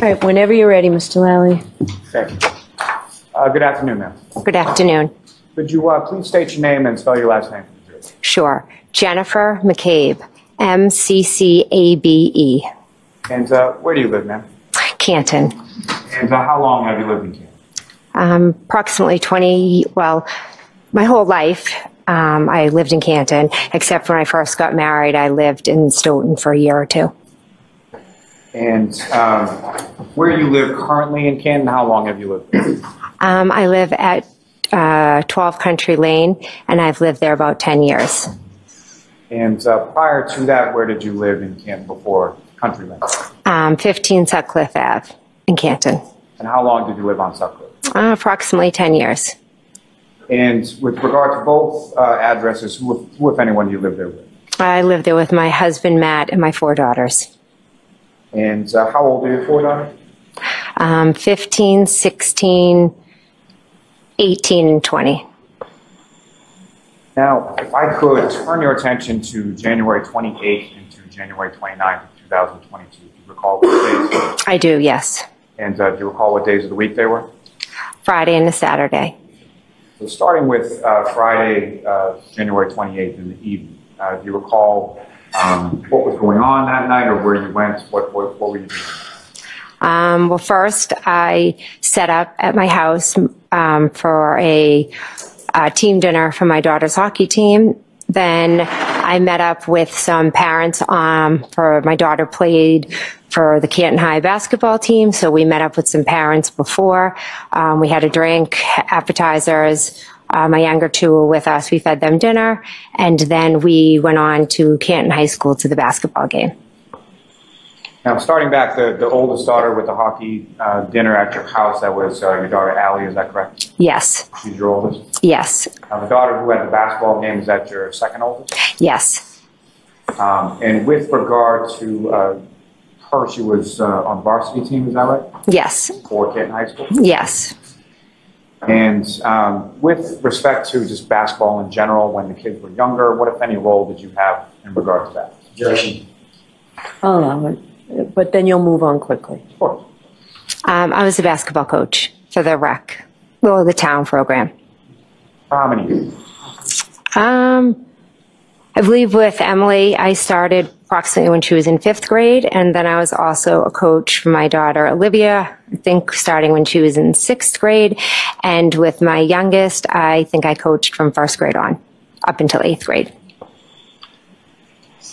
All right, whenever you're ready, Mr. Lally. Thank you. Good afternoon, ma'am. Good afternoon. Could you please state your name and spell your last name? Sure. Jennifer McCabe, M-C-C-A-B-E. And where do you live, ma'am? Canton. And how long have you lived in Canton? Approximately 20, well, my whole life I lived in Canton, except when I first got married, I lived in Stoughton for a year or two. And where you live currently in Canton, how long have you lived there? I live at 12 Country Lane, and I've lived there about 10 years. And prior to that, where did you live in Canton before Country Lane? 15 Sutcliffe Ave in Canton. And how long did you live on Sutcliffe? Approximately 10 years. And with regard to both addresses, who, if anyone, do you live there with? I live there with my husband, Matt, and my 4 daughters. And how old are your 4 daughters? 15, 16, 18, and 20. Now, if I could turn your attention to January 28th and to January 29th of 2022. Do you recall what days? I do, yes. And do you recall what days of the week they were? Friday and a Saturday. So starting with Friday, January 28th in the evening, do you recall what was going on that night or where you went? What were you doing? Well, first, I set up at my house for a team dinner for my daughter's hockey team. Then I met up with some parents for my daughter played for the Canton High basketball team. So we met up with some parents before. We had a drink, appetizers. My younger 2 were with us. We fed them dinner. And then we went on to Canton High School to the basketball game. Now, starting back, the oldest daughter with the hockey dinner at your house, that was your daughter, Allie, is that correct? Yes. She's your oldest? Yes. Now, the daughter who had the basketball game, is that your second oldest? Yes. And with regard to her, she was on varsity team, is that right? Yes. For Canton High School? Yes. And with respect to just basketball in general, when the kids were younger, what, if any, role did you have in regard to that? I'll allow it, but then you'll move on quickly. Of course. I was a basketball coach for the rec, well, the town program. How many years? I believe with Emily, I started approximately when she was in 5th grade, and then I was also a coach for my daughter, Olivia, I think starting when she was in 6th grade. And with my youngest, I think I coached from 1st grade on, up until 8th grade.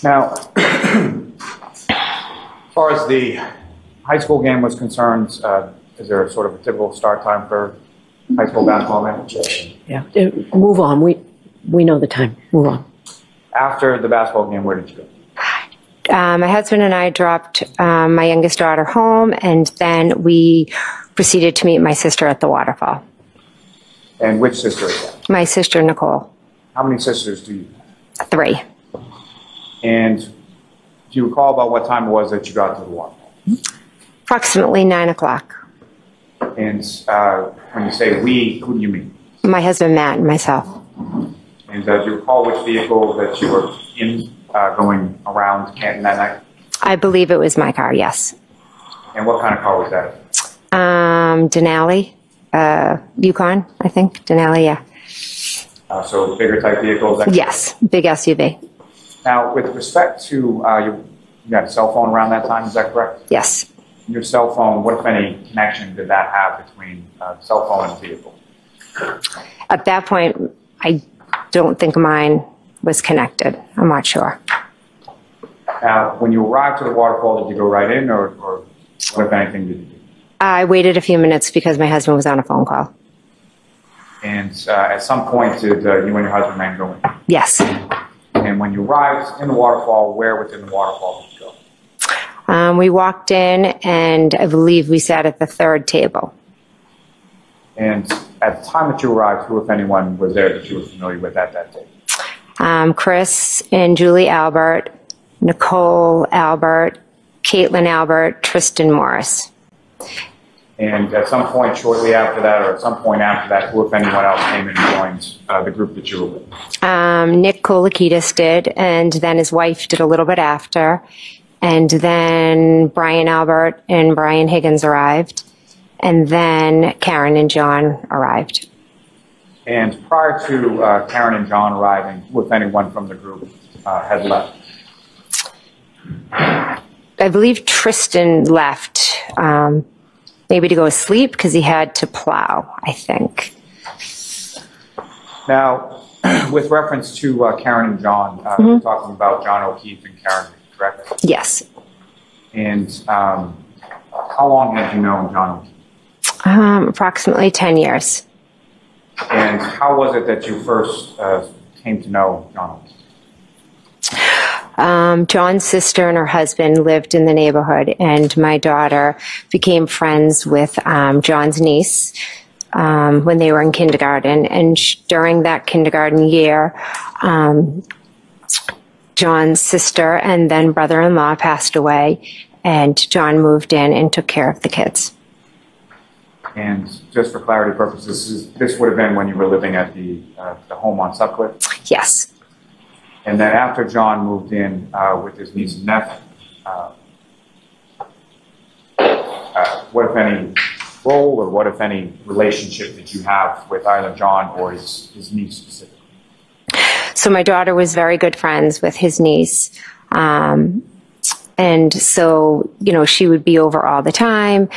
Now, as far as the high school game was concerned, is there sort of a typical start time for high school basketball match? Yeah, move on. We know the time. Move on. After the basketball game, where did you go? My husband and I dropped my youngest daughter home, and then we proceeded to meet my sister at the waterfall. And which sister is that? My sister, Nicole. How many sisters do you have? 3. And do you recall about what time it was that you got to the waterfall? Approximately 9 o'clock. And when you say we, who do you mean? My husband, Matt, and myself. And do you recall which vehicle that you were in going around Canton that night? I believe it was my car, yes. And what kind of car was that? Denali, Yukon, I think. Denali, yeah. So bigger type vehicles? Yes, big SUV. Now, with respect to, you got a cell phone around that time, is that correct? Yes. Your cell phone, what, if any, connection did that have between cell phone and vehicle? At that point, I don't think mine was connected. I'm not sure. Now, when you arrived to the waterfall, did you go right in, or what, if anything, did you do? I waited a few minutes because my husband was on a phone call. And at some point, did you and your husband man go in? Yes. And when you arrived in the waterfall, where within the waterfall did you go? We walked in, and I believe we sat at the 3rd table. And at the time that you arrived, who, if anyone, was there that you were familiar with at that table? Chris and Julie Albert, Nicole Albert, Caitlin Albert, Tristan Morris. And at some point shortly after that, or at some point after that, who, if anyone else, came in and joined the group that you were with? Nick Kolakitis did, and then his wife did a little bit after. and then Brian Albert and Brian Higgins arrived, and then Karen and John arrived. And prior to Karen and John arriving, if anyone from the group had left? I believe Tristan left, maybe to go sleep because he had to plow, I think. Now, with reference to Karen and John, we're talking about John O'Keefe and Karen, correct? Yes. And how long had you known John O'Keefe? Approximately 10 years. And how was it that you first came to know John O'Keefe? John's sister and her husband lived in the neighborhood, and my daughter became friends with John's niece when they were in kindergarten. And during that kindergarten year, John's sister and then brother-in-law passed away, and John moved in and took care of the kids. And just for clarity purposes, this would have been when you were living at the home on Sutcliffe? Yes. And then after John moved in with his niece and nephew, what, if any, role or what, if any, relationship did you have with either John or his niece specifically? So my daughter was very good friends with his niece. And so, you know, she would be over all the time.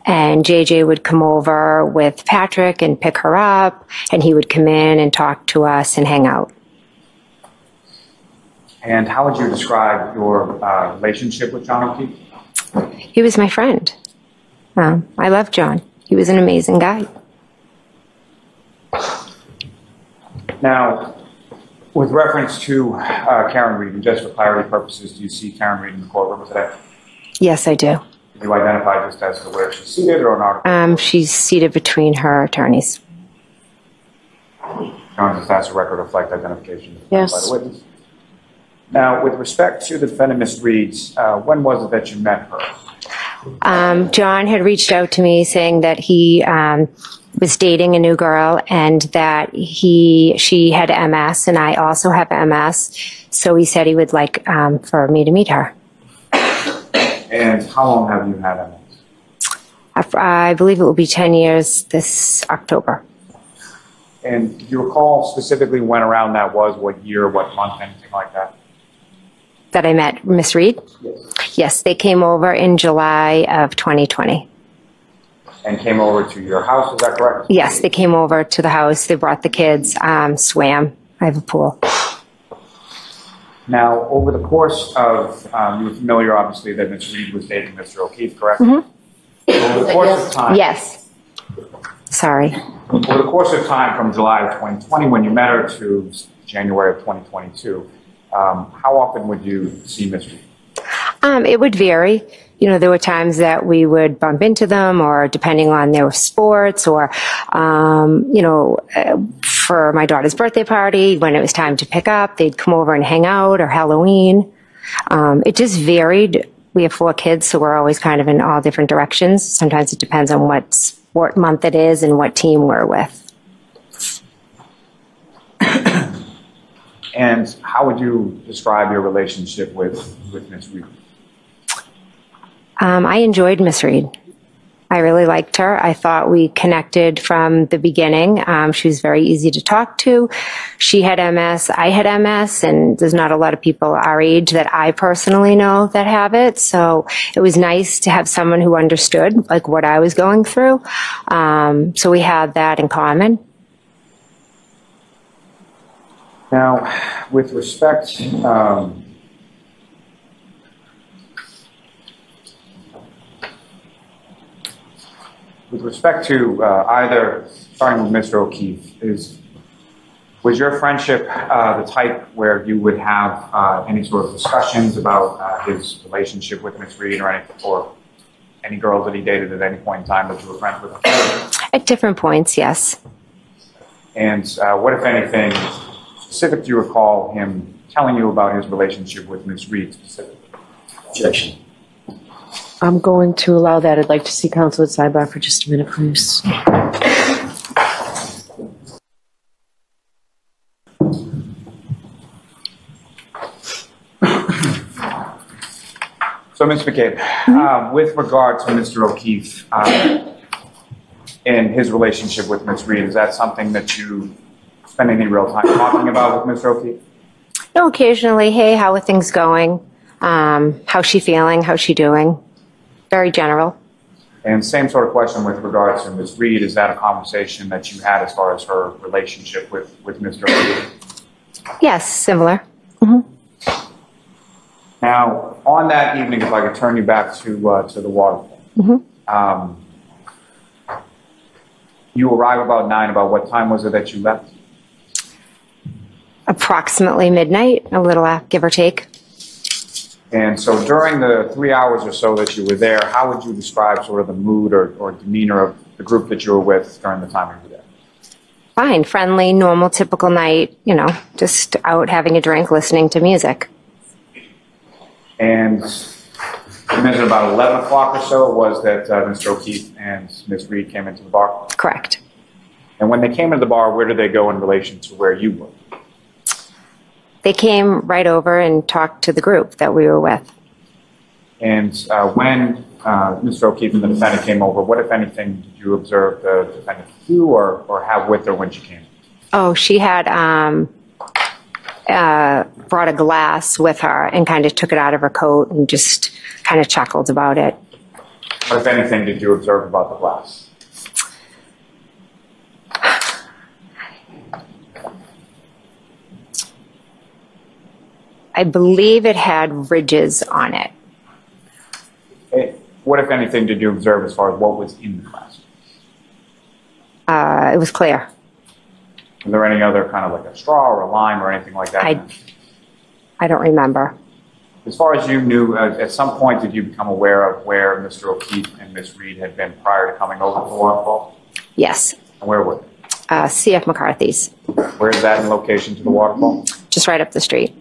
And JJ would come over with Patrick and pick her up. And he would come in and talk to us and hang out. And how would you describe your relationship with John O'Keefe? He was my friend. I love John. He was an amazing guy. Now, with reference to Karen Reed, and just for clarity purposes, do you see Karen Reed in the courtroom today? Yes, I do. Can you identify just as to where she's seated or not? She's seated between her attorneys. John, just as a record reflect identification Yes. by the witness. Now, with respect to the defendant, Ms. Reed, when was it that you met her? John had reached out to me saying that he was dating a new girl and that she had MS and I also have MS. So he said he would like for me to meet her. And how long have you had MS? I believe it will be 10 years this October. And do you recall specifically when around that was, what year, what month, anything like that? That I met Miss Reed? Yes. Yes, they came over in July of 2020. And came over to your house, is that correct? Yes, they came over to the house. They brought the kids, swam. I have a pool. Now, over the course of, you were familiar, obviously, that Ms. Reed was dating Mr. O'Keefe, correct? Mm-hmm. Over the course of time. Yes. Sorry. Over the course of time from July of 2020, when you met her, to January of 2022, how often would you see Ms. Reed? It would vary. You know, there were times that we would bump into them, or depending on their sports, or, you know, for my daughter's birthday party, when it was time to pick up, they'd come over and hang out, or Halloween. It just varied. We have 4 kids, so we're always kind of in all different directions. Sometimes it depends on what sport month it is and what team we're with. And how would you describe your relationship with Ms. Reed? I enjoyed Miss Reed. I really liked her. I thought we connected from the beginning. She was very easy to talk to. She had MS, I had MS, and there's not a lot of people our age that I personally know that have it. So it was nice to have someone who understood like what I was going through. So we had that in common. Now, with respect, to either, starting with Mr. O'Keefe, was your friendship the type where you would have any sort of discussions about his relationship with Ms. Reed or any girls that he dated at any point in time that you were friends with him? At different points, yes. And what, if anything, specific do you recall him telling you about his relationship with Ms. Reed specifically? Objection. I'm going to allow that. I'd like to see counsel at sidebar for just a minute, please. So, Ms. McCabe, with regard to Mr. O'Keefe and his relationship with Ms. Reed, is that something that you spend any real time talking about with Mr. O'Keefe? No, occasionally, hey, how are things going? How's she feeling? How's she doing? Very general. And same sort of question with regards to Ms. Reed. Is that a conversation that you had as far as her relationship with Mr. O'Keefe? Yes, similar. Now, on that evening, if I could turn you back to the waterfall. You arrive about 9. About what time was it that you left? Approximately midnight, a little give or take. And so during the 3 hours or so that you were there, how would you describe sort of the mood or demeanor of the group that you were with during the time you were there? Fine, friendly, normal, typical night, you know, just out having a drink, listening to music. And you mentioned about 11 o'clock or so it was that Mr. O'Keefe and Ms. Reed came into the bar? Correct. And when they came into the bar, where did they go in relation to where you were? They came right over and talked to the group that we were with. And when Mr. O'Keefe and the defendant came over, what, if anything, did you observe the defendant do or have with her when she came? Oh, she had brought a glass with her and kind of took it out of her coat and just kind of chuckled about it. What, if anything, did you observe about the glass? I believe it had ridges on it. What, if anything, did you observe as far as what was in the glass? It was clear. Was there any other kind of like a straw or a lime or anything like that? I don't remember. As far as you knew, at some point did you become aware of where Mr. O'Keefe and Ms. Reed had been prior to coming over to the waterfall? Yes. And where were they? C.F. McCarthy's. Where is that in location to the waterfall? Just right up the street.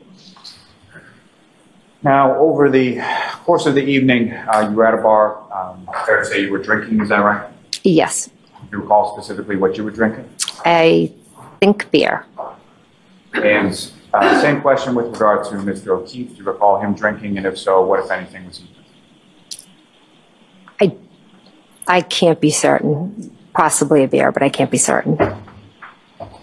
Now, over the course of the evening, you were at a bar. Fair to say you were drinking, is that right? Yes. Do you recall specifically what you were drinking? I think beer. And same question with regard to Mr. O'Keefe. Do you recall him drinking? And if so, what, if anything, was he drinking? I can't be certain. Possibly a beer, but I can't be certain.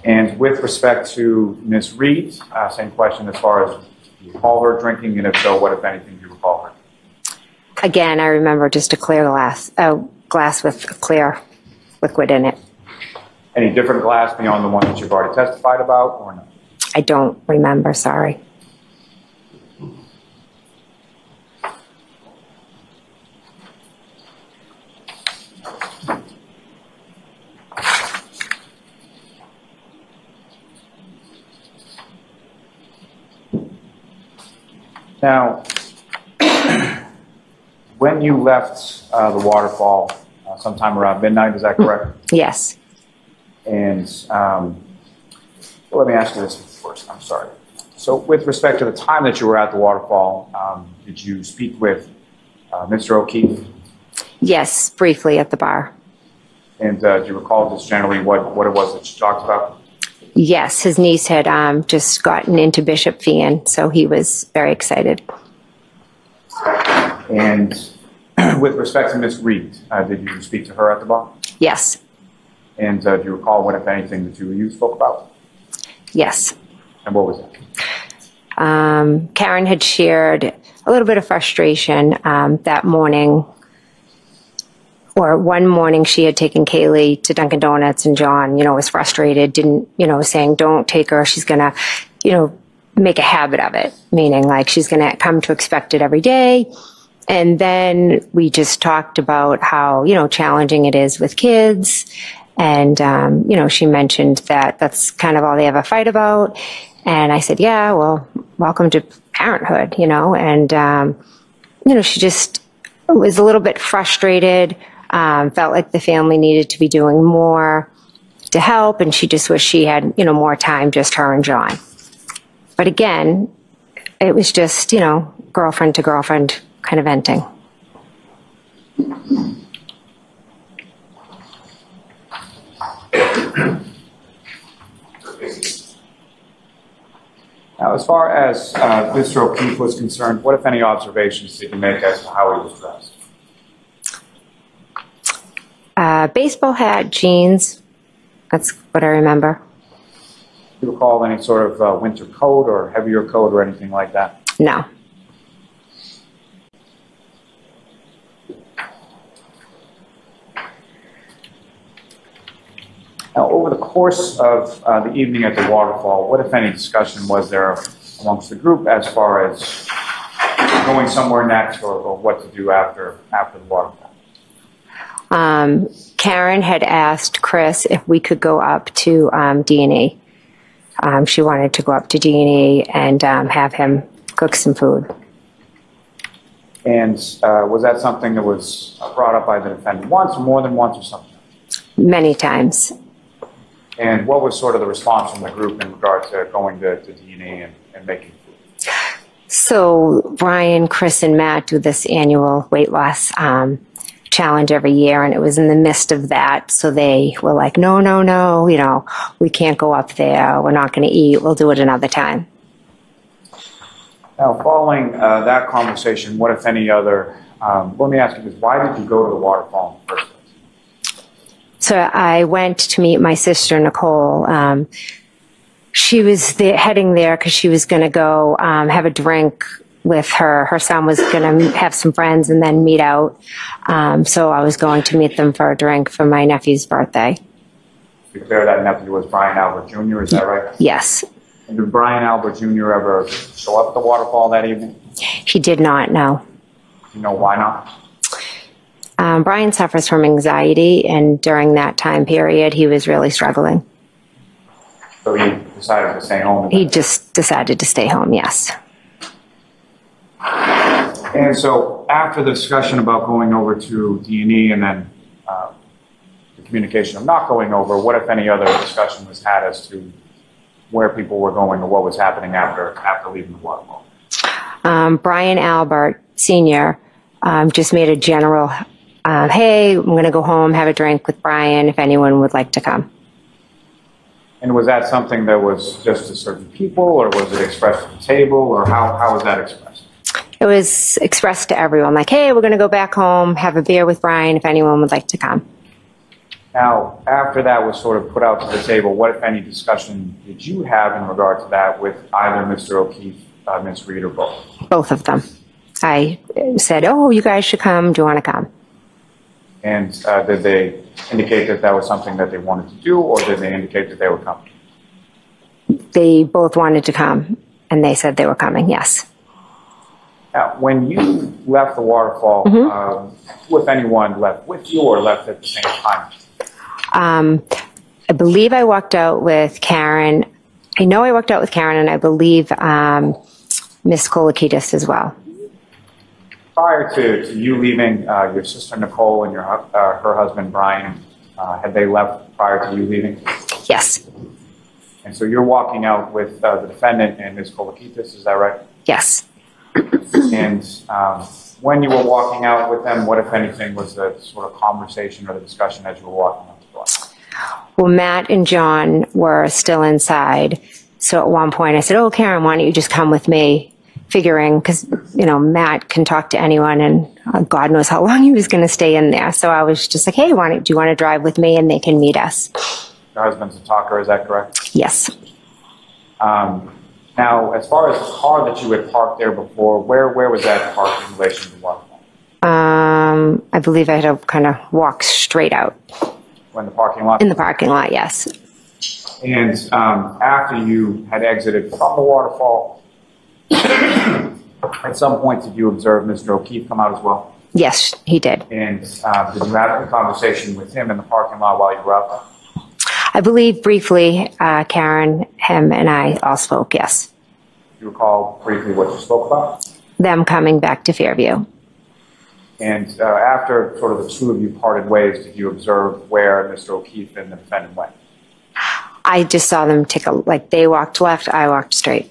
And with respect to Ms. Reed, same question as far as do you recall her drinking? And if so, what, if anything, do you recall her? Again, I remember just a clear glass with clear liquid in it. Any different glass beyond the one that you've already testified about, or no? I don't remember, sorry. Now, when you left the waterfall sometime around midnight, is that correct? Yes. And well, let me ask you this first. I'm sorry. So with respect to the time that you were at the waterfall, did you speak with Mr. O'Keefe? Yes, briefly at the bar. And do you recall just generally what it was that you talked about? Yes, his niece had just gotten into Bishop Fian, so he was very excited. And with respect to Ms. Reed, did you speak to her at the bar? Yes. And do you recall what, if anything, the two of you spoke about? Yes. And what was it? Karen had shared a little bit of frustration that morning, or one morning she had taken Kaylee to Dunkin' Donuts, and John, was frustrated, was saying, don't take her, she's going to, make a habit of it, meaning like she's going to come to expect it every day. And then we just talked about how, challenging it is with kids. And, she mentioned that that's kind of all they ever fight about. And I said, yeah, well, welcome to parenthood, and, she just was a little bit frustrated, felt like the family needed to be doing more to help. And she just wished she had, more time, just her and John. But again, it was just, girlfriend to girlfriend kind of venting. Now, As far as Mr. O'Keefe was concerned, what, if any, observations did you make as to how he was dressed? Baseball hat, jeans. That's what I remember. Do you recall any sort of winter coat or heavier coat or anything like that? No. Now, over the course of the evening at the waterfall, what, if any, discussion was there amongst the group as far as going somewhere next or what to do after the waterfall? Karen had asked Chris if we could go up to D&E. She wanted to go up to D&E and have him cook some food. And was that something that was brought up by the defendant once or more than once or something? Many times. And what was sort of the response from the group in regard to going to D&E and making food? So Brian, Chris, and Matt do this annual weight loss challenge every year, and it was in the midst of that. So they were like, no, we can't go up there. We're not going to eat. We'll do it another time. Now, following that conversation, what, if any, other, let me ask you this, why did you go to the waterfall in the first place? So I went to meet my sister, Nicole. She was heading there because she was going to go have a drink with her. Her son was going to have some friends and then meet out. So I was going to meet them for a drink for my nephew's birthday. To be clear, that nephew was Brian Albert Jr., is that right? Yes. And did Brian Albert Jr. ever show up at the waterfall that evening? He did not, no. Do you know why not? Brian suffers from anxiety, and during that time period, he was really struggling. So he decided to stay home? He just decided to stay home, yes. And so after the discussion about going over to D&E and then the communication of not going over, what, if any, other discussion was had as to where people were going or what was happening after leaving the waterfall? Brian Albert Sr. Just made a general, hey, I'm going to go home, have a drink with Brian if anyone would like to come. And was that something that was just to certain people, or was it expressed at the table, or how was that expressed? It was expressed to everyone, like, hey, we're going to go back home, have a beer with Brian if anyone would like to come. Now, after that was sort of put out to the table, what, if any, discussion did you have in regard to that with either Mr. O'Keefe, Ms. Reed, or both? Both of them. I said, oh, you guys should come. Do you want to come? And did they indicate that that was something that they wanted to do, or did they indicate that they were coming? They both wanted to come, and they said they were coming, yes. Now, when you left the waterfall, who, if anyone, left with you or left at the same time? I believe I walked out with Karen. I know I walked out with Karen, and I believe Miss Kolakidis as well. Prior to you leaving, your sister Nicole and her husband Brian, had they left prior to you leaving? Yes. And so you're walking out with the defendant and Ms. Kolakidis, is that right? Yes. And when you were walking out with them, what, if anything, was the sort of conversation or the discussion as you were walking out the door? Well, Matt and John were still inside. So at one point I said, oh, Karen, why don't you just come with me? Figuring, because, Matt can talk to anyone, and God knows how long he was going to stay in there. So I was just like, hey, do you want to drive with me, and they can meet us? Your husband's a talker, is that correct? Yes. Now, as far as the car that you had parked there before, where was that parked in relation to the waterfall? I believe I had to kind of walk straight out. In the parking lot? In the parking lot, yes. And after you had exited from the waterfall, at some point did you observe Mr. O'Keefe come out as well? Yes, he did. And did you have a conversation with him in the parking lot while you were out there? I believe briefly, Karen, him, and I all spoke, yes. Do you recall briefly what you spoke about? Them coming back to Fairview. And after sort of the two of you parted ways, did you observe where Mr. O'Keefe and the defendant went? I just saw them they walked left, I walked straight.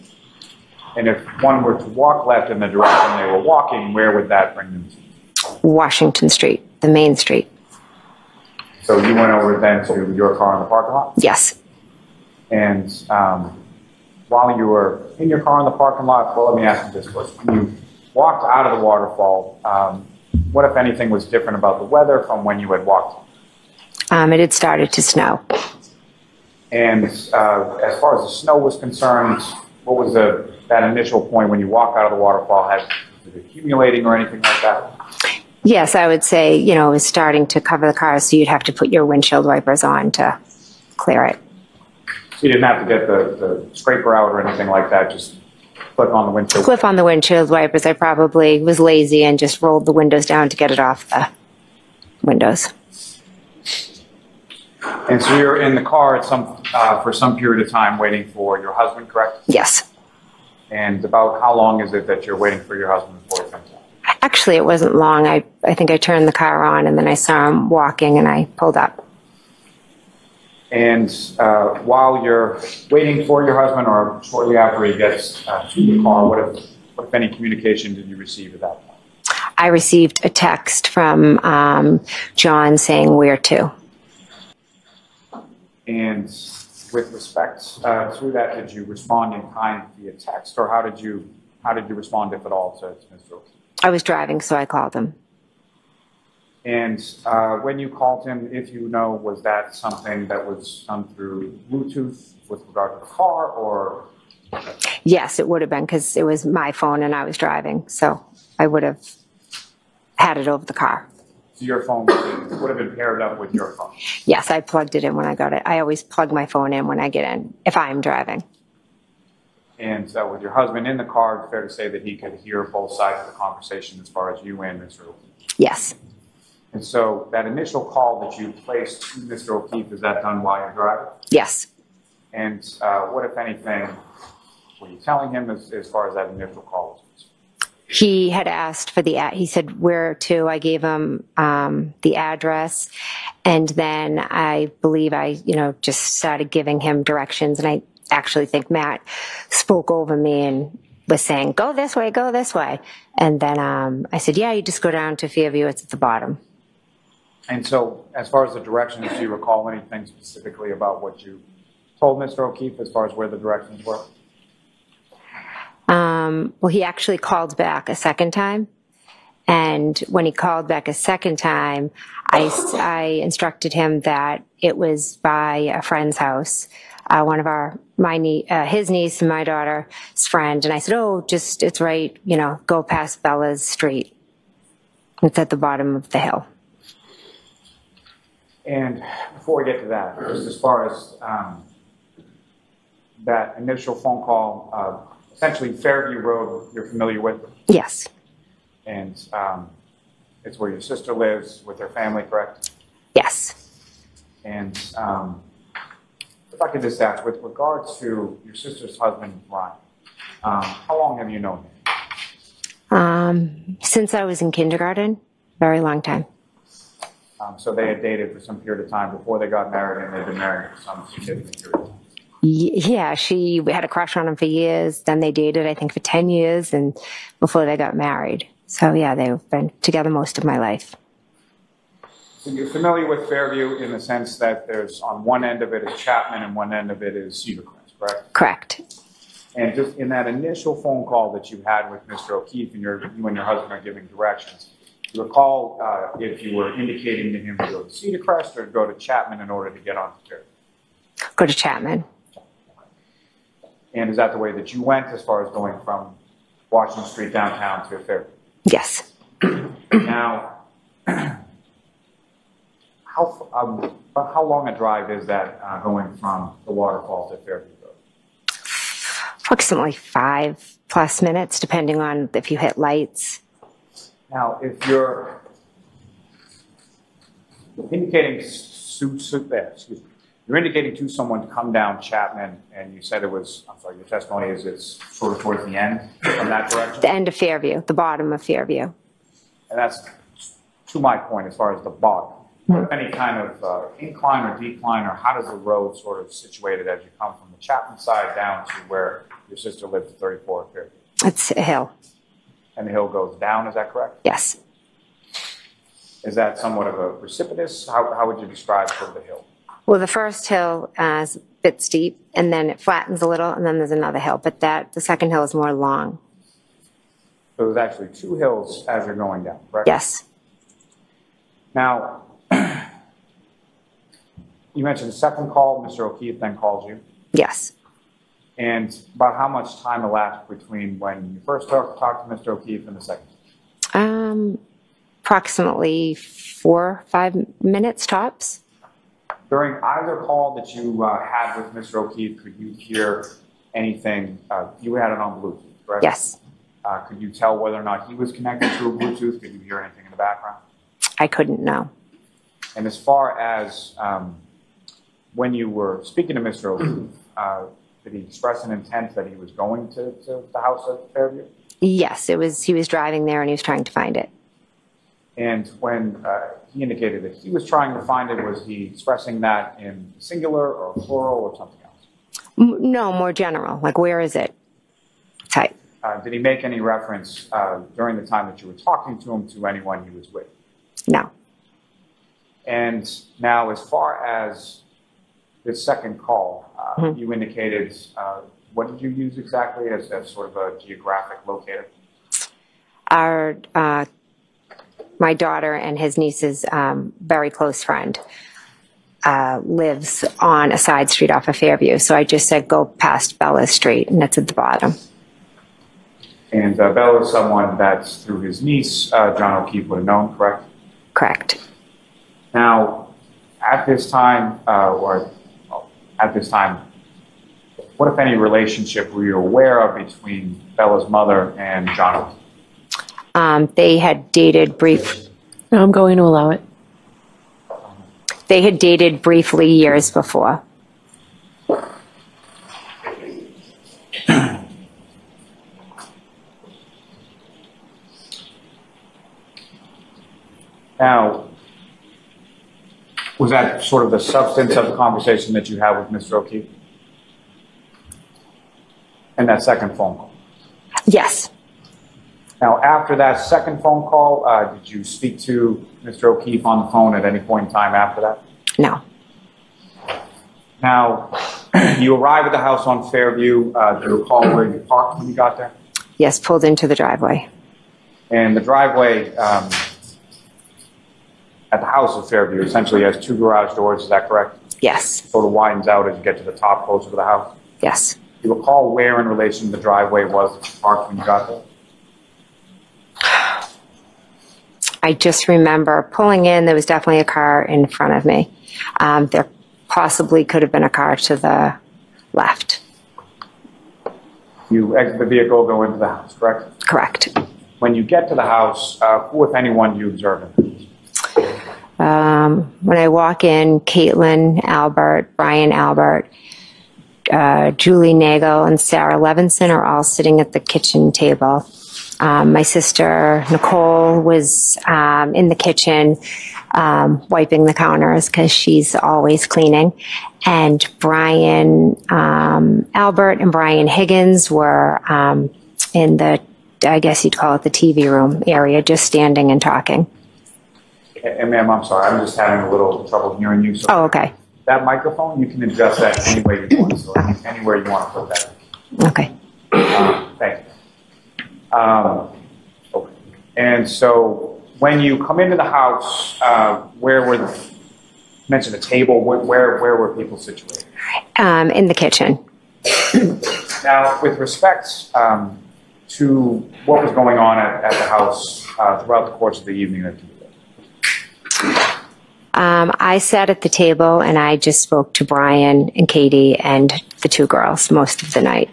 And if one were to walk left in the direction they were walking, where would that bring them to? Washington Street, the main street. So you went over then to your car in the parking lot? Yes. And while you were in your car in the parking lot, well, let me ask you this first. When you walked out of the waterfall, what, if anything, was different about the weather from when you had walked? It had started to snow. And as far as the snow was concerned, what was that initial point when you walked out of the waterfall? Was it accumulating or anything like that? Yes, I would say, you know, it was starting to cover the car, so you'd have to put your windshield wipers on to clear it. So you didn't have to get the scraper out or anything like that, just click on the windshield? Clip on the windshield wipers. I probably was lazy and just rolled the windows down to get it off the windows. And so you're in the car at for some period of time waiting for your husband, correct? Yes. And about how long is it that you're waiting for your husband before he comes out? Actually, it wasn't long. I think I turned the car on and then I saw him walking and I pulled up. And while you're waiting for your husband or shortly after he gets to the car, what if any communication did you receive at that point? I received a text from John saying where to. And with respect to that, did you respond in kind via text, or how did you respond, if at all, to Mr. O'Keefe? I was driving, so I called him. And when you called him, if you know, was that something that was done through Bluetooth with regard to the car, or? Yes, it would have been, because it was my phone and I was driving, so I would have had it over the car. So your phone would have been paired up with your phone? Yes, I plugged it in when I got it. I always plug my phone in when I get in, if I'm driving. And with your husband in the car, it's fair to say that he could hear both sides of the conversation as far as you and Mr. O'Keefe? Yes. And so that initial call that you placed to Mr. O'Keefe, is that done while you're driving? Yes. And what, if anything, were you telling him as far as that initial call was concerned? He had asked for he said where to. I gave him the address, and then I believe I, just started giving him directions, and I actually think Matt spoke over me and was saying, go this way, go this way. And then I said, yeah, you just go down to Fairview, it's at the bottom. And so as far as the directions, do you recall anything specifically about what you told Mr. O'Keefe as far as where the directions were? Well, he actually called back a second time. And when he called back a second time, I instructed him that it was by a friend's house, one of his niece and my daughter's friend. And I said, oh, it's right, go past Bella's street. It's at the bottom of the hill. And before we get to that, just as far as that initial phone call, essentially Fairview Road, you're familiar with? Yes. And it's where your sister lives with her family, correct? Yes. And if I could just ask, with regards to your sister's husband, Brian, how long have you known him? Since I was in kindergarten, very long time. So they had dated for some period of time before they got married, and they've been married for some significant period of time. Yeah, she had a crush on him for years. Then they dated, I think, for 10 years, and before they got married. So yeah, they've been together most of my life. So you're familiar with Fairview in the sense that there's, on one end of it is Chapman and one end of it is Cedar Crest, correct? Correct. And just in that initial phone call that you had with Mr. O'Keefe and you and your husband are giving directions, do you recall if you were indicating to him to go to Cedar Crest or go to Chapman in order to get onto Fairview? Go to Chapman. And is that the way that you went as far as going from Washington Street downtown to Fairview? Yes. Now, how long a drive is that going from the waterfall to Fairview Road? Approximately 5+ minutes, depending on if you hit lights. Now, if you're indicating you're indicating to someone to come down Chapman, and you said it was, I'm sorry, your testimony is it's sort of towards the end from that direction? The end of Fairview, the bottom of Fairview. And that's to my point as far as the bottom. Mm-hmm. Any kind of incline or decline, or how does the road sort of situated as you come from the Chapman side down to where your sister lives at 34 Fairview? It's a hill. And the hill goes down, is that correct? Yes. Is that somewhat of a precipitous? How would you describe sort of the hill? Well, the first hill is bit steep, and then it flattens a little, and then there's another hill. But the second hill is more long. So there's actually two hills as you're going down, correct? Yes. Now, you mentioned the second call, Mr. O'Keefe then calls you. Yes. And about how much time elapsed between when you first talked to Mr. O'Keefe and the second? Approximately 4 or 5 minutes tops. During either call that you had with Mr. O'Keefe, could you hear anything? You had it on Bluetooth, correct? Yes. Could you tell whether or not he was connected to a Bluetooth? Could you hear anything in the background? I couldn't know. And as far as when you were speaking to Mr. O'Keefe, did he express an intent that he was going to the house at Fairview? Yes, he was driving there and he was trying to find it. And when he indicated that he was trying to find it, was he expressing that in singular or plural or something else? No, more general, like where is it type. Did he make any reference during the time that you were talking to him to anyone he was with? No. And now as far as this second call, you indicated, what did you use exactly as sort of a geographic locator? My daughter and his niece's very close friend lives on a side street off of Fairview. So I just said, go past Bella Street, and it's at the bottom. And Bella is someone that's through his niece, John O'Keefe would have known, correct? Correct. Now, at this time, what if any relationship were you aware of between Bella's mother and John O'Keefe? They had dated No, I'm going to allow it. They had dated briefly years before. Now, was that sort of the substance of the conversation that you had with Mr. O'Keefe? And that second phone call? Yes. Now, after that second phone call, did you speak to Mr. O'Keefe on the phone at any point in time after that? No. Now, you arrived at the house on Fairview. Do you recall where you parked when you got there? Yes, pulled into the driveway. And the driveway at the house of Fairview essentially has two garage doors, is that correct? Yes. Sort of widens out as you get to the top closer to the house? Yes. Do you recall where in relation to the driveway was that you parked when you got there? I just remember pulling in, there was definitely a car in front of me. There possibly could have been a car to the left. You exit the vehicle, go into the house, correct? Correct. When you get to the house, who, if anyone, do you observe in? When I walk in, Caitlin Albert, Brian Albert, Julie Nagel, and Sarah Levinson are all sitting at the kitchen table. My sister Nicole was in the kitchen wiping the counters because she's always cleaning. And Brian Albert and Brian Higgins were in the, I guess you'd call it the TV room area, just standing and talking. And ma'am, I'm sorry, I'm just having a little trouble hearing you. So Oh, okay. that microphone, you can adjust that any way you want. So anywhere you want to put that. Okay. Thank you. Okay. And so when you come into the house, where were you mentioned a table? Where were people situated? In the kitchen. Now, with respect to what was going on at the house throughout the course of the evening that you were there. I sat at the table and I just spoke to Brian and Katie and the two girls most of the night.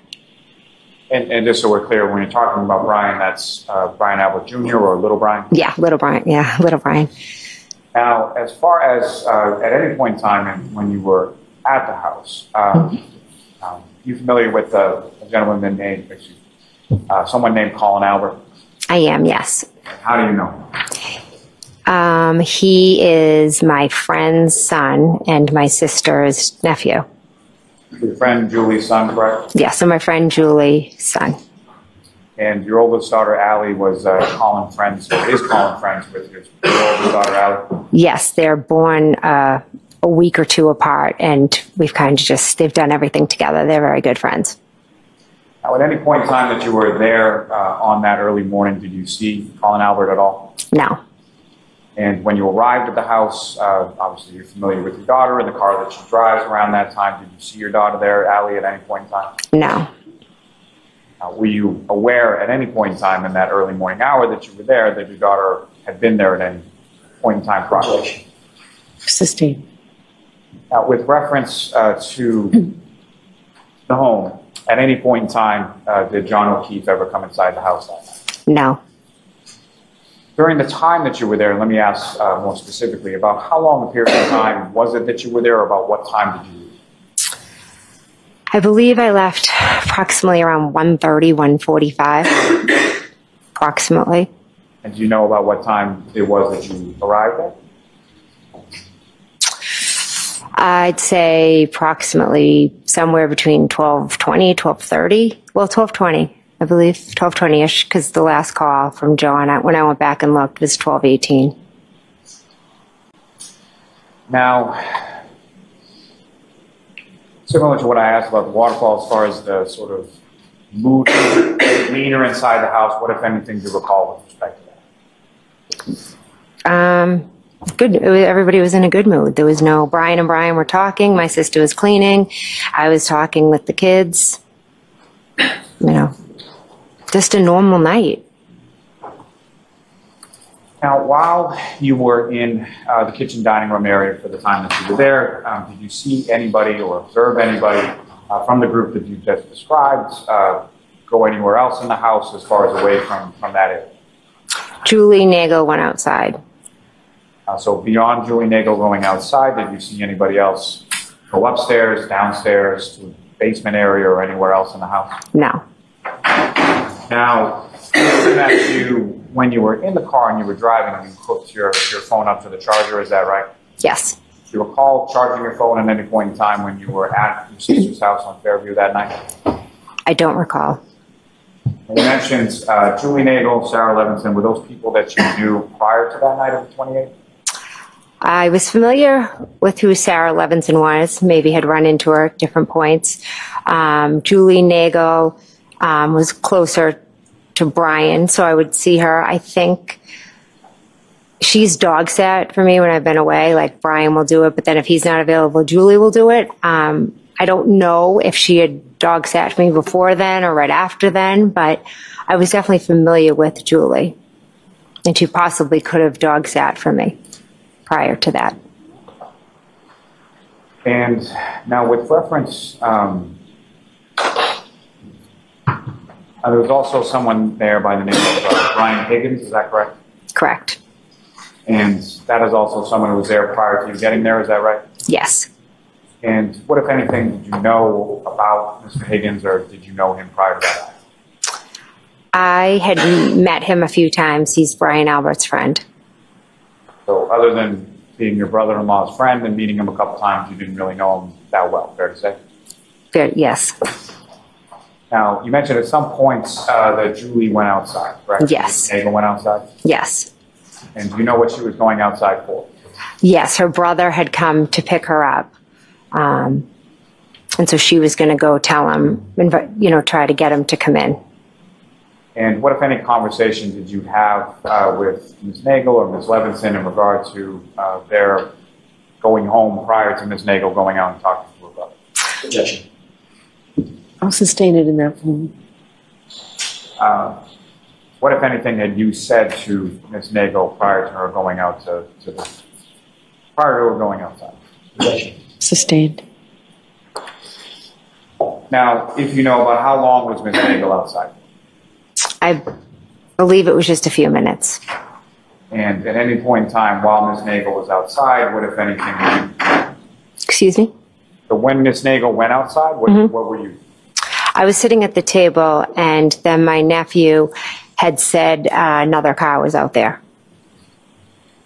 And just so we're clear, when you're talking about Brian, that's Brian Albert Jr. or Little Brian? Yeah, Little Brian. Yeah, Little Brian. Now, as far as at any point in time when you were at the house, you familiar with a gentleman named, someone named Colin Albert? I am, yes. How do you know him? He is my friend's son and my sister's nephew. Your friend Julie's son, correct? Yeah, so my friend Julie's son. And your oldest daughter, Allie, was Colin friends, or is Colin friends with your oldest daughter, Allie? Yes, they're born a week or two apart, and we've kind of just, they've done everything together. They're very good friends. Now, at any point in time that you were there on that early morning, did you see Colin Albert at all? No. And when you arrived at the house, obviously you're familiar with your daughter and the car that she drives around that time. Did you see your daughter there, Allie, at any point in time? No. Were you aware at any point in time in that early morning hour that you were there that your daughter had been there at any point in time prior? Sustained. Now, with reference to the home, at any point in time, did John O'Keefe ever come inside the house that night? No. During the time that you were there, let me ask more specifically about how long a period of time was it that you were there, or about what time did you leave? I believe I left approximately around 1:30, 1:45, approximately. And do you know about what time it was that you arrived there? I'd say approximately somewhere between 12:20, 12:30. Well, 12:20, I believe, 12:20-ish, because the last call from John, when I went back and looked, was 12:18. Now, similar to what I asked about the waterfall, as far as the sort of mood, demeanor inside the house, what, if anything, do you recall with respect to that? Good. Everybody was in a good mood. There was no, Brian and Brian were talking. My sister was cleaning. I was talking with the kids. You know, just a normal night. Now, while you were in the kitchen dining room area for the time that you were there, did you see anybody or observe anybody from the group that you just described go anywhere else in the house as far as away from that area? Julie Nagel went outside. So beyond Julie Nagel going outside, did you see anybody else go upstairs, downstairs, to the basement area, or anywhere else in the house? No. Now, that you, when you were in the car and you were driving, you hooked your phone up to the charger, is that right? Yes. Do you recall charging your phone at any point in time when you were at your sister's house on Fairview that night? I don't recall. You mentioned Julie Nagel, Sarah Levinson. Were those people that you knew prior to that night of the 28th? I was familiar with who Sarah Levinson was, maybe had run into her at different points. Julie Nagel was closer to Brian, so I would see her. I think she's dog sat for me when I've been away, like Brian will do it, but then if he's not available, Julie will do it. I don't know if she had dog sat for me before then or right after then, but I was definitely familiar with Julie, and she possibly could have dog sat for me prior to that. And now with reference, there was also someone there by the name of Brian Higgins, is that correct? Correct. And that is also someone who was there prior to you getting there, is that right? Yes. And what, if anything, did you know about Mr. Higgins, or did you know him prior to that? I had met him a few times. He's Brian Albert's friend. So other than being your brother-in-law's friend and meeting him a couple times, you didn't really know him that well, fair to say? Good, yes. Now, you mentioned at some points that Julie went outside, right? Yes. Nagel went outside? Yes. And do you know what she was going outside for? Yes, her brother had come to pick her up. And so she was going to go tell him, try to get him to come in. And what, if any, conversation did you have with Ms. Nagel or Ms. Levinson in regard to their going home prior to Ms. Nagel going out and talking to her brother? Yes. I'll sustain it in that form. What, if anything, had you said to Ms. Nagel prior to her going out prior to her going outside? Yes. Sustained. Now, if you know, about how long was Ms. Nagel outside? I believe it was just a few minutes. And at any point in time while Ms. Nagel was outside, what, if anything, Excuse me? So when Ms. Nagel went outside, what were you? I was sitting at the table, and then my nephew had said another car was out there.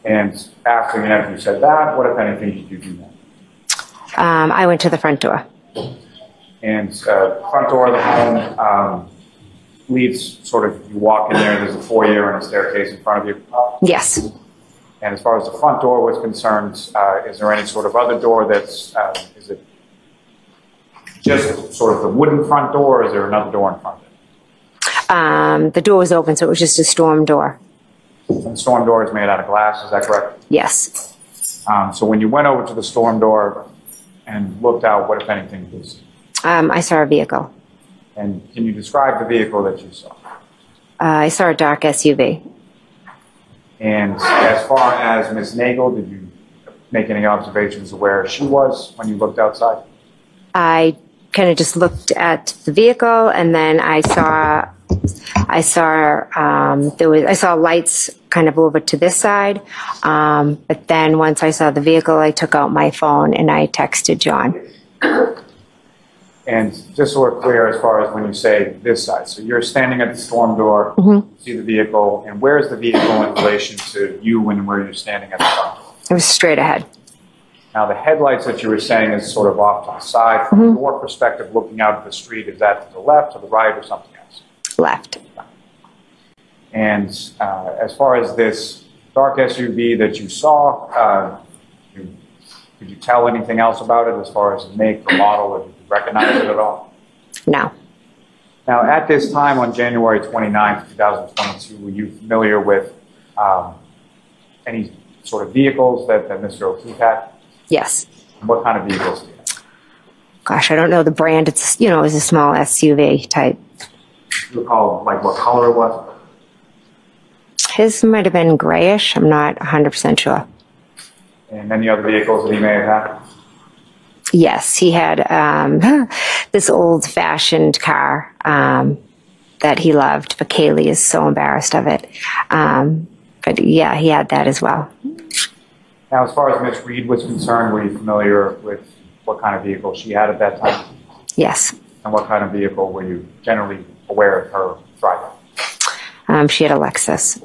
And after your nephew said that, what, if anything, did you do then? I went to the front door. And front door of the home leads sort of, you walk in there, there's a foyer and a staircase in front of you. Yes. And as far as the front door was concerned, is there any sort of other door that's, is it just sort of the wooden front door, or is there another door in front of it? The door was open, so it was just a storm door. And the storm door is made out of glass, is that correct? Yes. So when you went over to the storm door and looked out, what, if anything, did you see? I saw a vehicle. And can you describe the vehicle that you saw? I saw a dark SUV. And as far as Ms. Nagel, did you make any observations of where she was when you looked outside? I kind of just looked at the vehicle, and then I saw lights kind of over to this side. But then once I saw the vehicle, I took out my phone and I texted John. And just so we're clear, as far as when you say this side, so you're standing at the storm door, see the vehicle, and where is the vehicle in relation to you and where you're standing at the front door? It was straight ahead. Now, the headlights that you were saying is sort of off to the side. From your perspective, looking out at the street, is that to the left, to the right, or something else? Left. And as far as this dark SUV that you saw, could you tell anything else about it as far as the make, the model, or did you recognize it at all? No. Now, at this time on January 29th, 2022, were you familiar with any sort of vehicles that Mr. O'Keefe had? Yes. What kind of vehicles did he have? Gosh, I don't know the brand. It's, it was a small SUV type. Do you recall, like, what color it was? His might have been grayish. I'm not 100% sure. And any other vehicles that he may have had? Yes, he had this old-fashioned car that he loved, but Kaylee is so embarrassed of it. But yeah, he had that as well. Now, as far as Ms. Reed was concerned, were you familiar with what kind of vehicle she had at that time? Yes. And what kind of vehicle were you generally aware of her driving? She had a Lexus.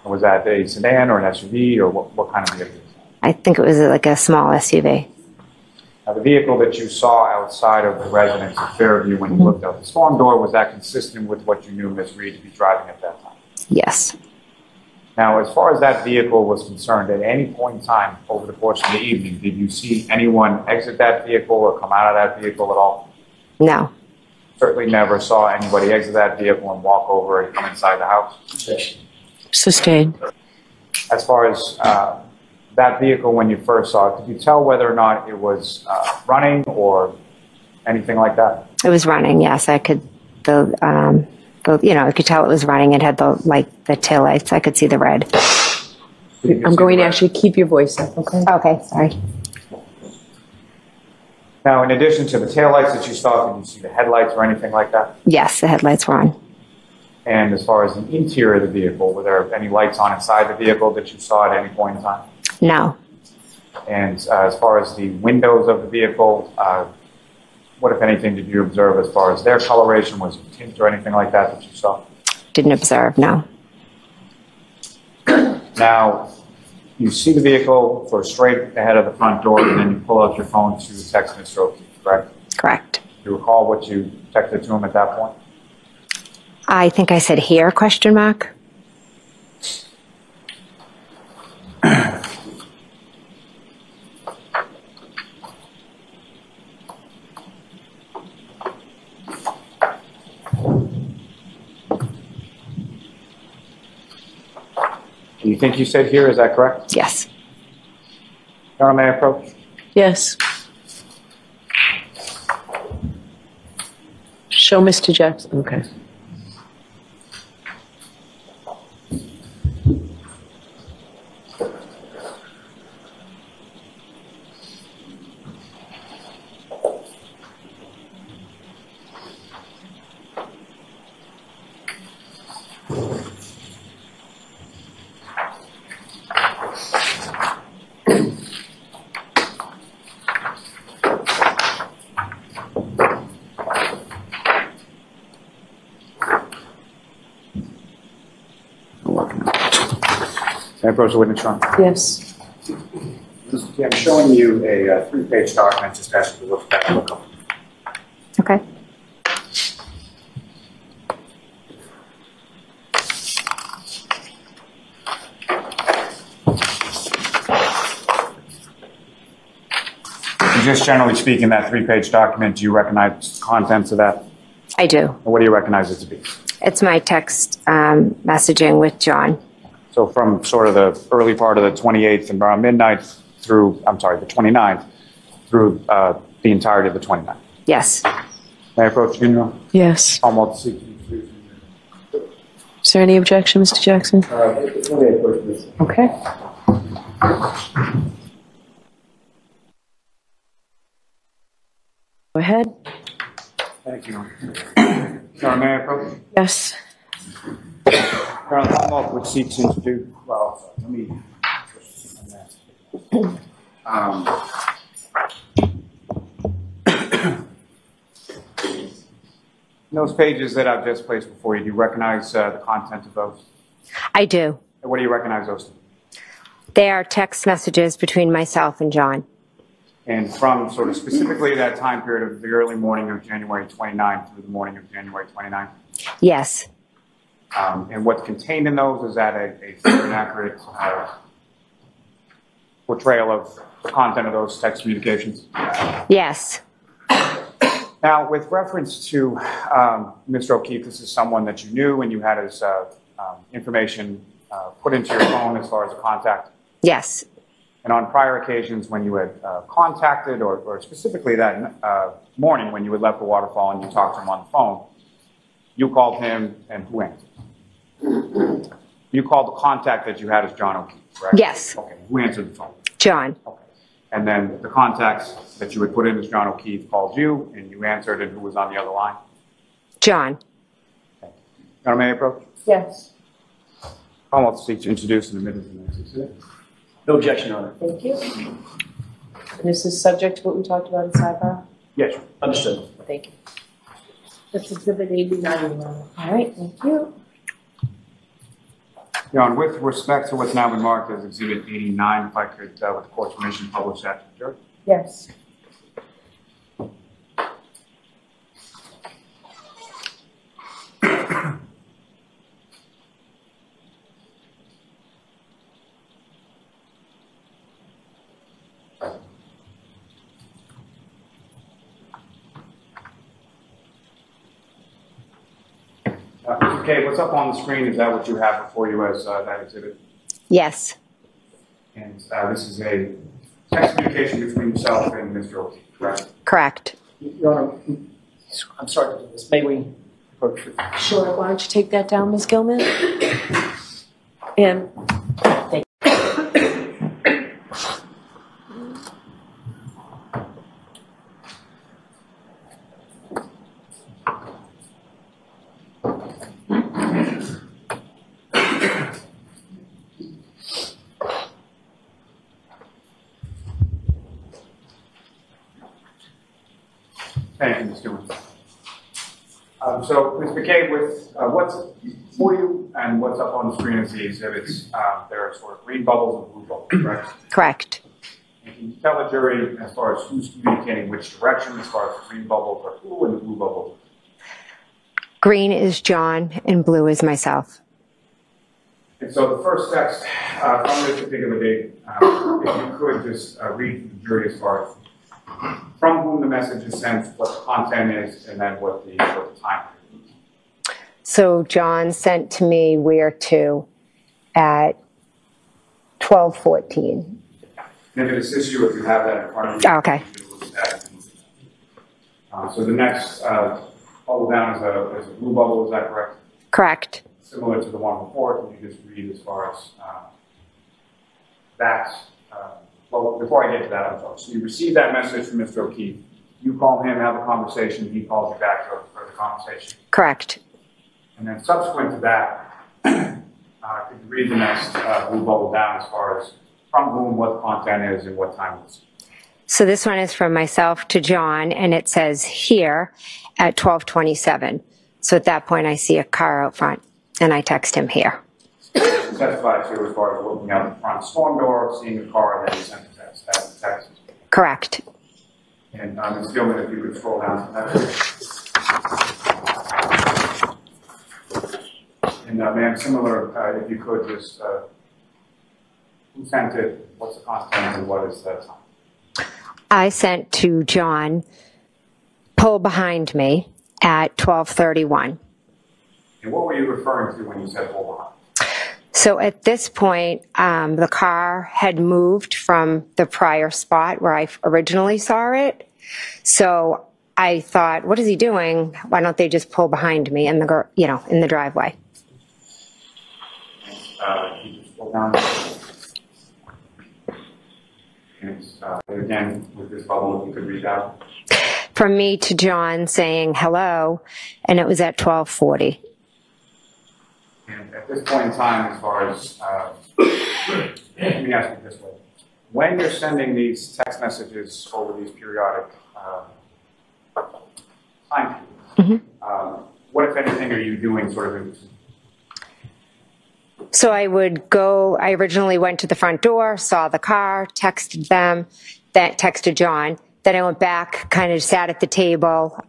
Was that a sedan or an SUV, or what kind of vehicle? I think it was like a small SUV. Now, the vehicle that you saw outside of the residence of Fairview when you looked out the storm door, was that consistent with what you knew Ms. Reed to be driving at that time? Yes. Now, as far as that vehicle was concerned, at any point in time over the course of the evening, did you see anyone exit that vehicle or come out of that vehicle at all? No. Certainly never saw anybody exit that vehicle and walk over and come inside the house? Sustained. As far as that vehicle, when you first saw it, could you tell whether or not it was running or anything like that? It was running, yes. I could, I could tell it was running. It had the taillights. I could see the red. I'm going to actually keep your voice up, okay? Okay, sorry. Now, in addition to the taillights that you saw, did you see the headlights or anything like that? Yes, the headlights were on. And as far as the interior of the vehicle, were there any lights on inside the vehicle that you saw at any point in time? No. And as far as the windows of the vehicle, what, if anything, did you observe as far as their coloration? Was it tint or anything like that you saw? Didn't observe, no. Now, you see the vehicle sort of straight ahead of the front door, and then you pull out your phone to text Mr. O'Keefe, correct? Correct. Do you recall what you texted to him at that point? I think I said here, question mark. Do you think you said here, is that correct? Yes. Your Honor, may I approach? Yes. Show Mr. Jackson. Okay. May I approach the witness, Your Honor? Yes. I'm showing you a three-page document just asking you to look at it. Okay. just generally speaking, that 3-page document, do you recognize the contents of that? I do. Or what do you recognize it to be? It's my text messaging with John. So from sort of the early part of the 28th and around midnight through, I'm sorry, the 29th, through the entirety of the 29th. Yes. May I approach you? Yes. Almost. Is there any objection, Mr. Jackson? Okay. Go ahead. Thank you. Sorry, may I approach? Yes. Colonel, come up with seats to do. Well, let me. Those pages that I've just placed before you, do you recognize the content of those? I do. And what do you recognize those to be? They are text messages between myself and John. And from sort of specifically that time period of the early morning of January 29th through the morning of January 29th? Yes. And what's contained in those, is that a fair and accurate portrayal of the content of those text communications? Yes. Now, with reference to Mr. O'Keefe, this is someone that you knew and you had his information put into your phone as far as a contact? Yes. And on prior occasions when you had contacted, or specifically that morning when you had left the waterfall and you talked to him on the phone, you called him, and who answered? You called the contact that you had as John O'Keefe, correct? Yes. Okay, who answered the phone? John. Okay. And then the contacts that you had put in as John O'Keefe called you, and you answered, and who was on the other line? John. Okay. Now, may I approach? Yes. I want to seek to introduce and admit as the next exhibit. No objection, Your Honor. Thank you. And this is subject to what we talked about in sidebar? Yes. Understood. Thank you. That's exhibit 89. All right, thank you. John, with respect to what's now been marked as Exhibit 89, if I could, with the court's permission, publish that to the jury. Yes. Mr. McCabe, what's up on the screen? Is that what you have before you as that exhibit? Yes. And this is a text communication between yourself and Mr. O'Keefe, correct? Correct. Your Honor, I'm sorry to do this. May we approach? Sure. Why don't you take that down, Ms. Gilman? And thank you. Thank you, Ms. Gilman. So, Ms. McCabe, with what's for you and what's up on the screen as the exhibits, there are sort of green bubbles and blue bubbles, correct? Correct. And can you tell the jury as far as who's communicating which direction, as far as the green bubbles are who and the blue bubbles? Green is John and blue is myself. And so the first text from this particular date, if you could just read to the jury as far as from whom the message is sent, what the content is, and then what the time period is. So John sent to me where to at 12:14. And if it assists you, if you have that in front of you, Okay. you can look at that. So the next bubble down is a blue bubble, is that correct? Correct. Similar to the one before, can you just read as far as that? Well, before I get to that, I'm sorry. So you receive that message from Mr. O'Keefe. You call him, have a conversation. He calls you back for the conversation. Correct. And then subsequent to that, could you read the next blue bubble down as far as from whom, what the content is, and what time it is? So this one is from myself to John, and it says here at 12:27. So at that point, I see a car out front, and I text him here. Testify to as far as looking out the front storm door, seeing the car, and then you send the text. That's the text. Correct. And Ms. Gilman, if you could scroll down to that. And ma'am, similar, if you could just, who sent it, what's the content, and what is the time? I sent to John, pull behind me at 12:31. And what were you referring to when you said pull behind? So at this point, the car had moved from the prior spot where I originally saw it. So I thought, what is he doing? Why don't they just pull behind me in the, in the driveway? Can you just pull down? And again, with this bubble, if you could read out. From me to John saying hello, and it was at 12:40. And at this point in time, as far as, let me ask you this way. When you're sending these text messages over these periodic time periods, what, if anything, are you doing sort of in between? So I originally went to the front door, saw the car, texted them, then texted John. Then I went back, kind of sat at the table,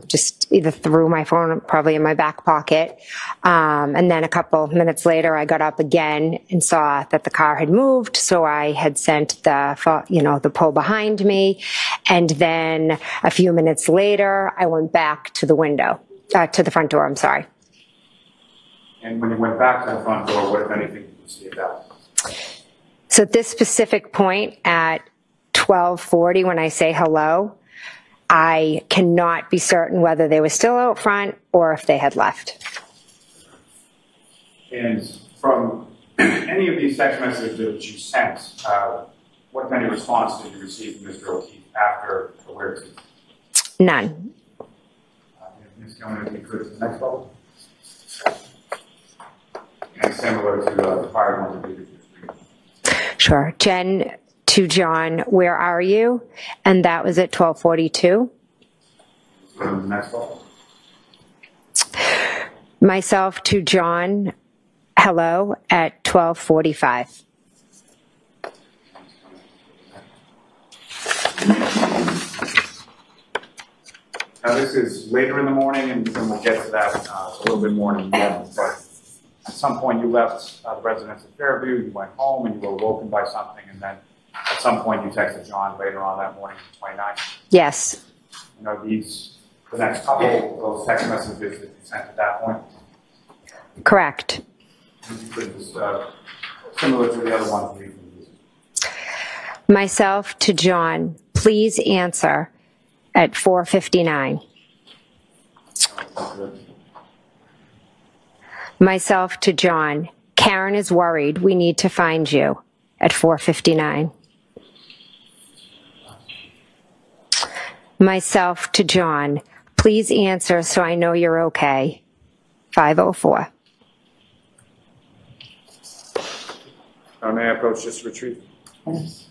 just either threw my phone probably in my back pocket. And then a couple minutes later, I got up again and saw that the car had moved. So I had sent the pull behind me. And then a few minutes later, I went back to the front door, I'm sorry. And when you went back to the front door, what, if anything, did you see at that? So at this specific point at 12:40, when I say hello, I cannot be certain whether they were still out front or if they had left. And from any of these text messages that you sent, what kind of response did you receive from Mr. O'Keefe after the word? None. Ms. Gilman, if you could, to the next level. And similar to the prior ones that we did. Sure. Jen to John, where are you? And that was at 12:42. Go to the next level. Myself to John, hello, at 12:45. Now this is later in the morning, and we'll get to that a little bit more in a moment, but at some point you left the residence of Fairview, you went home, and you were awoken by something, and then at some point you texted John later on that morning, the 29th. Yes. You know, the next couple of those text messages that you sent at that point? Correct. Just, similar to the other ones we've been using. Myself to John, please answer at 4:59. Myself to John, Karen is worried. We need to find you at 4:59. Myself to John, please answer so I know you're okay. 5:04. May I approach this retreat? Yes.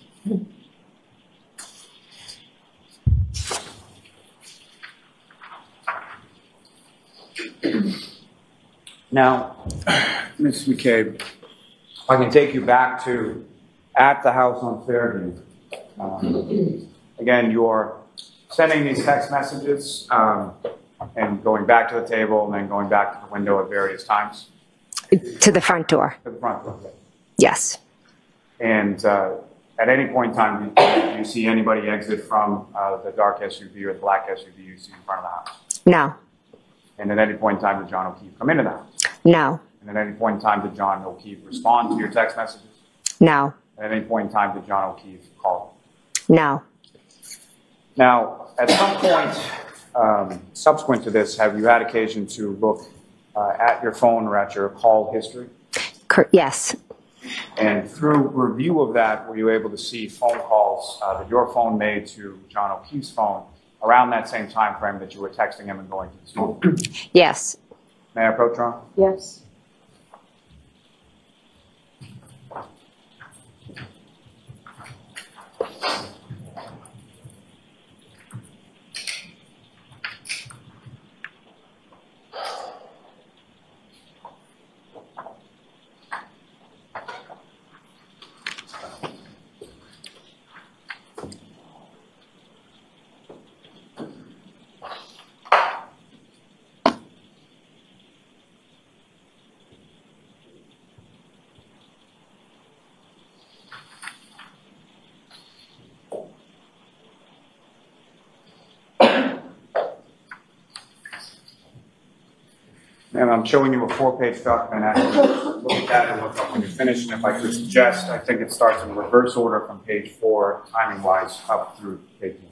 Now, Ms. McCabe, if I can take you back to at the house on Fairview. Again, you're sending these text messages and going back to the table and then going back to the window at various times. To the front door. To the front door. Yes. And at any point in time, do you see anybody exit from the dark SUV or the black SUV you see in front of the house? No. And at any point in time, did John O'Keefe come into the house? No. And at any point in time, did John O'Keefe respond to your text messages? No. At any point in time, did John O'Keefe call? No. Now, at some point subsequent to this, have you had occasion to look at your phone or at your call history? Yes. And through review of that, were you able to see phone calls that your phone made to John O'Keefe's phone around that same time frame that you were texting him and going to the store? Yes. May I approach Ron? Yes. And I'm showing you a 4-page document. Actually, look at that and look up when you're finished. And if I could suggest, I think it starts in reverse order from page 4, timing-wise, up through page 1.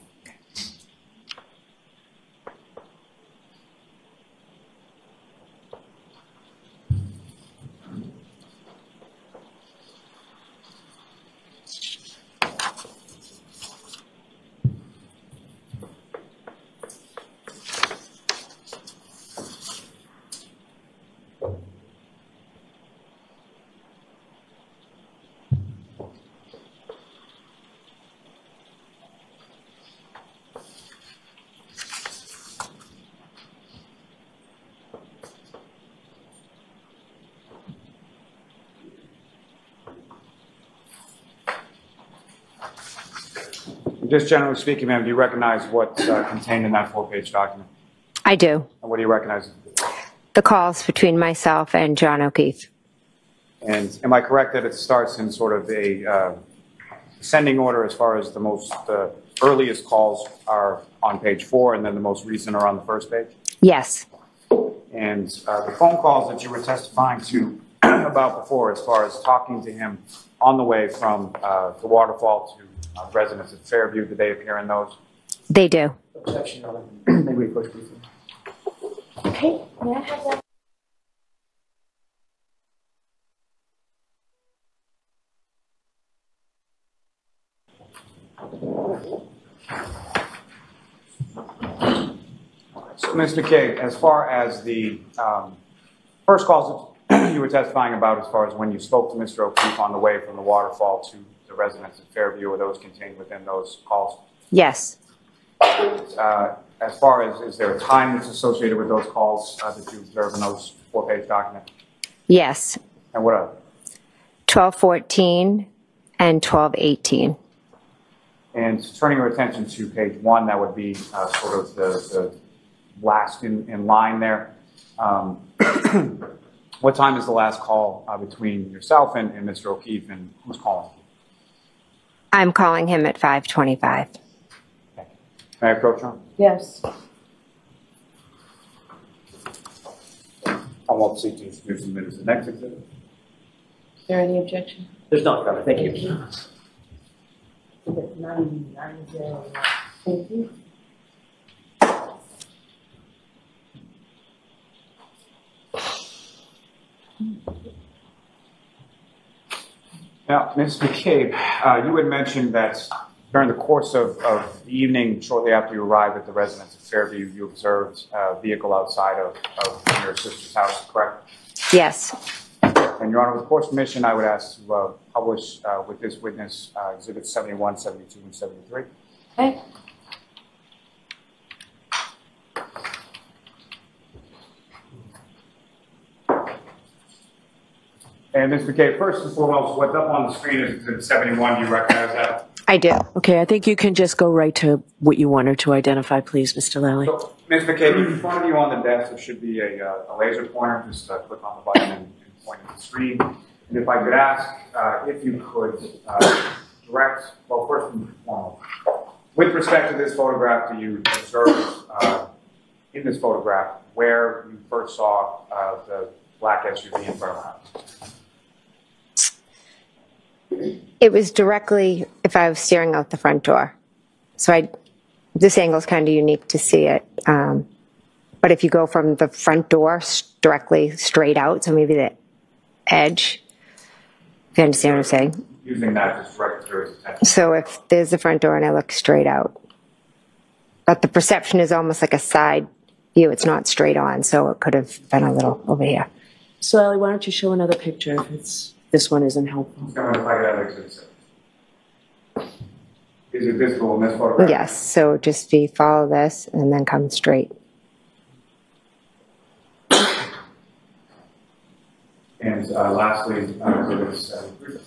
Just generally speaking, ma'am, do you recognize what's contained in that 4-page document? I do. And what do you recognize? The calls between myself and John O'Keefe. And am I correct that it starts in sort of a ascending order as far as the earliest calls are on page 4 and then the most recent are on the first page? Yes. And the phone calls that you were testifying to about before, as far as talking to him on the way from the waterfall to residents at Fairview, did they appear in those? They do. Section of it. Maybe we push briefly. Okay, may I have that? So, Ms. McCabe, as far as the first calls that you were testifying about, as far as when you spoke to Mr. O'Keefe on the way from the waterfall to the residents at Fairview, were those contained within those calls? Yes. As far as, is there a time that's associated with those calls that you observe in those 4-page documents? Yes. And what are 12:14 and 12:18. And turning your attention to page 1, that would be sort of the last in line there. What time is the last call between yourself and Mr. O'Keefe, and who's calling? I'm calling him at 5:25. Okay. May I approach him? Yes. I'll want to seek to introduce him as the next exhibit. Is there any objection? There's not, Your Honor. Thank you. Exhibit 990. Thank you. Now, Ms. McCabe, you had mentioned that during the course of the evening, shortly after you arrived at the residence of Fairview, you observed a vehicle outside of your sister's house, correct? Yes. And, Your Honor, with court's permission, I would ask to publish with this witness Exhibits 71, 72, and 73. Okay. And Ms. McCabe, first and foremost, what's up on the screen is Exhibit 71. Do you recognize that? I do. Okay, I think you can just go right to what you wanted to identify, please, Mr. Lally. So, Ms. McCabe, in front of you on the desk, there should be a laser pointer. Just click on the button and point at the screen. And if I could ask if you could direct, well, first and foremost, with respect to this photograph, do you observe in this photograph where you first saw the black SUV in front of the house? It was directly if I was staring out the front door. So this angle is kind of unique to see it. But if you go from the front door directly straight out, so maybe the edge, if you understand what I'm saying. Using that just direct your attention. So if there's the front door and I look straight out, but the perception is almost like a side view. It's not straight on, so it could have been a little over here. So, Lally, why don't you show another picture if this one isn't helpful? If I could have Exhibit 7. Is it visible in this photograph? Yes, so just follow this and then come straight. And lastly, Exhibit 73.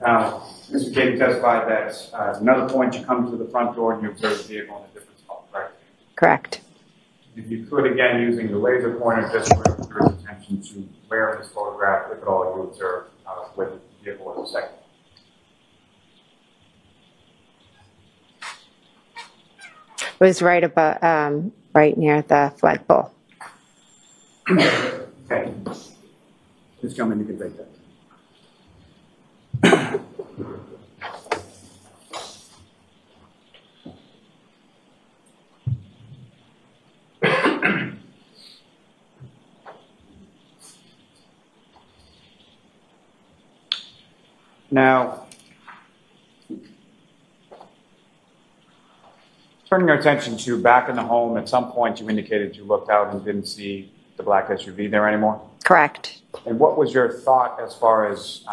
Now, Mr. McCabe testified that at another point you come to the front door and you observe the vehicle in a different spot, correct? Correct. If you could, again, using the laser pointer, just direct your attention to where in this photograph, if at all, you observe where the vehicle was a second. It was right about, right near the flagpole. Okay. This gentleman, you can take that. Now, turning your attention to back in the home, at some point you indicated you looked out and didn't see the black SUV there anymore. Correct. And what was your thought as far as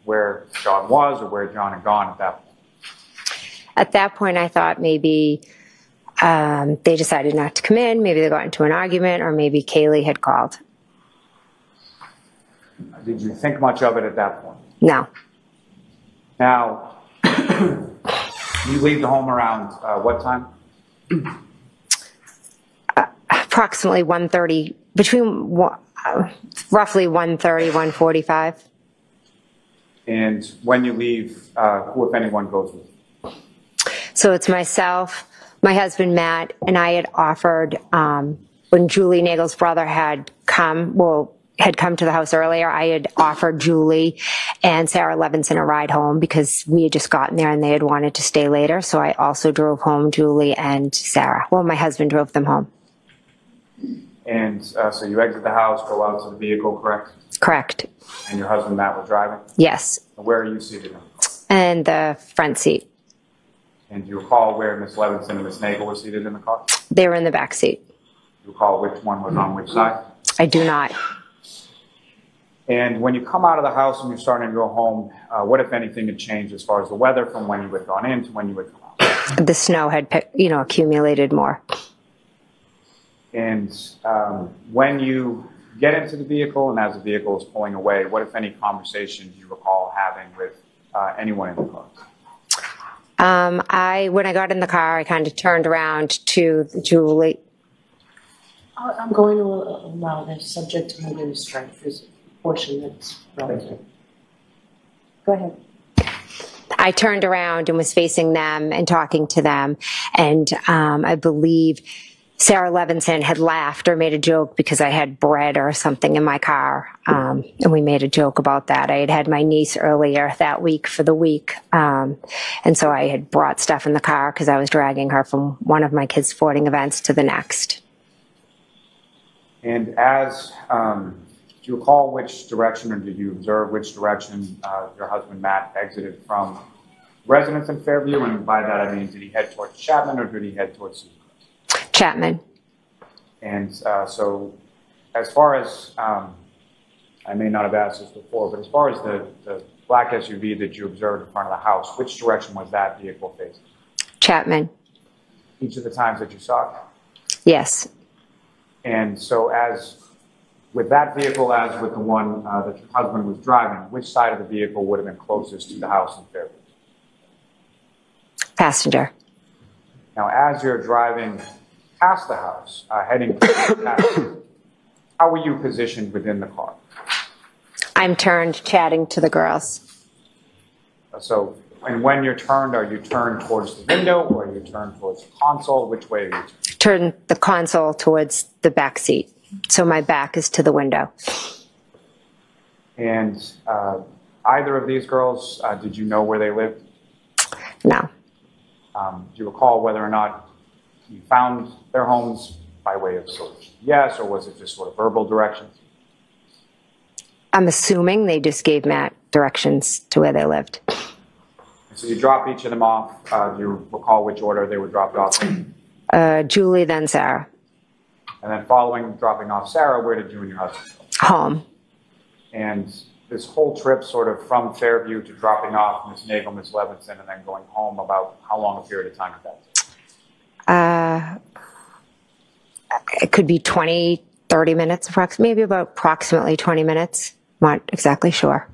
where John was or where John had gone at that point? At that point, I thought maybe they decided not to come in. Maybe they got into an argument, or maybe Kaylee had called. Did you think much of it at that point? No. Now, you leave the home around what time? Approximately 1:30, roughly 1:30, 1:45. And when you leave, who, if anyone, goes with you? So it's myself, my husband Matt, and I had offered, when Julie Nagel's brother had come to the house earlier, I had offered Julie and Sarah Levinson a ride home because we had just gotten there and they had wanted to stay later. So I also drove home Julie and Sarah. Well, my husband drove them home. And so you exit the house, go out to the vehicle, correct? Correct. And your husband Matt was driving? Yes. And where are you seated in? And the front seat. And do you recall where Miss Levinson and Miss Nagel were seated in the car? They were in the back seat. Do you recall which one was on which side? I do not. And when you come out of the house and you're starting to go home, what, if anything, had changed as far as the weather from when you had gone in to when you had come out? The snow had, accumulated more. And when you get into the vehicle and as the vehicle is pulling away, what, if any, conversation do you recall having with anyone in the car? When I got in the car, I kind of turned around to Julie. I'm going to allow this subject to moving strike. There's a portion that's relative. Go ahead. I turned around and was facing them and talking to them. And I believe Sarah Levinson had laughed or made a joke because I had bread or something in my car. And we made a joke about that. I had had my niece earlier that week for the week. And so I had brought stuff in the car because I was dragging her from one of my kids' sporting events to the next. And as, do you recall which direction, or did you observe which direction your husband Matt exited from residence in Fairview? And by that I mean, did he head towards Chapman or did he head towards Susan? Chapman. And so as far as, I may not have asked this before, but as far as the black SUV that you observed in front of the house, which direction was that vehicle facing? Chapman. Each of the times that you saw it? Yes. And so as with that vehicle, as with the one that your husband was driving, which side of the vehicle would have been closest to the house in Fairview? Passenger. Now, as you're driving past the house, heading past, how were you positioned within the car? I'm turned chatting to the girls. So, and when you're turned, are you turned towards the window or are you turned towards the console? Which way are you turned? Turn the console towards the back seat. So my back is to the window. And either of these girls, did you know where they lived? No. Do you recall whether or not you found their homes by way of sort of yes, or was it just sort of verbal directions? I'm assuming they just gave Matt directions to where they lived. So you drop each of them off. Do you recall which order they were dropped off in? Julie, then Sarah. And then following dropping off Sarah, where did you and your husband go? Home. And this whole trip sort of from Fairview to dropping off Miss Nagel, Miss Levinson, and then going home, about how long a period of time did that take? It could be 20, 30 minutes, maybe about approximately 20 minutes. Not exactly sure.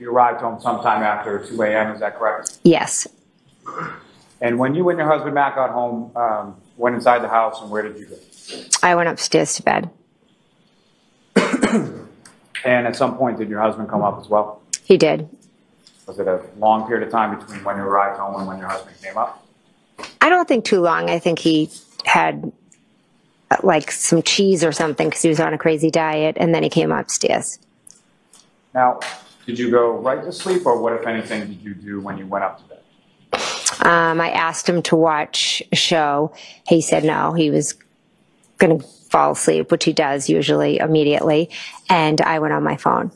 You arrived home sometime after 2 a.m., is that correct? Yes. And when you and your husband Matt got home, went inside the house, and where did you go? I went upstairs to bed. And at some point, did your husband come up as well? He did. Was it a long period of time between when you arrived home and when your husband came up? I don't think too long. I think he had like some cheese or something because he was on a crazy diet, and then he came upstairs. Now, did you go right to sleep, or what, if anything, did you do when you went up to bed? I asked him to watch a show. He said no, he was going to fall asleep, which he does usually immediately, and I went on my phone.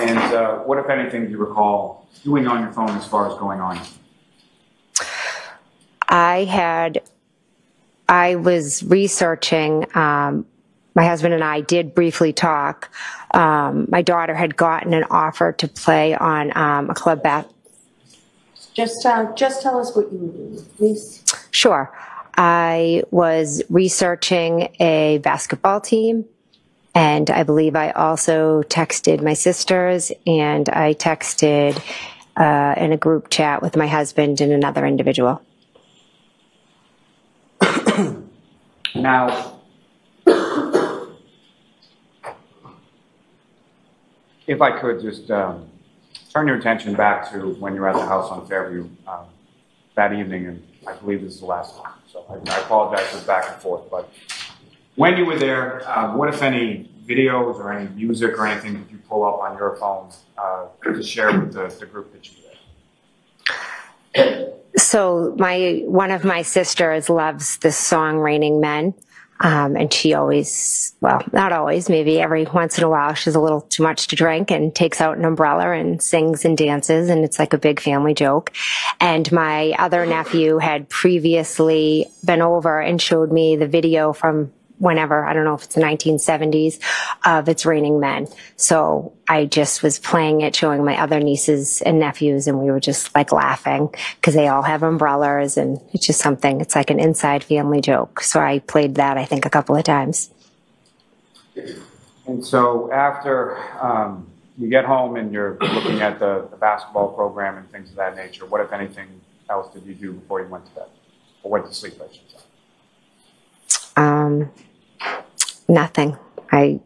And what, if anything, do you recall doing on your phone as far as going on? I was researching, my husband and I did briefly talk. My daughter had gotten an offer to play on a club Just tell us what you were doing, please. Sure. I was researching a basketball team, and I believe I also texted my sisters, and I texted in a group chat with my husband and another individual. Now, if I could just turn your attention back to when you were at the house on Fairview that evening, and I believe this is the last time, so I apologize for the back and forth, but when you were there, what, if any, videos or any music or anything did you pull up on your phone to share with the group that you were there? So one of my sisters loves this song, Raining Men. And she always, well, not always, maybe every once in a while, she's a little too much to drink and takes out an umbrella and sings and dances. And it's like a big family joke. And my other nephew had previously been over and showed me the video from whenever, I don't know if it's the 1970s, of It's Raining Men. So I just was playing it, showing my other nieces and nephews, and we were just like laughing because they all have umbrellas, and it's just something, it's like an inside family joke. So I played that, I think, a couple of times. And so after you get home and you're looking at the basketball program and things of that nature, what, if anything, else did you do before you went to bed? Or went to sleep, I should say? Nothing. I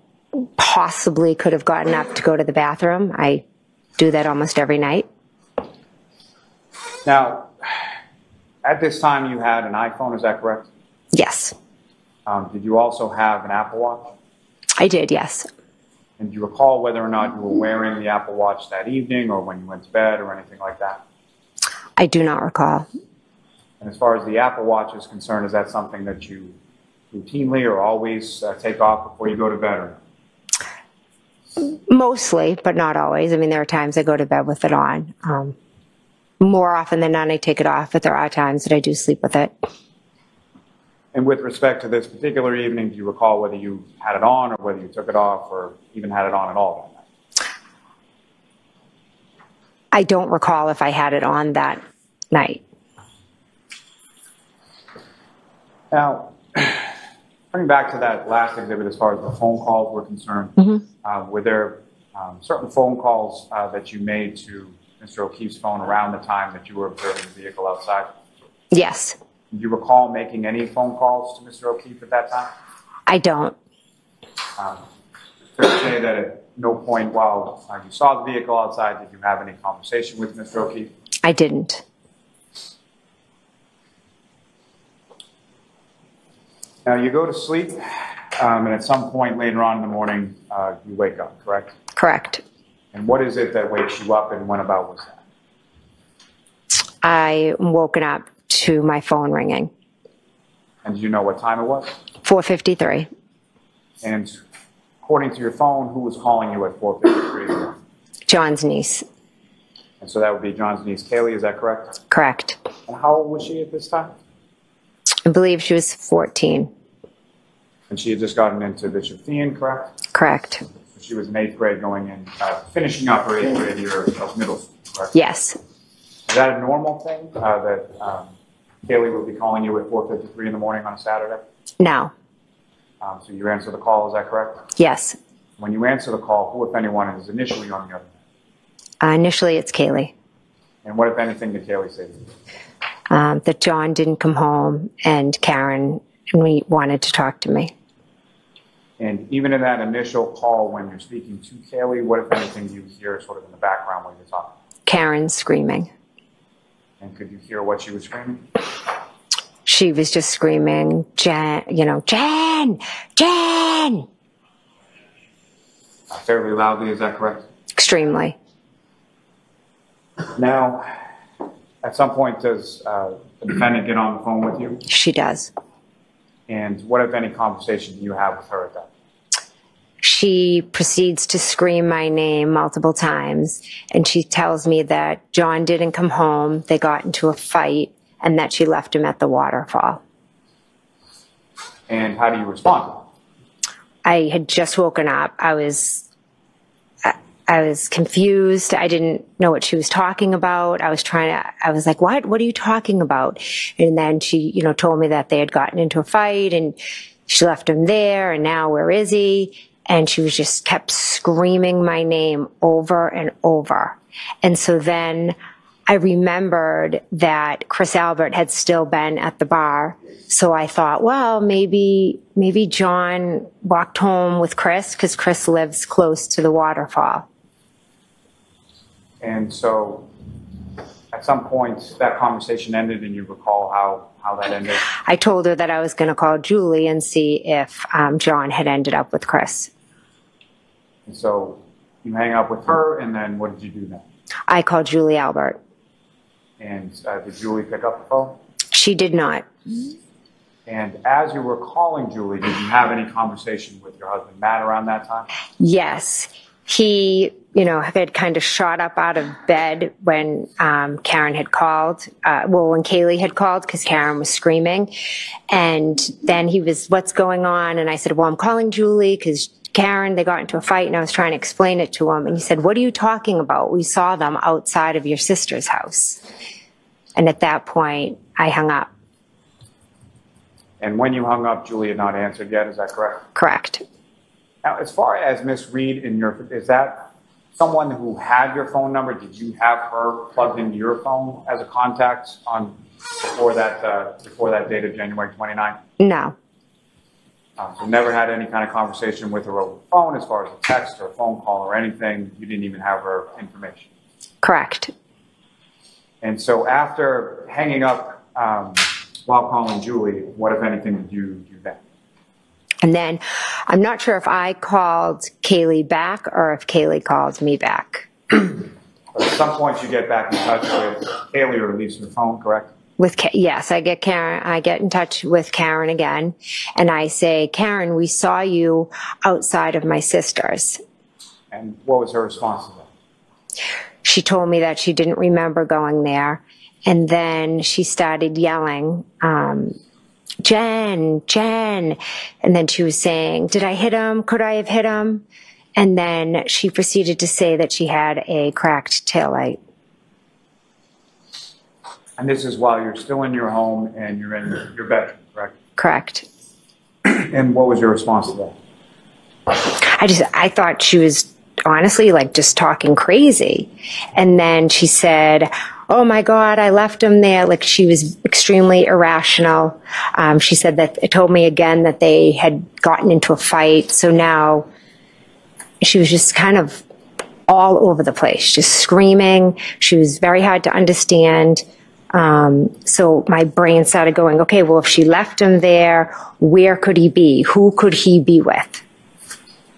possibly could have gotten up to go to the bathroom. I do that almost every night. Now, at this time you had an iPhone, is that correct? Yes. Did you also have an Apple Watch? I did, yes. And do you recall whether or not you were wearing the Apple Watch that evening or when you went to bed or anything like that? I do not recall. And as far as the Apple Watch is concerned, is that something that you routinely or always take off before you go to bed? Or mostly, but not always. I mean, there are times I go to bed with it on. More often than not, I take it off, but there are times that I do sleep with it. And with respect to this particular evening, do you recall whether you had it on or whether you took it off or even had it on at all that night? I don't recall if I had it on that night. Now, turning back to that last exhibit as far as the phone calls were concerned, were there certain phone calls that you made to Mr. O'Keefe's phone around the time that you were observing the vehicle outside? Yes. Do you recall making any phone calls to Mr. O'Keefe at that time? I don't. To say that at no point while you saw the vehicle outside, did you have any conversation with Mr. O'Keefe? I didn't. Now, you go to sleep, and at some point later on in the morning, you wake up, correct? Correct. And what is it that wakes you up, and when about was that? I woken up to my phone ringing. And do you know what time it was? 4:53. And according to your phone, who was calling you at 4:53? John's niece. And so that would be John's niece, Kaylee, is that correct? Correct. And how old was she at this time? I believe she was 14. And she had just gotten into Bishop Thean, correct? Correct. So she was in 8th grade going in, finishing up her 8th grade year of middle school, correct? Yes. Is that a normal thing, that Kaylee would be calling you at 4:53 in the morning on a Saturday? No. So you answer the call, is that correct? Yes. When you answer the call, who, if anyone, is initially on the other end? Initially, it's Kaylee. And what, if anything, did Kaylee say to you? That John didn't come home, and Karen and we wanted to talk to me. And even in that initial call, when you're speaking to Kaylee, what, if anything, do you hear sort of in the background while you're talking? Karen screaming. And could you hear what she was screaming? she was just screaming, Jen, you know, Jen, Jen. Fairly loudly, is that correct? Extremely. Now, at some point, does the defendant get on the phone with you? She does. And what, if any, conversation do you have with her at that? She proceeds to scream my name multiple times, and she tells me that John didn't come home, they got into a fight, and that she left him at the waterfall. And how do you respond? I had just woken up. I was confused. I didn't know what she was talking about. I was like, what are you talking about? And then she, you know, told me that they had gotten into a fight and she left him there, and now where is he? And she was just kept screaming my name over and over. And so then I remembered that Chris Albert had still been at the bar. So I thought, well, maybe John walked home with Chris, because Chris lives close to the waterfall. And so at some point that conversation ended, and you recall how that ended? I told her that I was going to call Julie and see if John had ended up with Chris. And so you hang up with her, and then what did you do then? I called Julie Albert. And did Julie pick up the phone? She did not. And as you were calling Julie, did you have any conversation with your husband, Matt, around that time? Yes. He, you know, had kind of shot up out of bed when Karen had called. When Kaylee had called, because Karen was screaming. And then he was, what's going on? And I said, well, I'm calling Julie because Karen, they got into a fight, and I was trying to explain it to him. And he said, what are you talking about? We saw them outside of your sister's house. And at that point, I hung up. And when you hung up, Julie had not answered yet, is that correct? Correct. Now, as far as Miss Reed, is that someone who had your phone number? Did you have her plugged into your phone as a contact before that date of January 29th? No. So never had any kind of conversation with her over the phone as far as a text or a phone call or anything? You didn't even have her information? Correct. And so after hanging up while calling Julie, what, if anything, did you do then? And then I'm not sure if I called Kaylee back or if Kaylee called me back. But at some point you get back in touch with Kaylee, or at least her phone, correct? Yes, I get in touch with Karen again, and I say, Karen, we saw you outside of my sister's. And what was her response to that? She told me that she didn't remember going there, and then she started yelling, Jen, Jen, and then she was saying, did I hit him? Could I have hit him? And then she proceeded to say that she had a cracked taillight. And this is while you're still in your home and you're in your bedroom, correct? Correct. And what was your response to that? I thought she was honestly like just talking crazy. And then she said, oh my God, I left him there. Like, she was extremely irrational. She said that it told me again that they had gotten into a fight. So now she was just kind of all over the place, just screaming. She was very hard to understand. So my brain started going, okay, well, if she left him there, where could he be? Who could he be with?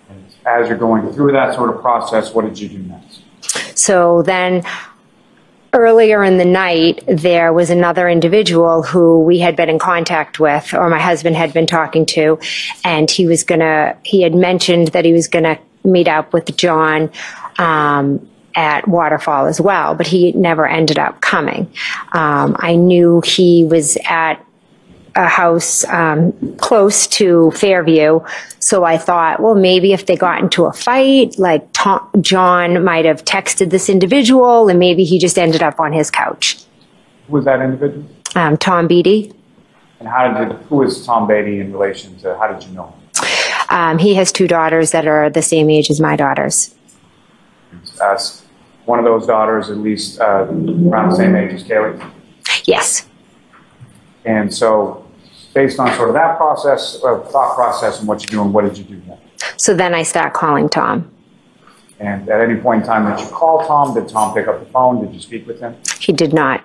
And as you're going through that sort of process, what did you do next? So then earlier in the night, there was another individual who we had been in contact with, or my husband had been talking to, and he had mentioned that he was gonna meet up with John, at Waterfall as well, but he never ended up coming. I knew he was at a house close to Fairview, so I thought, well, maybe if they got into a fight, like John might have texted this individual, and maybe he just ended up on his couch. Who was that individual? Tom Beatty. And who is Tom Beatty in relation to, how did you know him? He has two daughters that are the same age as my daughters. One of those daughters, at least around the same age as Kaylee? Yes. And so, based on sort of that process, thought process and what you're doing, what did you do then? So then I start calling Tom. And at any point in time that you called Tom, did Tom pick up the phone? Did you speak with him? He did not.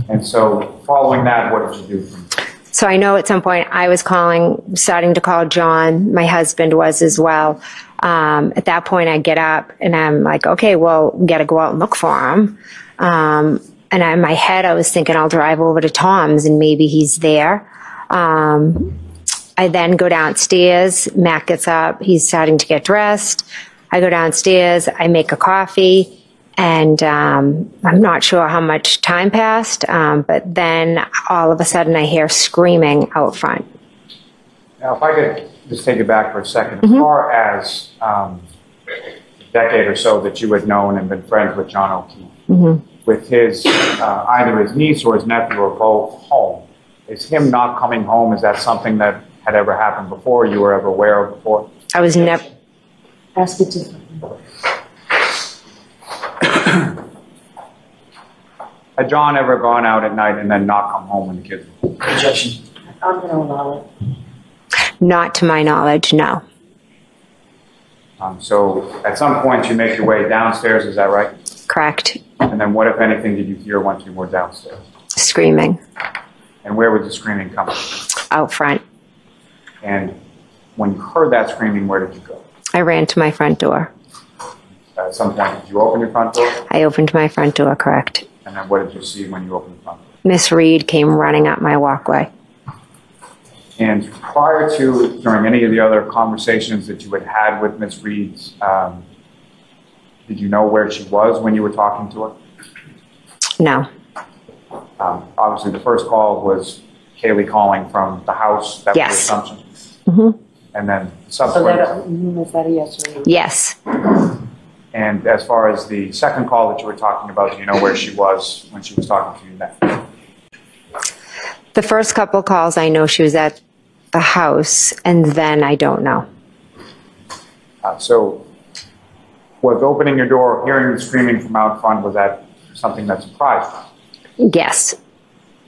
And so following that, what did you do from there? So I know at some point I was starting to call John. My husband was as well. At that point, I get up and I'm like, okay, well, we got to go out and look for him. And in my head, I was thinking I'll drive over to Tom's and maybe he's there. I then go downstairs. Matt gets up. He's starting to get dressed. I go downstairs. I make a coffee. And I'm not sure how much time passed, but then all of a sudden I hear screaming out front. Now, if I could just take it back for a second, as far as a decade or so that you had known and been friends with John O'Keefe, with his either his niece or his nephew or both home, is him not coming home, is that something that had ever happened before, you were ever aware of before? I was never. Ask it differently. Had John ever gone out at night and then not come home when the kids were home? Objection. I'm going to allow it. Not to my knowledge, no. So at some point you make your way downstairs, is that right? Correct. And then what, if anything, did you hear once you were downstairs? Screaming And where was the screaming coming from? out front. And when you heard that screaming, where did you go? I ran to my front door. At some point, did you open your front door? I opened my front door, correct. And then what did you see when you opened the front door? Miss Reed came running up my walkway. And prior to, during any of the other conversations that you had had with Miss Reed, did you know where she was when you were talking to her? No. Obviously, the first call was Kaylee calling from the house. That was Yes. the assumption. Mm-hmm. And then So subsequent. is that a yes or no? Yes. And as far as the second call that you were talking about, do you know where she was when she was talking to you then? The first couple calls, I know she was at the house, and then I don't know. So was opening your door, hearing the screaming from out front, was that something that surprised you? Yes.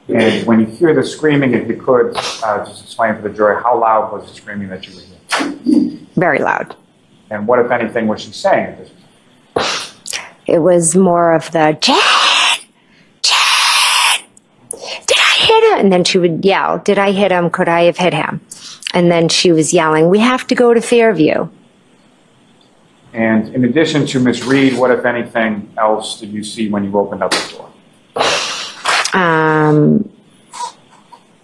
And when you hear the screaming, if you could just explain for the jury, how loud was the screaming that you were hearing? Very loud. And what, if anything, was she saying at this point? It was more of the, Jen, did I hit him? And then she would yell, did I hit him? Could I have hit him? And then she was yelling, we have to go to Fairview. And in addition to Miss Reed, what, if anything, else did you see when you opened up the door?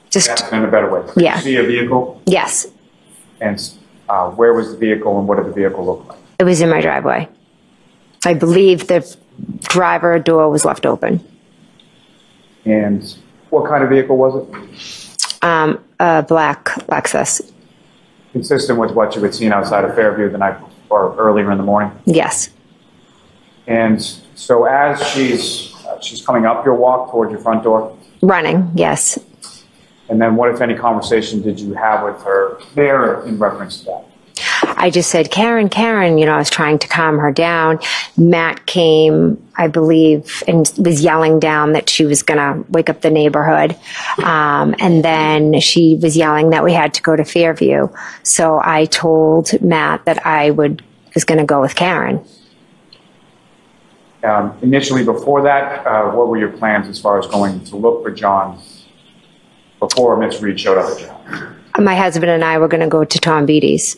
Just, That's in a better way. Did Yeah. you see a vehicle? yes, And where was the vehicle and what did the vehicle look like? it was in my driveway. I believe the driver door was left open. And what kind of vehicle was it? A black Lexus. Consistent with what you had seen outside of Fairview the night or earlier in the morning. Yes. And so as she's coming up your walk towards your front door, Running, yes. and then what, if any, conversation did you have with her there in reference to that? I just said, Karen, you know, I was trying to calm her down. Matt came, I believe, and was yelling down that she was going to wake up the neighborhood. And then she was yelling that we had to go to Fairview. So I told Matt that I was going to go with Karen. Initially, before that, what were your plans as far as going to look for John before Miss Reed showed up at your house? My husband and I were going to go to Tom Beatty's.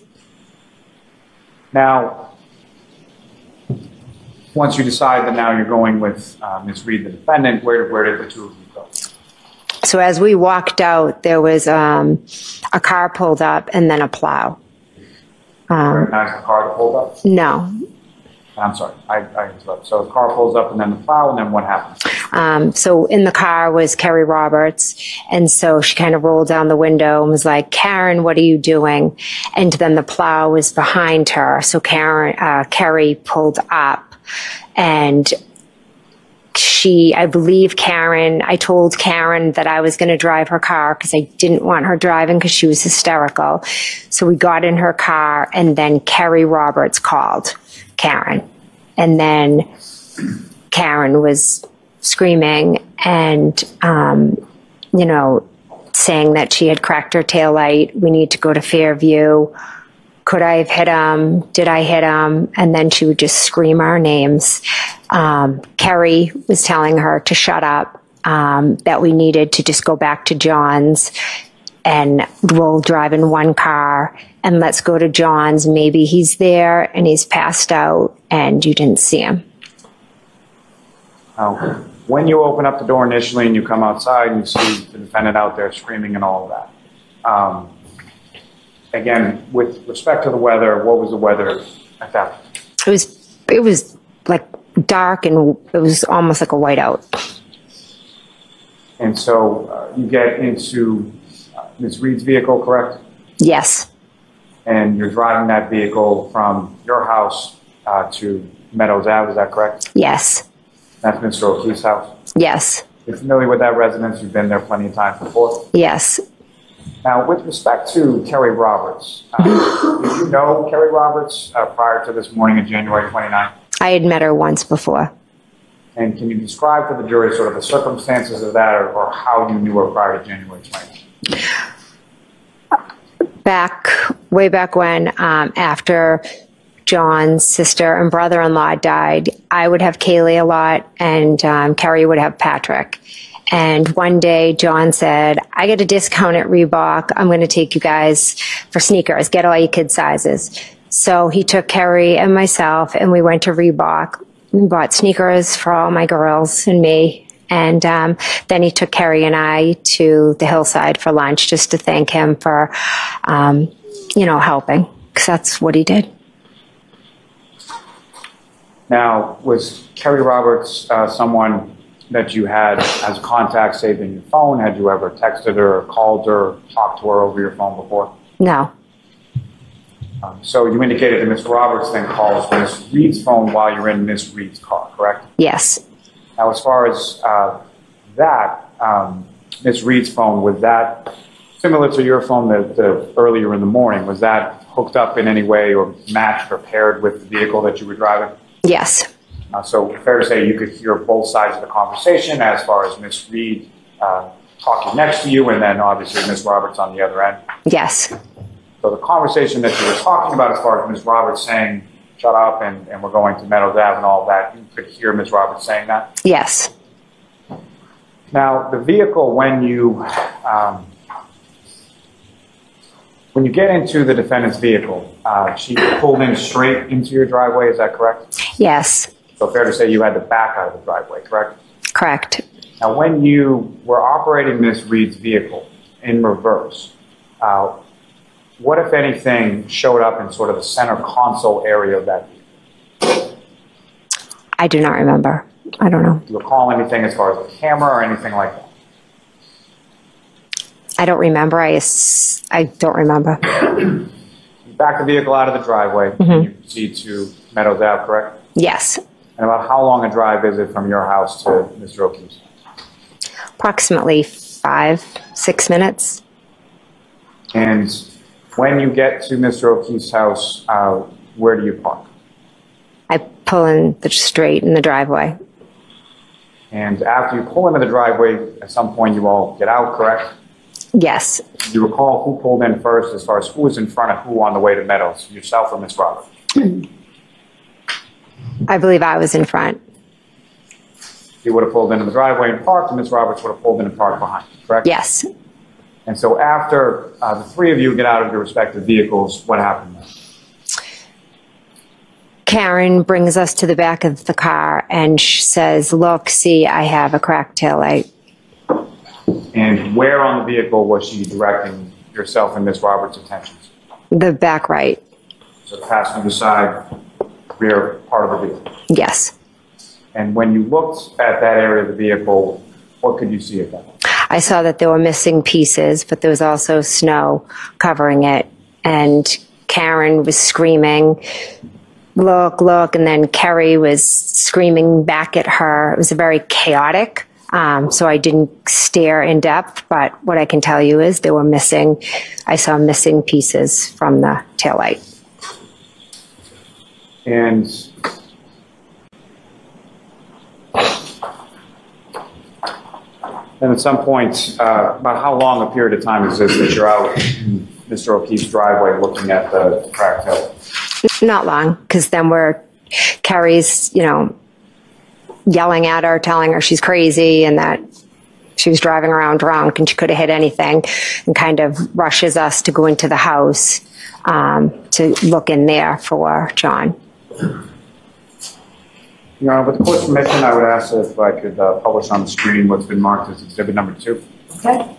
Now, once you decide that now you're going with Miss Reed, the defendant, where did the two of you go? So as we walked out, there was a car pulled up and then a plow. Recognize the car that pulled up? No. I'm sorry, I interrupted. So the car pulls up and then the plow, and then what happens? So in the car was Kerry Roberts. And so she kind of rolled down the window and was like, Karen, what are you doing? And then the plow was behind her. So Kerry pulled up and I believe I told Karen that I was going to drive her car because I didn't want her driving because she was hysterical. So we got in her car and then Kerry Roberts called Karen. And then Karen was screaming and, you know, saying that she had cracked her taillight. We need to go to Fairview. Could I have hit him? Did I hit him? And then she would just scream our names. Kerry was telling her to shut up. that we needed to just go back to John's and we'll drive in one car and let's go to John's. Maybe he's there and he's passed out and you didn't see him. When you open up the door initially and you come outside and you see the defendant out there screaming and all of that, again, with respect to the weather, what was the weather at that point? It was like dark and it was almost like a whiteout. And so you get into Ms. Reed's vehicle, correct? Yes. And you're driving that vehicle from your house to Meadows Ave, is that correct? Yes. That's Mr. O'Keefe's house? Yes. You're familiar with that residence? You've been there plenty of times before? Yes. Now, with respect to Kerry Roberts, did you know Kerry Roberts prior to this morning of January 29th? I had met her once before. And can you describe for the jury sort of the circumstances of that or how you knew her prior to January 29th? Way back when, after John's sister and brother-in-law died, I would have Kaylee a lot and Kerry would have Patrick. And one day John said, I get a discount at Reebok. I'm going to take you guys for sneakers, get all your kid sizes. So he took Kerry and myself and we went to Reebok and bought sneakers for all my girls and me. And then he took Kerry and I to the hillside for lunch just to thank him for, helping, because that's what he did. Now, was Kerry Roberts someone that you had as a contact saved in your phone? Had you ever texted her or called her or talked to her over your phone before? No. So you indicated that Ms. Roberts then calls Ms. Reed's phone while you're in Ms. Reed's car, correct? Yes. Now, as far as Ms. Reed's phone, was that similar to your phone that earlier in the morning? Was that hooked up in any way or matched or paired with the vehicle that you were driving? Yes. So fair to say you could hear both sides of the conversation as far as Ms. Reed talking next to you and then obviously Ms. Roberts on the other end? Yes. So the conversation that you were talking about as far as Ms. Roberts saying, shut up and we're going to Meadows Ave and all of that, you could hear Ms. Roberts saying that? Yes. Now, the vehicle, when you get into the defendant's vehicle, she pulled in straight into your driveway, is that correct? Yes. So fair to say you had to back out of the driveway, correct? Correct. Now, when you were operating Ms. Reed's vehicle in reverse, what, if anything, showed up in sort of the center console area of that vehicle? I do not remember. I don't know. Do you recall anything as far as the camera or anything like that? I don't remember. I don't remember. You back the vehicle out of the driveway and you proceed to Meadows Ave, correct? Yes. And about how long a drive is it from your house to Mr. O'Keefe's? Approximately 5-6 minutes. And when you get to Mr. O'Keefe's house, where do you park? I pull in straight in the driveway. And after you pull into the driveway, at some point you all get out, correct? Yes. Do you recall who pulled in first as far as who was in front of who on the way to Meadows, yourself or Ms. Roberts? I believe I was in front. You would have pulled into the driveway and parked, and Ms. Roberts would have pulled in and parked behind, correct? Yes. And so after the three of you get out of your respective vehicles, what happened then? Karen brings us to the back of the car and says, look, see, I have a cracked taillight. And where on the vehicle was she directing yourself and Ms. Roberts' attentions? The back right. So the passenger side, rear part of the vehicle? Yes. And when you looked at that area of the vehicle, what could you see at that point? I saw that there were missing pieces, but there was also snow covering it. And Karen was screaming, look, look, and then Kerry was screaming back at her. It was very chaotic, so I didn't stare in depth, but what I can tell you is I saw missing pieces from the taillight. And at some point, about how long a period of time is this that you're out in Mr. O'Keefe's driveway looking at the cracked taillight? Not long, because then Kerry's, yelling at her, telling her she's crazy and that She was driving around drunk and she could have hit anything, and kind of rushes us to go into the house to look in there for John. Your Honor, with the court's permission, I would ask if I could publish on the screen what's been marked as exhibit number 2. Okay.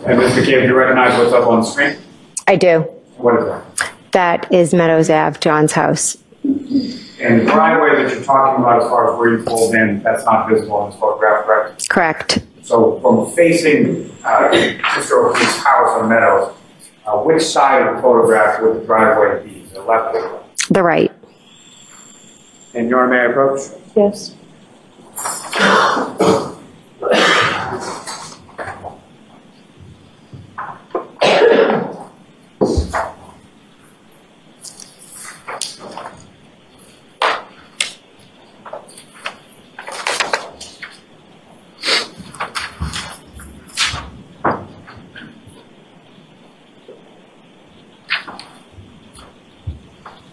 And Ms. McCabe, do you recognize what's up on the screen? I do. What is that? That is Meadows Ave, John's house. And the driveway that you're talking about as far as where you pulled in, that's not visible in this photograph, correct? Correct. So from facing Mr. O'Keefe's house on Meadows, which side of the photograph would the driveway be, the left or the right? The right. And Your Honor, may I approach? Yes.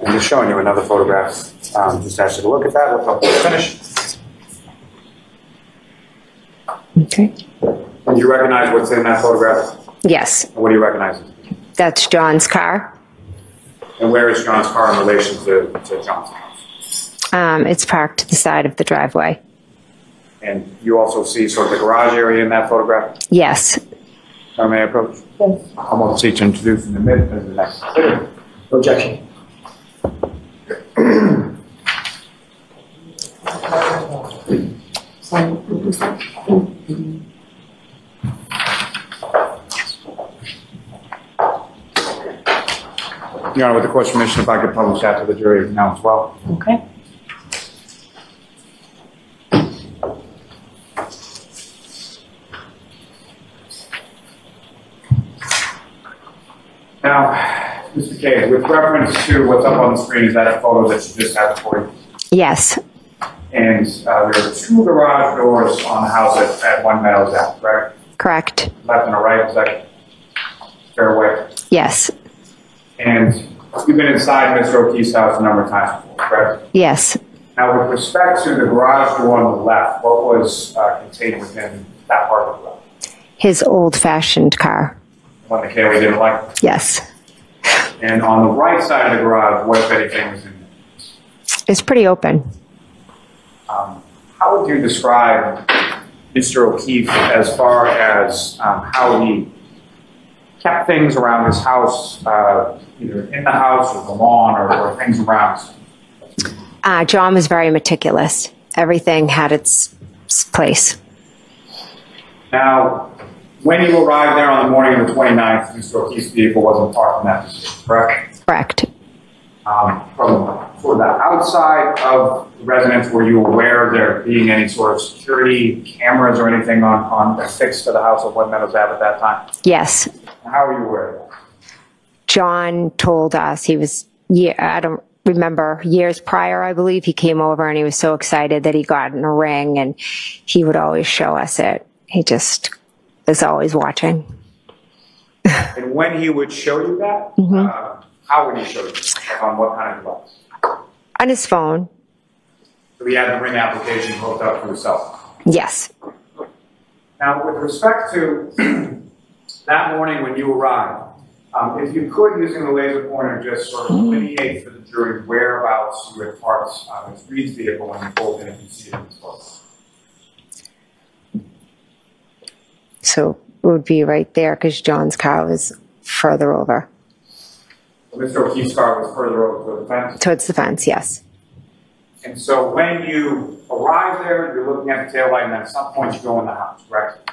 I'm just showing you another photograph. Just ask you to look at that. We'll finish. Okay. And you recognize what's in that photograph? Yes. What do you recognize? That's John's car. And where is John's car in relation to John's house? It's parked to the side of the driveway. And you also see sort of the garage area in that photograph? Yes. May I approach? Yes. I'm going to seek to introduce in a minute as the next. Objection. Your Honor, with the court's permission, if I could publish that to the jury now as well. Okay. Now, Mr. McCabe, with reference to what's up on the screen, is that a photo that you just have for you? Yes. And there are 2 garage doors on the house at 1 Meadows Ave, correct? Correct. Left and a right, is that fair way? Yes. And you've been inside Mr. O'Keefe's house a number of times before, correct? Yes. Now, with respect to the garage door on the left, what was contained within that part of the garage? His old-fashioned car. One that Kaylee didn't like? Yes. And on the right side of the garage, what, if anything, was in there? It's pretty open. How would you describe Mr. O'Keefe as far as how he kept things around his house, either in the house or the lawn or things around? John was very meticulous. Everything had its place. Now, when you arrived there on the morning of the 29th, Mr. O'Keefe's vehicle wasn't parked in that position, correct? Correct. From sort of the outside of the residence, were you aware of there being any sort of security cameras or anything affixed to the house of 1 Meadows Ave at that time? Yes. How were you aware of that? John told us he was, I don't remember, years prior, I believe, he came over and he was so excited that he got in a ring and he would always show us it. He just was always watching. And when he would show you that, how would he show you? Like on what kind of device? On his phone. So he had the ring application hooked up to his cell phone? Yes. Now, with respect to that morning when you arrived, if you could, using the laser pointer, just sort of delineate for the jury whereabouts you had parked Ms. Reed's vehicle when you pulled in and you see it in this photo. So it would be right there because John's car was further over. So Mr. O'Keefe's car was further over to the fence? Towards the fence, yes. And so when you arrive there, you're looking at the taillight, and at some point you go in the house, correct?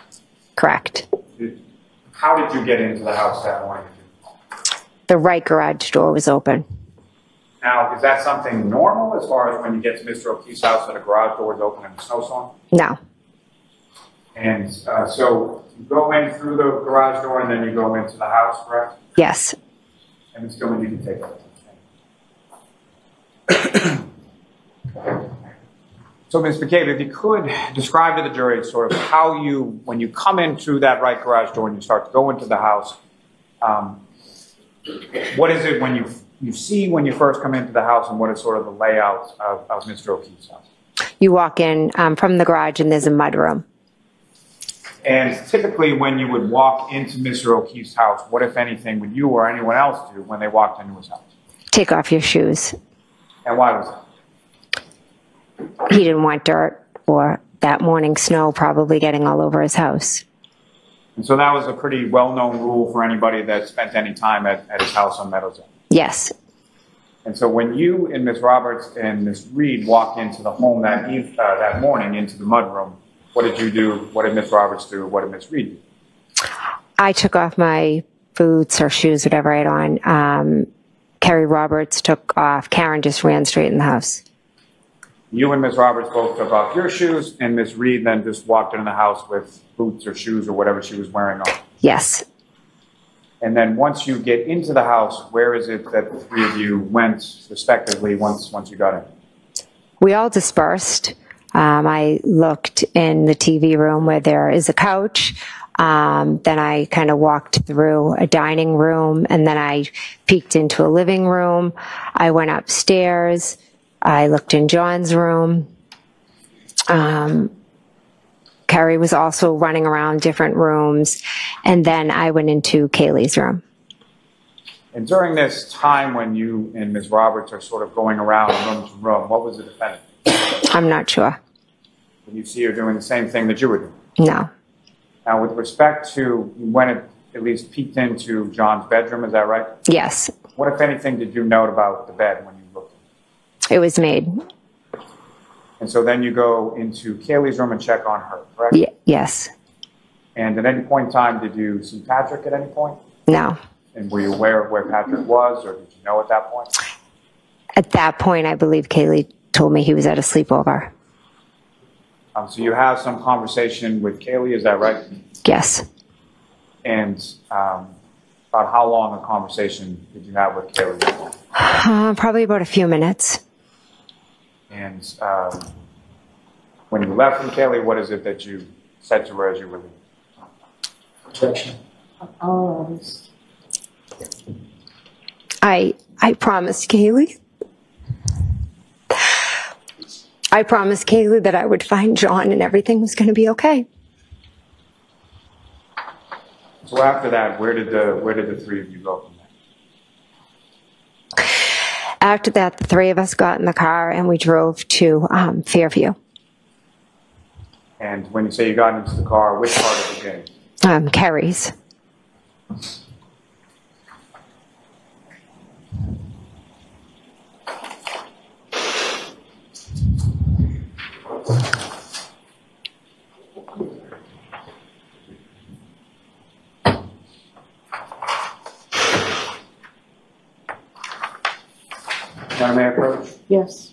Correct. How did you get into the house that morning? The right garage door was open. Now, is that something normal as far as when you get to Mr. O'Keefe's house and the garage door is open in a snowstorm? No. And so you go in through the garage door and then you go into the house, correct? Yes. And it's going to need to take that. So, Ms. McCabe, if you could describe to the jury sort of how you, when you come in through that right garage door and you start to go into the house, what is it when you see when you first come into the house, and what is sort of the layout of Mr. O'Keefe's house? You walk in from the garage and there's a mudroom. And typically when you would walk into Mr. O'Keefe's house, what, if anything, would you or anyone else do when they walked into his house? Take off your shoes. And why was that? He didn't want dirt or that morning snow probably getting all over his house. And so that was a pretty well-known rule for anybody that spent any time at his house on Meadows End. Yes. And so when you and Ms. Roberts and Ms. Reed walked into the home that morning, into the mudroom, what did you do? What did Ms. Roberts do? What did Ms. Reed do? I took off my boots or shoes, whatever I had on. Carrie Roberts took off. Karen just ran straight in the house. You and Ms. Roberts both took off your shoes, and Ms. Reed then just walked into the house with boots or shoes or whatever she was wearing on. Yes. And then once you get into the house, where is it that the three of you went respectively once you got in? We all dispersed. I looked in the TV room where there is a couch. Then I kind of walked through a dining room, and then I peeked into a living room. I went upstairs. I looked in John's room. Carrie was also running around different rooms. And then I went into Kaylee's room. And during this time when you and Ms. Roberts are sort of going around room to room, what was the defendant? I'm not sure. When you see her doing the same thing that you were doing? No. Now, with respect to, you went at least peeked into John's bedroom, is that right? Yes. What, if anything, did you note about the bed when you looked? It was made. And so then you go into Kaylee's room and check on her, correct? Yes. And at any point in time, did you see Patrick at any point? No. And were you aware of where Patrick was, or did you know at that point? At that point, I believe Kaylee told me he was at a sleepover. So you have some conversation with Kaylee, is that right? Yes. And about how long a conversation did you have with Kaylee? Probably about a few minutes. And when you left from Kaylee, what is it that you said to her as you were leaving? Objection. Oh, I promised Kaylee. I promised Kaylee that I would find John and everything was going to be okay. So after that, where did the three of you go from there? After that, the three of us got in the car and we drove to Fairview. And when you say you got into the car, which part of the game? Carrie's. Madam Mayor, approach. yes.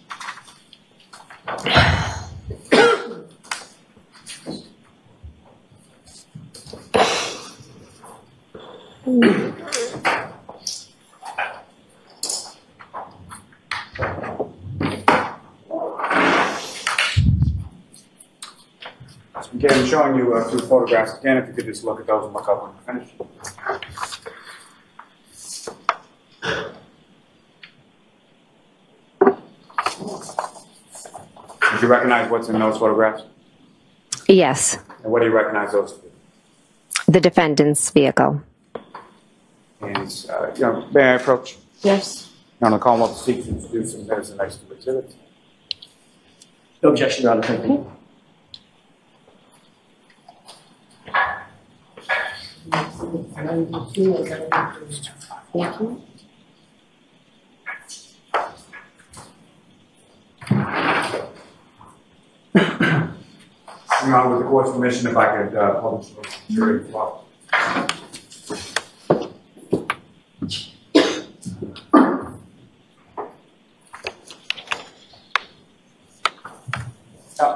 Again, I'm showing you two photographs. Again, if you could just look at those and look up when you're finished. Did you recognize what's in those photographs? Yes. And what do you recognize those to be? The defendant's vehicle. And, may I approach? Yes. I'm going to call them up to seek to introduce them as the next two exhibits. No objection, Your Honor. Thank you. Thank you. With the court's permission, if I could publish the jury as well.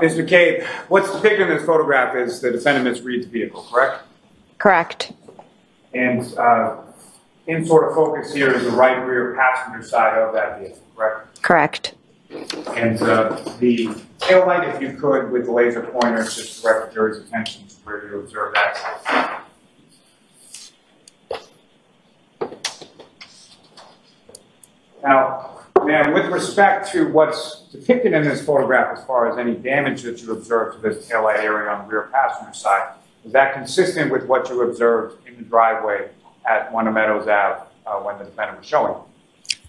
Ms. McCabe, what's depicted in this photograph is the defendant Ms. Reed's vehicle, correct? Correct. And in sort of focus here is the right rear passenger side of that vehicle, correct? Correct. And the tail light, if you could, with the laser pointer, just direct the jury's attention to where you observe that. Now, with respect to what's depicted in this photograph as far as any damage that you observed to this taillight area on the rear passenger side, is that consistent with what you observed in the driveway at One of Meadows Ave when the defendant was showing?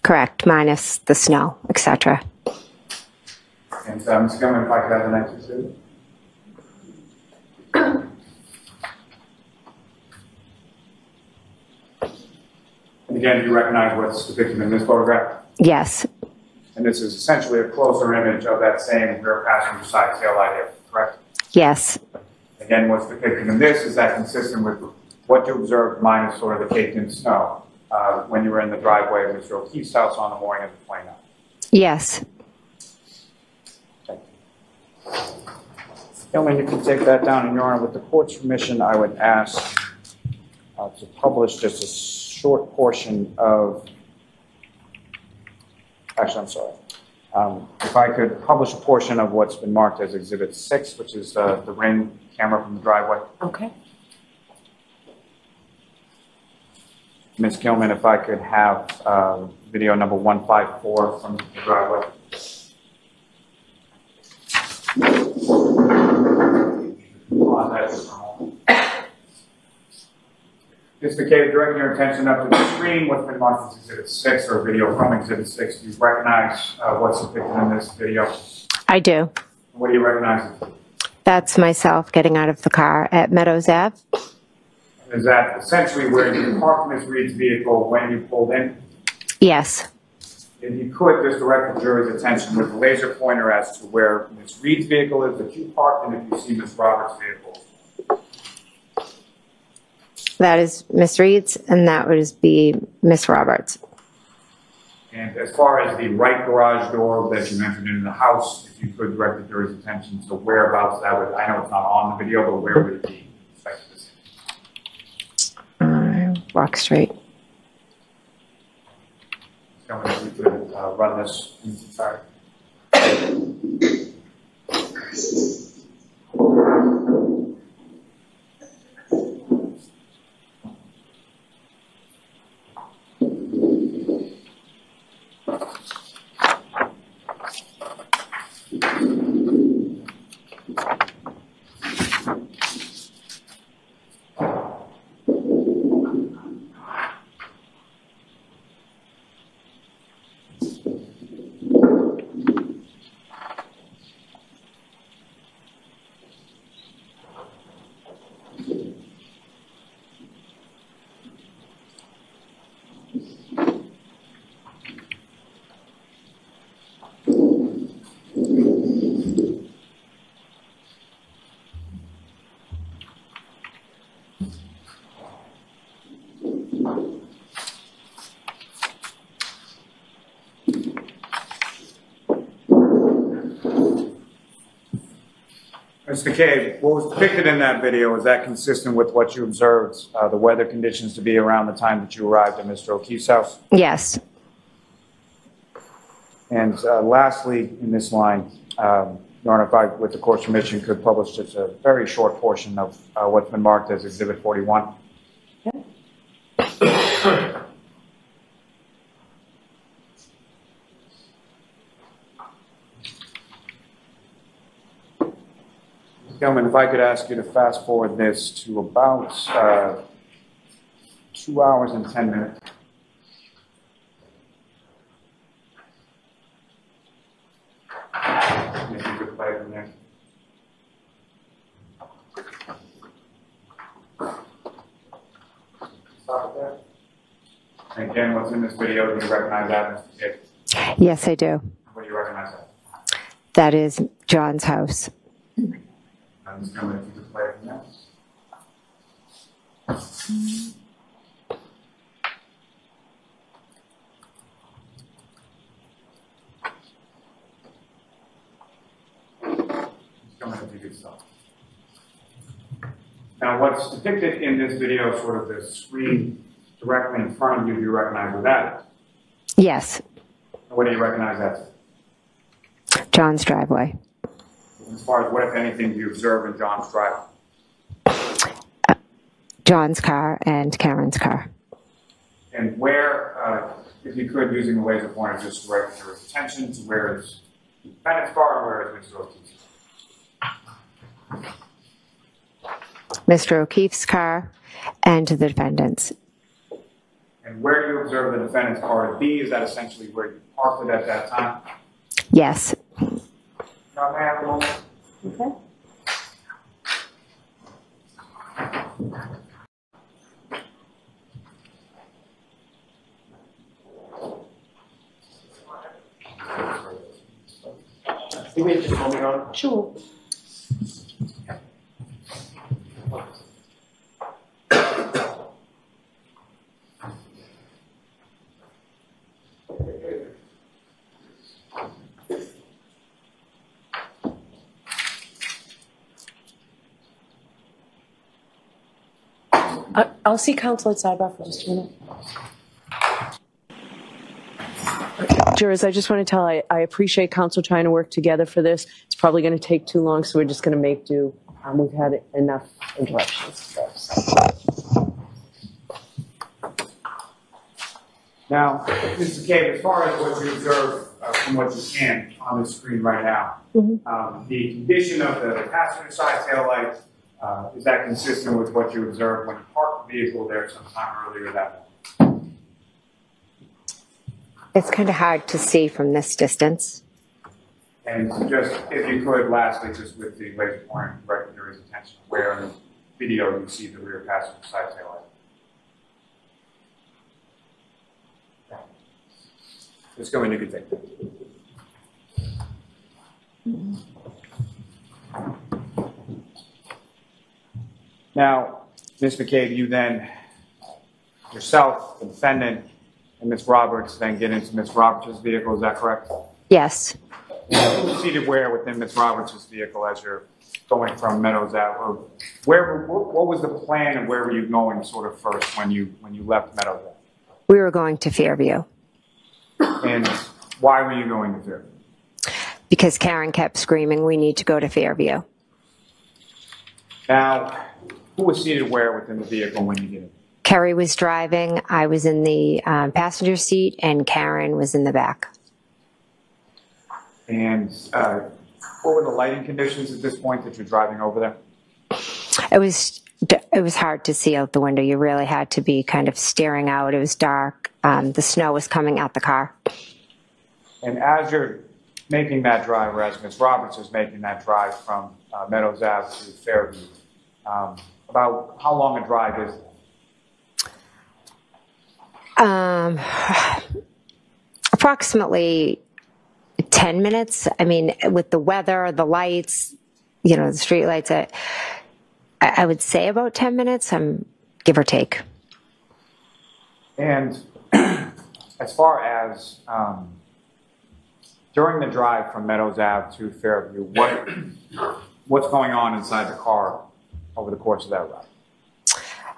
Correct, minus the snow, etc. And Ms. Gilman, if I could have the next exhibit. And again, do you recognize what's depicted in this photograph? Yes, And this is essentially a closer image of that same rear passenger side taillight area, correct? yes, Again, what's depicted in this, is that consistent with what you observed minus sort of the caked-in snow when you were in the driveway of Mr. O'Keefe's house on the morning of the 29th? yes. Gilman, you can take that down, and Your Honor, with the court's permission, I would ask to publish just a short portion of, actually, I'm sorry. If I could publish a portion of what's been marked as Exhibit 6, which is the ring camera from the driveway. Okay. Ms. Gilman, if I could have video number 154 from the driveway. Ms. McCabe, directing your attention up to the screen, what's been marked as Exhibit 6, or video from Exhibit 6. Do you recognize what's depicted in this video? I do. What do you recognize? That's myself getting out of the car at Meadows Ave. Is that essentially where you parked Ms. Reed's vehicle when you pulled in? Yes, If you could, just direct the jury's attention with a laser pointer as to where Ms. Reed's vehicle is that you parked, and if you see Ms. Roberts' vehicle. that is Miss Reed's, and that would be Miss Roberts. And as far as the right garage door that you entered into the house, if you could direct the jury's attention to whereabouts that would, I know it's not on the video, but where would it be? Walk straight. If you could run this. Sorry. Ms. McCabe, what was depicted in that video, is that consistent with what you observed the weather conditions to be around the time that you arrived at Mr. O'Keefe's house? Yes, And lastly, in this line, Your Honor, if I, with the court's permission, could publish just a very short portion of what's been marked as Exhibit 41. Gentlemen, if I could ask you to fast forward this to about 2 hours and 10 minutes. Maybe you could play from there. Stop it there. And again, what's in this video, do you recognize that, Mr. Kid? yes, I do. What do you recognize that? That is John's house. I'm just going to keep it play from there. Now, what's depicted in this video, sort of the screen directly in front of you, do you recognize what that is? Yes, What do you recognize that? John's driveway. As far as what, if anything, do you observe in John's driveway? John's car and Karen's car. And where if you could, using the laser pointer, just direct your attention to where is the defendant's car and where is Mr. O'Keefe's. Mr. O'Keefe's car and to the defendant's. And where you observe the defendant's car to be, is that essentially where you parked it at that time? Yes. Now, may I have a moment? Okay. Can we just hold it on? Sure. I'll see counsel at sidebar for just a minute. Jurors, I just want to tell, I appreciate counsel trying to work together for this. It's probably going to take too long, so we're just going to make do. We've had enough interruptions. Now, Mr. McCabe, as far as what you observe from what you can on the screen right now, the condition of the passenger side tail lights, is that consistent with what you observed when you parked the vehicle there sometime earlier that morning? It's kind of hard to see from this distance. And just, if you could, lastly, just with the laser pointer, direct your attention where in the video you see the rear passenger side tail light. Just go into good take. Now, Ms. McCabe, you then, yourself, the defendant, and Ms. Roberts then get into Ms. Roberts' vehicle, is that correct? Yes. Who was seated where within Ms. Roberts' vehicle as you're going from Meadows Ave? Or what was the plan and where were you going sort of first when you left Meadows Ave? We were going to Fairview. And why were you going to Fairview? Because Karen kept screaming, we need to go to Fairview. Now, who was seated where within the vehicle when you did it? Kerry was driving, I was in the passenger seat, and Karen was in the back. And what were the lighting conditions at this point that you're driving over there? It was hard to see out the window. You really had to be kind of staring out. It was dark. The snow was coming at the car. And as you're making that drive, or as Ms. Roberts is making that drive from Meadows Ave to Fairview, about how long a drive is it? Approximately 10 minutes. I mean, with the weather, the lights, you know, the street lights, I would say about 10 minutes, give or take. And as far as during the drive from Meadows Ave to Fairview, what's going on inside the car over the course of that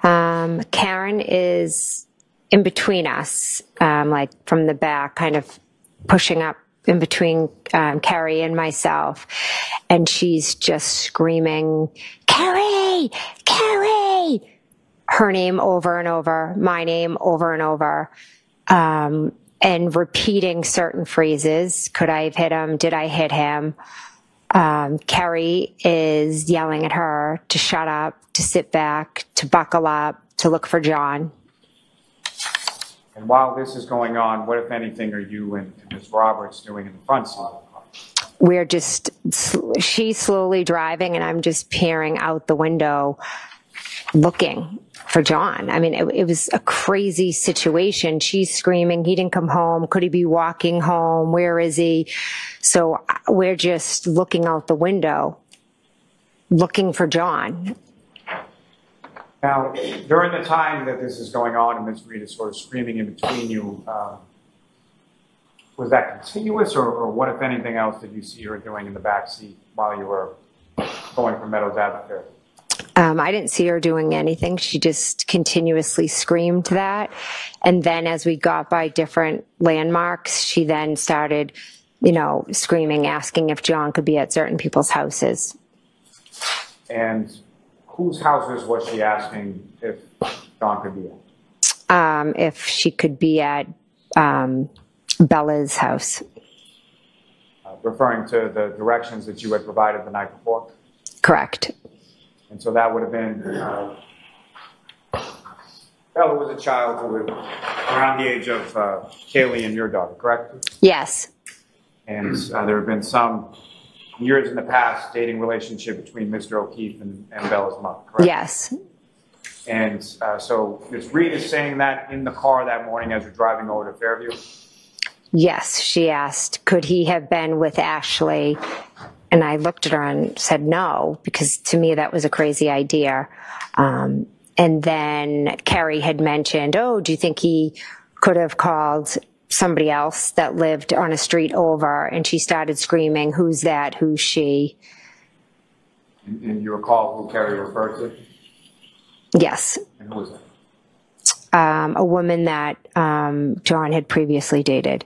ride? Karen is in between us, like from the back, kind of pushing up in between Carrie and myself. And she's just screaming, Carrie, Carrie, her name over and over, my name over and over, and repeating certain phrases. Could I have hit him? Did I hit him? Carrie is yelling at her to shut up, to sit back, to buckle up, to look for John. And while this is going on, what, if anything, are you and Ms. Roberts doing in the front seat? We're just, she's slowly driving and I'm just peering out the window looking for John. I mean, it was a crazy situation. She's screaming, he didn't come home. Could he be walking home? Where is he? So we're just looking out the window, looking for John. Now, during the time that this is going on and Ms. Reed is sort of screaming in between you, was that continuous or what, if anything else, did you see her doing in the back seat while you were going from Meadows Ave there? I didn't see her doing anything. She just continuously screamed that. And then as we got by different landmarks, she then started, you know, screaming, asking if John could be at certain people's houses. And whose houses was she asking if John could be at? If she could be at Bella's house. Referring to the directions that you had provided the night before? Correct. And so that would have been, Bella was a child who was around the age of Kaylee and your daughter, correct? Yes. And there have been some years in the past dating relationship between Mr. O'Keefe and Bella's mother, correct? Yes. And so Ms. Reed is saying that in the car that morning as you're driving over to Fairview? Yes, she asked, could he have been with Ashley? And I looked at her and said no, because to me that was a crazy idea. And then Carrie had mentioned, oh, do you think he could have called somebody else that lived on a street over? And she started screaming, who's that? Who's she? And you recall who Carrie referred to? Yes. And who was that? A woman that John had previously dated.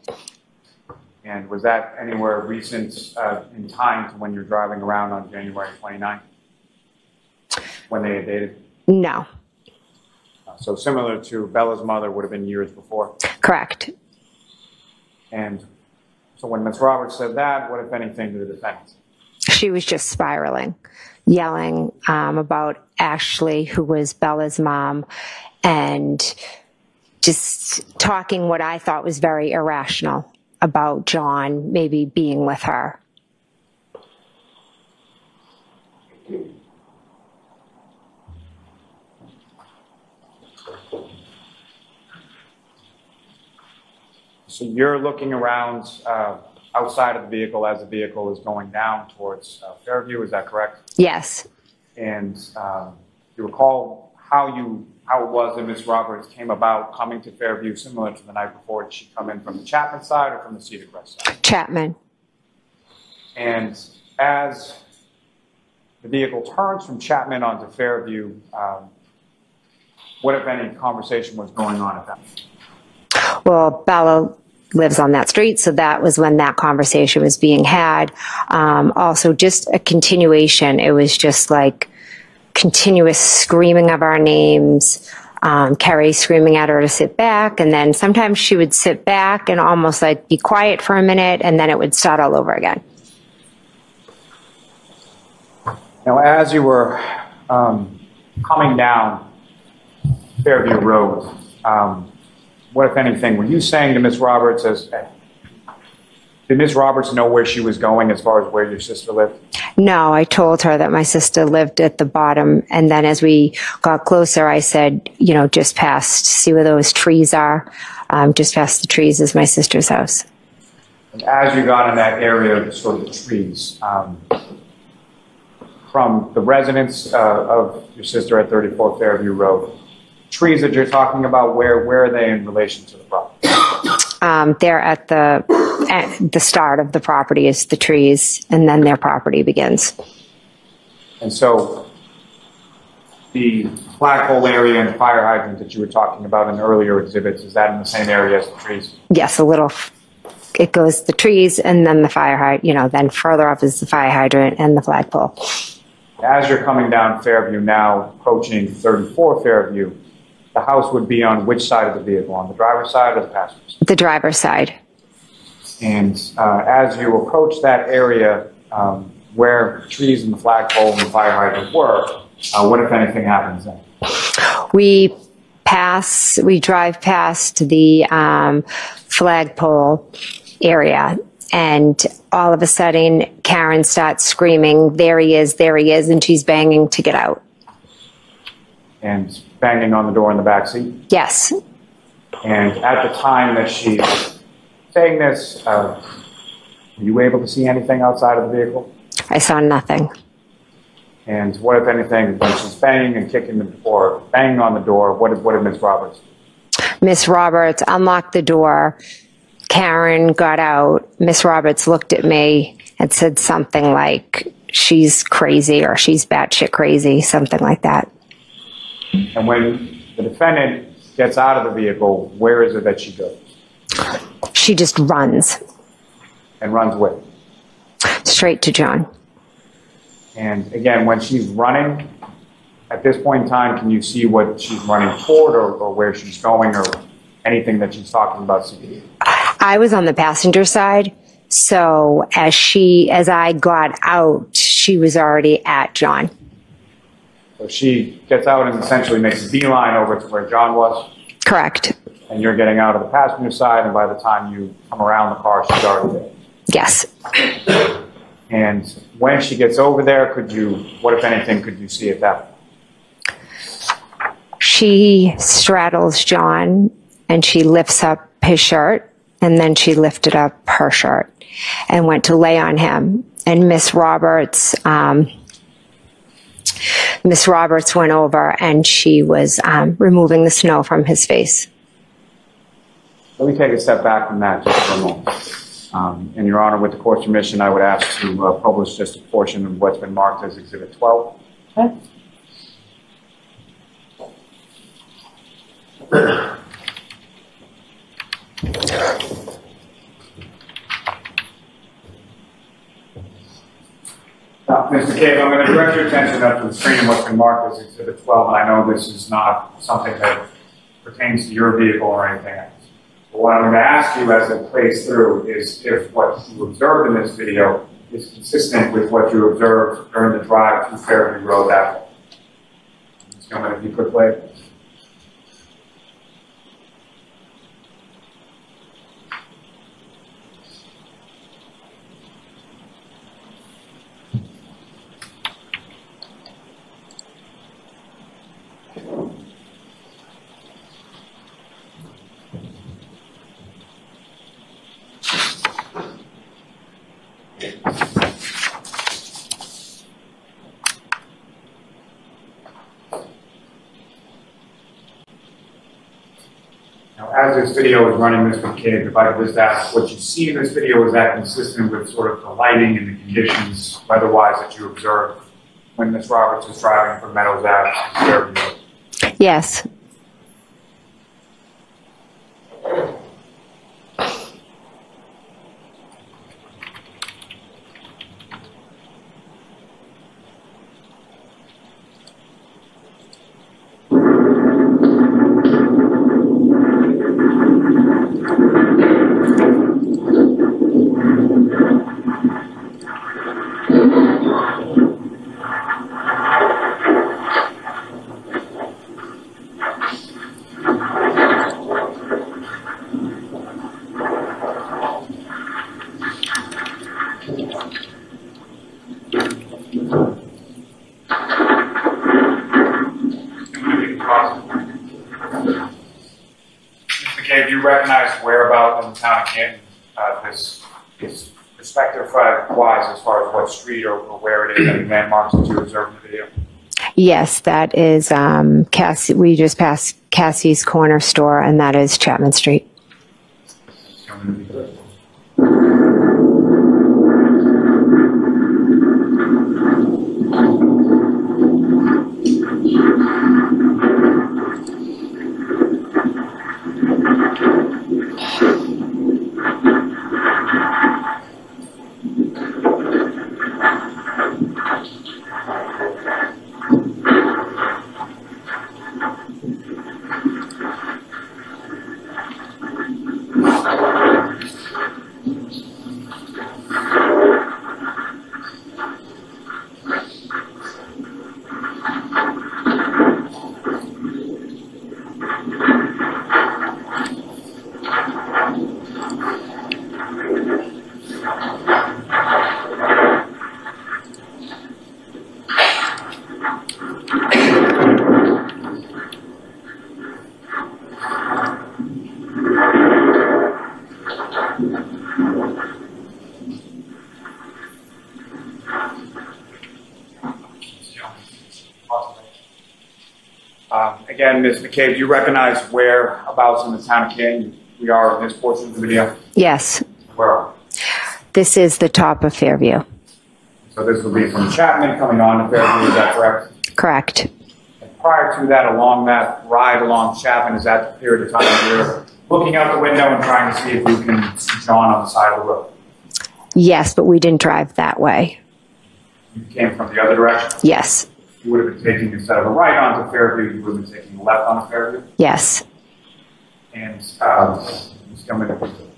And was that anywhere recent in time to when you're driving around on January 29th? When they had dated? No. So similar to Bella's mother would have been years before? Correct. And so when Ms. Roberts said that, what, if anything, to the defendant? She was just spiraling, yelling about Ashley, who was Bella's mom, and just talking what I thought was very irrational about John maybe being with her. So you're looking around outside of the vehicle as the vehicle is going down towards Fairview, is that correct? Yes. And you recall how it was that Ms. Roberts came about coming to Fairview similar to the night before? Did she come in from the Chapman side or from the Cedar Crest side? Chapman. And as the vehicle turns from Chapman onto Fairview, what, if any, conversation was going on at that point? Well, Bella lives on that street, so that was when that conversation was being had. Also, just a continuation. It was just like continuous screaming of our names, Carrie screaming at her to sit back, and then sometimes she would sit back and almost like be quiet for a minute, and then it would start all over again. Now, as you were coming down Fairview Road, what, if anything, were you saying to Ms. Roberts, did Ms. Roberts know where she was going as far as where your sister lived? No, I told her that my sister lived at the bottom, and then as we got closer, I said, you know, just past, see where those trees are? Just past the trees is my sister's house. And as you got in that area of sort of the trees, from the residence of your sister at 34 Fairview Road, trees that you're talking about, where are they in relation to the property? They're at the start of the property is the trees, and then their property begins. And so the flagpole area and fire hydrant that you were talking about in earlier exhibits, is that in the same area as the trees? Yes, a little. It goes the trees and then the fire hydrant, you know, then further up is the fire hydrant and the flagpole. As you're coming down Fairview now, approaching 34 Fairview, the house would be on which side of the vehicle, on the driver's side or the passenger side? The driver's side. And as you approach that area where the trees and the flagpole and the fire hydrant were, what, if anything, happens then? We drive past the flagpole area, and all of a sudden Karen starts screaming, there he is, and she's banging to get out. And banging on the door in the back seat? Yes. And at the time that she's saying this, were you able to see anything outside of the vehicle? I saw nothing. And what, if anything, when she's banging and kicking the door, banging on the door, what did Ms. Roberts do? Miss Roberts unlocked the door. Karen got out. Miss Roberts looked at me and said something like, she's crazy, or she's batshit crazy, something like that. And when the defendant gets out of the vehicle, where is it that she goes? She just runs. And runs where? Straight to John. And again, when she's running, at this point in time, can you see what she's running toward or where she's going? Or anything that she's talking about seeing? I was on the passenger side, so as I got out, she was already at John. So she gets out and essentially makes a beeline over to where John was, Correct. and you're getting out of the passenger side, and by the time you come around the car, she's already there. Yes. And when she gets over there, what if anything could you see at that point? She straddles John and she lifts up his shirt, and then she lifted up her shirt and went to lay on him. And Miss Roberts went over and she was removing the snow from his face. Let me take a step back from that just for a moment. In Your Honor, with the court's permission, I would ask to publish just a portion of what's been marked as Exhibit 12. Okay. Mr. McCabe, I'm going to direct your attention up to the screen of what's been marked as Exhibit 12, and I know this is not something that pertains to your vehicle or anything else. But what I'm going to ask you as it plays through is if what you observed in this video is consistent with what you observed during the drive to Fairview Road that way. Just going to, if you could play. Now, as this video is running, Mr. McCabe, if I could just ask, what you see in this video, is that consistent with sort of the lighting and the conditions weather-wise that you observed when Ms. Roberts was driving from Meadows Ave to Fairview Road? Yes. McCabe, do you recognize whereabout in the town of Canton this perspective-wise as far as what street or where it is, any landmarks that you observed in the video? Yes, that is Cassie. We just passed Cassie's Corner Store, and that is Chapman Street. Again, Ms. McCabe, do you recognize whereabouts in the town of Canton we are in this portion of the video? Yes. Where are we? This is the top of Fairview. So this will be from Chapman coming on to Fairview, is that correct? Correct. And prior to that, along that ride along Chapman, is that the period of time where you're looking out the window and trying to see if you can see John on the side of the road? Yes, but we didn't drive that way. You came from the other direction? Yes. You would have been taking, instead of a right onto Fairview, you would have been taking a left onto Fairview? Yes. And Ms. Gilman, if you could.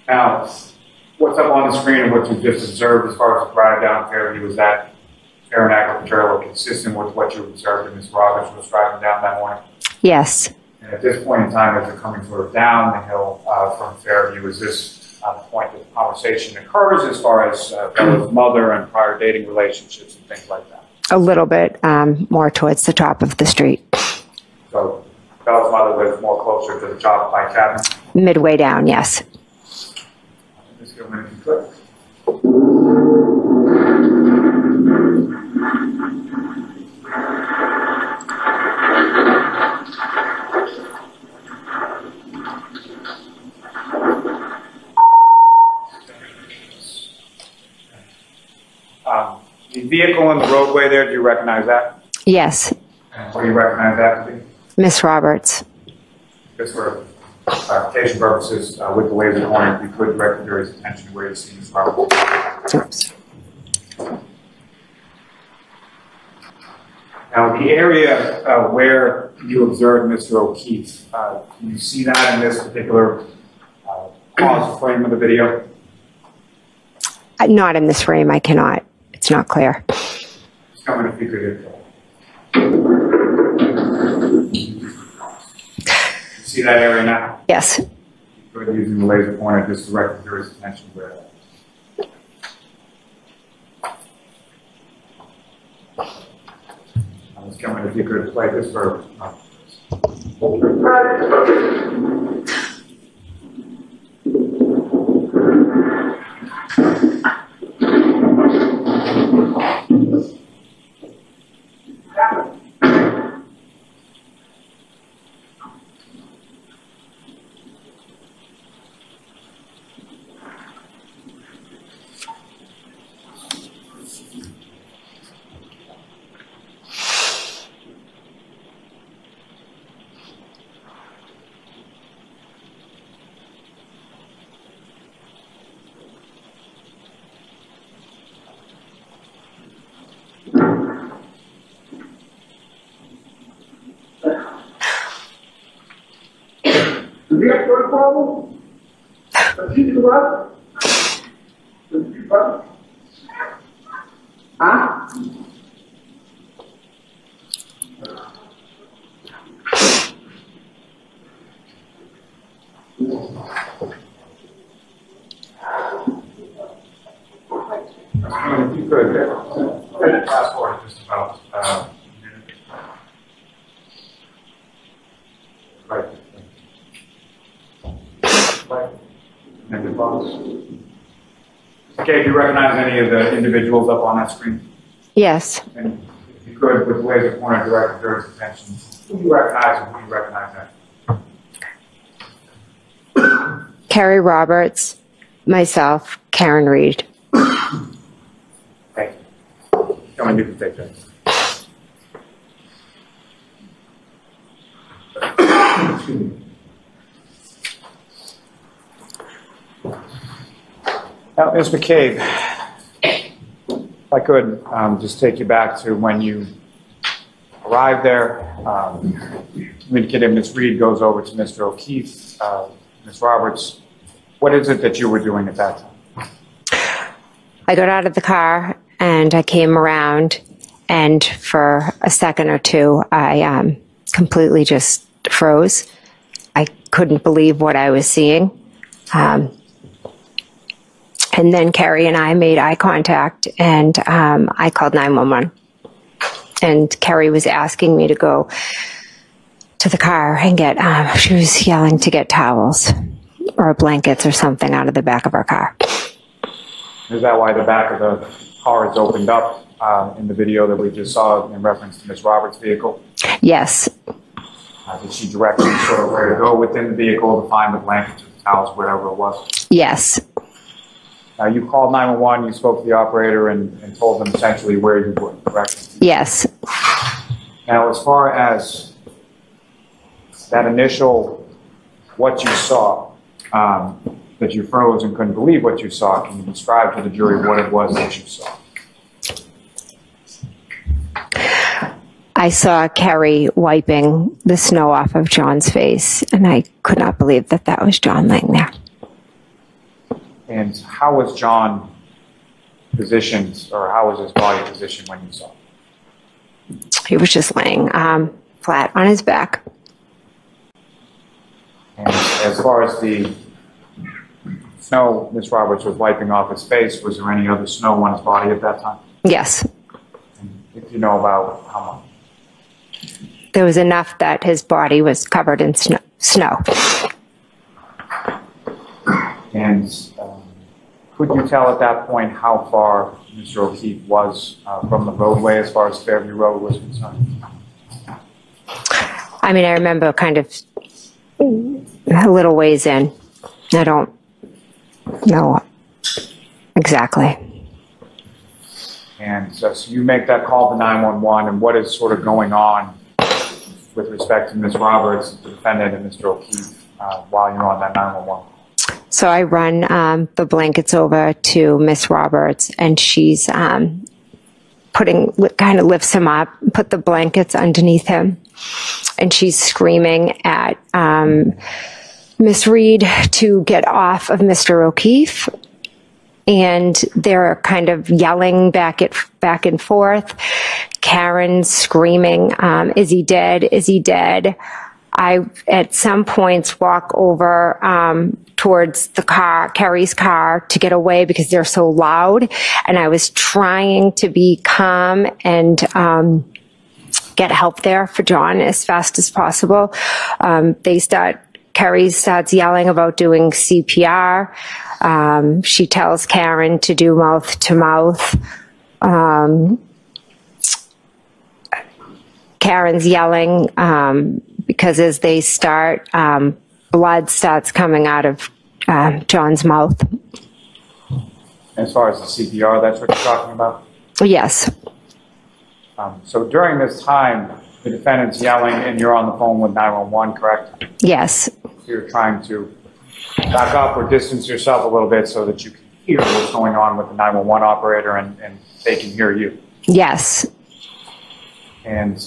Now, what's up on the screen and what you just observed as far as the drive down Fairview, is that fair and accurate trailer consistent with what you observed in Ms. Roberts was driving down that morning? Yes. And at this point in time, as you're coming sort of down the hill from Fairview, is this the point that the conversation occurs as far as Bella's mother and prior dating relationships and things like that? A little bit more towards the top of the street. So Bella's mother lives more closer to the job by cabin? Midway down, yes. Ms. Gilman, if you could. The vehicle in the roadway there, do you recognize that? Yes. And what do you recognize that to be? Miss Roberts. Just for clarification purposes, with the laser pointer, if you could direct your attention to where you see Ms. Roberts. Oops. Now, the area where you observed Mr. O'Keefe, can you see that in this particular pause frame of the video? Not in this frame, I cannot. It's not clear. Tell me if you could hit see that area now? Yes. Good, using the laser pointer just to direct your attention where I was coming if you could play this for Do we have a problem? Does he do what? Does he what? Huh? if you could fast forward just about right. And the box. Okay, do you recognize any of the individuals up on that screen? Yes. And if you could, with the laser pointer, direct your attention. Who do you recognize and who do you recognize that? Carrie Roberts, myself, Karen Reed. Thank you. Come on, you can take that. Excuse me. Now, Ms. McCabe, if I could just take you back to when you arrived there. You indicated Ms. Reed goes over to Mr. O'Keefe, Ms. Roberts. What is it that you were doing at that time? I got out of the car and I came around, and for a second or two, I completely just froze. I couldn't believe what I was seeing. And then Carrie and I made eye contact, and I called 911. And Carrie was asking me to go to the car and get, she was yelling to get towels or blankets or something out of the back of our car. Is that why the back of the car is opened up in the video that we just saw in reference to Ms. Roberts' vehicle? Yes. Did she direct you sort of where to go within the vehicle to find the blankets or the towels, whatever it was? Yes. Now, you called 911, you spoke to the operator and told them essentially where you were, correct? Yes. Now, as far as that initial, what you saw, that you froze and couldn't believe what you saw, can you describe to the jury what it was that you saw? I saw Carrie wiping the snow off of John's face, and I could not believe that that was John laying there. And how was John positioned, or how was his body positioned when you saw him? He was just laying flat on his back. And as far as the snow Ms. Roberts was wiping off his face, was there any other snow on his body at that time? Yes. And if you know about how much? There was enough that his body was covered in snow. And could you tell at that point how far Mr. O'Keefe was from the roadway as far as Fairview Road was concerned? I mean, I remember kind of a little ways in. I don't know exactly. And so you make that call to 911, and what is sort of going on with respect to Ms. Roberts, the defendant, and Mr. O'Keefe while you're on that 911? So I run the blankets over to Miss Roberts, and she's kind of lifts him up, put the blankets underneath him, and she's screaming at Miss Reed to get off of Mr. O'Keefe. And they're kind of yelling back and forth. Karen screaming, "Is he dead? Is he dead?" I, at some points, walk over towards the car, Carrie's car, to get away because they're so loud. And I was trying to be calm and get help there for John as fast as possible. Carrie starts yelling about doing CPR. She tells Karen to do mouth to mouth. Karen's yelling because as they start, blood starts coming out of John's mouth. As far as the CPR, that's what you're talking about? Yes. So during this time, the defendant's yelling and you're on the phone with 911, correct? Yes. You're trying to back up or distance yourself a little bit so that you can hear what's going on with the 911 operator and they can hear you. Yes. And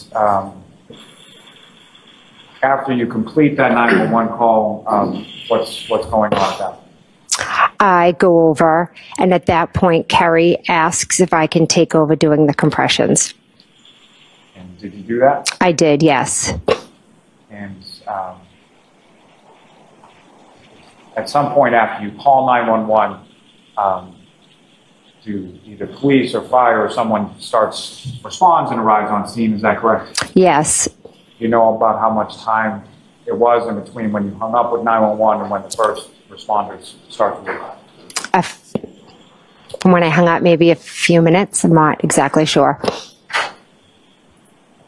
after you complete that 911 call, what's going on at that? I go over, and at that point, Carrie asks if I can take over doing the compressions. And did you do that? I did, yes. And at some point after you call 911, to either police or fire or someone responds and arrives on scene, is that correct? Yes. You know about how much time it was in between when you hung up with 911 and when the first responders started to arrive? When I hung up, maybe a few minutes. I'm not exactly sure.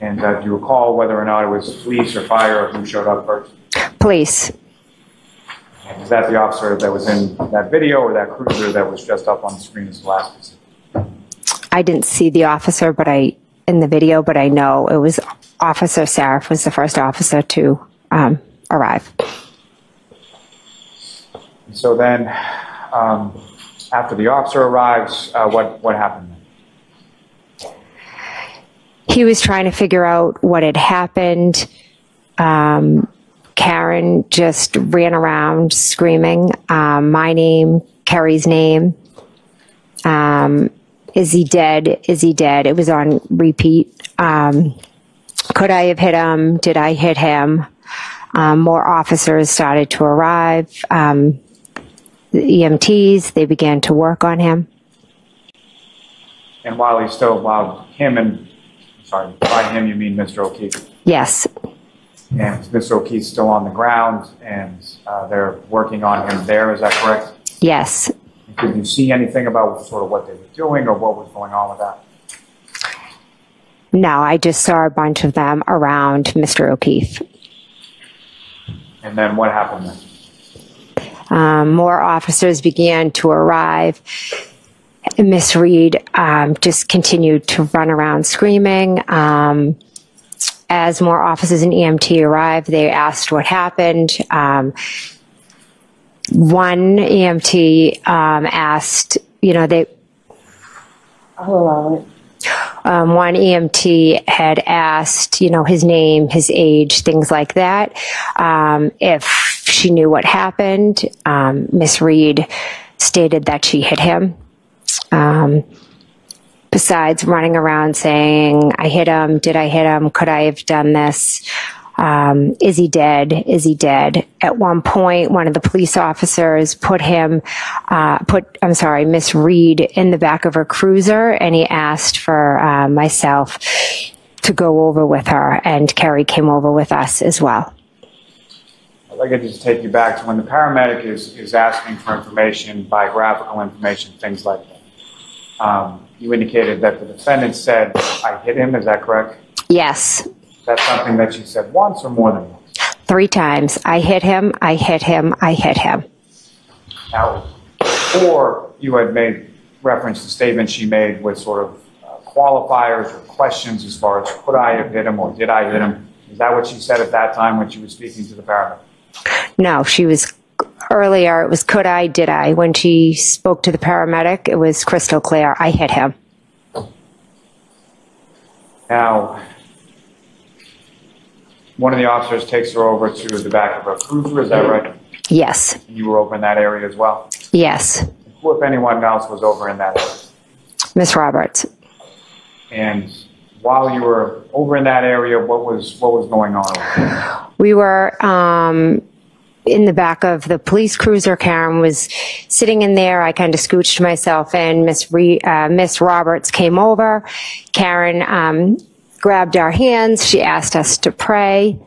And do you recall whether or not it was police or fire or who showed up first? Police. And is that the officer that was in that video or that cruiser that was just up on the screen as the last person? I didn't see the officer in the video, but I know it was Officer Sarif was the first officer to arrive. So then, after the officer arrives, what happened then? He was trying to figure out what had happened. Karen just ran around screaming my name, Carrie's name. Is he dead? Is he dead? It was on repeat. Could I have hit him? Did I hit him? More officers started to arrive. The EMTs, they began to work on him. And by him you mean Mr. O'Keefe? Yes. And Mr. O'Keefe's still on the ground, and they're working on him there, is that correct? Yes. Did you see anything about sort of what they were doing or what was going on with that? No, I just saw a bunch of them around Mr. O'Keefe. And then what happened then? More officers began to arrive. Miss Reed just continued to run around screaming. As more officers and EMT arrived, they asked what happened. One EMT asked, I'll allow it. one EMT had asked, his name, his age, things like that. If she knew what happened, Miss Reed stated that she hit him. Besides running around saying, I hit him, did I hit him, could I have done this? Is he dead? Is he dead? At one point, one of the police officers put Miss Reed in the back of her cruiser, and he asked for myself to go over with her, and Kerry came over with us as well. I'd like to just take you back to when the paramedic is asking for information, biographical information, things like that. You indicated that the defendant said, I hit him, is that correct? Yes. That's something that you said once or more than once? 3 times. I hit him, I hit him, I hit him. Now, before you had made reference to statements she made with sort of qualifiers or questions as far as could I have hit him or did I hit him? Is that what she said at that time when she was speaking to the paramedic? No, she was earlier. It was could I, did I? When she spoke to the paramedic, it was crystal clear. I hit him. Now, one of the officers takes her over to the back of her cruiser, is that right? Yes. And you were over in that area as well? Yes. Who, if anyone else, was over in that area? Miss Roberts. And while you were over in that area, what was going on? We were in the back of the police cruiser. Karen was sitting in there. I kind of scooched myself in. Miss Roberts came over. Karen grabbed our hands. She asked us to pray.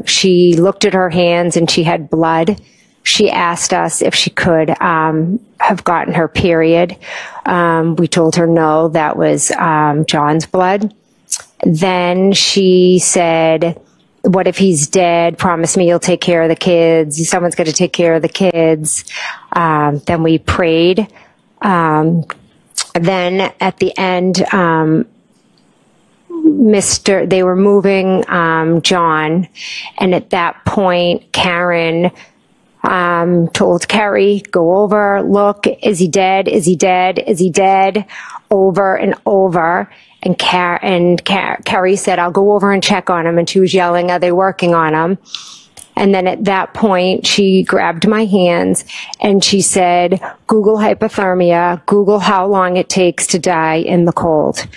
She looked at her hands and she had blood. She asked us if she could have gotten her period. We told her no, that was John's blood. Then she said, what if he's dead? Promise me you'll take care of the kids. Someone's going to take care of the kids. Then we prayed. Then at the end, they were moving John, and at that point, Karen told Kerry, go over, look, is he dead? Is he dead? Is he dead? Over and over. And Kerry said, I'll go over and check on him. And she was yelling, are they working on him? And then at that point, she grabbed my hands and she said, Google hypothermia, Google how long it takes to die in the cold.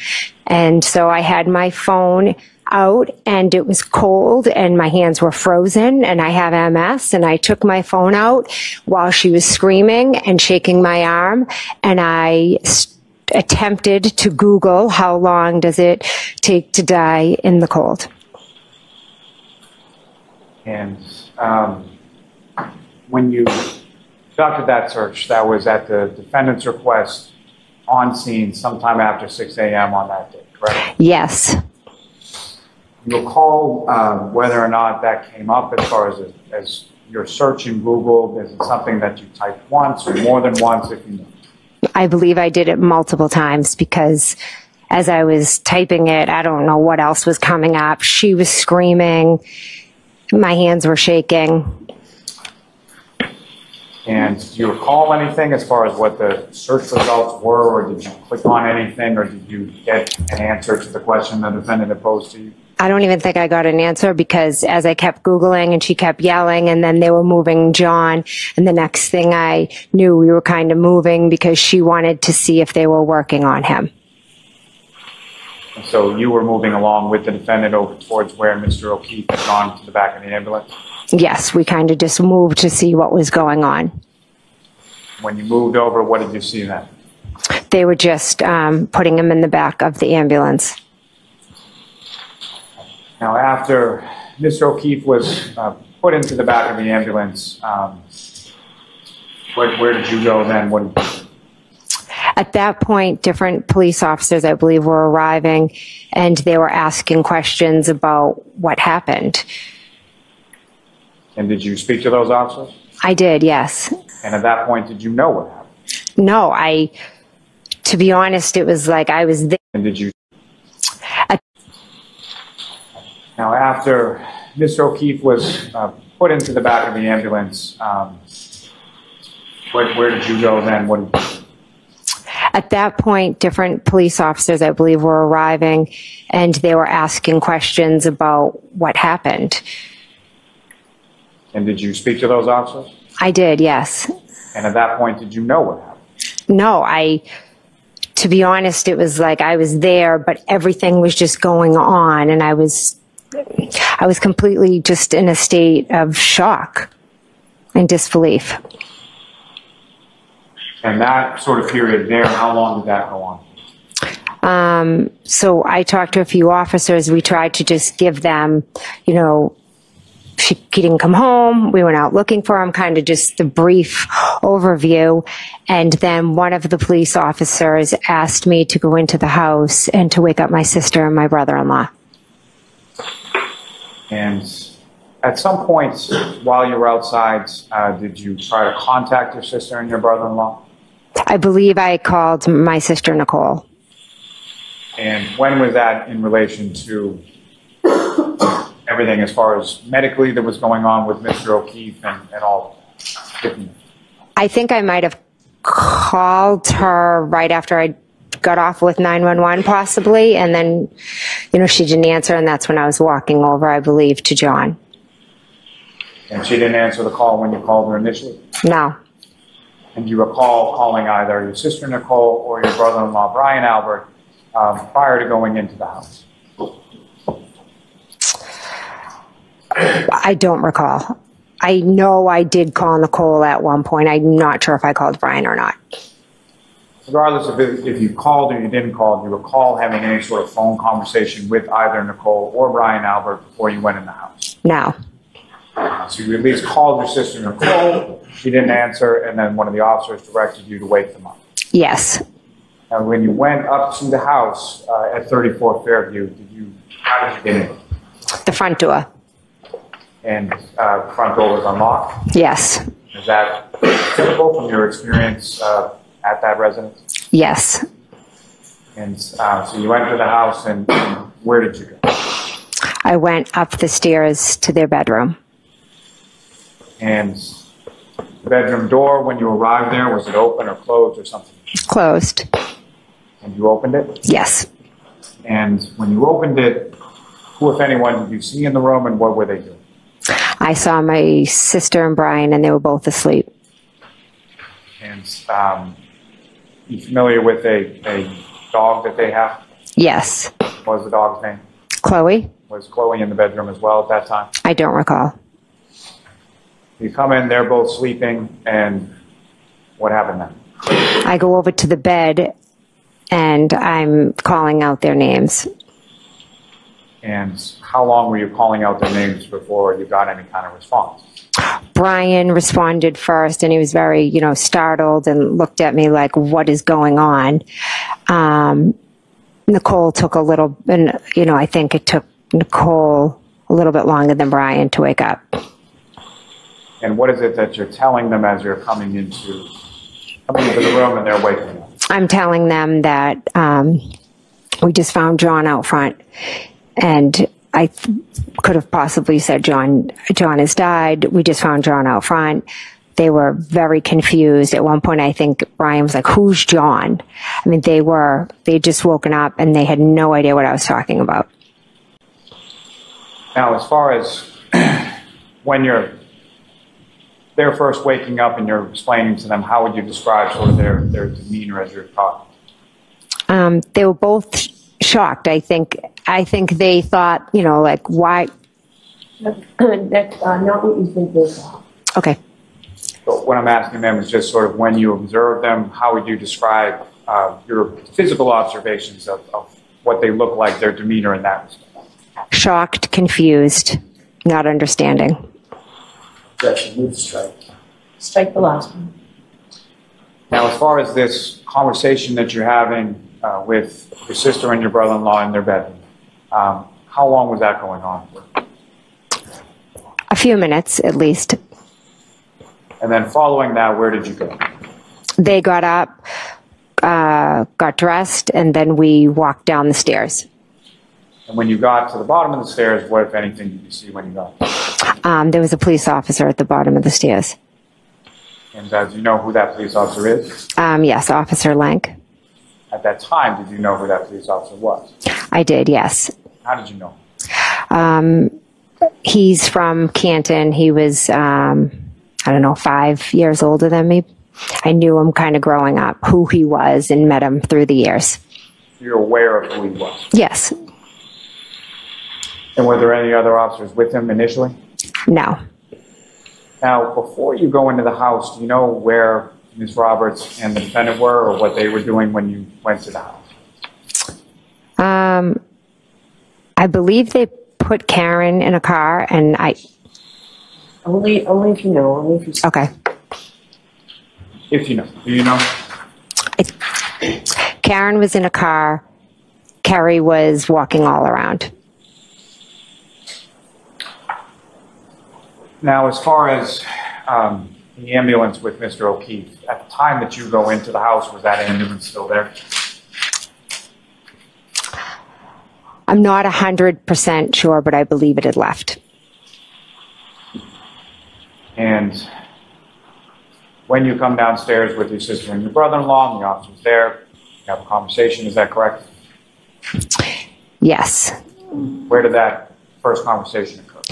And so I had my phone out and it was cold and my hands were frozen and I have MS, and I took my phone out while she was screaming and shaking my arm, and I attempted to Google how long does it take to die in the cold. And when you conducted that search, that was at the defendant's request on scene sometime after 6 a.m. on that day, correct? Yes. You recall whether or not that came up as far as your search in Google? Is it something that you typed once or more than once, if you know? I believe I did it multiple times because as I was typing it, I don't know what else was coming up. She was screaming. My hands were shaking. And do you recall anything as far as what the search results were, or did you click on anything, or did you get an answer to the question the defendant had posed to you? I don't even think I got an answer because as I kept Googling and she kept yelling and then they were moving John. And the next thing I knew, we were kind of moving because she wanted to see if they were working on him. So you were moving along with the defendant over towards where Mr. O'Keefe had gone to the back of the ambulance? Yes, we kind of just moved to see what was going on. When you moved over, what did you see then? They were just putting him in the back of the ambulance. Now, after Mr. O'Keefe was put into the back of the ambulance, where did you go then? What did you do? At that point, different police officers, I believe, were arriving, and they were asking questions about what happened. And did you speak to those officers? I did, yes. And at that point, did you know what happened? No, to be honest, it was like I was there. And did you? Now, after Mr. O'Keefe was put into the back of the ambulance, where did you go then? What did you do? At that point, different police officers, I believe, were arriving, and they were asking questions about what happened. And did you speak to those officers? I did, yes. And at that point, did you know what happened? No, to be honest, it was like I was there, but everything was just going on, and I was completely just in a state of shock and disbelief. And that sort of period there, how long did that go on? So I talked to a few officers. We tried to just give them, he didn't come home. We went out looking for him, kind of just the brief overview. And then one of the police officers asked me to go into the house and to wake up my sister and my brother-in-law. And at some point while you were outside, did you try to contact your sister and your brother-in-law? I believe I called my sister, Nicole. And when was that in relation to everything as far as medically that was going on with Mr. O'Keefe and all? I think I might have called her right after I got off with 911 possibly, and then, she didn't answer, and that's when I was walking over, I believe, to John. And she didn't answer the call when you called her initially? No. And you recall calling either your sister Nicole or your brother-in-law Brian Albert prior to going into the house? I don't recall. I know I did call Nicole at one point. I'm not sure if I called Brian or not. Regardless of if you called or you didn't call, do you recall having any sort of phone conversation with either Nicole or Brian Albert before you went in the house? No. So you at least called your sister Nicole, she didn't answer, and then one of the officers directed you to wake them up. Yes. Now, when you went up to the house at 34 Fairview, how did you get in? The front door. And the front door was unlocked? Yes. Is that typical from your experience at that residence? Yes. And so you went to the house, and where did you go? I went up the stairs to their bedroom. And the bedroom door, when you arrived there, was it open or closed or something? Closed. And you opened it? Yes. And when you opened it, who, if anyone, did you see in the room, and what were they doing? I saw my sister and Brian, and they were both asleep. And you familiar with a dog that they have? Yes. What was the dog's name? Chloe? Was Chloe in the bedroom as well at that time? I don't recall. You come in, they're both sleeping, and what happened then? I go over to the bed, and I'm calling out their names. And how long were you calling out their names before you got any kind of response? Brian responded first, and he was very, startled and looked at me like, what is going on? Nicole took a little, and, I think it took Nicole a little bit longer than Brian to wake up. And what is it that you're telling them as you're coming into the room and they're waking up? I'm telling them that we just found John out front, and I could have possibly said John has died. We just found John out front. They were very confused. At one point, I think Brian was like, who's John? I mean, they had just woken up and they had no idea what I was talking about. Now, as far as when they're first waking up and you're explaining to them, how would you describe sort of their demeanor as you're talking? They were both shocked. I think they thought, like, why? Not what you think they are. Okay. But what I'm asking them is just sort of when you observe them, how would you describe your physical observations of what they look like, their demeanor in that respect? Shocked, confused, not understanding. Objection, move to strike. Strike the last one. Now, as far as this conversation that you're having with your sister and your brother-in-law in their bedroom, how long was that going on for? A few minutes, at least. And then following that, where did you go? They got up, got dressed, and then we walked down the stairs. And when you got to the bottom of the stairs, what, if anything, did you see when you got there? There was a police officer at the bottom of the stairs. And do you know who that police officer is? Yes, Officer Lank. At that time, did you know who that police officer was? I did, yes. How did you know? He's from Canton. He was, 5 years older than me. I knew him kind of growing up, who he was, and met him through the years. You're aware of who he was? Yes. And were there any other officers with him initially? No. Now, before you go into the house, do you know where Ms. Roberts and the defendant were, or what they were doing when you went to the house? I believe they put Karen in a car, and Only if you know. Only if you. Okay. If you know. Do you know? Karen was in a car. Kerry was walking all around. Now, as far as the ambulance with Mr. O'Keefe, at the time that you go into the house, was that ambulance still there? I'm not 100% sure, but I believe it had left. And when you come downstairs with your sister and your brother-in-law, and the officer's there, you have a conversation, is that correct? Yes. Where did that first conversation occur?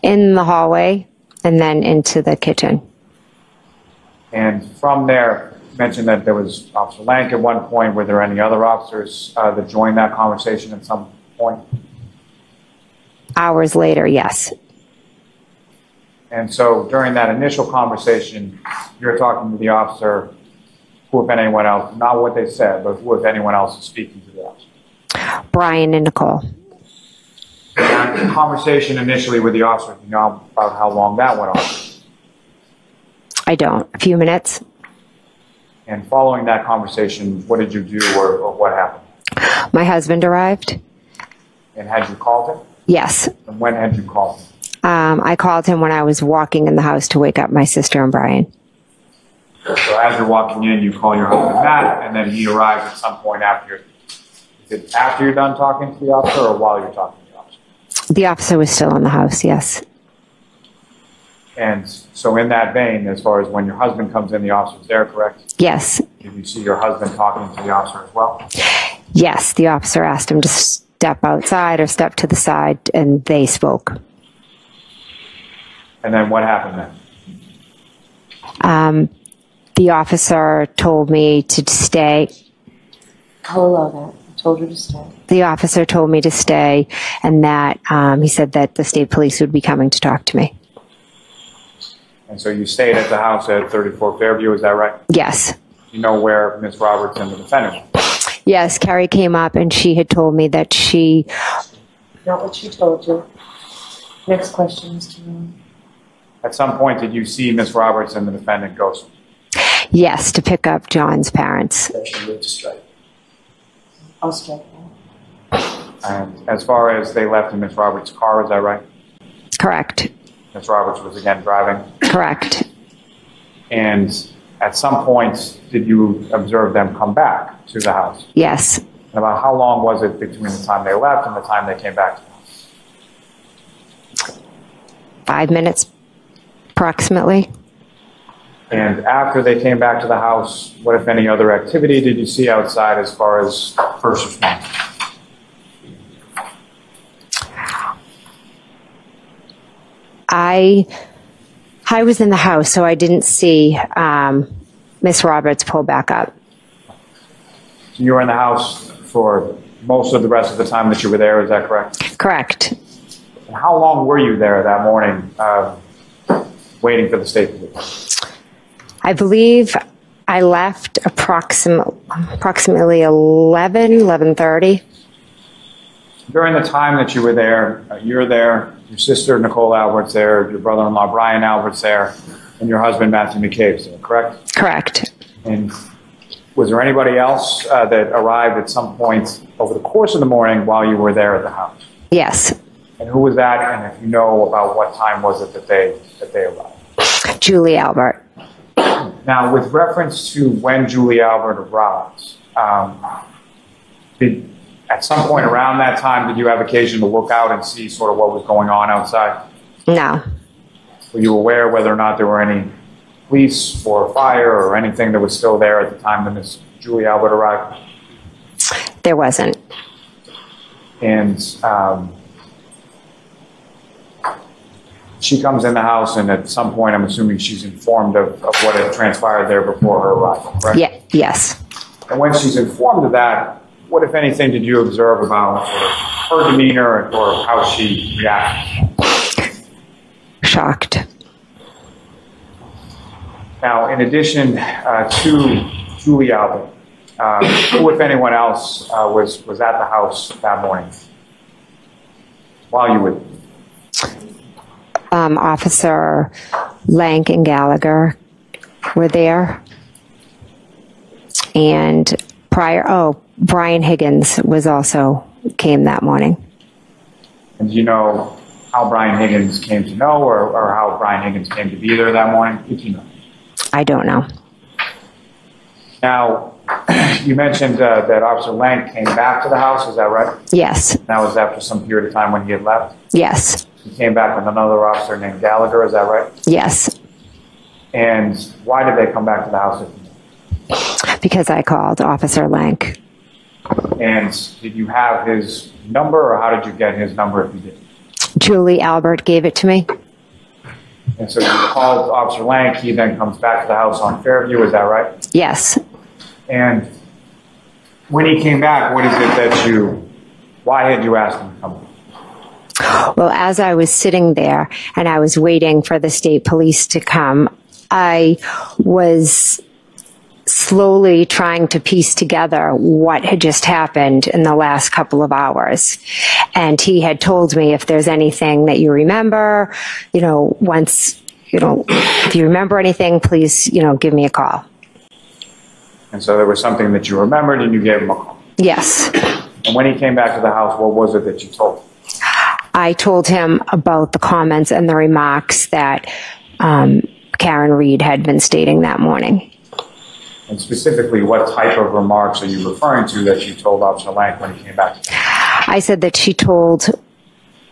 In the hallway, and then into the kitchen. And from there, you mentioned that there was Officer Lank at one point. Were there any other officers that joined that conversation at some point? Hours later, yes. And so during that initial conversation, you're talking to the officer, who, if anyone else, not what they said, but who, if anyone else, is speaking to the officer? Brian and Nicole. That conversation initially with the officer, do you know about how long that went on? I don't. A few minutes. And following that conversation, what did you do, or what happened? My husband arrived. And had you called him? Yes. And when had you called him? I called him when I was walking in the house to wake up my sister and Brian. So as you're walking in, you call your husband Matt, and then he arrives at some point after. Is it after you're done talking to the officer, or while you're talking to the officer? The officer was still in the house, yes. And so in that vein, as far as when your husband comes in, the officer's there, correct? Yes. Did you see your husband talking to the officer as well? Yes, the officer asked him to step outside or step to the side, and they spoke. And then what happened then? The officer told me to stay. I'll allow that. I told her to stay. The officer told me to stay, and that he said that the state police would be coming to talk to me. And so you stayed at the house at 34 Fairview, is that right? Yes. You know where Ms. Roberts and the defendant were? Yes, Carrie came up, and she had told me that she... Not what she told you. Next question, Mr. Rowan. At some point, did you see Ms. Roberts and the defendant go somewhere? Yes, to pick up John's parents. Objection, move to strike. I'll strike that. And as far as they left in Ms. Roberts' car, is that right? Correct. Ms. Roberts was again driving? Correct. And at some point, did you observe them come back to the house? Yes. And about how long was it between the time they left and the time they came back to the house? 5 minutes, approximately. And after they came back to the house, what, if any, other activity did you see outside as far as first responders? I was in the house, so I didn't see Miss Roberts pull back up. You were in the house for most of the rest of the time that you were there, is that correct? Correct. And how long were you there that morning waiting for the state police? I believe I left approximately 11:30. During the time that you were there, you're there, your sister Nicole Albert's there, your brother-in-law Brian Albert's there, and your husband Matthew McCabe's there, correct? Correct. And was there anybody else that arrived at some point over the course of the morning while you were there at the house? Yes. And who was that? And if you know about what time was it that they arrived? Julie Albert. Now, with reference to when Julie Albert arrived, at some point around that time, did you have occasion to look out and see sort of what was going on outside? No. Were you aware whether or not there were any police or fire or anything that was still there at the time that Miss Julie Albert arrived? There wasn't. And she comes in the house, and at some point, I'm assuming she's informed of what had transpired there before her arrival, right? Yeah. Yes. And when she's informed of that, what, if anything, did you observe about sort of her demeanor or how she reacted? Shocked. Now, in addition to Julie Albert, who, if anyone else, was at the house that morning while you were there? Officer Lank and Gallagher were there. And Brian Higgins came that morning. And do you know how Brian Higgins came to know or how Brian Higgins came to be there that morning? Did you know? I don't know. Now, you mentioned that Officer Lank came back to the house, is that right? Yes. That was after some period of time when he had left? Yes. He came back with another officer named Gallagher, is that right? Yes. And why did they come back to the house? Because I called Officer Lank. And did you have his number, or how did you get his number if you did? Julie Albert gave it to me. And so you called Officer Lank, he then comes back to the house on Fairview, is that right? Yes. And when he came back, what is it why had you asked him to come back? Well, as I was sitting there and I was waiting for the state police to come, I was slowly trying to piece together what had just happened in the last couple of hours. And he had told me, if there's anything that you remember, if you remember anything, please, give me a call. And so there was something that you remembered and you gave him a call. Yes. And when he came back to the house, what was it that you told him? I told him about the comments and the remarks that Karen Reed had been stating that morning. And specifically, what type of remarks are you referring to that you told Officer Lank when he came back? I said that she told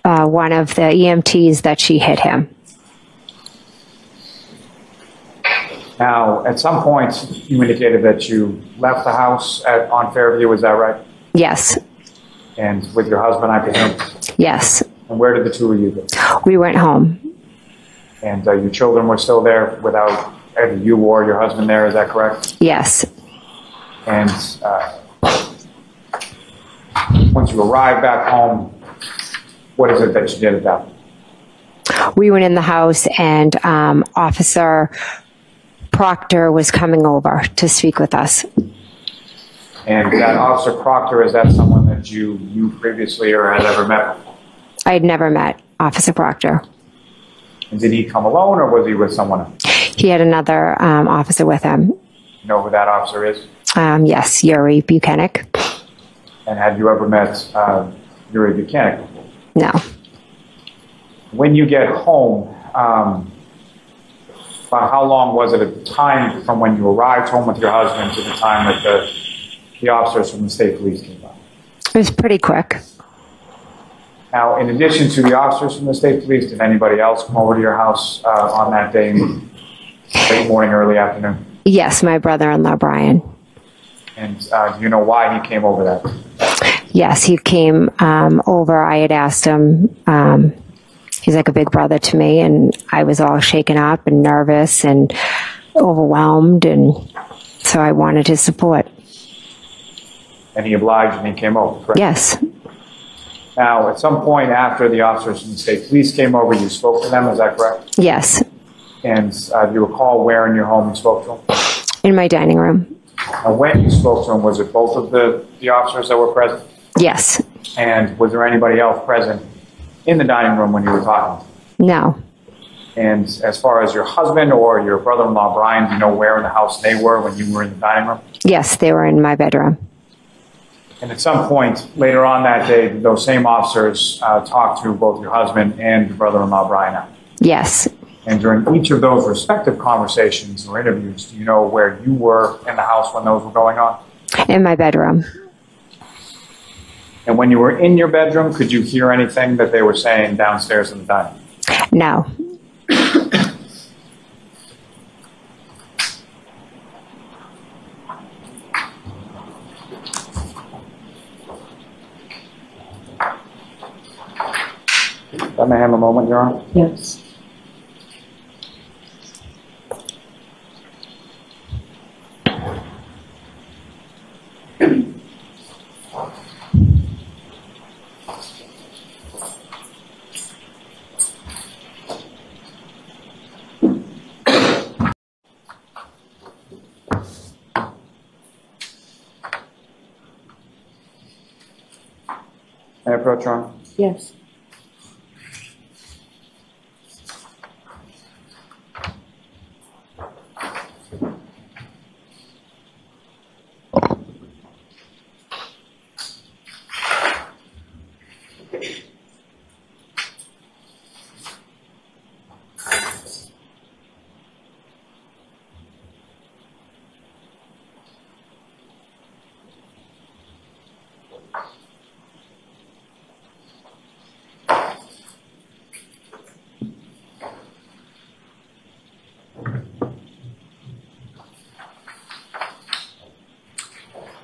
one of the EMTs that she hit him. Now, at some point, you indicated that you left the house on Fairview, is that right? Yes. And with your husband, I presume? Yes. And where did the two of you go? We went home. And your children were still there without either you or your husband there, is that correct? Yes. And once you arrived back home, what is it that you did at that point? We went in the house, and Officer Proctor was coming over to speak with us. And that Officer Proctor, is that someone that you knew previously or had ever met before? I had never met Officer Proctor. And did he come alone or was he with someone else? He had another officer with him. You know who that officer is? Yes, Yuri Buchanan. And had you ever met Yuri Buchanan before? No. When you get home, how long was it at the time from when you arrived home with your husband to the time that the officers from the state police came by? It was pretty quick. Now, in addition to the officers from the state police, did anybody else come over to your house on that day, late morning, early afternoon? Yes, my brother-in-law, Brian. And do you know why he came over that day? Yes, he came over. I had asked him He's like a big brother to me, and I was all shaken up and nervous and overwhelmed, and so I wanted his support. And he obliged and he came over, correct? Yes. Now, at some point after the officers from the state police came over, you spoke to them, is that correct? Yes. And do you recall where in your home you spoke to them? In my dining room. Now, when you spoke to them, was it both of the officers that were present? Yes. And was there anybody else present in the dining room when you were talking? No. And as far as your husband or your brother-in-law, Brian, do you know where in the house they were when you were in the dining room? Yes, they were in my bedroom. And at some point later on that day, did those same officers talk to both your husband and your brother-in-law, Brian? Yes. And during each of those respective conversations or interviews, do you know where you were in the house when those were going on? In my bedroom. And when you were in your bedroom, could you hear anything that they were saying downstairs in the dining room? No. Let me have a moment, Your Honor. Yes. May I approach, Your Honor? Yes.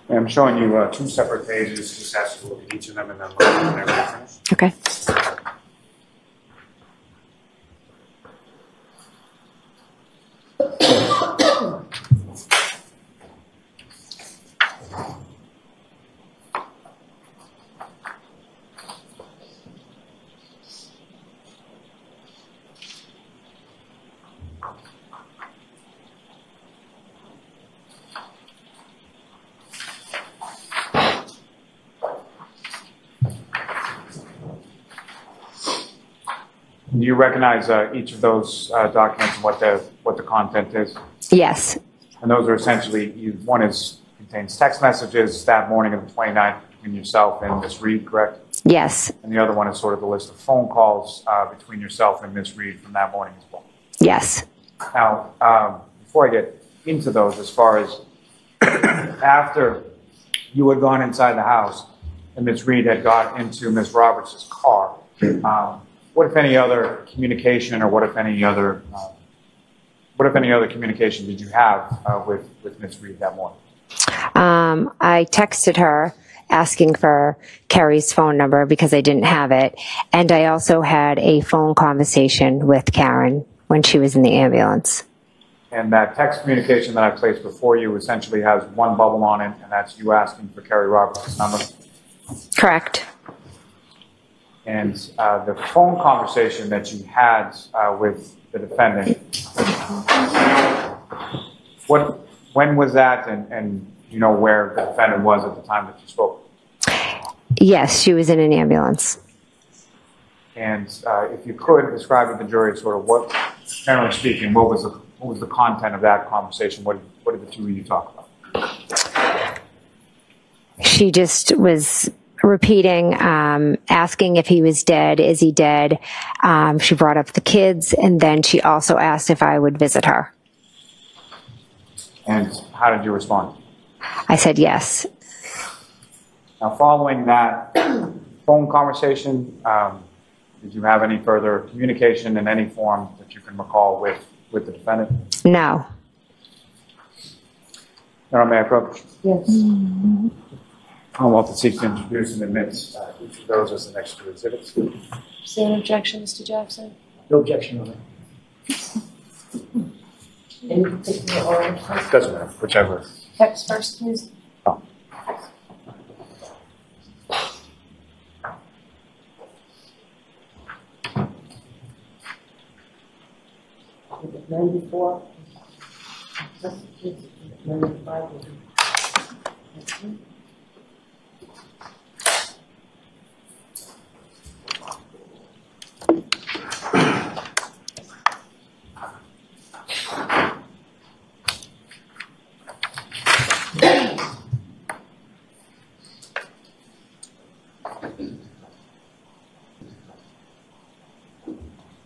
I'm showing you two separate pages. Just ask you to look at each of them and then look whenever you're finished. Okay. Do you recognize each of those documents and what the content is? Yes. And those are essentially, one contains text messages that morning of the 29th between yourself and Ms. Reed, correct? Yes. And the other one is sort of the list of phone calls between yourself and Ms. Reed from that morning as well. Yes. Now, before I get into those, as far as after you had gone inside the house and Ms. Reed had got into Ms. Roberts' car, what, if any, other communication or what, if any, other communication did you have with Ms. Reed that morning? I texted her asking for Carrie's phone number because I didn't have it. And I also had a phone conversation with Karen when she was in the ambulance. And that text communication that I placed before you essentially has one bubble on it, and that's you asking for Carrie Roberts' number? Correct. And the phone conversation that you had with the defendant, when was that, and you know where the defendant was at the time that you spoke? Yes, she was in an ambulance. And if you could describe to the jury sort of what, generally speaking, what was the content of that conversation? What did the two of you talk about? She just was repeating, asking if he was dead. Is he dead? She brought up the kids, and then she also asked if I would visit her. And how did you respond? I said yes. Now, following that phone conversation, did you have any further communication in any form that you can recall with the defendant? No. Your Honor, may I approach? Yes. I'm about to seek to introduce and admit each of those as the next two exhibits. Is there an objection, Mr. Jackson? No objection on it. Any particular order first? Doesn't matter, whichever. Text first, please. Oh. Is it 94? 95?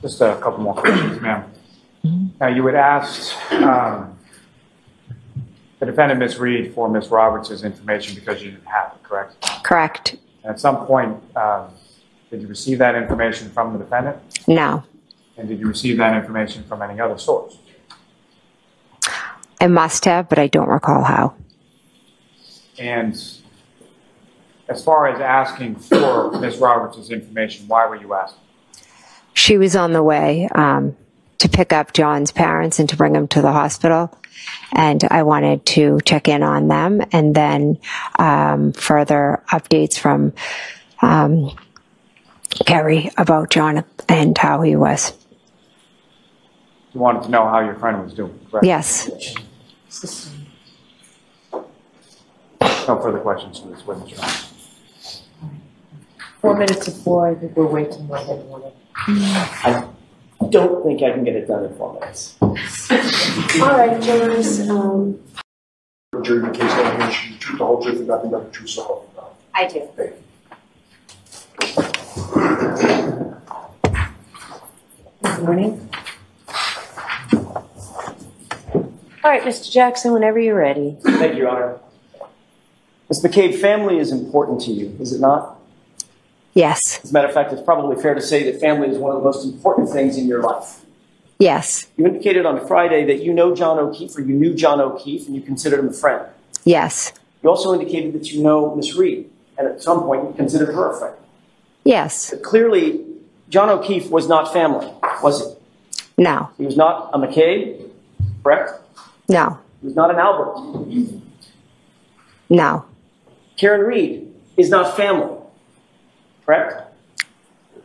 Just a couple more questions, ma'am. Now, you had asked the defendant, Ms. Reed, for Ms. Roberts' information because you didn't have it, correct? Correct. And at some point, did you receive that information from the defendant? No. And did you receive that information from any other source? I must have, but I don't recall how. And as far as asking for Ms. Roberts' information, why were you asking? She was on the way to pick up John's parents and to bring him to the hospital. And I wanted to check in on them and then further updates from Kerry about John and how he was. You wanted to know how your friend was doing, correct? Yes. No further questions from this witness, Your Honor. 4 minutes to 4, I think we're way too much. I don't think I can get it done in 4 minutes. All right, jurors. During the case, I mentioned the truth, the whole truth, and nothing but the truth, so help you God. I do. Thank you. Good morning. All right, Mr. Jackson, whenever you're ready. Thank you, Your Honor. Ms. McCabe, family is important to you, is it not? Yes. As a matter of fact, it's probably fair to say that family is one of the most important things in your life. Yes. You indicated on Friday that you know John O'Keefe, or you knew John O'Keefe, and you considered him a friend. Yes. You also indicated that you know Miss Reed, and at some point you considered her a friend. Yes. But clearly, John O'Keefe was not family, was he? No. He was not a McCabe, correct? No. He was not an Albert. No. Karen Reed is not family, correct?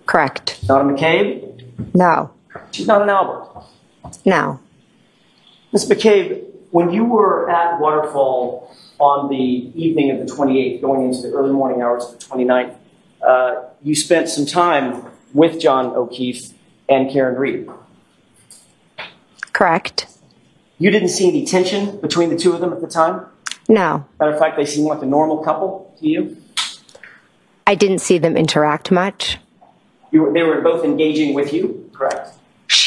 Correct. Not a McCabe. No. She's not an Albert. No. Ms. McCabe, when you were at Waterfall on the evening of the 28th, going into the early morning hours of the 29th, you spent some time with John O'Keefe and Karen Reed. Correct. You didn't see any tension between the two of them at the time? No. Matter of fact, they seemed like a normal couple to you? I didn't see them interact much. They were both engaging with you, correct?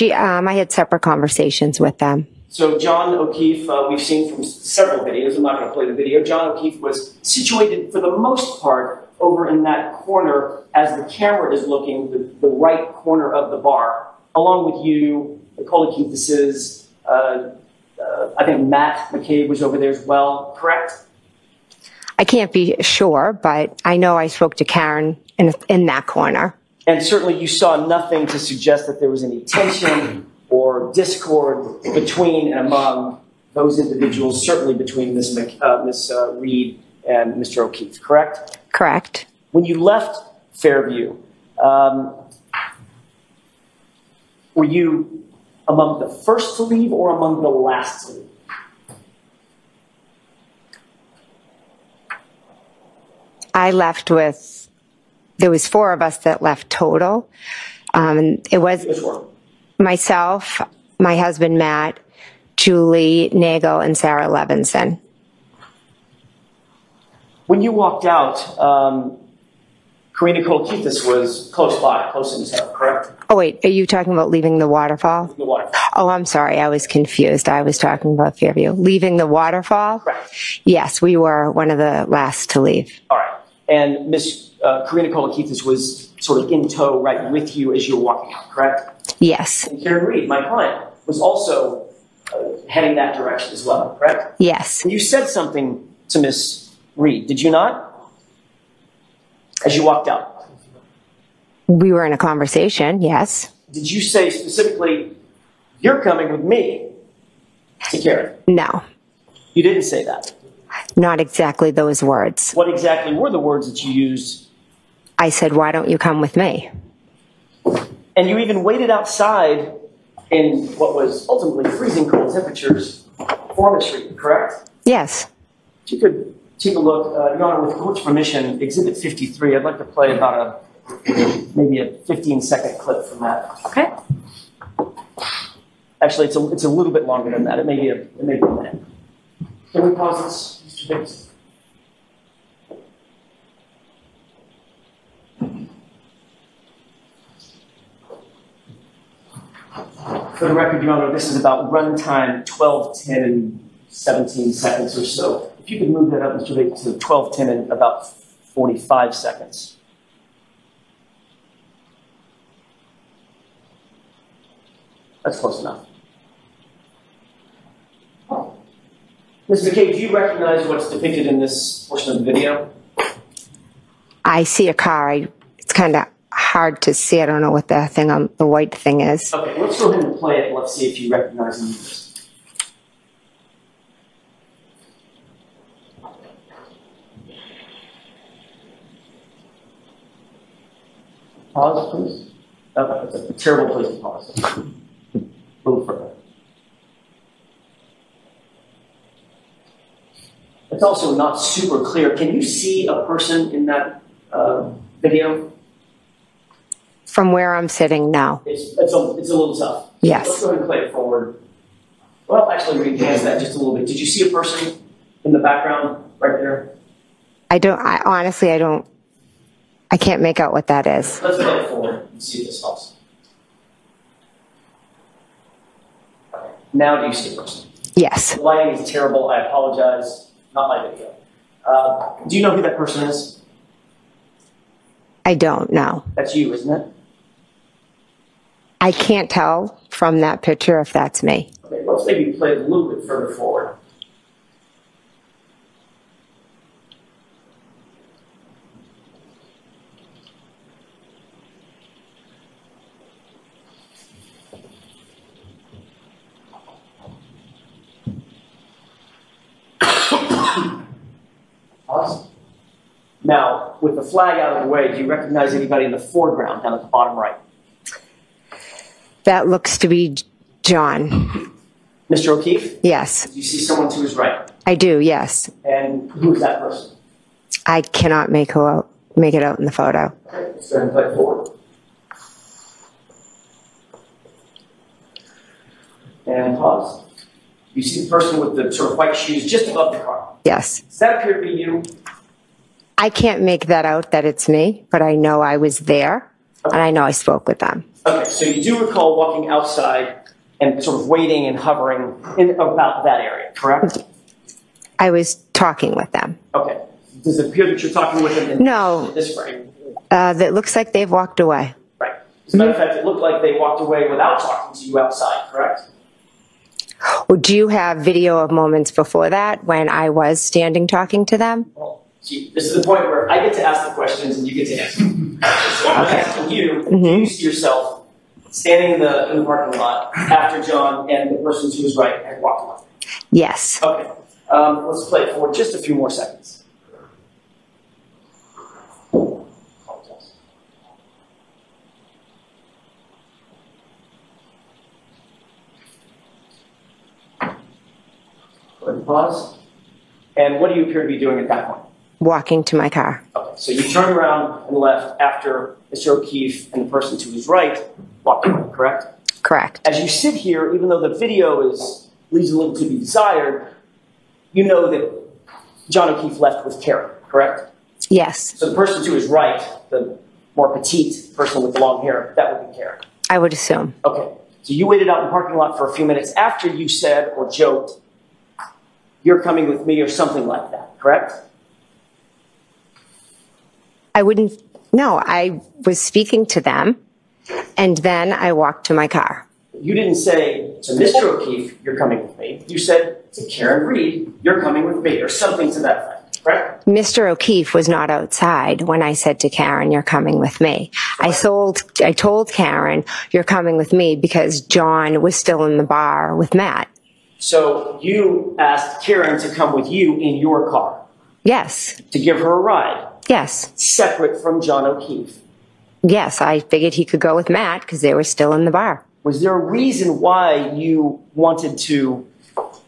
I had separate conversations with them. So John O'Keefe, we've seen from several videos, I'm not going to play the video, John O'Keefe was situated for the most part over in that corner as the camera is looking, the right corner of the bar, along with you, the O'Keefe's, I think Matt McCabe was over there as well, correct? I can't be sure, but I know I spoke to Karen in that corner. And certainly you saw nothing to suggest that there was any tension or discord between and among those individuals, certainly between Miss Reed and Mr. O'Keefe, correct? Correct. When you left Fairview, were you among the first to leave or among the last to leave? I left with, there was 4 of us that left total. It was myself, my husband Matt, Julie Nagel, and Sarah Levinson. When you walked out, Karina Kolkithis was close by, close in town, correct? Oh wait, are you talking about leaving the waterfall? The waterfall. Oh, I'm sorry, I was confused. I was talking about Fairview. Leaving the waterfall? Correct. Yes, we were one of the last to leave. All right. And Miss Karina Kolkithis was sort of in tow right with you as you were walking out, correct? Yes. And Karen Reed, my client, was also heading that direction as well, correct? Yes. And you said something to Miss Reed, did you not? As you walked out. We were in a conversation, yes. Did you say specifically, you're coming with me to Karen? No, You didn't say that. not exactly those words. What exactly were the words that you used? I said, why don't you come with me? And you even waited outside in what was ultimately freezing cold temperatures for Miss Reed, correct? Yes. If you could take a look, Your Honor, with court's permission, Exhibit 53, I'd like to play about maybe a 15-second clip from that. Okay. Actually, it's a little bit longer than that. It may be a minute. Can we pause this, Mr. Biggs? For the record, Your Honor, this is about runtime 12:10 and 17 seconds or so. If you could move that up, Mr. Biggs, to 12:10 and about 45 seconds. That's close enough. Ms. McCabe, do you recognize what's depicted in this portion of the video? I see a car. It's kind of hard to see. I don't know what the thing on the white thing is. Okay, let's go ahead and play it and let's see if you recognize any of this. Pause, please. Okay, that's a terrible place to pause. A little further. It's also not super clear. Can you see a person in that video? From where I'm sitting now. It's a little tough. Yes. Let's go ahead and play it forward. Well, actually, we enhance that just a little bit. Did you see a person in the background right there? Honestly, I can't make out what that is. Let's play it forward and see if this helps. Okay. Now do you see a person? Yes. The lighting is terrible. I apologize. Not my video. Do you know who that person is? I don't know. That's you, isn't it? I can't tell from that picture if that's me. Okay, let's maybe play it a little bit further forward. Awesome. Now, with the flag out of the way, do you recognize anybody in the foreground down at the bottom right? That looks to be John. Mr. O'Keefe? Yes. Do you see someone to his right? I do, yes. And who is that person? I cannot make it out in the photo. Okay, let's go ahead and play it forward. And pause. You see the person with the sort of white shoes just above the car. Yes. Does that appear to be you? I can't make that out that it's me, but I know I was there, and I know I spoke with them. Okay, so you do recall walking outside and sort of waiting and hovering in about that area, correct? I was talking with them. Okay. Does it appear that you're talking with them in No. this frame? That looks like they've walked away. Right. As a matter of fact, it looked like they walked away without talking to you outside, correct? Well, do you have video of moments before that when I was standing talking to them? Well, see, this is the point where I get to ask the questions and you get to answer. So I'm asking you, do you see yourself standing in the parking lot after John and the person to his right had walked away? Yes. Okay. Let's play it for just a few more seconds. Go ahead and pause. And what do you appear to be doing at that point? Walking to my car. Okay, so you turn around and left after Mr. O'Keefe and the person to his right walked away, correct? Correct. As you sit here, even though the video leaves a little to be desired, you know that John O'Keefe left with Karen, correct? Yes. So the person to his right, the more petite person with the long hair, that would be Karen. I would assume. Okay, so you waited out in the parking lot for a few minutes after you said or joked, "You're coming with me," or something like that, correct? I wouldn't, no, I was speaking to them, and then I walked to my car. You didn't say to Mr. O'Keefe, "You're coming with me." You said to Karen Reed, "You're coming with me," or something to that effect, correct? Mr. O'Keefe was not outside when I said to Karen, "You're coming with me." I told Karen, "You're coming with me," because John was still in the bar with Matt. So you asked Karen to come with you in your car? Yes. To give her a ride? Yes. Separate from John O'Keefe? Yes, I figured he could go with Matt because they were still in the bar. Was there a reason why you wanted to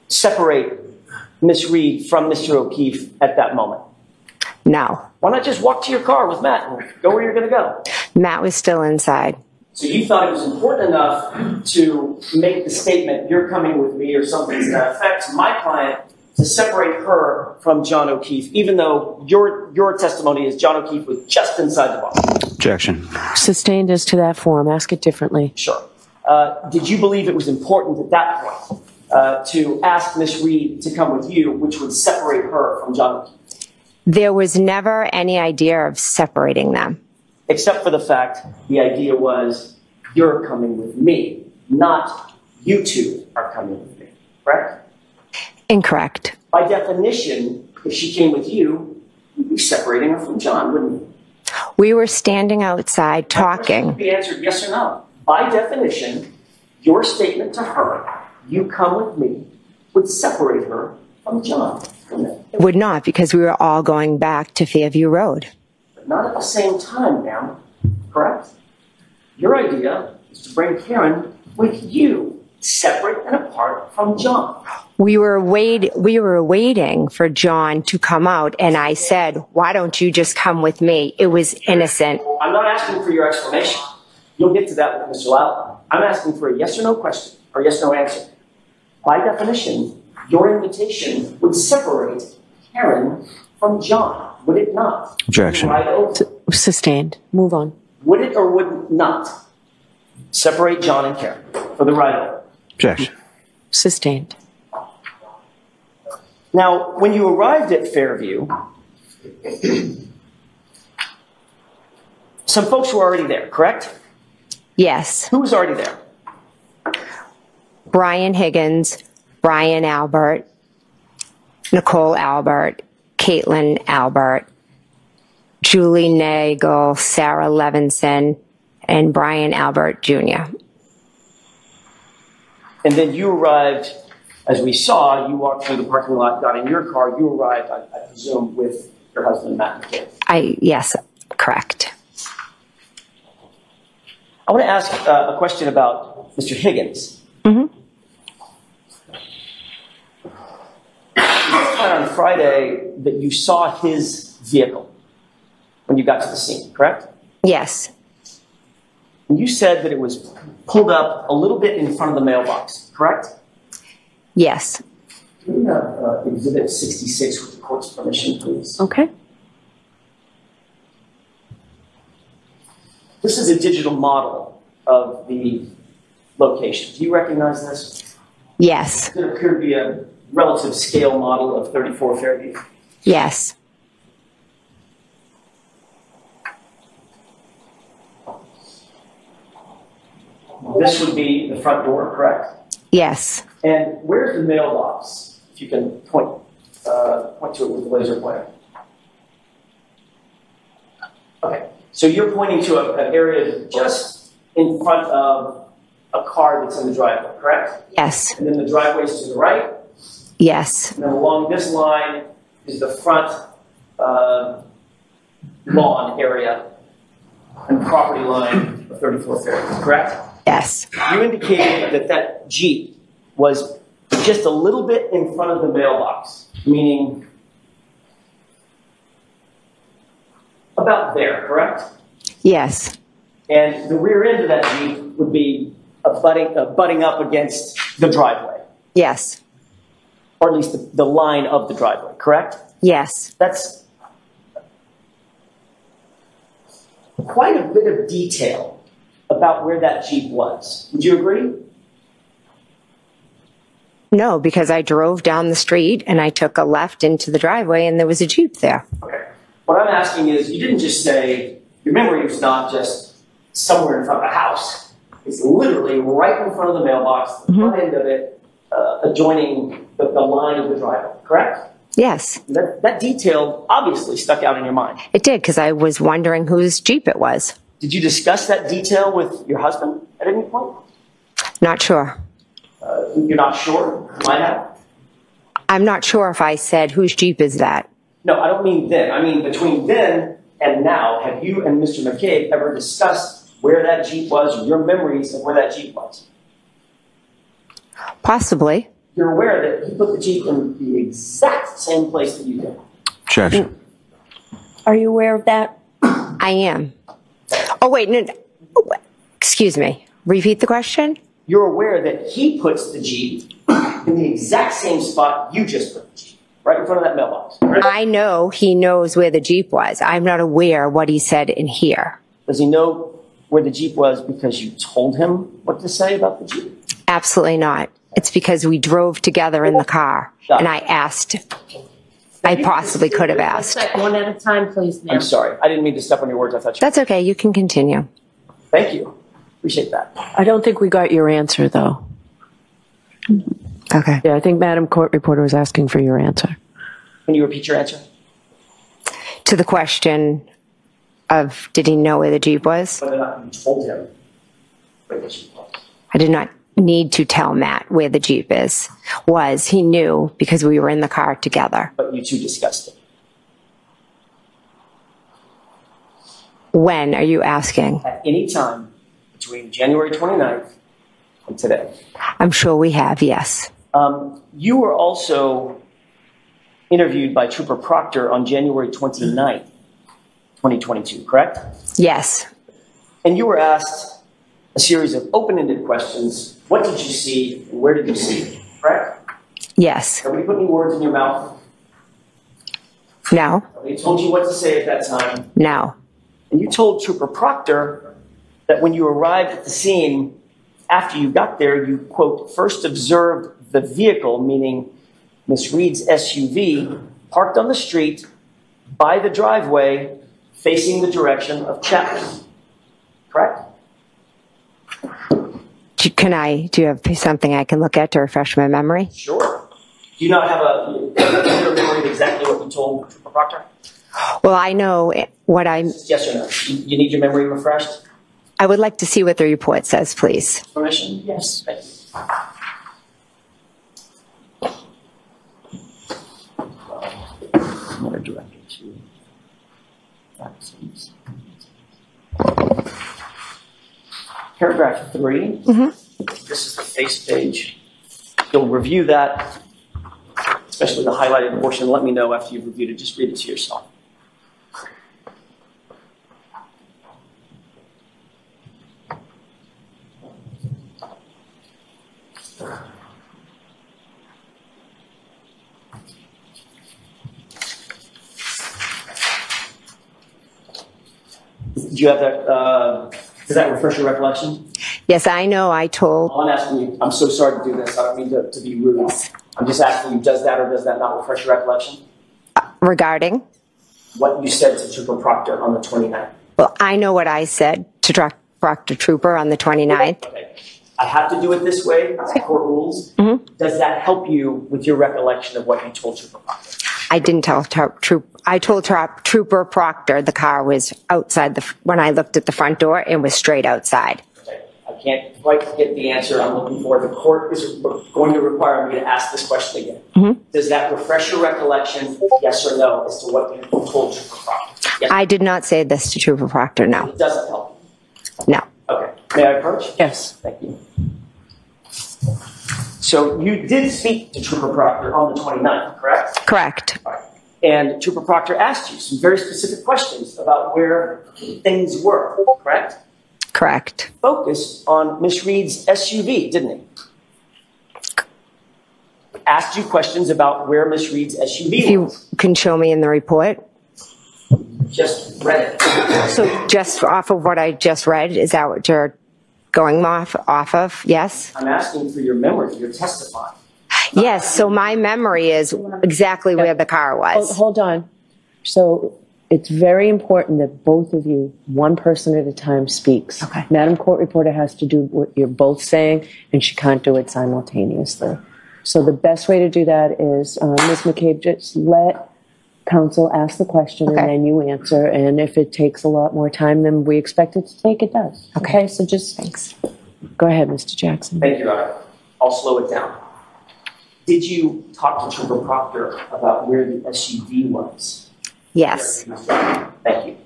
separate Miss Reed from Mr. O'Keefe at that moment? No. Why not just walk to your car with Matt and go where you're going to go? Matt was still inside. So you thought it was important enough to make the statement, "You're coming with me," or something to that effect, to my client, to separate her from John O'Keefe, even though your testimony is John O'Keefe was just inside the bar? Objection. Sustained as to that form. Ask it differently. Sure. Did you believe it was important at that point to ask Miss Reed to come with you, which would separate her from John O'Keefe? There was never any idea of separating them. Except for the fact the idea was, "You're coming with me," not "you two are coming with me," correct? Incorrect. By definition, if she came with you, you'd be separating her from John, wouldn't you? We were standing outside That question talking. could be answered yes or no. By definition, your statement to her, "You come with me," would separate her from John, wouldn't it? It would not, because we were all going back to Fairview Road. But not at the same time, ma'am, correct? Your idea is to bring Karen with you, separate and apart from John. We were waiting for John to come out, and I said, "Why don't you just come with me?" It was innocent. I'm not asking for your explanation. You'll get to that with Mr. Loudon. I'm asking for a yes or no question, or yes or no answer. By definition, your invitation would separate Karen from John, would it not? Objection. Right over. Sustained. Move on. Would it or would it not separate John and Karen for the ride over? Objection. Sustained. Now, when you arrived at Fairview, some folks were already there, correct? Yes. Who was already there? Brian Higgins, Brian Albert, Nicole Albert, Caitlin Albert, Julie Nagel, Sarah Levinson, and Brian Albert Jr. And then you arrived, as we saw, you walked through the parking lot, got in your car, you arrived, I presume, with your husband, Matt McCabe. Yes, correct. I want to ask a question about Mr. Higgins. Mm-hmm. You testified on Friday that you saw his vehicle when you got to the scene, correct? Yes. And you said that it was pulled up a little bit in front of the mailbox, correct? Yes. Can we have Exhibit 66 with the court's permission, please? Okay. This is a digital model of the location. Do you recognize this? Yes. Does it appear to be a relative scale model of 34 Fairview? Yes. This would be the front door, correct? Yes. And where's the mailbox? If you can point to it with the laser pointer. Okay, so you're pointing to an area just in front of a car that's in the driveway, correct? Yes. And then the driveway's to the right? Yes. And then along this line is the front lawn area and property line of 34 Fairview, correct? Yes. You indicated that that Jeep was just a little bit in front of the mailbox, meaning about there, correct? Yes. And the rear end of that Jeep would be butting up against the driveway, Yes. or at least the line of the driveway, correct? Yes. That's quite a bit of detail about where that Jeep was. Would you agree? No, because I drove down the street and I took a left into the driveway and there was a Jeep there. Okay. What I'm asking is, you didn't just say, your memory was not just somewhere in front of a house. It's literally right in front of the mailbox, the front end of it, adjoining the line of the driveway, correct? Yes, That detail obviously stuck out in your mind. it did, because I was wondering whose Jeep it was. Did you discuss that detail with your husband at any point? Not sure. You're not sure? You might have? I'm not sure if I said, whose Jeep is that? No, I don't mean then. I mean between then and now, have you and Mr. McCabe ever discussed where that Jeep was, or your memories of where that Jeep was? Possibly. You're aware that he put the Jeep in the exact same place that you did. Objection. Are you aware of that? I am. Oh, wait, no, excuse me. Repeat the question? You're aware that he puts the Jeep in the exact same spot you just put the Jeep, right in front of that mailbox. Right? I know he knows where the Jeep was. I'm not aware what he said in here. Does he know where the Jeep was because you told him what to say about the Jeep? Absolutely not. It's because we drove together in the car, and I asked. I possibly could have asked. One at a time, please, ma'am. I'm sorry. I didn't mean to step on your words. I thought you... That's okay. You can continue. Thank you. Appreciate that. I don't think we got your answer, though. Okay. Yeah, I think Madam Court Reporter was asking for your answer. Can you repeat your answer? To the question of, did he know where the Jeep was? Whether or not you told him where the Jeep was. I did not need to tell Matt where the Jeep was. He knew because we were in the car together. But you two discussed it. When are you asking? At any time between January 29th and today. I'm sure we have, yes. You were also interviewed by Trooper Proctor on January 29th, 2022, correct? Yes. And you were asked a series of open-ended questions. What did you see and where did you see it, correct? Yes. Nobody put any words in your mouth. No. Nobody told you what to say at that time. No. And you told Trooper Proctor that when you arrived at the scene, after you got there, you, quote, first observed the vehicle, meaning Miss Reed's SUV, parked on the street by the driveway facing the direction of Chapman. Correct? Do you have something I can look at to refresh my memory? Sure. Do you not have a memory of exactly what you told Trooper Proctor? Well, I know what Yes or no? You need your memory refreshed? I would like to see what the report says, please. Permission? Yes. Thank you. I'm going to direct you to vaccines. Paragraph 3. This is the face page. You'll review that, especially the highlighted portion. Let me know after you've reviewed it. Just read it to yourself. Do you have that? Does that refresh your recollection? Yes, I know I told. I'm asking you. I'm so sorry to do this. I don't mean to be rude. I'm just asking you, does that or does that not refresh your recollection? Regarding? What you said to Trooper Proctor on the 29th. Well, I know what I said to Proctor Trooper on the 29th. Okay. I have to do it this way. It's court rules. Does that help you with your recollection of what you told Trooper Proctor? I didn't tell I told Trooper Proctor the car was outside when I looked at the front door, it was straight outside. Okay. I can't quite get the answer I'm looking for. The court is going to require me to ask this question again. Does that refresh your recollection, yes or no, as to what you told Trooper Proctor? Yes. I did not say this to Trooper Proctor, no. It doesn't help No. you. Okay. May I approach? Yes. Thank you. So you did speak to Trooper Proctor on the 29th, correct? Correct. All right. And Trooper Proctor asked you some very specific questions about where things were, correct? Correct. Focused on Miss Reed's SUV, didn't he? Asked you questions about where Miss Reed's SUV If you was. can show me in the report. Just read it. So just off of what I just read, is that what you're going off of? Yes? I'm asking for your memory. You're testifying. Yes, so my memory is exactly where the car was. Hold on. So it's very important that both of you, one person at a time, speaks. Okay. Madam Court Reporter has to do what you're both saying, and she can't do it simultaneously. So the best way to do that is, Ms. McCabe, just let counsel ask the question Okay. and then you answer. And if it takes a lot more time than we expect it to take, it does. Okay, so just Thanks. go ahead, Mr. Jackson. Thank you, Your Honor. I'll slow it down. Did you talk to Trooper Proctor about where the SUV was? Yes. Thank you.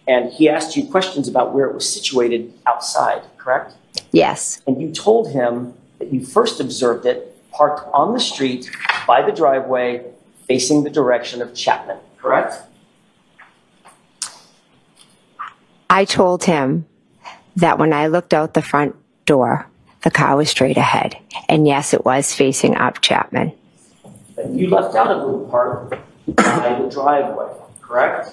And he asked you questions about where it was situated outside, correct? Yes. And you told him that you first observed it parked on the street by the driveway facing the direction of Chapman, correct? I told him that when I looked out the front door, the car was straight ahead. And yes, it was facing up Chapman. And you left out a little part by the driveway, correct?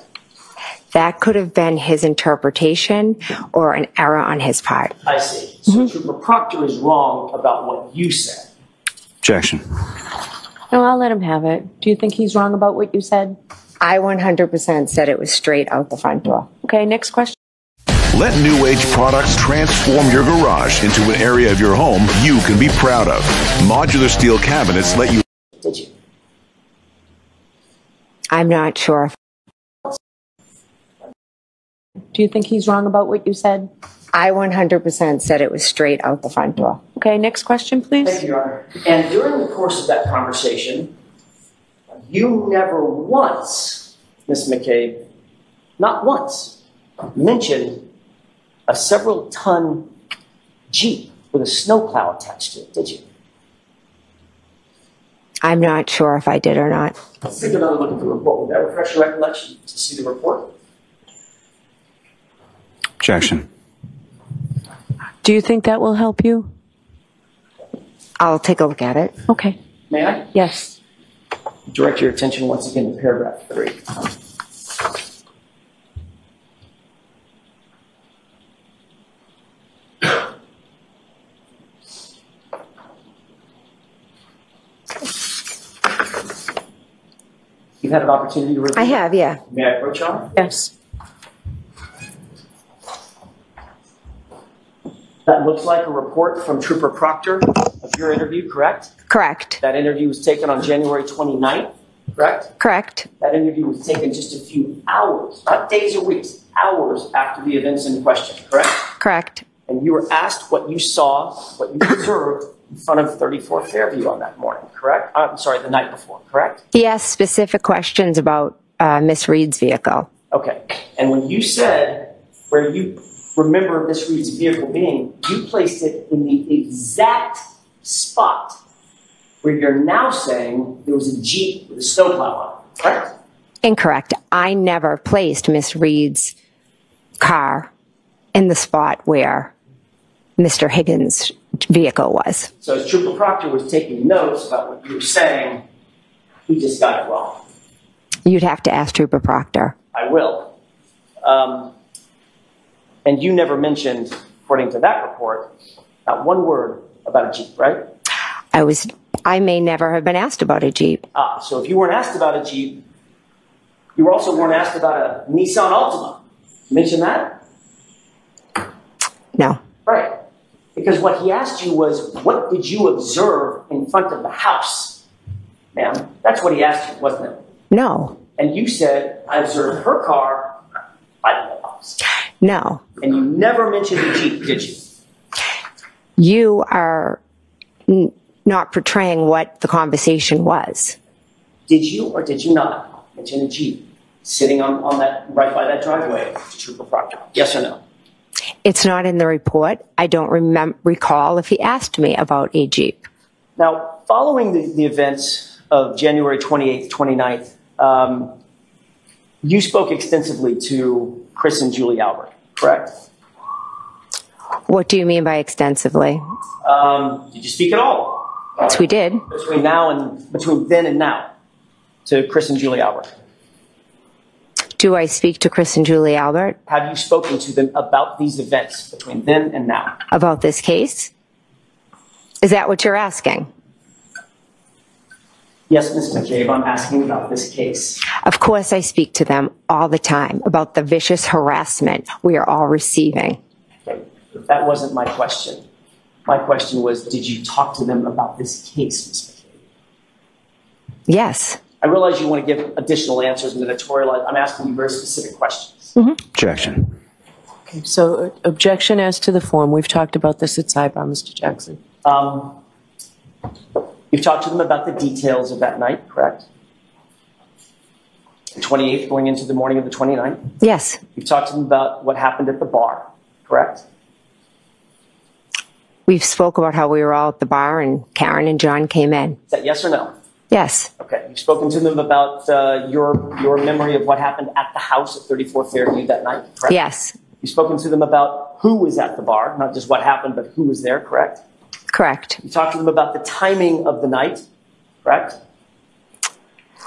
That could have been his interpretation or an error on his part. I see. So Trooper Proctor is wrong about what you said. Objection. No, I'll let him have it. Do you think he's wrong about what you said? I 100% said it was straight out the front door. Okay, next question. Let New Age products transform your garage into an area of your home you can be proud of. Modular steel cabinets let you... Did you? I'm not sure. Do you think he's wrong about what you said? I 100% said it was straight out the front door. Okay, next question, Thank please. you, Your Honor. And during the course of that conversation, you never once, Ms. McCabe, not once, mentioned a several-ton Jeep with a snowplow attached to it, did you? I'm not sure if I did or not. Let's take another look at the report. Would that refresh your recollection to see the report? Objection. Do you think that will help you? I'll take a look at it. Okay. May I? Yes. Direct your attention once again to paragraph 3. You've had an opportunity to review. I have, yeah. May I approach, Your Honor? Yes. That looks like a report from Trooper Proctor of your interview, correct? Correct. That interview was taken on January 29th, correct? Correct. That interview was taken just a few hours, not days or weeks, hours after the events in question, correct? Correct. And you were asked what you saw, what you observed in front of 34 Fairview on that morning, correct? I'm sorry, the night before, correct? He asked specific questions about Miss Reed's vehicle. Okay. And when you said where you remember Miss Reed's vehicle being, you placed it in the exact spot where you're now saying there was a Jeep with a snowplow on it, correct? Incorrect. I never placed Miss Reed's car in the spot where Mr. Higgins' vehicle was. So as Trooper Proctor was taking notes about what you were saying, he just got it wrong. You'd have to ask Trooper Proctor. I will. And you never mentioned, according to that report, not one word about a Jeep, right? I may never have been asked about a Jeep. So if you weren't asked about a Jeep, you also weren't asked about a Nissan Altima. Mention that? No. Right. Because what he asked you was, what did you observe in front of the house? Ma'am, that's what he asked you, wasn't it? No. And you said, I observed her car by the house. No. And you never mentioned the Jeep, did you? You are not portraying what the conversation was. Did you or did you not mention a Jeep sitting on that, right by that driveway to Trooper Proctor? Yes or no? It's not in the report. I don't recall if he asked me about a Jeep. Now, following the events of January 28th, 29th, you spoke extensively to Chris and Julie Albert, correct? What do you mean by extensively? Did you speak at all? Yes, we did. Between then and now, to Chris and Julie Albert. Do I speak to Chris and Julie Albert Have you spoken to them about these events between then and now? about this case? Is that what you're asking? Yes, Ms. McCabe, I'm asking about this case. Of course, I speak to them all the time about the vicious harassment we are all receiving. Okay. That wasn't my question. My question was, did you talk to them about this case, Ms. McCabe? Yes. I realize you want to give additional answers in the editorial. I'm asking you very specific questions. Objection. Okay, so objection as to the form. We've talked about this at sidebar, Mr. Jackson. You've talked to them about the details of that night, correct? The 28th going into the morning of the 29th? Yes. You've talked to them about what happened at the bar, correct? We've spoke about how we were all at the bar and Karen and John came in. Is that yes or no? Yes. Okay. You've spoken to them about your memory of what happened at the house at 34 Fairview that night, correct? Yes. You've spoken to them about who was at the bar, not just what happened, but who was there, correct? Correct. You talked to them about the timing of the night, correct?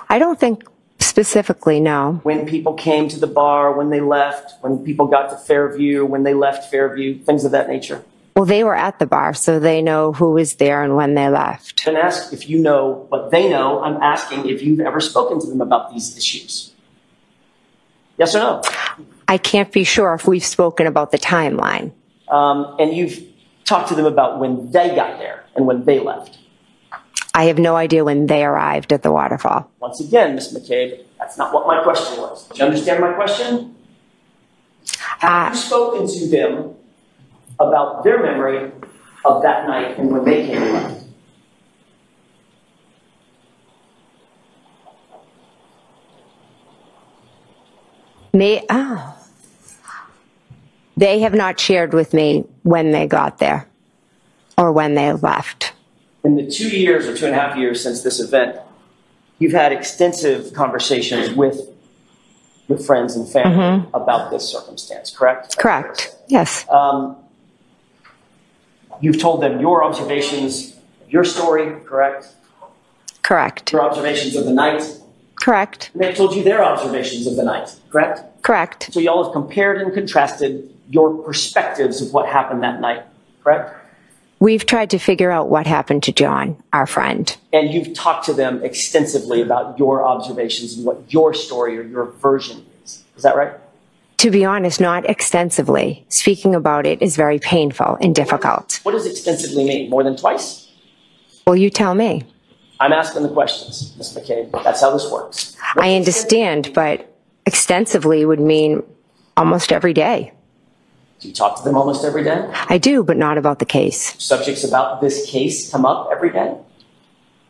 I don't think specifically, no. When people came to the bar, when they left, when people got to Fairview, when they left Fairview, things of that nature. Well, they were at the bar, so they know who was there and when they left. I didn't ask if you know what they know. I'm asking if you've ever spoken to them about these issues. Yes or no? I can't be sure if we've spoken about the timeline. And you've talked to them about when they got there and when they left. I have no idea when they arrived at the waterfall. Once again, Ms. McCabe, that's not what my question was. Do you understand my question? Have you spoken to them about their memory of that night and when they came and left? They have not shared with me when they got there or when they left. In the 2 years or 2.5 years since this event, you've had extensive conversations with your friends and family about this circumstance, correct? Correct. Yes. You've told them your observations, your story, correct? Correct. Your observations of the night. Correct. And they've told you their observations of the night, correct? Correct. So y'all have compared and contrasted your perspectives of what happened that night, correct? We've tried to figure out what happened to John, our friend. And you've talked to them extensively about your observations and what your story or your version is. Is that right? To be honest, not extensively. Speaking about it is very painful and difficult. What does extensively mean? More than twice? Well, you tell me. I'm asking the questions, Ms. McCabe. That's how this works. I understand, but extensively would mean almost every day. Do you talk to them almost every day? I do, but not about the case. Subjects about this case come up every day?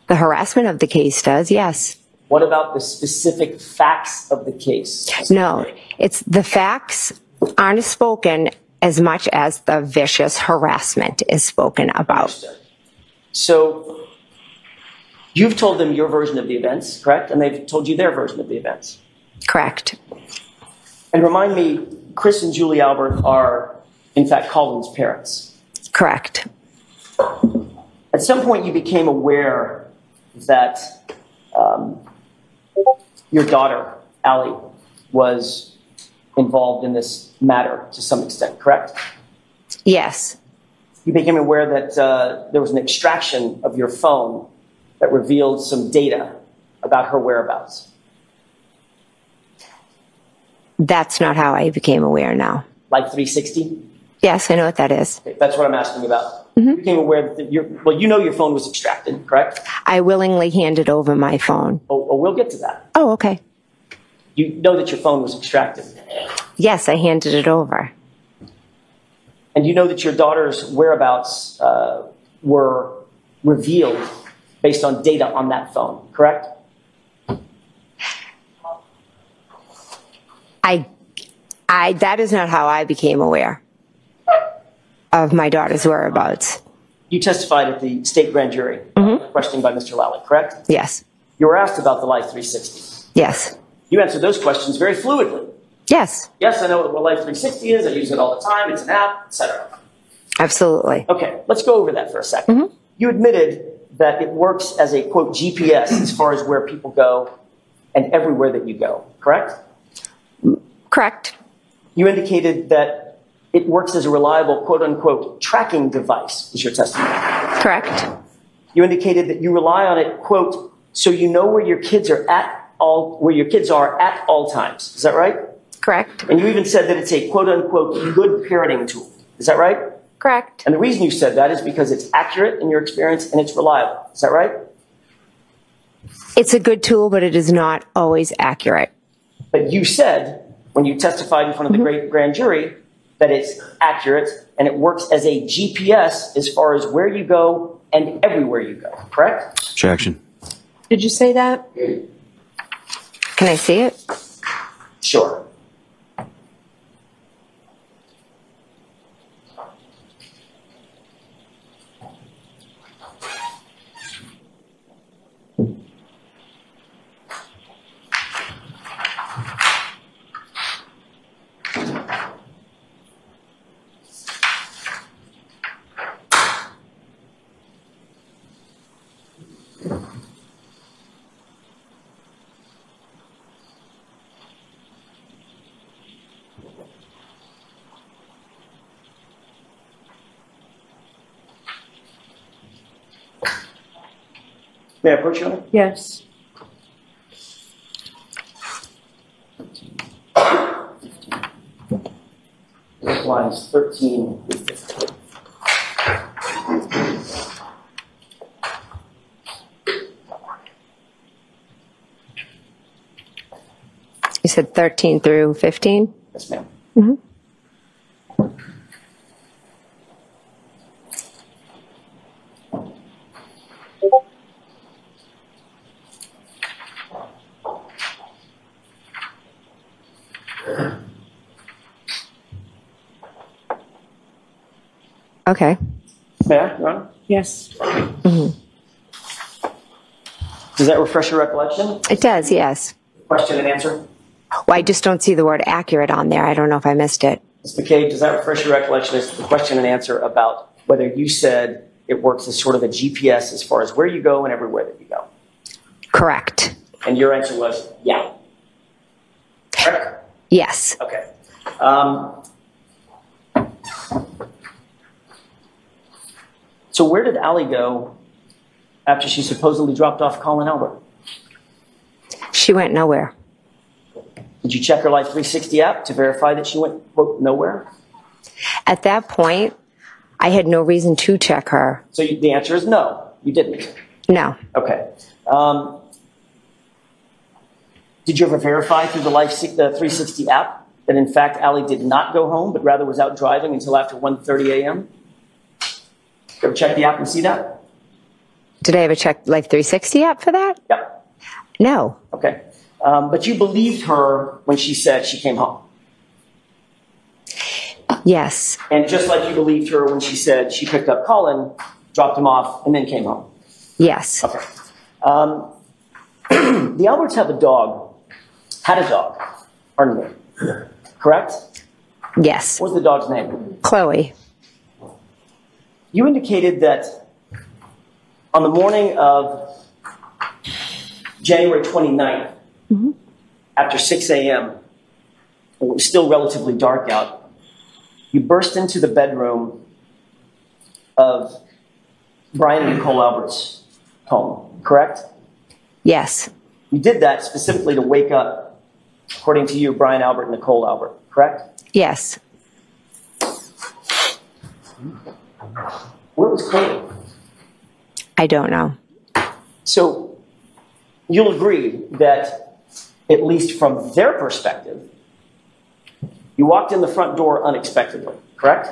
The harassment of the case does, yes. What about the specific facts of the case? No, it's the facts aren't spoken as much as the vicious harassment is spoken about. Understood. So you've told them your version of the events, correct? And they've told you their version of the events. Correct. And remind me, Chris and Julie Albert are, in fact, Colin's parents. Correct. At some point, you became aware that your daughter, Allie, was involved in this matter to some extent, correct? Yes. You became aware that there was an extraction of your phone that revealed some data about her whereabouts. That's not how I became aware now. Like 360? Yes, I know what that is. Okay, that's what I'm asking about. You became aware that you know your phone was extracted, correct? I willingly handed over my phone. Oh, we'll get to that. Oh, okay. You know that your phone was extracted. Yes, I handed it over. And you know that your daughter's whereabouts were revealed based on data on that phone, correct? That is not how I became aware of my daughter's whereabouts. You testified at the state grand jury, questioning by Mr. Lally, correct? Yes. You were asked about the Life 360. Yes. You answered those questions very fluidly. Yes. Yes, I know what Life 360 is. I use it all the time. It's an app, etc. Absolutely. Okay, let's go over that for a second. You admitted that it works as a, quote, GPS as far as where people go and everywhere that you go, correct? Correct. You indicated that it works as a reliable, quote unquote, tracking device, is your testimony. Correct. You indicated that you rely on it, quote, so you know where your kids are at all times. Is that right? Correct. And you even said that it's a quote unquote good parenting tool. Is that right? Correct. And the reason you said that is because it's accurate in your experience and it's reliable. Is that right? It's a good tool, but it is not always accurate. But you said, when you testified in front of the great grand jury, that it's accurate and it works as a GPS as far as where you go and everywhere you go, correct? Objection. Did you say that? Can I see it? Sure. May I approach you on it? Yes. Lines 13 through 15. You said 13 through 15? Yes, ma'am. Mm-hmm. Okay. May I, Your Honor? Yes. Mm-hmm. Does that refresh your recollection? It does, yes. Question and answer? Well, I just don't see the word accurate on there. I don't know if I missed it. Ms. McCabe, does that refresh your recollection as to the question and answer about whether you said it works as sort of a GPS as far as where you go and everywhere that you go? Correct. And your answer was, yeah. Correct? Yes. Okay. So where did Allie go after she supposedly dropped off Colin Albert? She went nowhere. Did you check her Life 360 app to verify that she went, quote, nowhere? At that point, I had no reason to check her. So the answer is no, you didn't. No. Okay. Did you ever verify through the Life 360 app that in fact Allie did not go home, but rather was out driving until after 1:30 a.m.? You ever check the app and see that? Did I ever check Life 360 app for that? Yep. No. Okay. But you believed her when she said she came home. Yes. And just like you believed her when she said she picked up Colin, dropped him off, and then came home. Yes. Okay. The Alberts had a dog, pardon me, correct? Yes. What was the dog's name? Chloe. You indicated that on the morning of January 29th, after 6 a.m., it was still relatively dark out, you burst into the bedroom of Brian and Nicole Albert's home, correct? Yes. You did that specifically to wake up, according to you, Brian Albert and Nicole Albert, correct? Yes. Where was Chloe? I don't know. So you'll agree that, at least from their perspective, you walked in the front door unexpectedly, correct?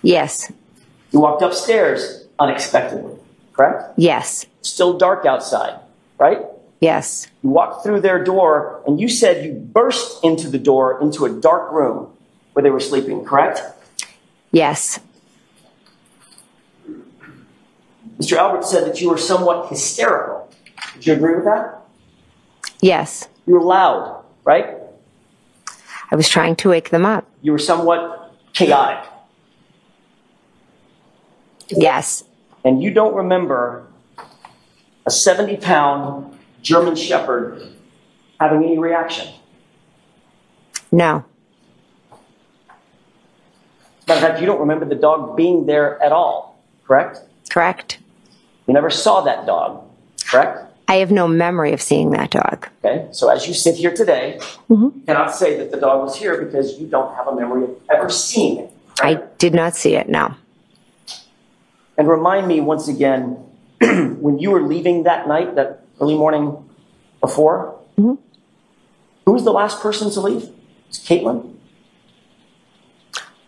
Yes. You walked upstairs unexpectedly, correct? Yes. Still dark outside, right? Yes. You walked through their door, and you said you burst into the door into a dark room where they were sleeping, correct? Yes. Mr. Albert said that you were somewhat hysterical. Would you agree with that? Yes. You were loud, right? I was trying to wake them up. You were somewhat chaotic. Yes. And you don't remember a 70-pound German Shepherd having any reaction. No. As a matter of fact, you don't remember the dog being there at all, correct? Correct. You never saw that dog, correct? I have no memory of seeing that dog. Okay, so as you sit here today, you cannot say that the dog was here because you don't have a memory of ever seeing it. Right? I did not see it, no. And remind me once again, when you were leaving that night, that early morning before? Mhm. Who was the last person to leave? Was it Caitlin?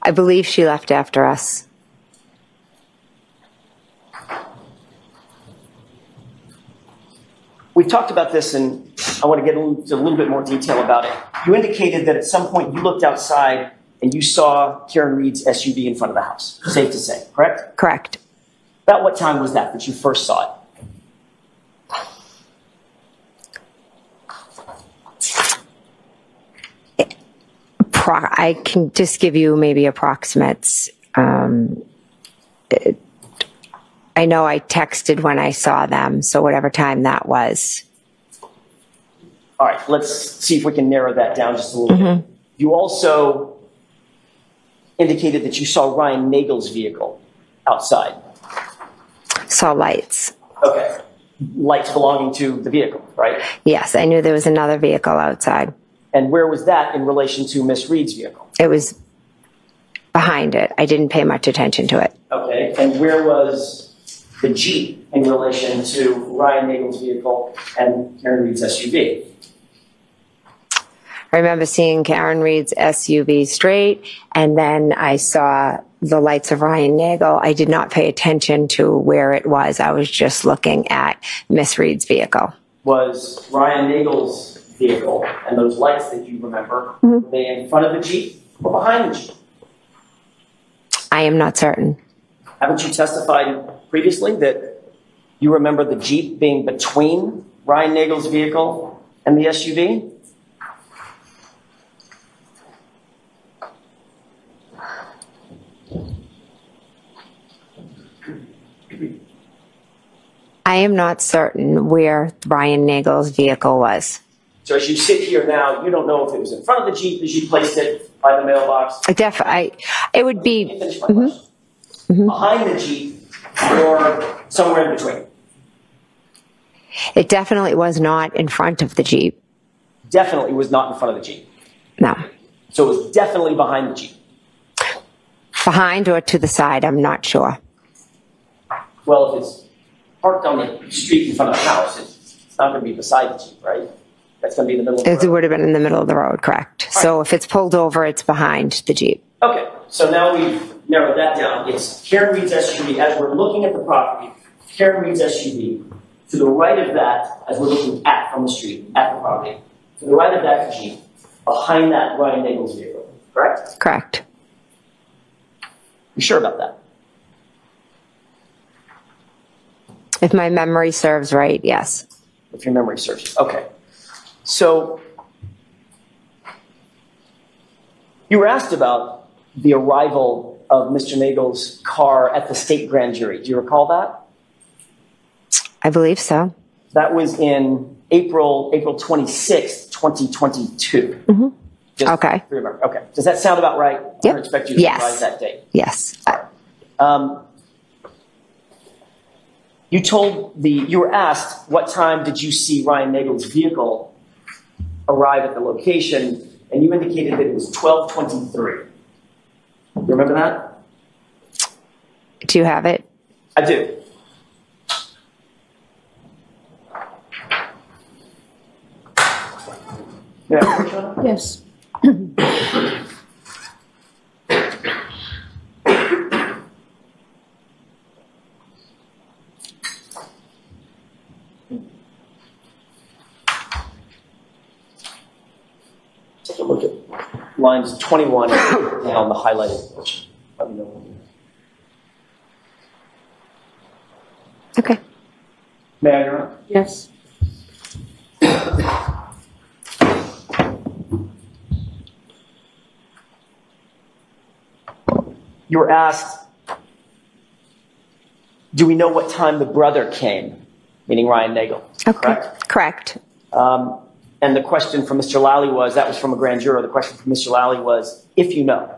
I believe she left after us. We've talked about this, and I want to get into a little bit more detail about it. You indicated that at some point you looked outside and you saw Karen Reed's SUV in front of the house. Safe to say, correct? Correct. About what time was that you first saw it? I can just give you maybe approximates. I know I texted when I saw them, so whatever time that was. All right, let's see if we can narrow that down just a little bit. You also indicated that you saw Ryan Nagel's vehicle outside. Saw lights. Okay. Lights belonging to the vehicle, right? Yes, I knew there was another vehicle outside. And where was that in relation to Miss Reed's vehicle? It was behind it. I didn't pay much attention to it. Okay. And where was the Jeep in relation to Ryan Nagel's vehicle and Karen Reed's SUV? I remember seeing Karen Reed's SUV straight, and then I saw the lights of Ryan Nagel. I did not pay attention to where it was. I was just looking at Miss Reed's vehicle. Was Ryan Nagel's vehicle and those lights that you remember, were they in front of the Jeep or behind the Jeep? I am not certain. Haven't you testified previously that you remember the Jeep being between Ryan Nagel's vehicle and the SUV? I am not certain where Ryan Nagel's vehicle was. So as you sit here now, you don't know if it was in front of the Jeep as you placed it by the mailbox. It would be behind the Jeep or somewhere in between. It definitely was not in front of the Jeep. Definitely was not in front of the Jeep. No. So it was definitely behind the Jeep. Behind or to the side, I'm not sure. Well, if it's parked on the street in front of the house, it's not going to be beside the Jeep, right? That's going to be in the middle of the road. It would have been in the middle of the road, correct. Right. So if it's pulled over, it's behind the Jeep. Okay, so now we've narrowed that down. It's Karen Reed's SUV. As we're looking at the property, Karen Reed's SUV. To the right of that, as we're looking at from the street, at the property, to the right of that Jeep, behind that Ryan Nagel's vehicle, correct? Correct. You sure about that? If my memory serves right, yes. If your memory serves you. Okay. So, you were asked about the arrival of Mr. Nagel's car at the state grand jury. Do you recall that? I believe so. That was in April 26th, 2022. Mm-hmm. Just okay. Remember. Okay. Does that sound about right? Yep. I would expect you to revise that date. Yes. You were asked what time did you see Ryan Nagel's vehicle arrive at the location, and you indicated that it was 12:23. You remember that? Do you have it? I do. Yeah. Yes. Take a look at lines 21 down, the highlighted portion. Let me know when you... Okay. May I interrupt? Yes. You were asked, do we know what time the brother came? Meaning Ryan Nagel. Okay. Correct? Correct. And the question from Mr. Lally was, that was from a grand juror, the question from Mr. Lally was, if you know.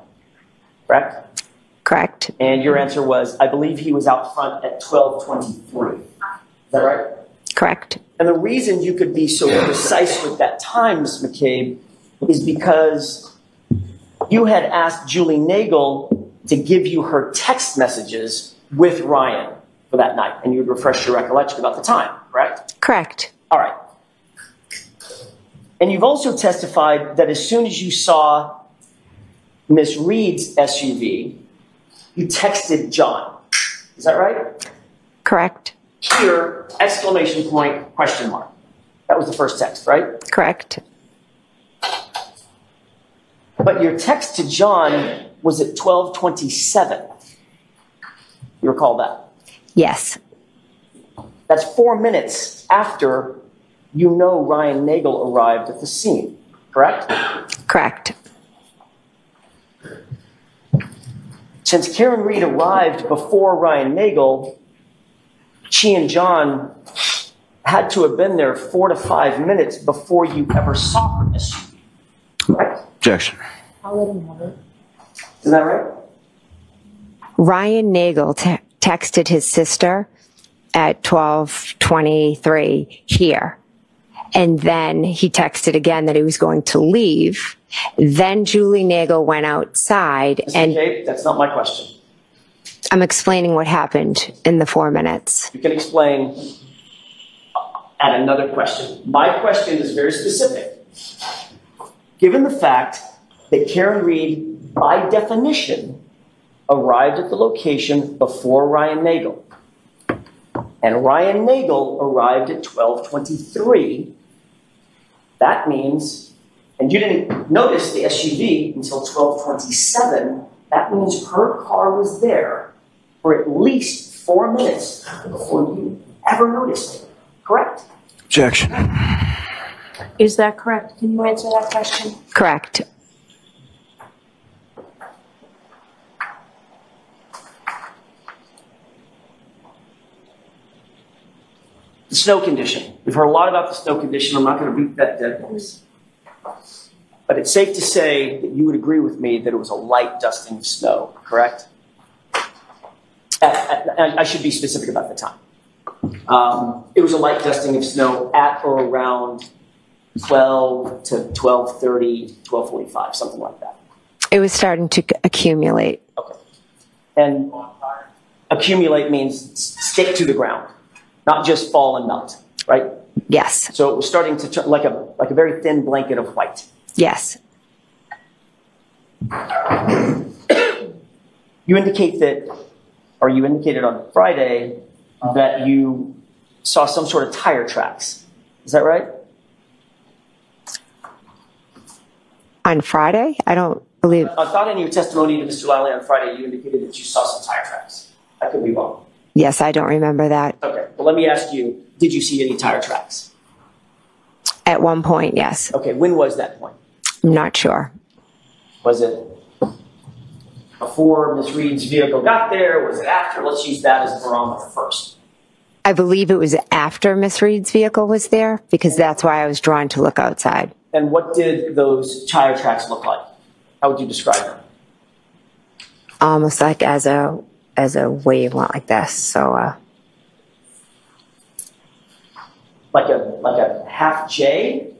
Correct? Correct. And your answer was, I believe he was out front at 12:23. Is that right? Correct. And the reason you could be so precise with that time, Ms. McCabe, is because you had asked Julie Nagel to give you her text messages with Ryan for that night, and you would refresh your recollection about the time, correct? Correct. All right. And you've also testified that as soon as you saw Miss Reed's SUV, you texted John. Is that right? Correct. Here, exclamation point, question mark. That was the first text, right? Correct. But your text to John was at 12:27. You recall that? Yes. That's 4 minutes after you know Ryan Nagel arrived at the scene, correct? Correct. Since Karen Reed arrived before Ryan Nagel, she and John had to have been there 4 to 5 minutes before you ever saw her SUV, correct? Objection. I'll let him have it. Isn't that right? Ryan Nagel texted his sister at 12:23 here. And then he texted again that he was going to leave. Then Julie Nagel went outside and McCabe, that's not my question. I'm explaining what happened in the 4 minutes. You can explain at another question. My question is very specific. Given the fact that Karen Reed, by definition, arrived at the location before Ryan Nagel, and Ryan Nagel arrived at 12:23, that means, and you didn't notice the SUV until 12:27, that means her car was there for at least 4 minutes before you ever noticed it, correct? Objection. Is that correct? Can you answer that question? Correct. The snow condition. We've heard a lot about the snow condition. I'm not going to beat that dead horse. But it's safe to say that you would agree with me that it was a light dusting of snow, correct? I should be specific about the time. It was a light dusting of snow at or around 12 to 12:30, 12:45, something like that. It was starting to accumulate. Okay. And accumulate means stick to the ground, not just fall and melt, right? Yes. So it was starting to turn like a very thin blanket of white. Yes. You indicate that, or you indicated on Friday that you saw some sort of tire tracks. Is that right? On Friday? I don't believe. I thought in your testimony to Mr. Lally on Friday, you indicated that you saw some tire tracks. I could be wrong. Yes, I don't remember that. Okay, well, let me ask you, did you see any tire tracks? At one point, yes. Okay, when was that point? I'm not sure. Was it before Ms. Reed's vehicle got there? Was it after? Let's use that as a barometer first. I believe it was after Miss Reed's vehicle was there because that's why I was drawn to look outside. And what did those tire tracks look like? How would you describe them? Almost like as a wave went like this. So Like a half J?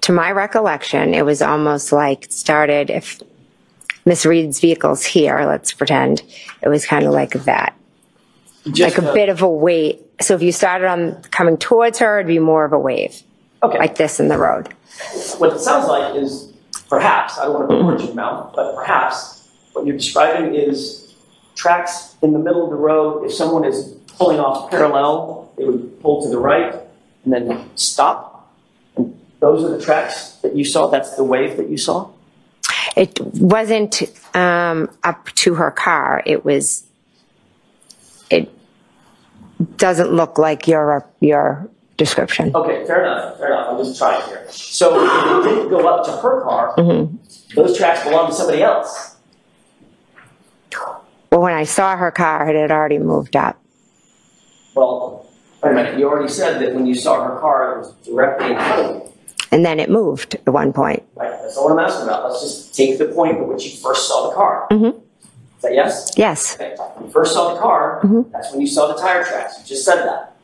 to my recollection, it was almost like it started if Miss Reed's vehicle's here, let's pretend, it was kind of like that. Just like a bit of a wave. So if you started on coming towards her, it'd be more of a wave. Okay. Like this in the road. What it sounds like is, perhaps, I don't want to put words in your mouth, but perhaps what you're describing is tracks in the middle of the road. If someone is pulling off parallel, they would pull to the right and then stop. And those are the tracks that you saw? That's the wave that you saw? It wasn't up to her car. It doesn't look like your description. Okay, fair enough. I'm just trying here. So if it didn't go up to her car, those tracks belong to somebody else. Well, when I saw her car, it had already moved up. Well, wait a minute. You already said that when you saw her car, it was directly in front of you. And then it moved at one point. Right, that's not what I'm asking about. Let's just take the point at which you first saw the car. Is that yes? Yes. Okay. When you first saw the car, that's when you saw the tire tracks. You just said that.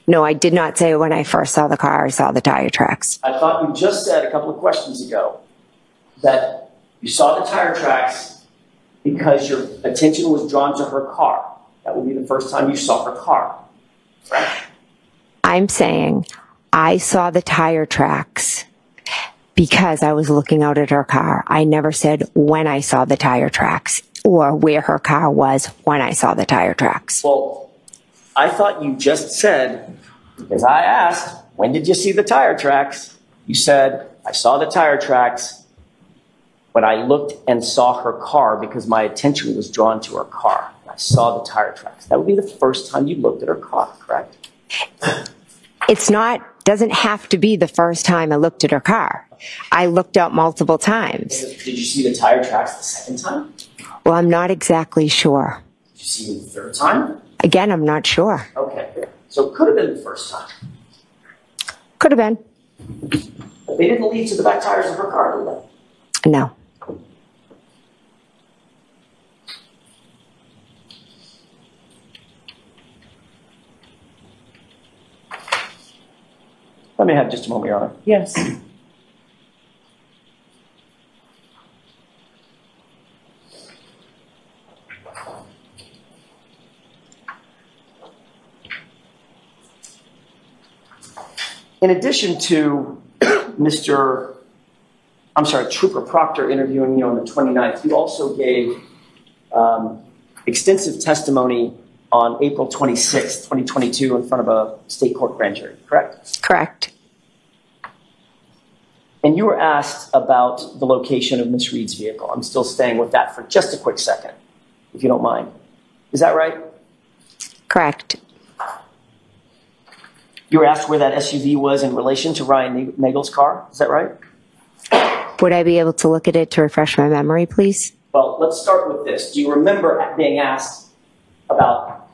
No, I did not say when I first saw the car, I saw the tire tracks. I thought you just said a couple of questions ago that you saw the tire tracks because your attention was drawn to her car. That would be the first time you saw her car, right? I'm saying I saw the tire tracks because I was looking out at her car. I never said when I saw the tire tracks or where her car was when I saw the tire tracks. Well, I thought you just said, because I asked, when did you see the tire tracks? You said, I saw the tire tracks when I looked and saw her car because my attention was drawn to her car. I saw the tire tracks. That would be the first time you looked at her car, correct? It's not, doesn't have to be the first time I looked at her car. I looked out multiple times. Did you see the tire tracks the second time? Well, I'm not exactly sure. Did you see them the third time? Again, I'm not sure. Okay, so it could have been the first time. Could have been. But they didn't lead to the back tires of her car, did they? No. Let me have just a moment, Your Honor. Yes. In addition to Trooper Proctor interviewing you on the 29th, you also gave extensive testimony on April 26th, 2022 in front of a state court grand jury, correct? Correct. And you were asked about the location of Miss Reed's vehicle. I'm still staying with that for just a quick second, if you don't mind. Is that right? Correct. You were asked where that SUV was in relation to Ryan Nagel's car. Is that right? Would I be able to look at it to refresh my memory, please? Well, let's start with this. Do you remember being asked about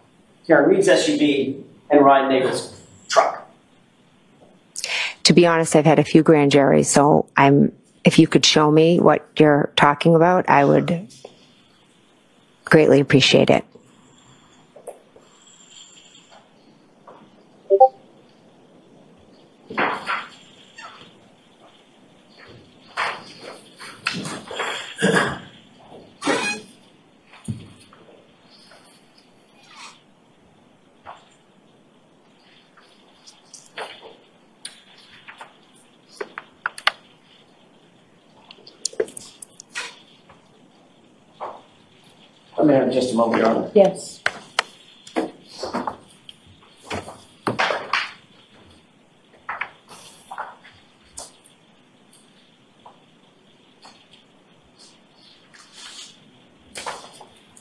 Karen Reed's SUV and Ryan Nagel's truck? To be honest, I've had a few grand juries, so if you could show me what you're talking about, I would greatly appreciate it. Let me have just a moment, Your Honor. Yes.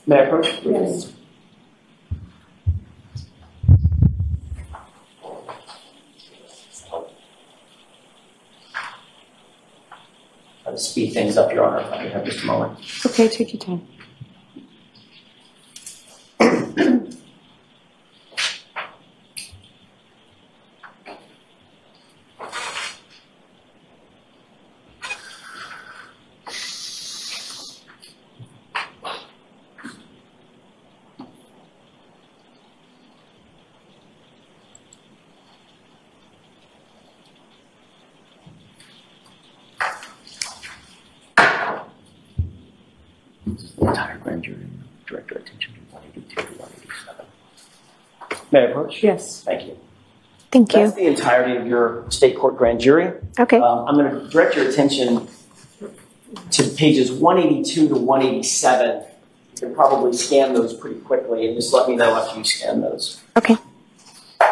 May I approach? Yes. Try to speed things up, Your Honor, if I could have just a moment. Okay, take your time. The entire grand jury, direct your attention to 182 to 187. May I approach? Yes. Thank you. Thank you. That's the entirety of your state court grand jury. Okay. I'm going to direct your attention to pages 182 to 187. You can probably scan those pretty quickly, and just let me know after you scan those. Okay.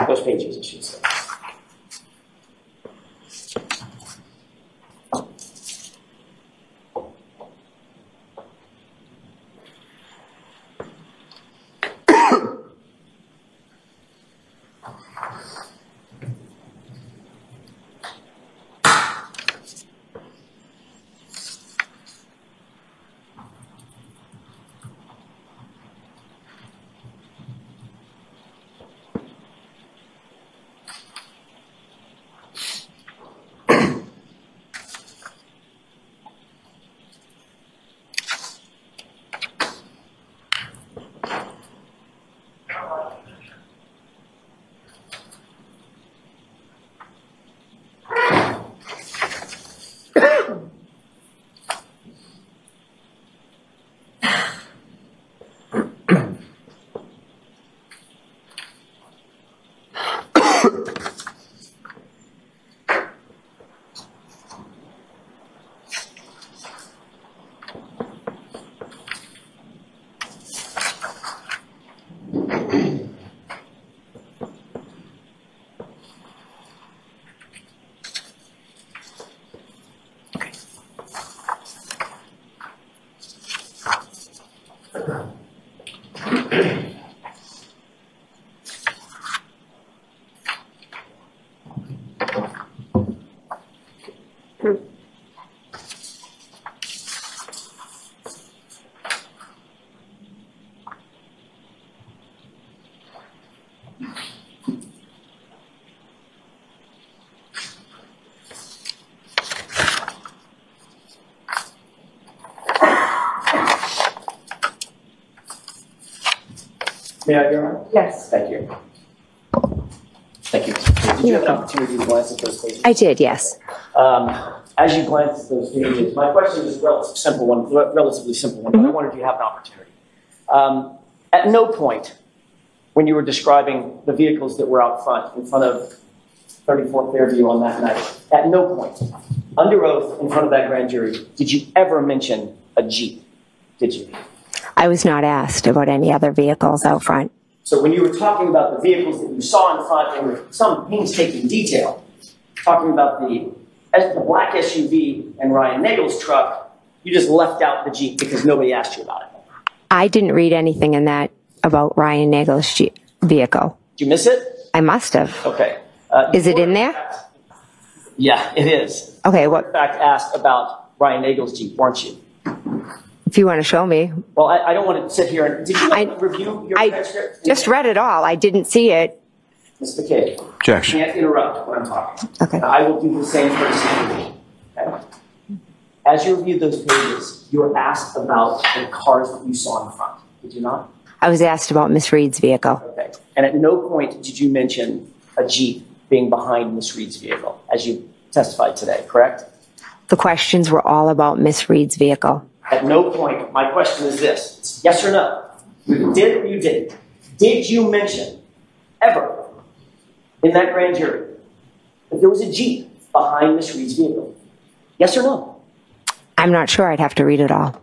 Those pages, I should say. May I, Your Honor? Yes. Thank you. Thank you. Did you have an opportunity to glance at those pages? I did, yes. As you glance at those pages, my question is a relatively simple one, but I wondered if you have an opportunity. At no point, when you were describing the vehicles that were out front, in front of 34 Fairview on that night, at no point, under oath, in front of that grand jury, did you ever mention a Jeep? Did you? I was not asked about any other vehicles out front. So when you were talking about the vehicles that you saw in front and with some painstaking detail, talking about the black SUV and Ryan Nagel's truck, you just left out the Jeep because nobody asked you about it. I didn't read anything in that about Ryan Nagel's vehicle. Did you miss it? I must have. Okay. Is it in there? Yeah, it is. Okay, You were, what? in fact, asked about Ryan Nagel's Jeep, weren't you? If you want to show me. Well, I don't want to sit here and... Did you review your I transcript? just read it all. I didn't see it. Ms. McCabe, you Objection. can't interrupt when I'm talking. Okay. I will do the same for you. Okay? As you reviewed those pages, you were asked about the cars that you saw in front. Did you not? I was asked about Miss Reed's vehicle. Okay. And at no point did you mention a Jeep being behind Miss Reed's vehicle, as you testified today, correct? The questions were all about Miss Reed's vehicle. At no point, my question is this, it's yes or no. You did or you didn't. Did you mention ever in that grand jury that there was a Jeep behind Miss Reed's vehicle? Yes or no? I'm not sure. I'd have to read it all.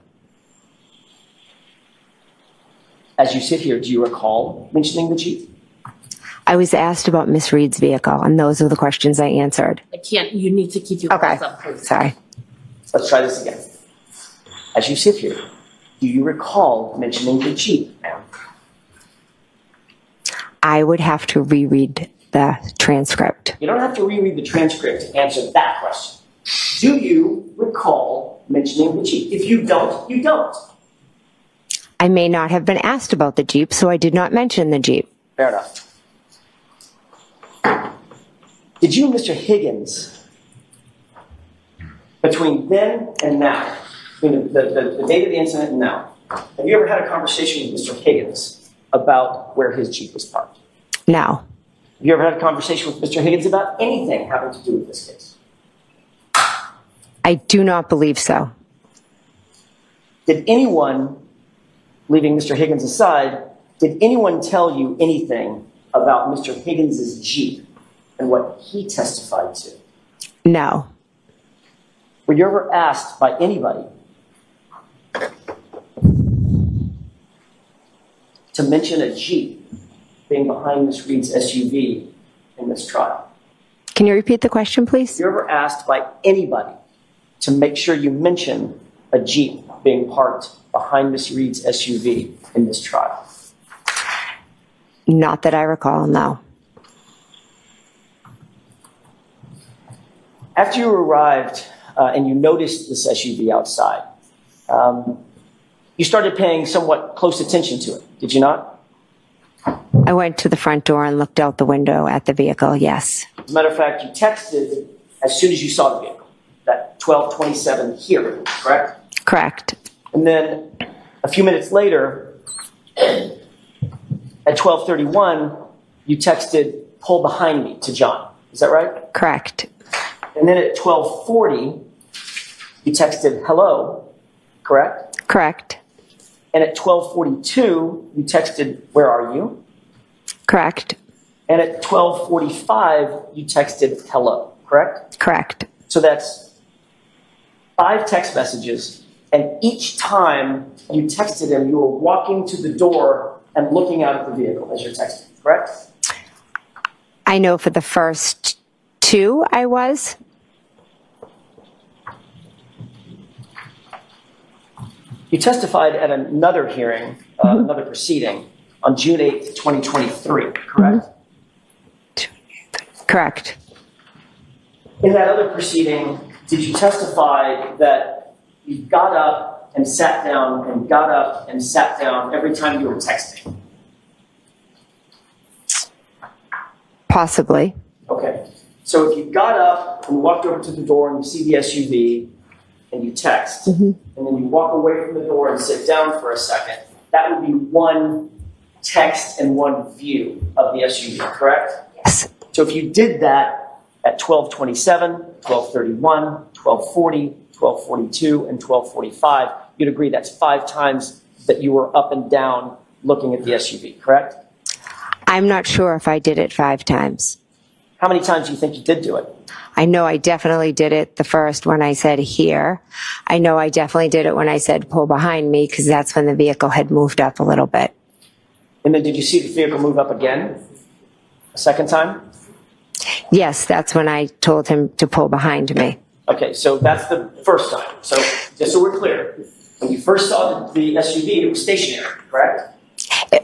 As you sit here, do you recall mentioning the Jeep? I was asked about Miss Reed's vehicle, and those are the questions I answered. I can't, you need to keep your Okay. voice up, please. Sorry. Let's try this again. As you sit here, do you recall mentioning the Jeep, ma'am? I would have to reread the transcript. You don't have to reread the transcript to answer that question. Do you recall mentioning the Jeep? If you don't, you don't. I may not have been asked about the Jeep, so I did not mention the Jeep. Fair enough. Did you and Mr. Higgins, between then and now, between the date of the incident and now, have you ever had a conversation with Mr. Higgins about where his Jeep was parked? No. Have you ever had a conversation with Mr. Higgins about anything having to do with this case? I do not believe so. Did anyone, leaving Mr. Higgins aside, did anyone tell you anything about Mr. Higgins' Jeep and what he testified to? No. Were you ever asked by anybody to mention a Jeep being behind Ms. Reed's SUV in this trial? Can you repeat the question, please? Were you ever asked by anybody to make sure you mention a Jeep being parked behind Ms. Reed's SUV in this trial? Not that I recall, no. After you arrived and you noticed this SUV outside, you started paying somewhat close attention to it, did you not? I went to the front door and looked out the window at the vehicle, yes. As a matter of fact, you texted as soon as you saw the vehicle, that 1227 here, correct? Correct. And then a few minutes later, at 1231, you texted, "Pull behind me," to John. Is that right? Correct. And then at 1240, you texted, "Hello," correct? Correct. And at 1242, you texted, "Where are you?" Correct. And at 1245, you texted, "Hello," correct? Correct. So that's 5 text messages, and each time you texted him, you were walking to the door and looking out at the vehicle as you're texting, correct? I know for the first 2 I was. You testified at another hearing, another proceeding, on June 8th, 2023, correct? Correct. In that other proceeding, did you testify that you got up and sat down and got up and sat down every time you were texting? Possibly. Okay. So if you got up and walked over to the door and you see the SUV and you text, and then you walk away from the door and sit down for a second, that would be one text and one view of the SUV, correct? Yes. So if you did that at 12:27, 12:31, 12:40, 12:42, and 12:45, you'd agree that's 5 times that you were up and down looking at the SUV, correct? I'm not sure if I did it 5 times. How many times do you think you did do it? I know I definitely did it the first when I said here. I know I definitely did it when I said pull behind me, because that's when the vehicle had moved up a little bit. And then did you see the vehicle move up again? A second time? Yes, that's when I told him to pull behind me. Okay, so that's the first time. So just so we're clear, when you first saw the SUV, it was stationary, correct?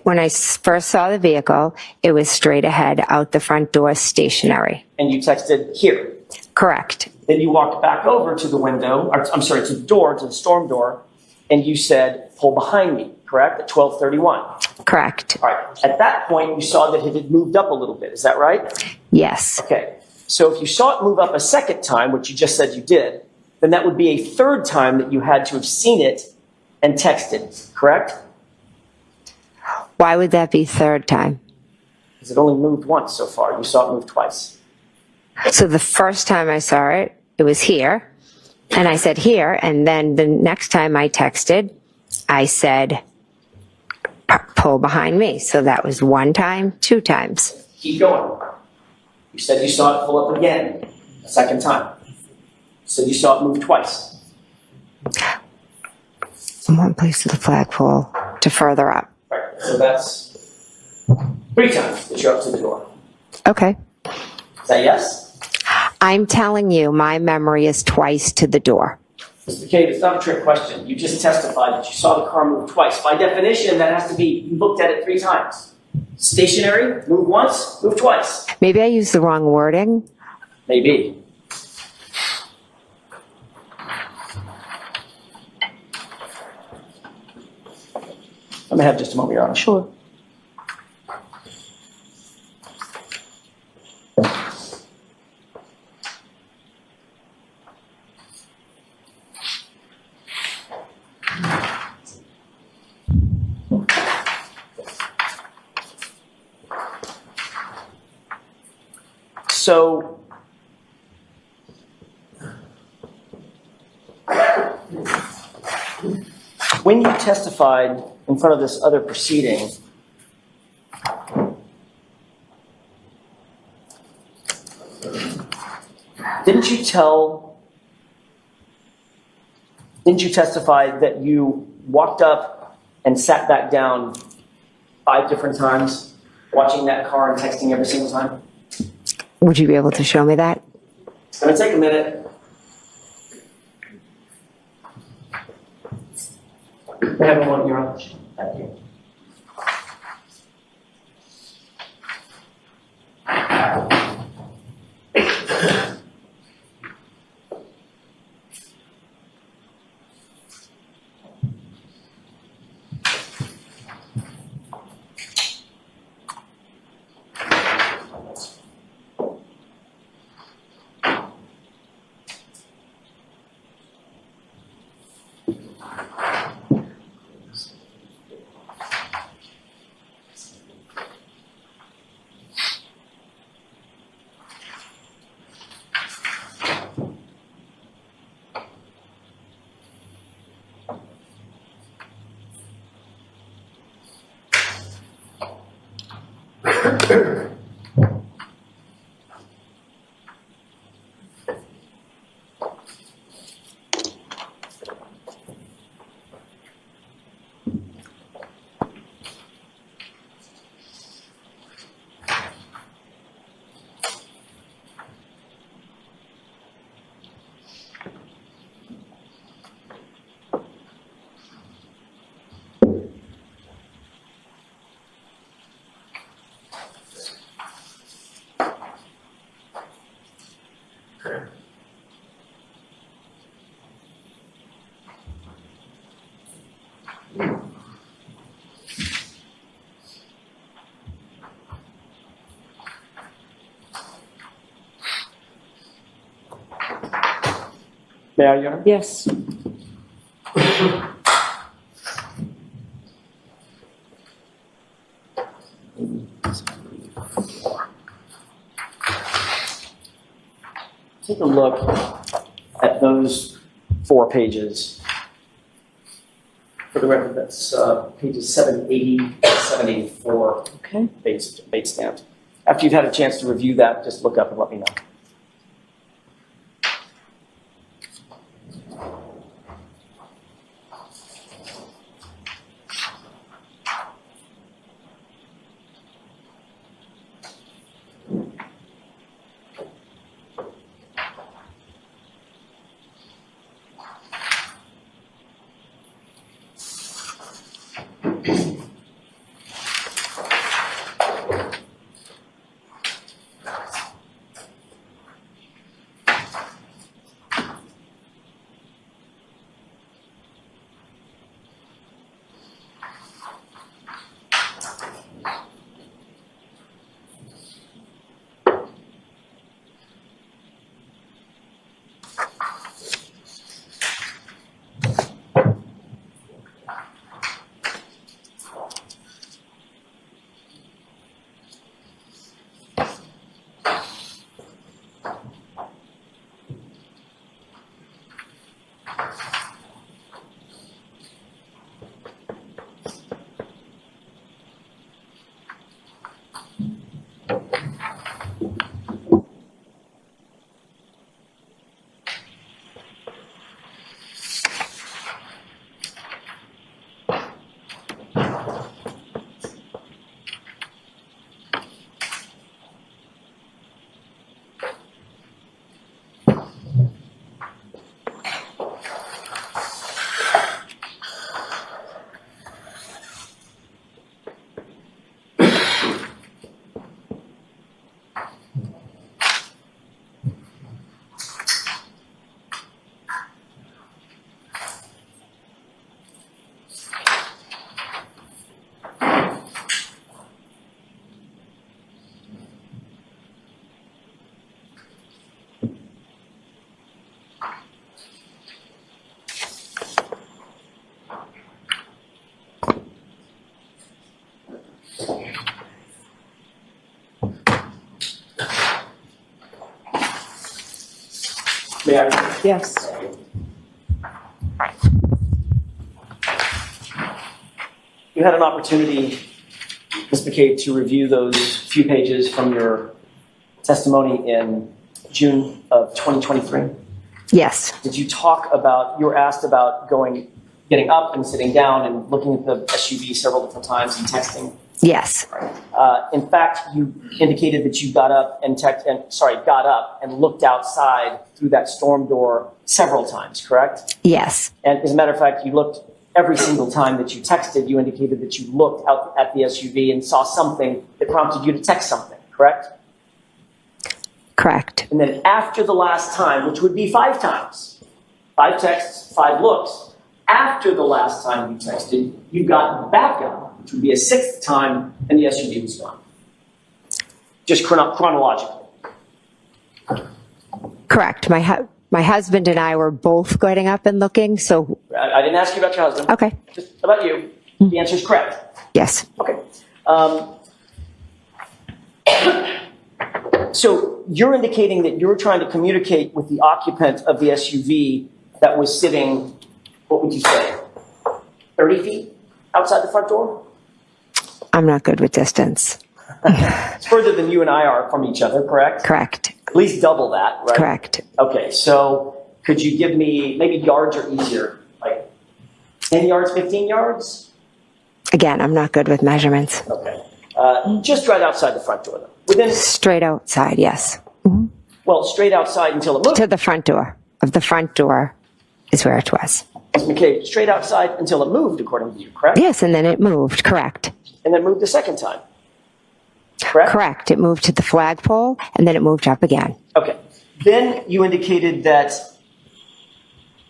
When I first saw the vehicle, it was straight ahead, out the front door, stationary. And you texted here. Correct. Then you walked back over to the window, or, I'm sorry, to the door, to the storm door, and you said, pull behind me, correct? At 12:31. Correct. All right. At that point, you saw that it had moved up a little bit. Is that right? Yes. Okay. So if you saw it move up a second time, which you just said you did, then that would be a third time that you had to have seen it and texted, correct? Why would that be third time? Because it only moved once so far. You saw it move twice. So the first time I saw it, it was here, and I said here, and then the next time I texted, I said pull behind me. So that was 1 time, 2 times. Keep going. You said you saw it pull up again, a second time. You said you saw it move twice. From one place to the flagpole to further up. Right. So that's 3 times that you're up to the door. Okay. Is that yes? I'm telling you, my memory is twice to the door. Mr. McCabe, it's not a trick question. You just testified that you saw the car move twice. By definition, that has to be you looked at it 3 times. Stationary, move once, move twice. Maybe I used the wrong wording. Maybe. Let me have just a moment, Your Honor. Sure. So, when you testified in front of this other proceeding, didn't you testify that you walked up and sat back down 5 different times, watching that car and texting every single time? Would you be able to show me that? It's going to take a minute. May I have a moment, Your Honor? Thank you. May I, Your Honor? Yes. Take a look at those 4 pages. For the record, that's pages 780, 784. Okay. Bait stamped. After you've had a chance to review that, just look up and let me know. May I? Yes. You had an opportunity, Ms. McCabe, to review those few pages from your testimony in June of 2023. Yes. Did you talk about, you were asked about getting up and sitting down and looking at the SUV several different times and texting? Yes. In fact, you indicated that you got up and looked outside through that storm door several times, correct? Yes. And as a matter of fact, you looked every single time that you texted, you indicated that you looked out at the SUV and saw something that prompted you to text something, correct? Correct. And then after the last time, which would be 5 times, 5 texts, 5 looks, after the last time you texted, you got back up, which would be a 6th time, and the SUV was gone. Just chronologically. Correct. My husband and I were both getting up and looking, so... I didn't ask you about your husband. Okay. Just about you. The answer is correct. Yes. Okay. So you're indicating that you're trying to communicate with the occupant of the SUV that was sitting, what would you say, 30 feet outside the front door? I'm not good with distance. It's further than you and I are from each other, correct? Correct. At least double that, right? Correct. Okay, so could you give me, maybe yards are easier, like 10 yards, 15 yards? Again, I'm not good with measurements. Okay. Just right outside the front door, though. Within, Straight outside, yes. Mm-hmm. well, straight outside until it moved. To the front door. Of the front door is where it was. Ms. McCabe, straight outside until it moved, according to you, correct? Yes, and then it moved. Correct. And then moved the second time, correct? Correct. It moved to the flagpole, and then it moved up again. Okay. Then you indicated that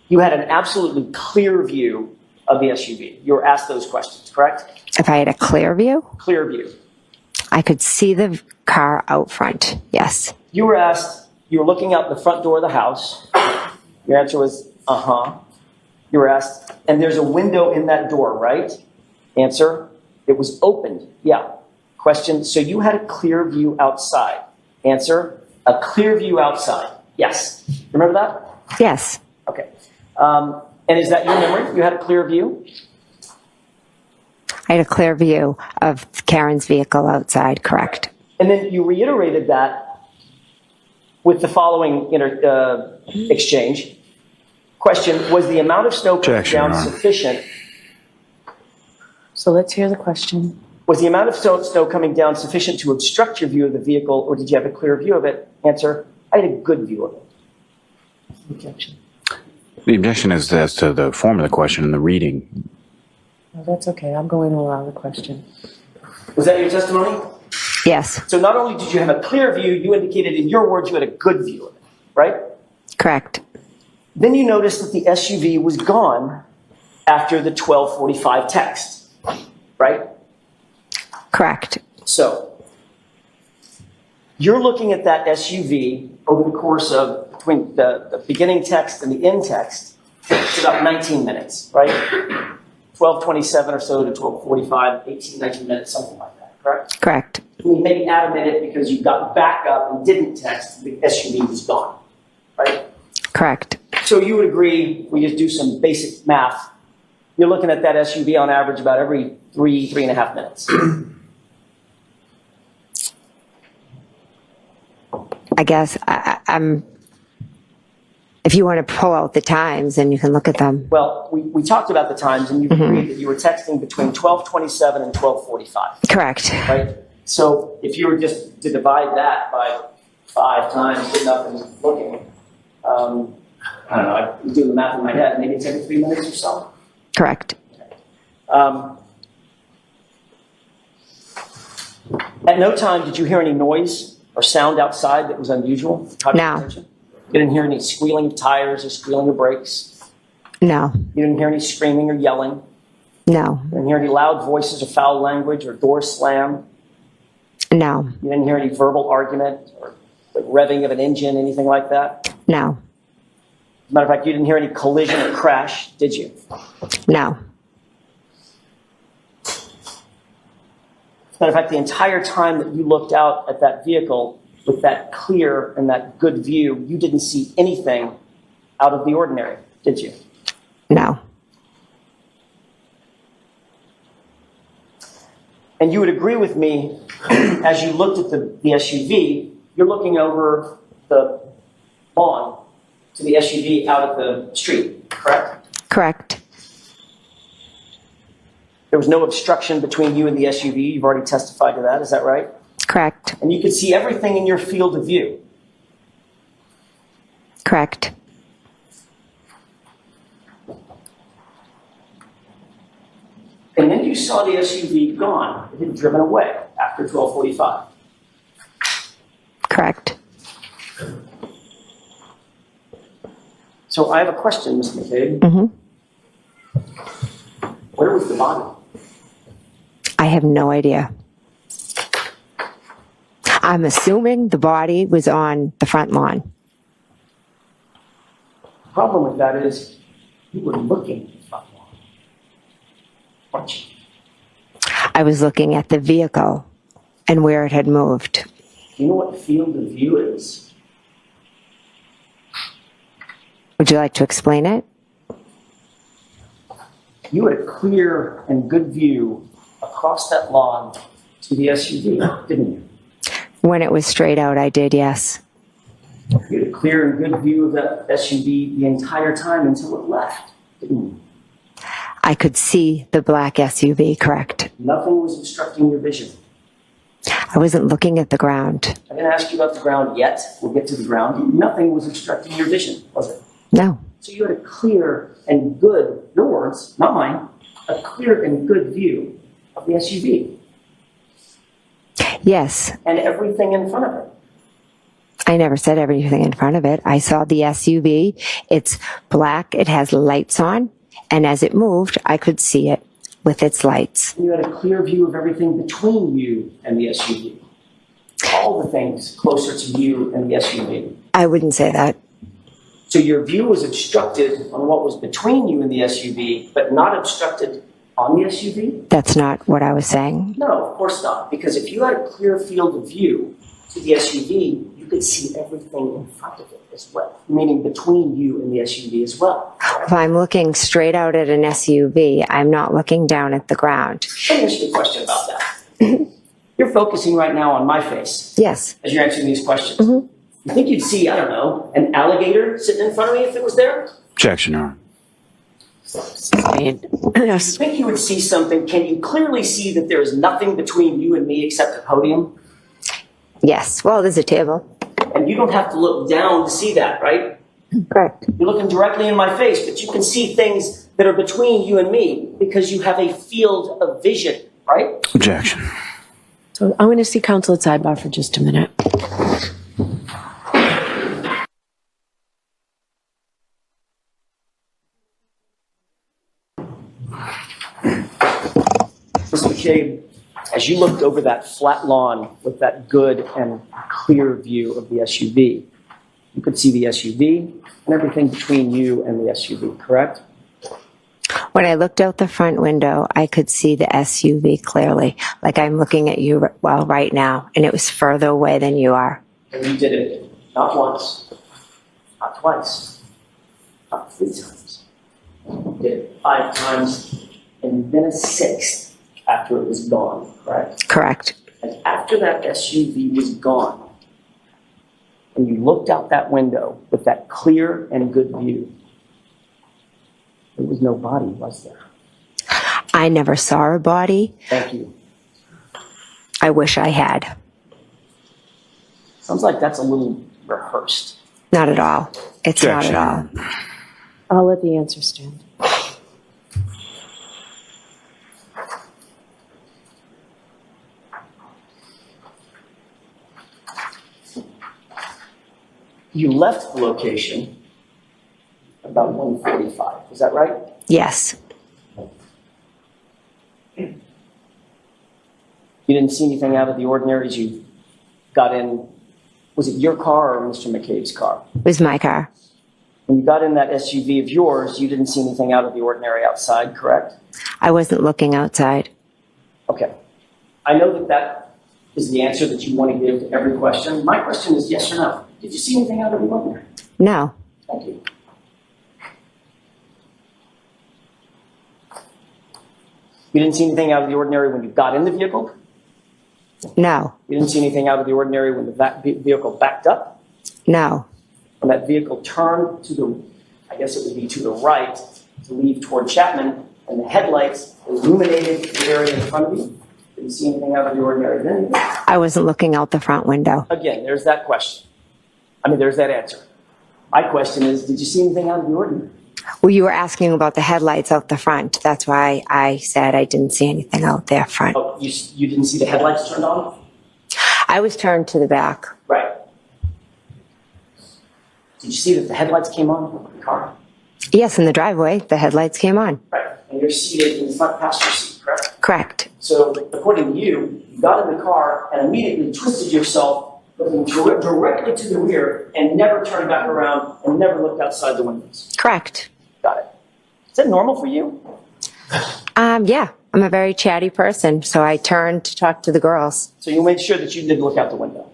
you had an absolutely clear view of the SUV. You were asked those questions, correct? If I had a clear view, Clear view. I could see the car out front. Yes. You were asked, you were looking out the front door of the house, Your answer was, uh-huh. You were asked, and there's a window in that door, right? Answer, it was opened. Yeah. Question, so you had a clear view outside. Answer, a clear view outside. Yes. Remember that? Yes. Okay. And is that your memory? You had a clear view? I had a clear view of Karen's vehicle outside, correct. And then you reiterated that with the following exchange. Question, was the amount of snow coming Objection, down Your Honor. sufficient? So let's hear the question. Was the amount of snow coming down sufficient to obstruct your view of the vehicle, or did you have a clear view of it? Answer, I had a good view of it. Objection. The objection is as to the form of the question and the reading. No, that's okay. I'm going to allow the question. Was that your testimony? Yes, So not only did you have a clear view, you indicated in your words you had a good view of it, right? correct. Then you noticed that the SUV was gone after the 12:45 text, right? Correct. So you're looking at that SUV over the course of between the beginning text and the end text. It's about 19 minutes, right? 12:27 or so to 12:45, 18, 19 minutes, something like that, correct? Correct. I mean, maybe add a minute because you got back up and didn't text, the SUV was gone, right? Correct. So you would agree, we just do some basic math, you're looking at that SUV on average about every 3.5 minutes. I guess I'm. If you want to pull out the times, then you can look at them. Well, we talked about the times, and you agreed that you were texting between 12:27 and 12:45, Correct. right? So if you were just to divide that by 5 times, good enough and looking, I don't know, I'm doing the math in my head, maybe it's every 3 minutes or so. Correct. At no time did you hear any noise or sound outside that was unusual? Caught your No. attention? You didn't hear any squealing of tires or squealing of brakes? No. You didn't hear any screaming or yelling? No. You didn't hear any loud voices or foul language or doors slam? No. You didn't hear any verbal argument or the revving of an engine, anything like that? No. As a matter of fact, you didn't hear any collision or crash, did you? No. As a matter of fact, the entire time that you looked out at that vehicle with that clear and that good view, you didn't see anything out of the ordinary, did you? No. And you would agree with me, as you looked at the SUV, you're looking over the lawn to the SUV out at the street, correct? Correct. There was no obstruction between you and the SUV. You've already testified to that. Is that right? Correct. And you could see everything in your field of view. Correct. And then you saw the SUV gone. It had driven away after 12:45. Correct. So I have a question, Ms. McCabe. Mm-hmm. Where was the body? I have no idea. I'm assuming the body was on the front lawn. The problem with that is you were looking at the front lawn, weren't you? I was looking at the vehicle and where it had moved. Do you know what field of view is? Would you like to explain it? You had a clear and good view across that lawn to the SUV, didn't you? When it was straight out, I did, yes. You had a clear and good view of that SUV the entire time until it left, didn't you? I could see the black SUV, correct. Nothing was obstructing your vision. I wasn't looking at the ground. I didn't ask you about the ground yet. We'll get to the ground. Nothing was obstructing your vision, was it? No. So you had a clear and good, your words, not mine, a clear and good view of the SUV Yes. and everything in front of it. I never said everything in front of it. I saw the SUV. It's black. It has lights on. And as it moved, I could see it with its lights. You had a clear view of everything between you and the SUV. All the things closer to you and the SUV. I wouldn't say that. So your view was obstructed on what was between you and the SUV, but not obstructed on the SUV? That's not what I was saying. No, of course not. Because if you had a clear field of view to the SUV, you could see everything in front of it as well, meaning between you and the SUV as well. If I'm looking straight out at an SUV, I'm not looking down at the ground. Let me ask you a question about that. You're focusing right now on my face. Yes. As you're answering these questions. Mm-hmm. You think you'd see, I don't know, an alligator sitting in front of me if it was there? Objection, Your Honor. You think you would see something? Can you clearly see that there is nothing between you and me except a podium? Yes. Well, there's a table. And you don't have to look down to see that, right? Correct. You're looking directly in my face, but you can see things that are between you and me because you have a field of vision, right? Objection. So I'm going to see counsel at sidebar for just a minute. Mr. McCabe, as you looked over that flat lawn with that good and clear view of the SUV, you could see the SUV and everything between you and the SUV, correct? When I looked out the front window, I could see the SUV clearly, like I'm looking at you right now, and it was further away than you are. And you did it not once, not twice, not 3 times. You did it 5 times, and then a 6th after it was gone, correct? Correct. And after that SUV was gone, and you looked out that window with that clear and good view, there was no body, was there? I never saw a body. Thank you. I wish I had. Sounds like that's a little rehearsed. Not at all. It's Objection. not at all. I'll let the answer stand. You left the location about 1:45. Is that right? Yes. You didn't see anything out of the ordinary as you got in. Was it your car or Mr. McCabe's car? It was my car. When you got in that SUV of yours, you didn't see anything out of the ordinary outside, correct? I wasn't looking outside. Okay. I know that that is the answer that you want to give to every question. My question is yes or no. Did you see anything out of the ordinary? No. Thank you. You didn't see anything out of the ordinary when you got in the vehicle? No. You didn't see anything out of the ordinary when the vehicle backed up? No. When that vehicle turned to the, I guess it would be to the right, to leave toward Chapman, and the headlights illuminated the area in front of you? Didn't see anything out of the ordinary then? I wasn't looking out the front window. Again, there's that question. There's that answer. My question is, did you see anything out of the ordinary? Well, you were asking about the headlights out the front. That's why I said I didn't see anything out there front. Oh, you didn't see the headlights turned on? I was turned to the back. Right. Did you see that the headlights came on in the car? Yes, in the driveway, the headlights came on. Right. And you're seated in the front passenger seat, correct? Correct. So, according to you, you got in the car and immediately twisted yourself, looking directly to the rear, and never turned back around and never looked outside the windows. Correct. Got it. Is that normal for you? Yeah, I'm a very chatty person, so I turned to talk to the girls. So you made sure that you didn't look out the window.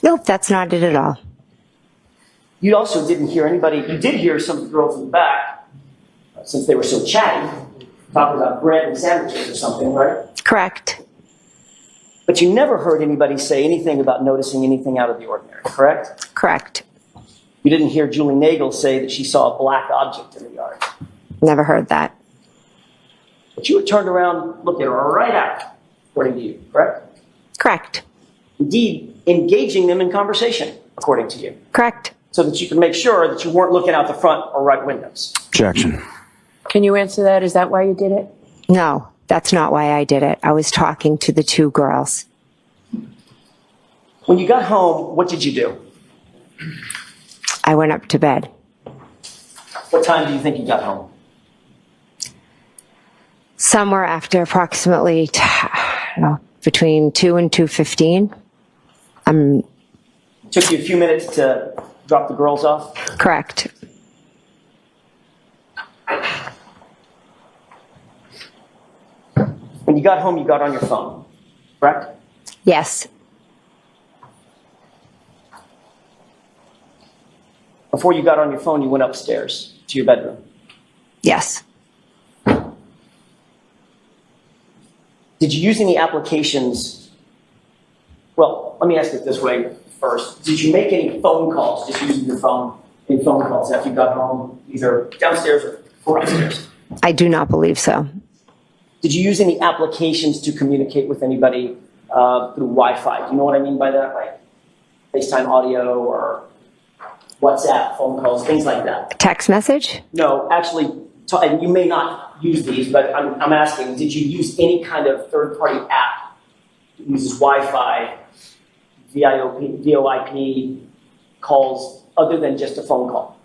Nope, that's not it at all. You also didn't hear anybody, you did hear some of the girls in the back, since they were so chatty, talking about bread and sandwiches or something, right? Correct. But you never heard anybody say anything about noticing anything out of the ordinary, correct? Correct. You didn't hear Julie Nagel say that she saw a black object in the yard. Never heard that. But you were turned around looking right out, according to you, correct? Correct. Indeed, engaging them in conversation, according to you. Correct. So that you can make sure that you weren't looking out the front or right windows. Objection. Can you answer that? Is that why you did it? No, that's not why I did it. I was talking to the 2 girls. When you got home, what did you do? I went up to bed. What time do you think you got home? Somewhere after approximately, between 2 and 2:15. Took you a few minutes to drop the girls off? Correct. When you got home, you got on your phone, correct? Yes. Before you got on your phone, you went upstairs to your bedroom. Yes. Did you use any applications? Well, let me ask it this way first. Did you make any phone calls just using your phone? Any phone calls after you got home, either downstairs or upstairs? I do not believe so. Did you use any applications to communicate with anybody through Wi-Fi? Do you know what I mean by that? Like FaceTime audio or WhatsApp phone calls, things like that? Text message? No, actually, and you may not use these, but I'm asking, did you use any kind of third-party app that uses Wi-Fi, VoIP calls, other than just a phone call?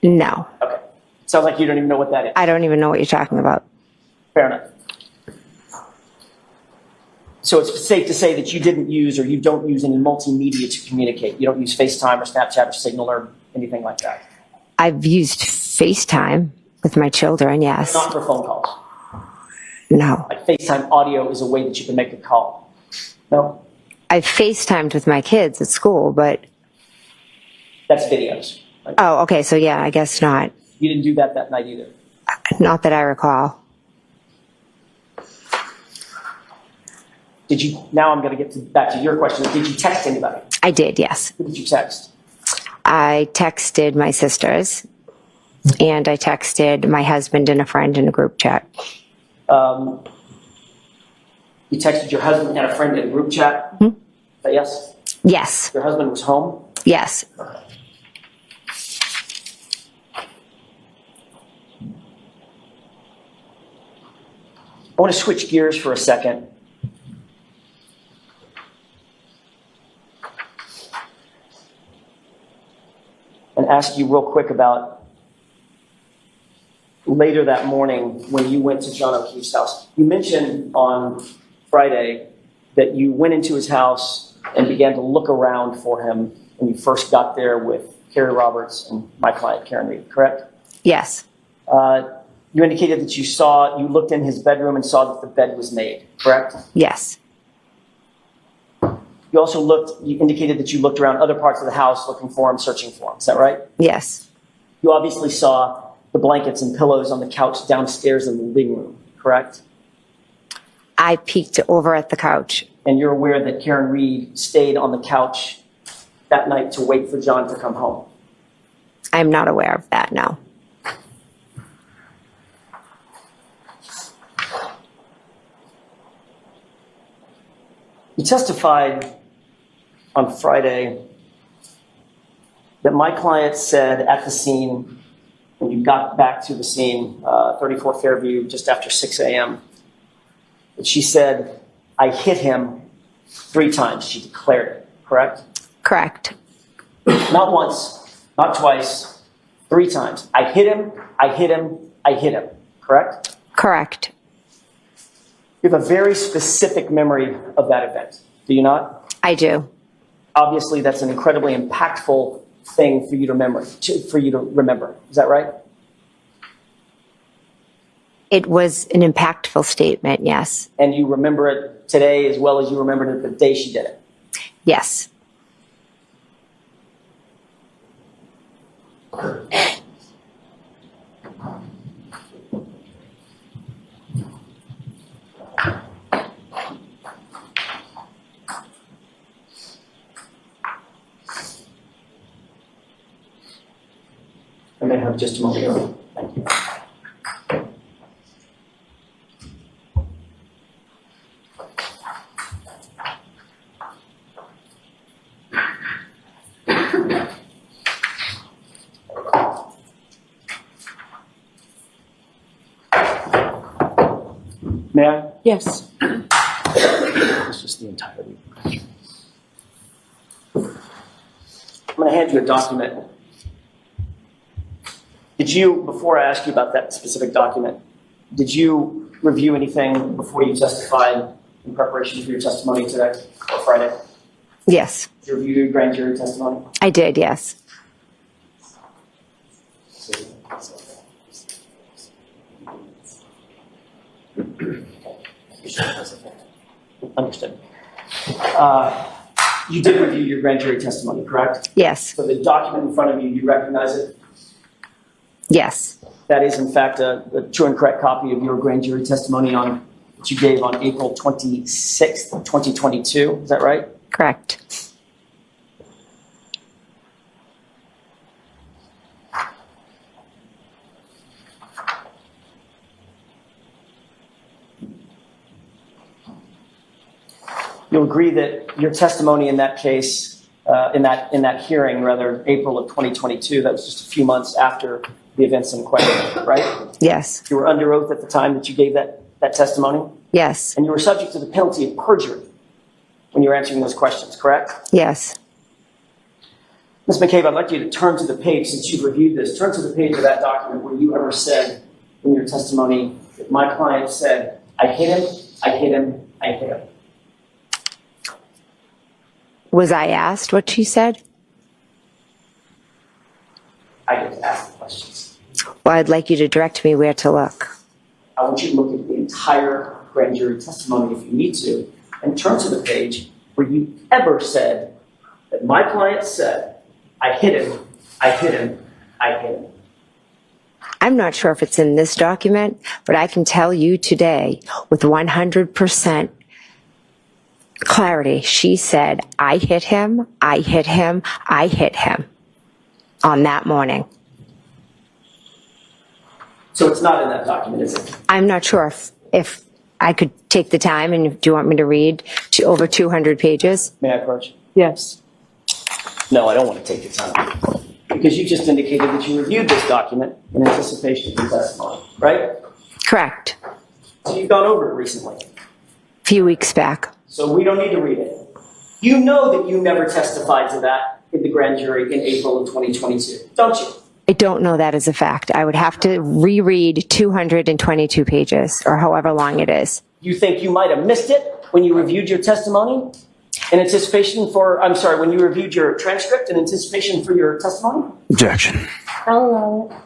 No. Okay. Sounds like you don't even know what that is. I don't even know what you're talking about. Fair enough. So it's safe to say that you didn't use or you don't use any multimedia to communicate. You don't use FaceTime or Snapchat or Signal or anything like that. I've used FaceTime with my children, yes. Not for phone calls. No. Like FaceTime audio is a way that you can make a call. No? I've FaceTimed with my kids at school, but... That's videos. Right? Oh, okay, so yeah, I guess not. You didn't do that night either. Not that I recall. Did you? Now I'm going to get back to your question. Did you text anybody? I did, yes. Who did you text? I texted my sisters, and I texted my husband and a friend in a group chat. You texted your husband and a friend in a group chat? Mm-hmm. Is that yes? Yes. Your husband was home? Yes. Okay. I want to switch gears for a second. And ask you real quick about later that morning when you went to John O'Keefe's house. You mentioned on Friday that you went into his house and began to look around for him when you first got there with Carrie Roberts and my client, Karen Reed, correct? Yes. You indicated that you looked in his bedroom and saw that the bed was made, correct? Yes. You indicated that you looked around other parts of the house looking for him, searching for him. Is that right? Yes. You obviously saw the blankets and pillows on the couch downstairs in the living room, correct? I peeked over at the couch. And you're aware that Karen Reed stayed on the couch that night to wait for John to come home? I'm not aware of that, no. You testified on Friday that my client said at the scene, when you got back to the scene, 34 Fairview, just after 6 a.m., that she said, I hit him 3 times. She declared it, correct? Correct. Not once, not twice, 3 times. I hit him, I hit him, I hit him, correct? Correct. You have a very specific memory of that event, do you not? I do. Obviously, that's an incredibly impactful thing for you to remember. Is that right? It was an impactful statement, yes. And you remember it today as well as you remembered it the day she did it? Yes. I may have just a moment. Thank you. May I? Yes. It's just the entirety. I'm going to hand you a document. Did you, before I ask you about that specific document, did you review anything before you testified in preparation for your testimony today or Friday? Yes. Did you review your grand jury testimony? I did, yes. Understood. You did review your grand jury testimony, correct? Yes. So the document in front of you, you recognize it? Yes. That is, in fact, a true and correct copy of your grand jury testimony that you gave on April 26th, 2022. Is that right? Correct. You'll agree that your testimony in that case, in that hearing, rather, April of 2022, that was just a few months after the events in question, right? Yes. You were under oath at the time that you gave that testimony? Yes. And you were subject to the penalty of perjury when you were answering those questions, correct? Yes. Ms. McCabe, I'd like you to turn to the page, since you've reviewed this, turn to the page of that document where you ever said in your testimony that my client said, I hit him, I hit him, I hit him. Was I asked what she said? I get to ask the questions. Well, I'd like you to direct me where to look. I want you to look at the entire grand jury testimony if you need to, and turn to the page where you ever said that my client said, I hit him, I hit him, I hit him. I'm not sure if it's in this document, but I can tell you today with 100% clarity, she said, I hit him, I hit him, I hit him on that morning. So it's not in that document, is it? I'm not sure if I could take the time, and do you want me to read over 200 pages? May I approach? Yes. No, I don't want to take the time. Because you just indicated that you reviewed this document in anticipation of the testimony, right? Correct. So you've gone over it recently. A few weeks back. So we don't need to read it. You know that you never testified to that in the grand jury in April of 2022, don't you? I don't know that as a fact. I would have to reread 222 pages, or however long it is. You think you might have missed it when you reviewed your testimony in anticipation for, I'm sorry, when you reviewed your transcript in anticipation for your testimony? Objection. I'll allow it.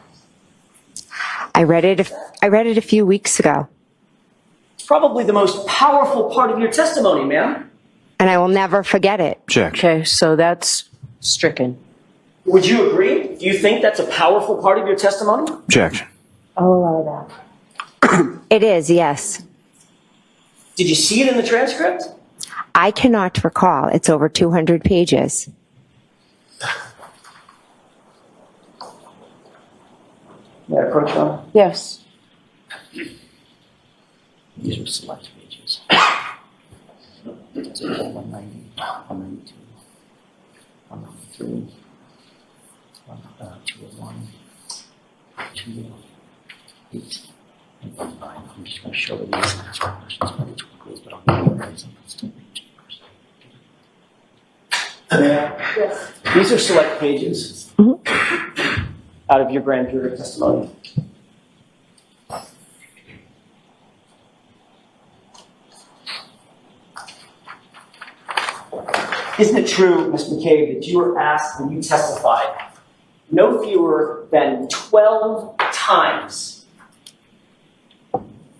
I read it a few weeks ago. It's probably the most powerful part of your testimony, ma'am. And I will never forget it. Objection. Okay, so that's stricken. Would you agree? Do you think that's a powerful part of your testimony? Objection. I'll allow that. It is, yes. Did you see it in the transcript? I cannot recall. It's over 200 pages. May I approach on? Yes. These are select pages. 190, 192, 193, 201, 208, and 109. I'm just going to show that these questions, but it's quickly, but I'll give you guys some Yes. These are select pages out of your grand jury testimony. Isn't it true, Ms. McCabe, that you were asked when you testified no fewer than 12 times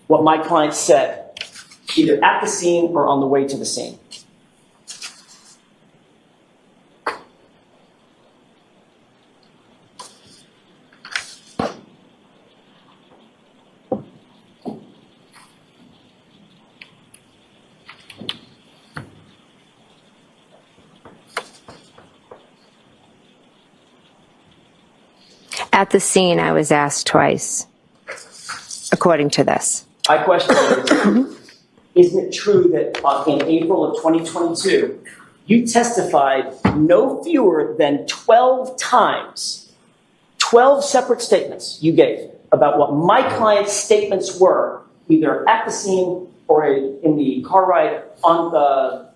what my client said, either at the scene or on the way to the scene? At the scene, I was asked twice, according to this. My question is, isn't it true that in April of 2022, you testified no fewer than 12 times, 12 separate statements you gave about what my client's statements were, either at the scene or in the car ride on the,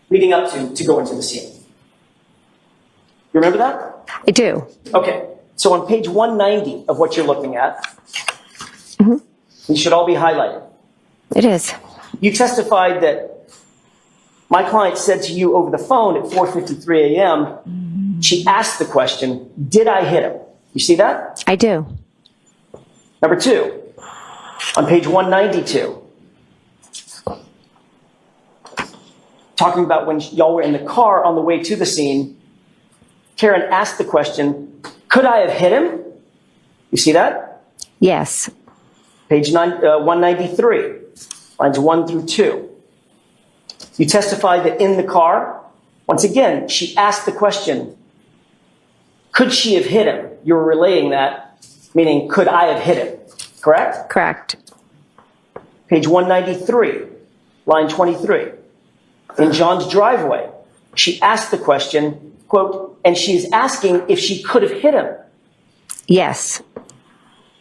leading up to go into the scene? You remember that? I do. Okay. So on page 190 of what you're looking at, these should all be highlighted. It is. You testified that my client said to you over the phone at 4:53 a.m., she asked the question, did I hit him? You see that? I do. Number two, on page 192, talking about when y'all were in the car on the way to the scene, Karen asked the question, could I have hit him? You see that? Yes. Page 193, lines 1 through 2. You testified that in the car, once again, she asked the question, could she have hit him? You were relaying that, meaning, could I have hit him? Correct? Correct. Page 193, line 23. In John's driveway, she asked the question, quote, and she's asking if she could have hit him. Yes.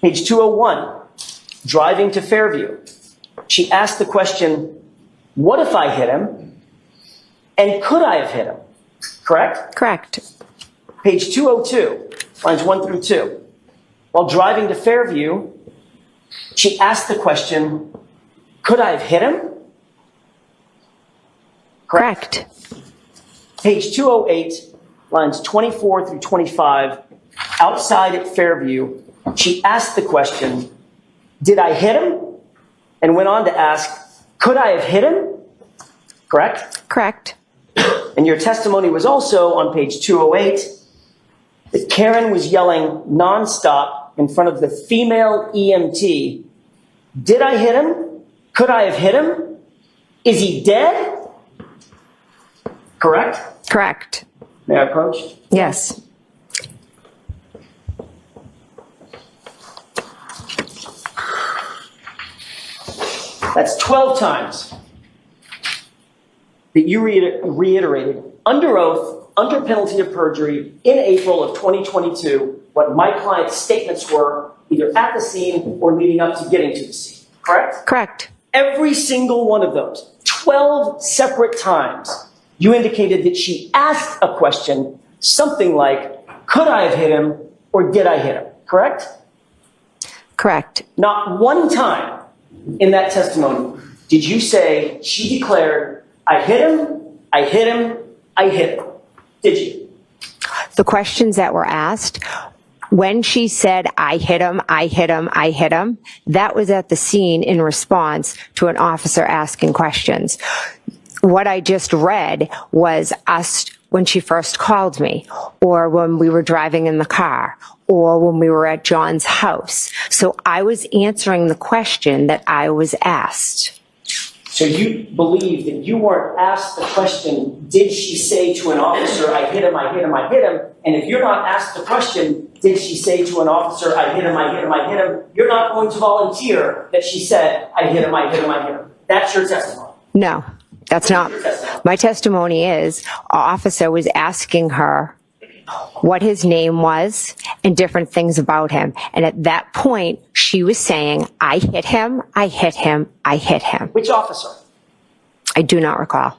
Page 201, driving to Fairview. She asked the question, what if I hit him? And could I have hit him? Correct? Correct. Page 202, lines 1 through 2. While driving to Fairview, she asked the question, could I have hit him? Correct. Page 208, lines 24 through 25, outside at Fairview, she asked the question, did I hit him? And went on to ask, could I have hit him? Correct? Correct. And your testimony was also on page 208 that Karen was yelling nonstop in front of the female EMT, did I hit him? Could I have hit him? Is he dead? Correct? Correct. May I approach? Yes. That's 12 times that you reiterated under oath, under penalty of perjury, in April of 2022, what my client's statements were either at the scene or leading up to getting to the scene. Correct? Correct. Every single one of those, 12 separate times, you indicated that she asked a question, something like, could I have hit him or did I hit him? Correct? Correct. Not one time in that testimony did you say, she declared, I hit him, I hit him, I hit him. Did you? The questions that were asked, when she said, I hit him, I hit him, I hit him, that was at the scene in response to an officer asking questions. What I just read was us when she first called me, or when we were driving in the car, or when we were at John's house. So I was answering the question that I was asked. So you believe that you weren't asked the question, did she say to an officer, I hit him, I hit him, I hit him? And if you're not asked the question, did she say to an officer, I hit him, I hit him, I hit him? You're not going to volunteer that she said, I hit him, I hit him, I hit him. That's your testimony. No, that's not. My testimony is, an officer was asking her what his name was and different things about him. And at that point, she was saying, I hit him, I hit him, I hit him. Which officer? I do not recall.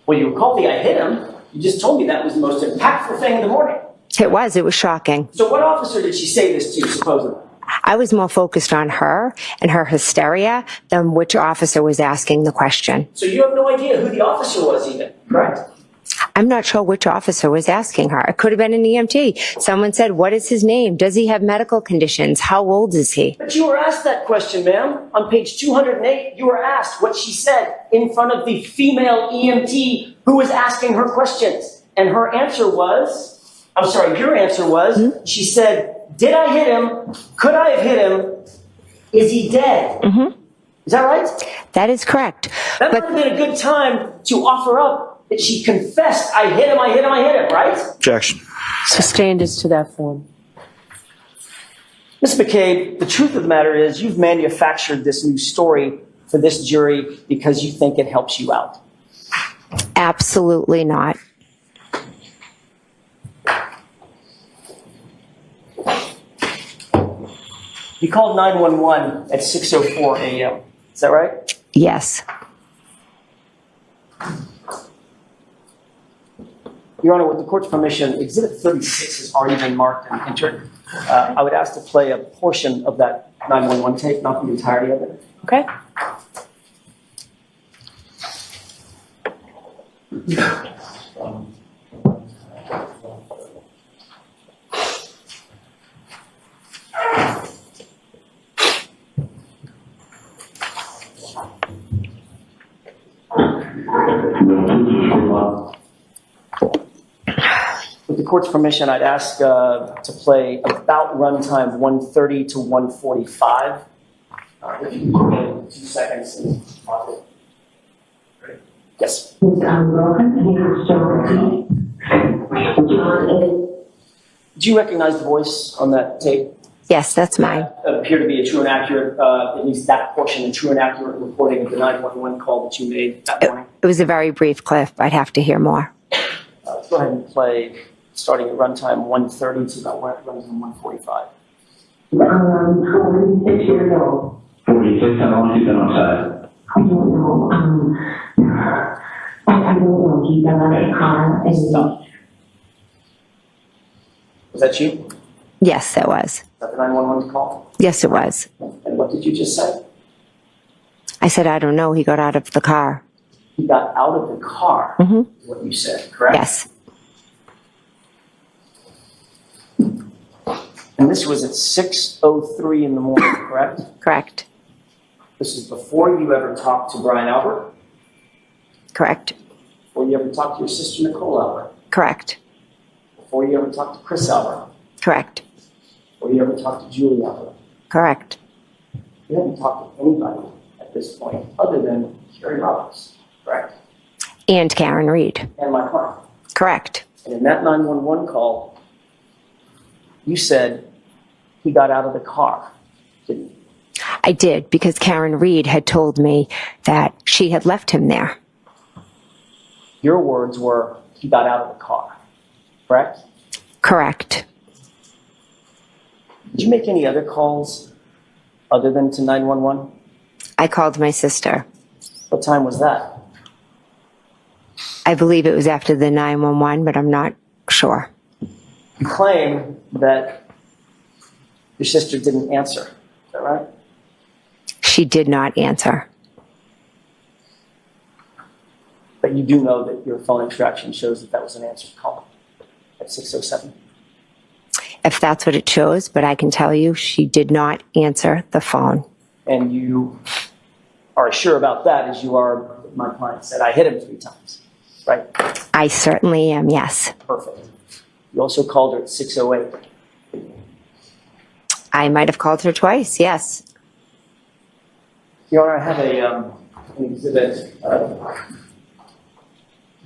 Well, you recall the I hit him. You just told me that was the most impactful thing in the morning. It was shocking. So what officer did she say this to, supposedly? I was more focused on her and her hysteria than which officer was asking the question. So you have no idea who the officer was even, correct? I'm not sure which officer was asking her. It could have been an EMT. Someone said, what is his name? Does he have medical conditions? How old is he? But you were asked that question, ma'am. On page 208, you were asked what she said in front of the female EMT who was asking her questions. And her answer was, I'm sorry, your answer was, she said, did I hit him? Could I have hit him? Is he dead? Mm-hmm. Is that right? That is correct. That would have been a good time to offer up that she confessed, I hit him, I hit him, I hit him, right? Objection. Sustained as to that form. Ms. McCabe, the truth of the matter is you've manufactured this new story for this jury because you think it helps you out. Absolutely not. You called 911 at 6:04 a.m. Is that right? Yes. Your Honor, with the court's permission, Exhibit 36 has already been marked and entered. I would ask to play a portion of that 911 tape, not the entirety of it. Okay. With the court's permission, I'd ask to play about runtime 1:30 to 1:45. If you can give me 2 seconds and pause it. Ready? Yes. Do you recognize the voice on that tape? Yes, that's mine. Appear to be a true and accurate, at least that portion, a true and accurate reporting of the 911 call that you made that morning? It was a very brief clip. I'd have to hear more. Let's go ahead and play starting at runtime 1:30 to about runtime 1:45. 46 years old. 46, how long has he been outside? I don't know. I don't know. He got out of the car and Stop. Was that you? Yes, it was. Is that the 911 call? Yes, it was. And what did you just say? I said, I don't know. He got out of the car. He got out of the car, Mhm. is what you said, correct? Yes. And this was at 6:03 in the morning, correct? Correct. This is before you ever talked to Brian Albert? Correct. Before you ever talked to your sister Nicole Albert? Correct. Before you ever talked to Chris Albert? Correct. Before you ever talked to Julie Albert? Correct. You haven't talked to anybody at this point other than Kerry Roberts, correct? And Karen Reed. And my client. Correct. And in that 911 call, you said he got out of the car, didn't you? I did, because Karen Reed had told me that she had left him there. Your words were, he got out of the car, correct? Correct. Did you make any other calls other than to 911? I called my sister. What time was that? I believe it was after the 911, but I'm not sure. You claim that your sister didn't answer, is that right? She did not answer. But you do know that your phone extraction shows that that was an answered call at 6:07. If that's what it shows, but I can tell you she did not answer the phone. And you are as sure about that as you are, my client said, I hit him 3 times, right? I certainly am, yes. Perfect. You also called her at 6:08. I might have called her twice, yes. Your Honor, I have an exhibit.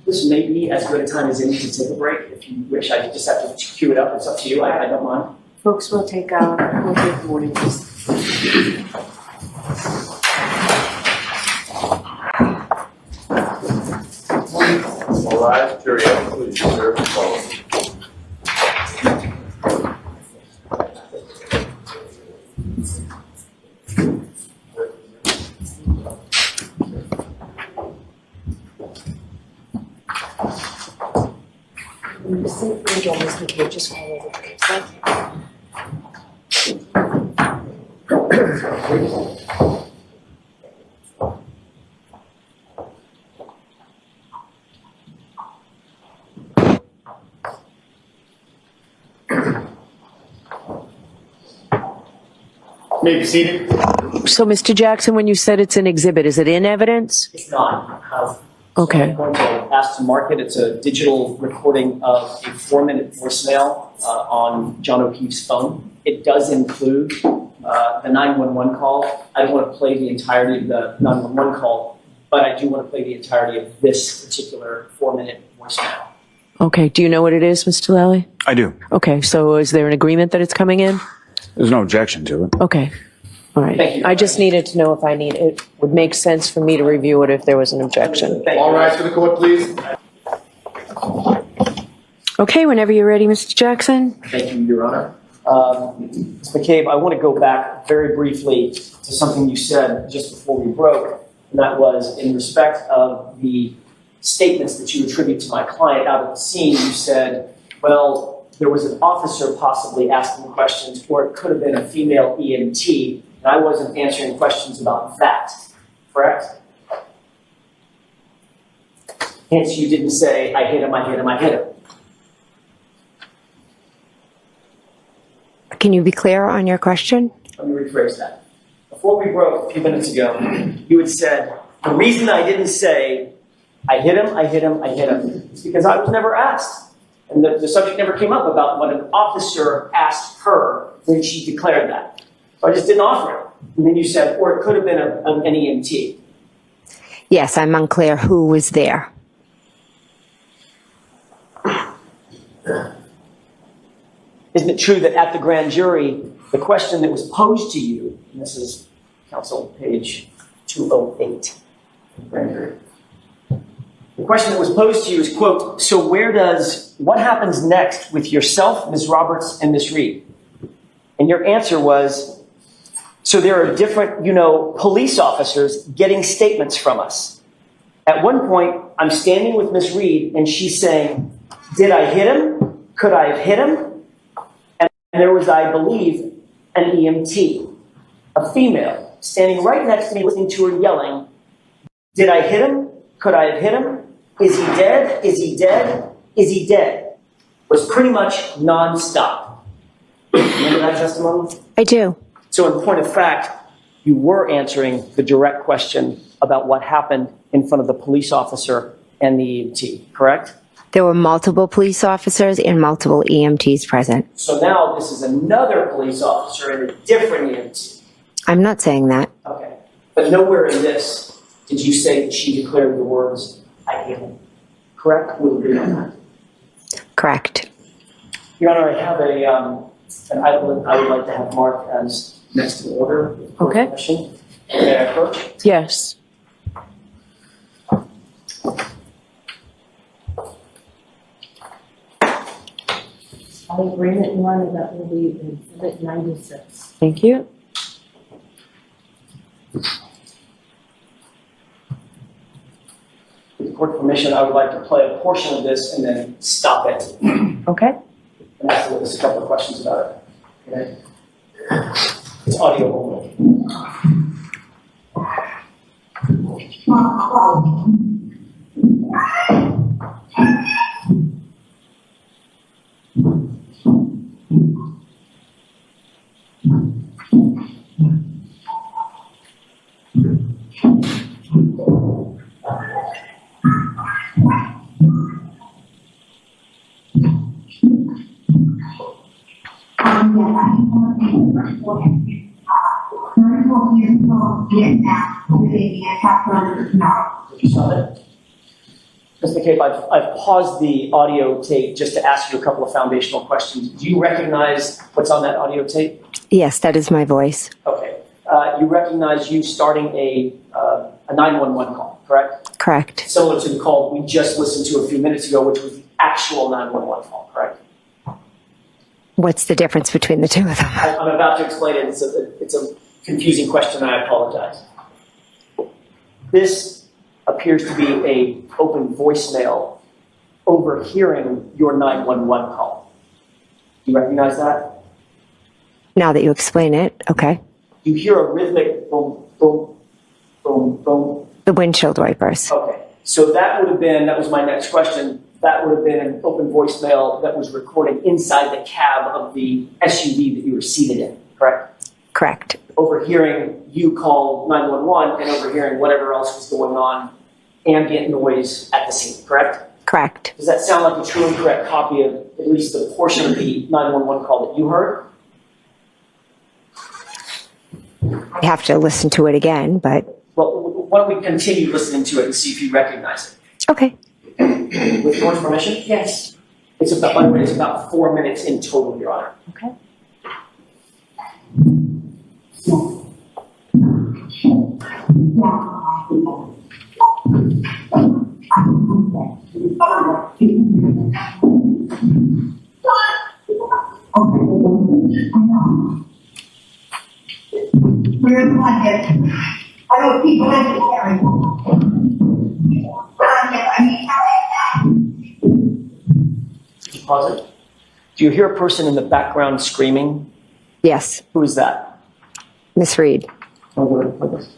This may be as good a time as any to take a break. If you wish, I just have to cue it up. It's up to you. I don't mind. Folks, we'll take morning. All rise, jury, please observe the following. Ms. McCabe, just follow the case. Thank you. May be seated. So, Mr. Jackson, when you said it's an exhibit, is it in evidence? It's not. Okay. So I'm going to ask to mark it. It's a digital recording of a 4-minute voicemail on John O'Keefe's phone. It does include the 911 call. I don't want to play the entirety of the 911 call, but I do want to play the entirety of this particular 4-minute voicemail. Okay. Do you know what it is, Mr. Lally? I do. Okay. So is there an agreement that it's coming in? There's no objection to it. Okay. All right. Thank you. I just needed to know if it would make sense for me to review it if there was an objection. All rise for the court, please. Okay, whenever you're ready, Mr. Jackson. Thank you, Your Honor. Ms. McCabe, I want to go back very briefly to something you said just before we broke, and that was in respect of the statements that you attribute to my client out of the scene. You said, well, there was an officer possibly asking questions, or it could have been a female EMT, and I wasn't answering questions about that, correct? Hence, you didn't say, I hit him, I hit him, I hit him. Can you be clear on your question? Let me rephrase that. Before we broke a few minutes ago, you had said, the reason I didn't say I hit him, I hit him, I hit him. It's because I was never asked. And the subject never came up about what an officer asked her when she declared that. So I just didn't offer it. And then you said, or it could have been an EMT. Yes, I'm unclear who was there. Isn't it true that at the grand jury, the question that was posed to you, and this is counsel page 208, grand jury. The question that was posed to you is, quote, so what happens next with yourself, Ms. Roberts, and Ms. Reed? And your answer was, so there are different, police officers getting statements from us. At one point, I'm standing with Ms. Reed, and she's saying, did I hit him? Could I have hit him? And there was, I believe, an EMT, a female, standing right next to me, listening to her yelling, did I hit him? Could I have hit him? Is he dead? Is he dead? Is he dead? Was pretty much nonstop. Remember that testimony? I do. So in point of fact, you were answering the direct question about what happened in front of the police officer and the EMT, correct? There were multiple police officers and multiple EMTs present. So now this is another police officer and a different EMT. I'm not saying that. Okay. But nowhere in this did you say that she declared the words, I hit him. Correct? We'll agree on that. Correct. Your Honor, I have an item I would like to have marked as next in order. Okay. Question. May I approach? Yes. I agreement one that will be in exhibit 96. Thank you. With court permission, I would like to play a portion of this and then stop it. Okay. And ask us a couple of questions about it. Okay? It's audio only. Ms. McCabe, I've paused the audio tape just to ask you a couple of foundational questions. Do you recognize what's on that audio tape? Yes, that is my voice. Okay. You recognize you starting a 911 call, correct? Correct. Similar to the call we just listened to a few minutes ago, which was the actual 911 call, correct? What's the difference between the two of them? I'm about to explain it. It's a confusing question. I apologize. This appears to be an open voicemail overhearing your 911 call. Do you recognize that? Now that you explain it, okay. You hear a rhythmic boom, boom, boom, boom. The windshield wipers. Okay. So that was my next question. That would have been an open voicemail that was recorded inside the cab of the SUV that you were seated in, correct? Correct. Overhearing you call 911 and overhearing whatever else was going on, ambient noise at the scene, correct? Correct. Does that sound like a true and correct copy of at least a portion of the 911 call that you heard? I have to listen to it again, but... Well, why don't we continue listening to it and see if you recognize it? Okay. With court's permission? Yes. It's about 4 minutes in total, Your Honor. Okay. Pause it. Do you hear a person in the background screaming? Yes. Who is that? Miss Reed. I'll go ahead and put this.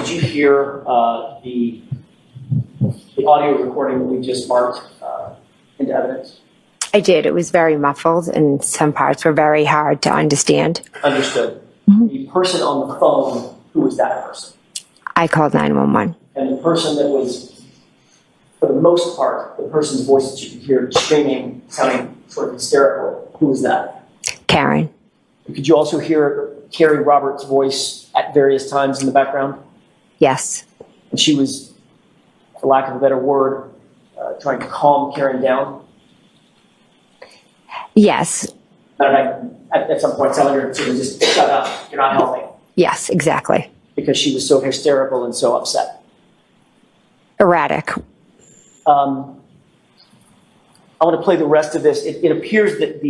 Did you hear the audio recording that we just marked into evidence? I did. It was very muffled, and some parts were very hard to understand. Understood. Mm-hmm. The person on the phone, who was that person? I called 911. And the person that was, for the most part, the person's voice that you could hear screaming, sounding sort of hysterical, who was that? Karen. Could you also hear Carrie Roberts' voice at various times in the background? Yes. And she was, for lack of a better word, trying to calm Karen down? Yes. At some point telling her to just shut up, you're not helping. Yes, exactly. Because she was so hysterical and so upset. Erratic. I want to play the rest of this. It appears that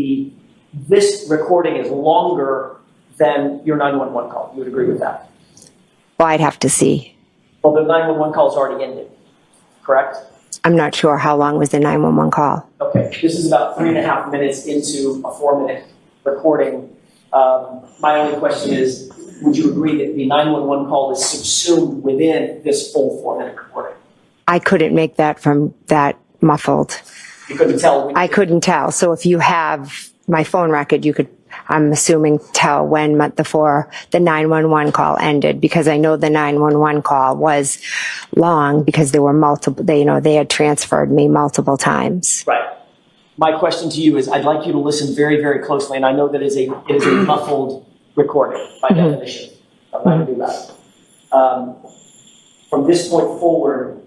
this recording is longer than your 911 call. You would agree with that? Well, I'd have to see. Well, the 911 call's already ended, correct? I'm not sure how long was the 911 call. Okay, this is about 3.5 minutes into a 4-minute recording. My only question is, would you agree that the 911 call is subsumed within this full 4-minute recording? I couldn't make that from that muffled. You couldn't tell? I couldn't tell. So if you have my phone record, you could, I'm assuming, tell when the 911 call ended, because I know the 911 call was long because there were multiple, they had transferred me multiple times. Right. My question to you is, I'd like you to listen very, very closely, and I know that it is a muffled recording by definition. I'm not going to do that. From this point forward,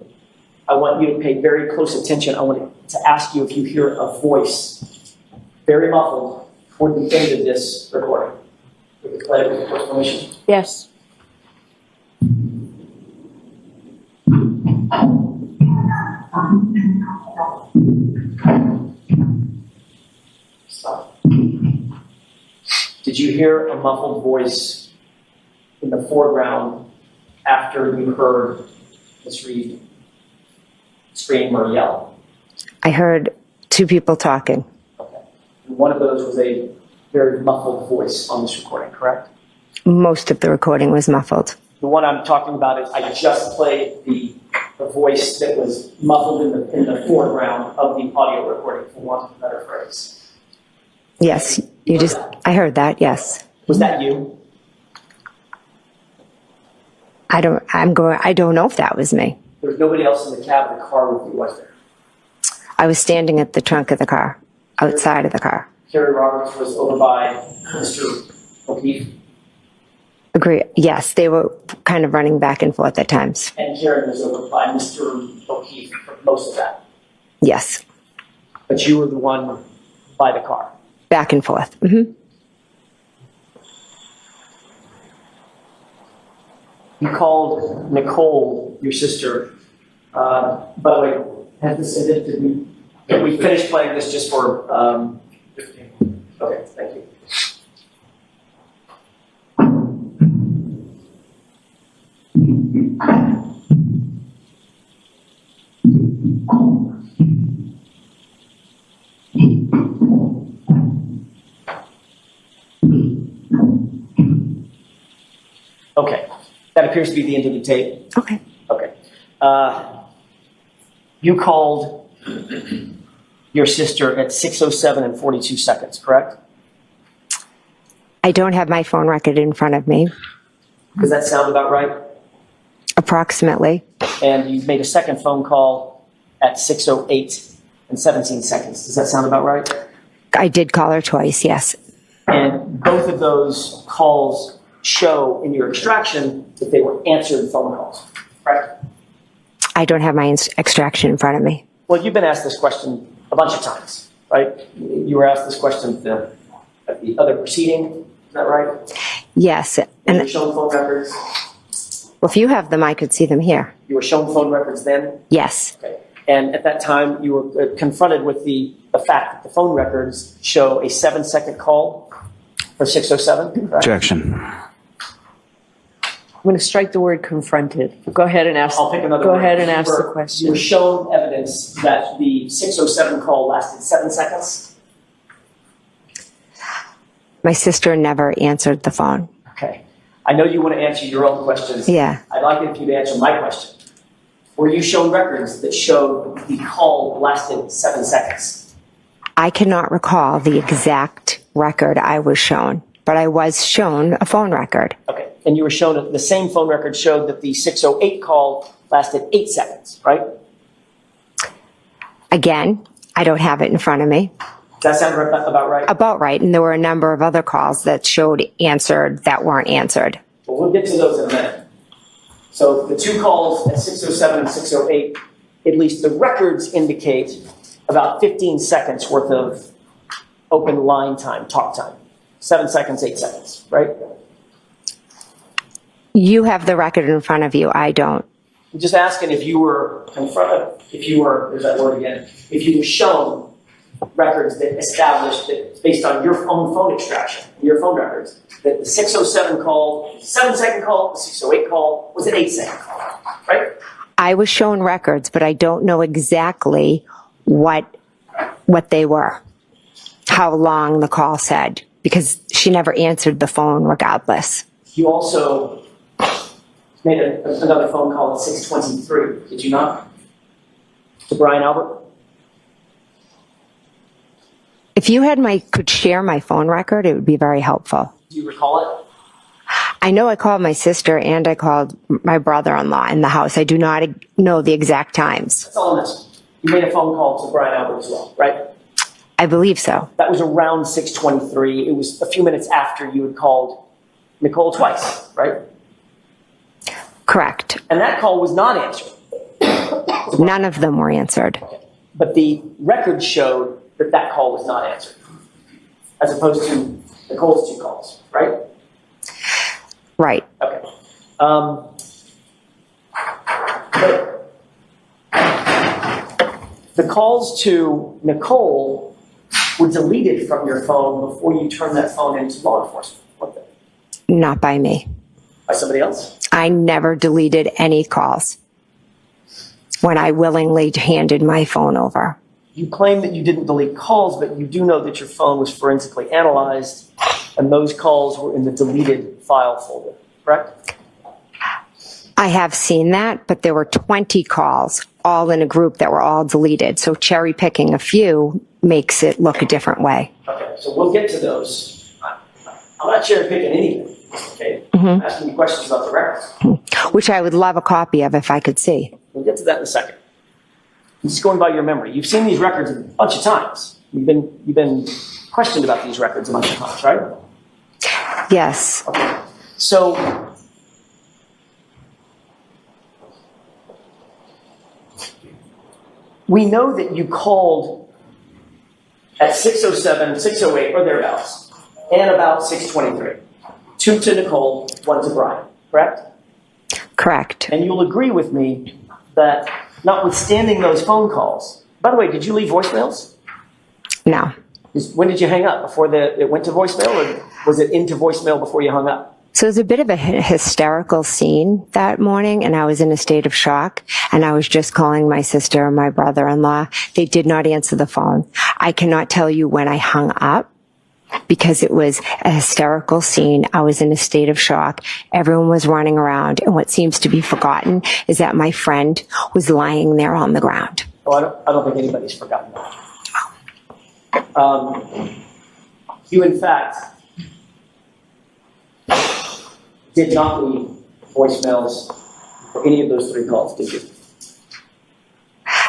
I want you to pay very close attention. I want to ask you if you hear a voice, very muffled, toward the end of this recording. We can play it with your permission. Yes. Stop. Did you hear a muffled voice in the foreground after you heard Ms. Reed scream or yell? I heard two people talking. Okay. And one of those was a very muffled voice on this recording, correct? Most of the recording was muffled. The one I'm talking about is I just played the voice that was muffled in the foreground of the audio recording, for want of a better phrase. Yes, I heard that, yes. Was that you? I don't know if that was me. There was nobody else in the cab of the car with you, was there? I was standing at the trunk of the car, outside of the car. Carrie Roberts was over by Mr. O'Keefe, Agree. Yes, they were kind of running back and forth at times. and Karen was over by Mr. O'Keefe for most of that. Yes, But you were the one by the car. back and forth. You called Nicole, your sister. By the way, did we finish playing this just for? Okay, thank you. Okay, that appears to be the end of the tape. Okay. Okay. You called your sister at 6:07 and 42 seconds, correct? I don't have my phone record in front of me. Does that sound about right? Approximately. And you made a second phone call at 6:08 and 17 seconds. Does that sound about right? I did call her twice, yes. And both of those calls show in your extraction that they were answered phone calls, correct? I don't have my extraction in front of me. Well, you've been asked this question a bunch of times, right? You were asked this question at the other proceeding, is that right? Yes. And And you were shown phone records? well, if you have them, I could see them here. You were shown phone records then? Yes. Okay. And at that time, you were confronted with the fact that the phone records show a 7-second call for 6:07, correct? Objection. I'm going to strike the word confronted. Go ahead and ask. I'll pick another Go word. ahead and ask the You were question. shown evidence that the 6:07 call lasted 7 seconds? My sister never answered the phone. Okay. I know you want to answer your own questions. Yeah. I'd like it if you'd answer my question. Were you shown records that showed the call lasted 7 seconds? I cannot recall the exact record I was shown, but I was shown a phone record. Okay. And you were shown the same phone record showed that the 6:08 call lasted 8 seconds, right? Again, I don't have it in front of me. Does that sound about right? About right, and there were a number of other calls that showed answered that weren't answered. Well, we'll get to those in a minute. So the two calls at 6:07 and 6:08, at least the records indicate about 15 seconds worth of open line time, talk time. 7 seconds, 8 seconds, right? You have the record in front of you. I don't. I'm just asking if you were confronted, there's that word again, if you were shown records that established that based on your own phone extraction, your phone records, that the 6:07 call, 7-second call, the 6:08 call was an 8-second call, right? I was shown records, but I don't know exactly what they were, how long the call said, because she never answered the phone regardless. You also made another phone call at 6:23, did you not? To Brian Albert? If you could share my phone record, it would be very helpful. Do you recall it? I know I called my sister and I called my brother-in-law in the house. I do not know the exact times. That's all I'm asking. You made a phone call to Brian Albert as well, right? I believe so. That was around 6:23. It was a few minutes after you had called Nicole twice, right? Correct. And that call was not answered. None of them were answered. But the record showed that call was not answered, as opposed to Nicole's two calls, right? Right. Okay. The calls to Nicole were deleted from your phone before you turned that phone into law enforcement, weren't they? Not by me. By somebody else? I never deleted any calls when I willingly handed my phone over. You claim that you didn't delete calls, but you do know that your phone was forensically analyzed and those calls were in the deleted file folder, correct? I have seen that, but there were 20 calls, all in a group that were all deleted. So cherry picking a few makes it look a different way. Okay, so we'll get to those. I'm not cherry picking anything. Okay. I'm asking you questions about the records. Which I would love a copy of if I could see. We'll get to that in a second. I'm just going by your memory. You've seen these records a bunch of times. You've been questioned about these records a bunch of times, right? Yes. Okay. So, we know that you called at 6:07, 6:08, or thereabouts, and about 6:23. 2 to Nicole, 1 to Brian, correct? Correct. And you'll agree with me that notwithstanding those phone calls, by the way, did you leave voicemails? No. When did you hang up? Before it went to voicemail, or was it into voicemail before you hung up? So it was a bit of a hysterical scene that morning, and I was in a state of shock, and I was just calling my sister and my brother-in-law. They did not answer the phone. I cannot tell you when I hung up, because it was a hysterical scene. I was in a state of shock. Everyone was running around, and what seems to be forgotten is that my friend was lying there on the ground. Oh, I don't think anybody's forgotten that. You, in fact, did not leave voicemails for any of those 3 calls, did you?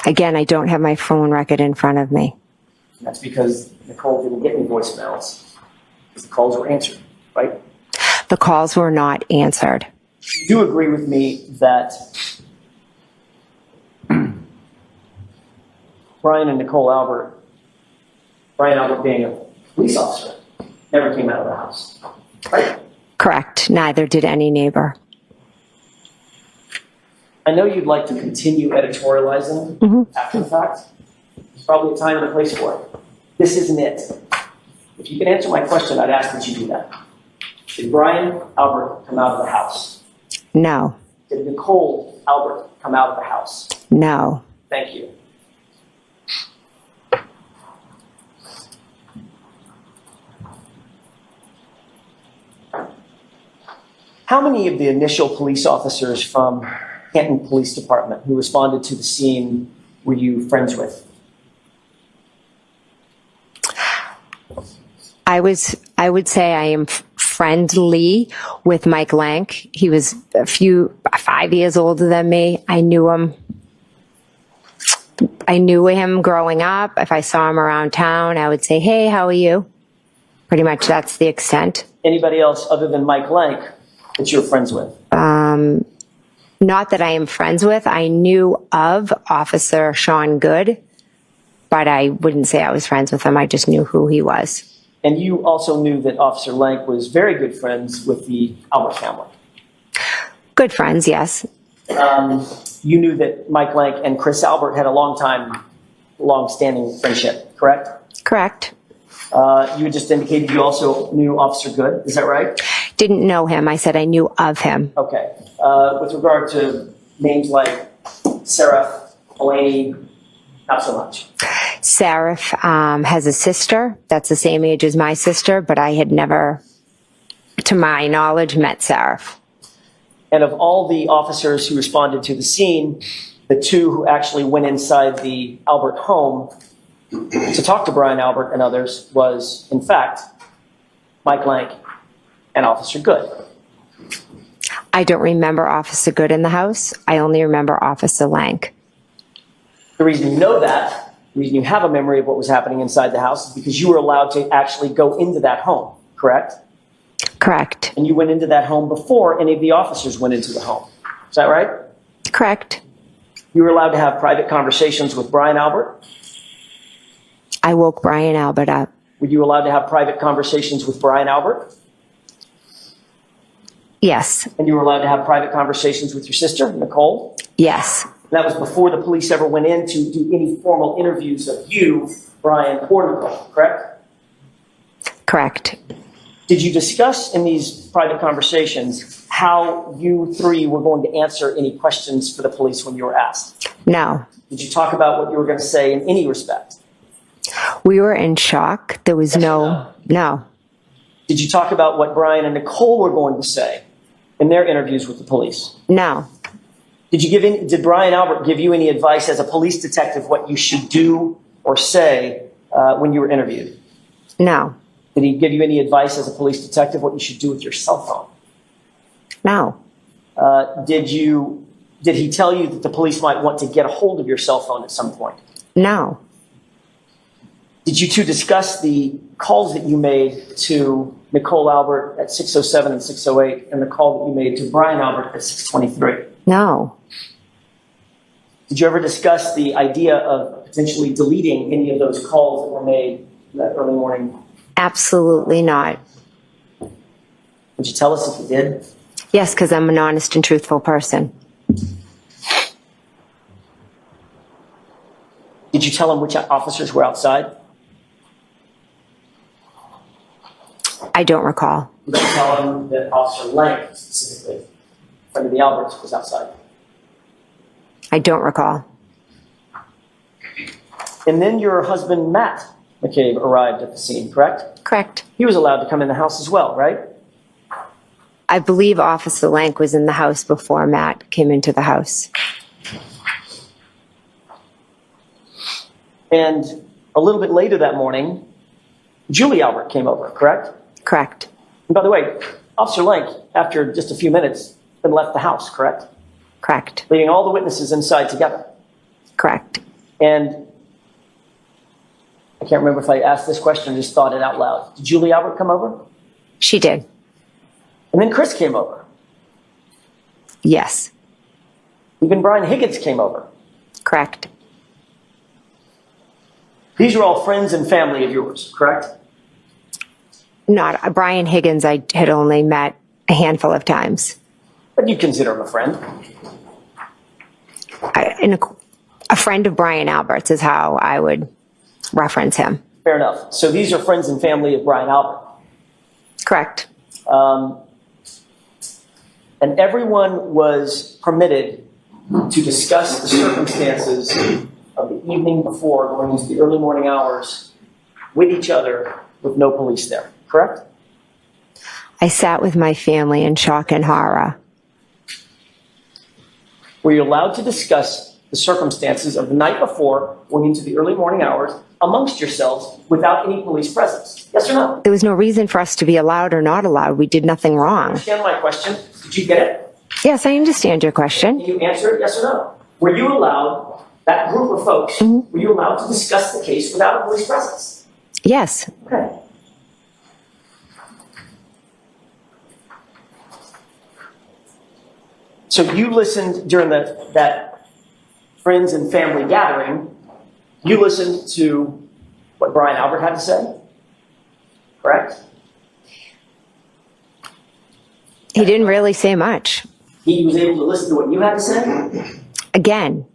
Again, I don't have my phone record in front of me. And that's because Nicole didn't get any voicemails, because the calls were answered, right? The calls were not answered. You do agree with me that Brian Albert being a police officer, never came out of the house, right? Correct. Neither did any neighbor. I know you'd like to continue editorializing after the fact. There's probably a time and a place for it. This isn't it. If you can answer my question, I'd ask that you do that. Did Brian Albert come out of the house? No. Did Nicole Albert come out of the house? No. Thank you. How many of the initial police officers from Canton Police Department who responded to the scene were you friends with? I would say I am friendly with Mike Lank. He was 5 years older than me. I knew him growing up. If I saw him around town, I would say, "Hey, how are you?" Pretty much that's the extent. Anybody else other than Mike Lank that you're friends with? Not that I am friends with. I knew of Officer Sean Good, but I wouldn't say I was friends with him. I just knew who he was. And you also knew that Officer Lank was very good friends with the Albert family. Good friends, yes. You knew that Mike Lank and Chris Albert had a long-standing friendship, correct? Correct. You just indicated you also knew Officer Good, is that right? Didn't know him. I said I knew of him. Okay. With regard to names like Sarah, Delaney, not so much. Sarah has a sister that's the same age as my sister, but I had never, to my knowledge, met Sarah. And of all the officers who responded to the scene, the 2 who actually went inside the Albert home to talk to Brian Albert and others was, in fact, Mike Lank and Officer Good. I don't remember Officer Good in the house. I only remember Officer Lank. The reason you know that, the reason you have a memory of what was happening inside the house is because you were allowed to actually go into that home, correct? Correct. And you went into that home before any of the officers went into the home. Is that right? Correct. You were allowed to have private conversations with Brian Albert? I woke Brian Albert up. Were you allowed to have private conversations with Brian Albert? Yes. And you were allowed to have private conversations with your sister, Nicole? Yes. And that was before the police ever went in to do any formal interviews of you, Brian, or Nicole, correct? Correct. Did you discuss in these private conversations how you 3 were going to answer any questions for the police when you were asked? No. Did you talk about what you were going to say in any respect? We were in shock. There was no. Did you talk about what Brian and Nicole were going to say in their interviews with the police? No. Did Brian Albert give you any advice as a police detective what you should do or say when you were interviewed? No. Did he give you any advice as a police detective what you should do with your cell phone? No. Did he tell you that the police might want to get a hold of your cell phone at some point? No. Did you two discuss the calls that you made to Nicole Albert at 6:07 and 6:08 and the call that you made to Brian Albert at 6:23? No. Did you ever discuss the idea of potentially deleting any of those calls that were made that early morning? Absolutely not. Would you tell us if you did? Yes, because I'm an honest and truthful person. Did you tell him which officers were outside? I don't recall. Did you tell him that Officer Lang, specifically, friend of the Alberts, was outside? I don't recall. And then your husband, Matt McCabe, arrived at the scene, correct? Correct. He was allowed to come in the house as well, right? I believe Officer Lank was in the house before Matt came into the house. And a little bit later that morning, Julie Albert came over, correct? Correct. And by the way, Officer Lank, after just a few minutes, then left the house, correct? Correct. Leaving all the witnesses inside together. Correct. And I can't remember if I asked this question or just thought it out loud. Did Julie Albert come over? She did. And then Chris came over. Yes. Even Brian Higgins came over. Correct. These are all friends and family of yours, correct? Not Brian Higgins. I had only met a handful of times. But you consider him a friend. A friend of Brian Albert's is how I would reference him. Fair enough. So these are friends and family of Brian Albert. Correct. And everyone was permitted to discuss the circumstances of the evening before going into the early morning hours with each other with no police there, correct? I sat with my family in shock and horror. Were you allowed to discuss the circumstances of the night before going into the early morning hours amongst yourselves without any police presence? Yes or no? There was no reason for us to be allowed or not allowed. We did nothing wrong. Understand my question? Did you get it? Yes, I understand your question. Can you answer it, yes or no? Were you allowed, that group of folks, were you allowed to discuss the case without a police presence? Yes. Okay. So you listened during that friends and family gathering, you listened to what Brian Albert had to say, correct? He didn't really say much. He was able to listen to what you had to say? Again,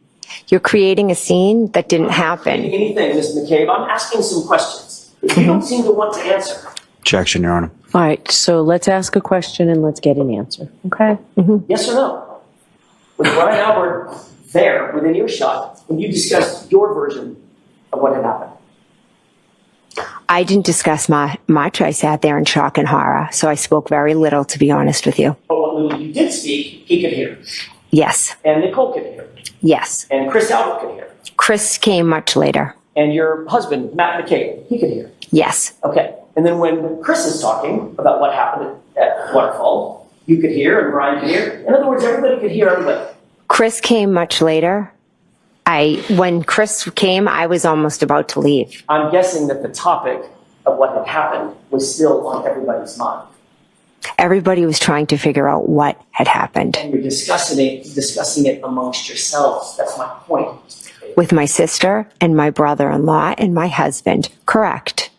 you're creating a scene that didn't happen. Anything, Ms. McCabe, I'm asking some questions. If you don't seem to want to answer. Objection, Your Honor. All right, so let's ask a question and let's get an answer. Okay? Yes or no? Was Brian Albert there within earshot when you discussed your version of what had happened? I didn't discuss much. I sat there in shock and horror, so I spoke very little, to be honest with you. But what little you did speak, he could hear. Yes. And Nicole could hear. Yes. And Chris Albert could hear. Chris came much later. And your husband, Matt McCabe, he could hear. Yes. Okay. And then when Chris is talking about what happened at Waterfall, you could hear and Brian could hear. In other words, everybody could hear everybody. Chris came much later. When Chris came, I was almost about to leave. I'm guessing that the topic of what had happened was still on everybody's mind. Everybody was trying to figure out what had happened. And you're discussing it amongst yourselves. That's my point. With my sister and my brother-in-law and my husband. Correct.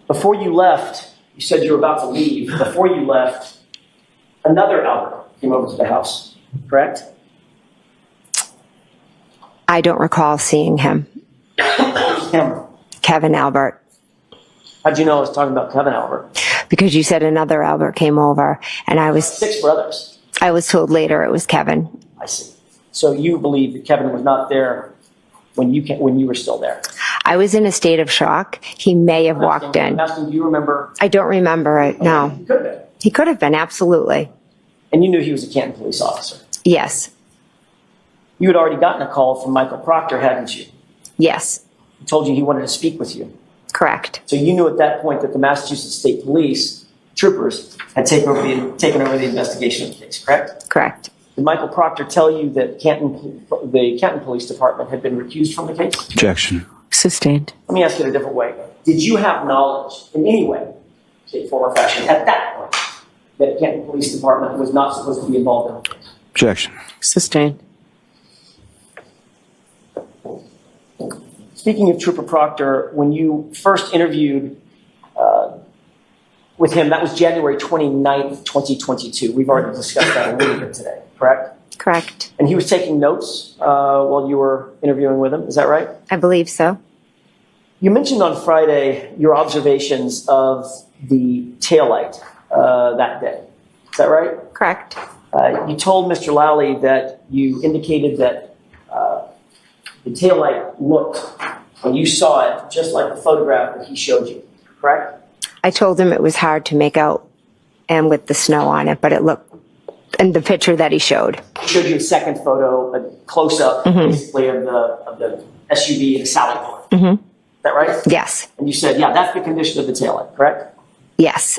Before you left, you said you were about to leave. Before you left, another Albert came over to the house, correct? I don't recall seeing him. Him. Kevin Albert. How'd you know I was talking about Kevin Albert? Because you said another Albert came over, and I was... 6 brothers. I was told later it was Kevin. I see. So you believe that Kevin was not there when you were still there? I was in a state of shock. He may have walked in. I'm asking, do you remember? I don't remember it, no. He could have been. He could have been, absolutely. And you knew he was a Canton police officer? Yes. You had already gotten a call from Michael Proctor, hadn't you? Yes. He told you he wanted to speak with you? Correct. So you knew at that point that the Massachusetts State Police troopers had taken over the investigation of the case, correct? Correct. Did Michael Proctor tell you that the Canton Police Department had been recused from the case? Objection. Sustained. Let me ask it a different way. Did you have knowledge in any way, shape, form, or fashion, at that point, that Canton Police Department was not supposed to be involved in the case? Objection. Sustained. Speaking of Trooper Proctor, when you first interviewed with him, that was January 29th, 2022. We've already discussed that a little bit today, correct? Correct. And he was taking notes while you were interviewing with him, is that right? I believe so. You mentioned on Friday your observations of the taillight that day. Is that right? Correct. You told Mr. Lally that you indicated that the taillight looked, when you saw it, just like the photograph that he showed you, correct? I told him it was hard to make out and with the snow on it, but it looked in the picture that he showed. He showed you a second photo, a close-up, basically, of the SUV and Sally car. Is that right? Yes. And you said, yeah, that's the condition of the taillight, correct? Yes.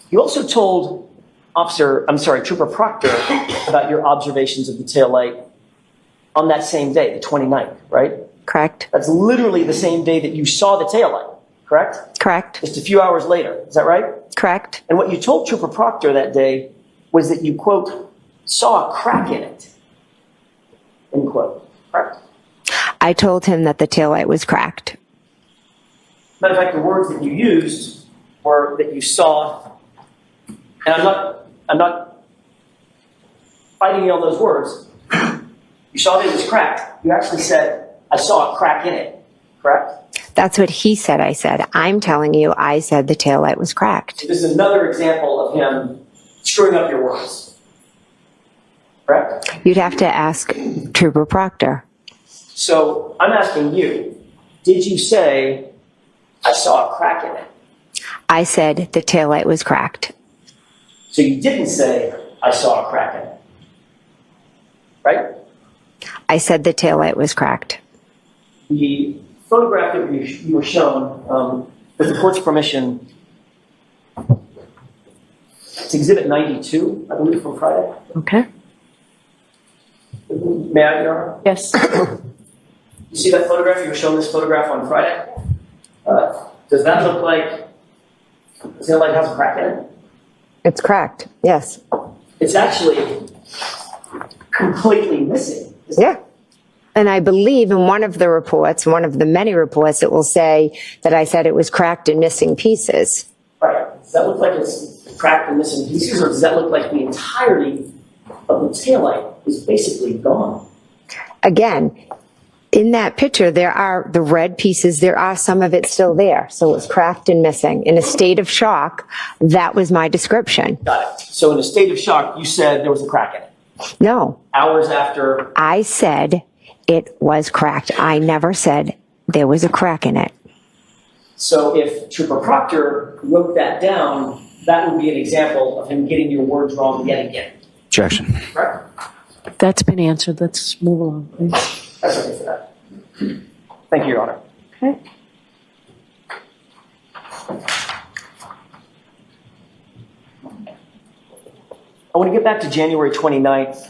You also told Trooper Proctor about your observations of the taillight on that same day, the 29th, right? Correct. That's literally the same day that you saw the taillight, correct? Correct. Just a few hours later, is that right? Correct. And what you told Trooper Proctor that day was that you, quote, saw a crack in it, end quote, correct? I told him that the taillight was cracked. Matter of fact, the words that you used were that you saw, and I'm not fighting you on those words. You saw that it was cracked. You actually said, I saw a crack in it, correct? That's what he said I said. I'm telling you, I said the taillight was cracked. This is another example of him screwing up your words, correct? You'd have to ask Trooper Proctor. So I'm asking you, did you say, I saw a crack in it? I said the taillight was cracked. So you didn't say, I saw a crack in it, right? I said the taillight was cracked. The photograph that you were shown, with the court's permission, it's Exhibit 92, I believe, from Friday. Okay. May I, Your Honor? Yes. You see that photograph? You were shown this photograph on Friday. Does that look like, does it like has a crack in it? It's cracked, yes. It's actually completely missing. Yeah. And I believe in one of the reports, one of the many reports, it will say that I said it was cracked and missing pieces. Right. Does that look like it's cracked and missing pieces, or does that look like the entirety of the taillight is basically gone? Again, in that picture, there are the red pieces. There are some of it still there. So it's cracked and missing. In a state of shock, that was my description. Got it. So in a state of shock, you said there was a crack in it. No. Hours after. I said it was cracked. I never said there was a crack in it. So if Trooper Proctor wrote that down, that would be an example of him getting your words wrong yet again. Objection. Right? That's been answered. Let's move along, please. That's okay for that. Thank you, Your Honor. Okay. I want to get back to January 29th,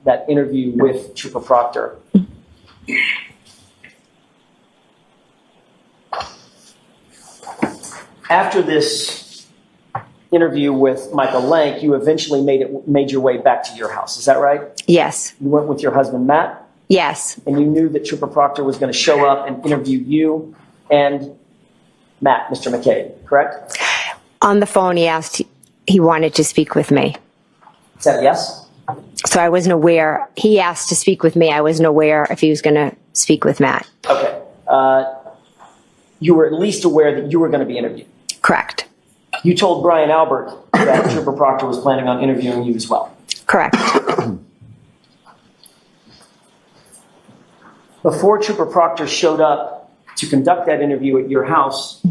that interview with Trooper Proctor. After this interview with Michael Lank, you eventually made your way back to your house. Is that right? Yes. You went with your husband, Matt? Yes. And you knew that Trooper Proctor was going to show up and interview you and Matt, Mr. McCabe, correct? On the phone, he wanted to speak with me. Is that yes? So I wasn't aware. He asked to speak with me. I wasn't aware if he was going to speak with Matt. Okay. You were at least aware that you were going to be interviewed. Correct. You told Brian Albert that Trooper Proctor was planning on interviewing you as well. Correct. Before Trooper Proctor showed up to conduct that interview at your house,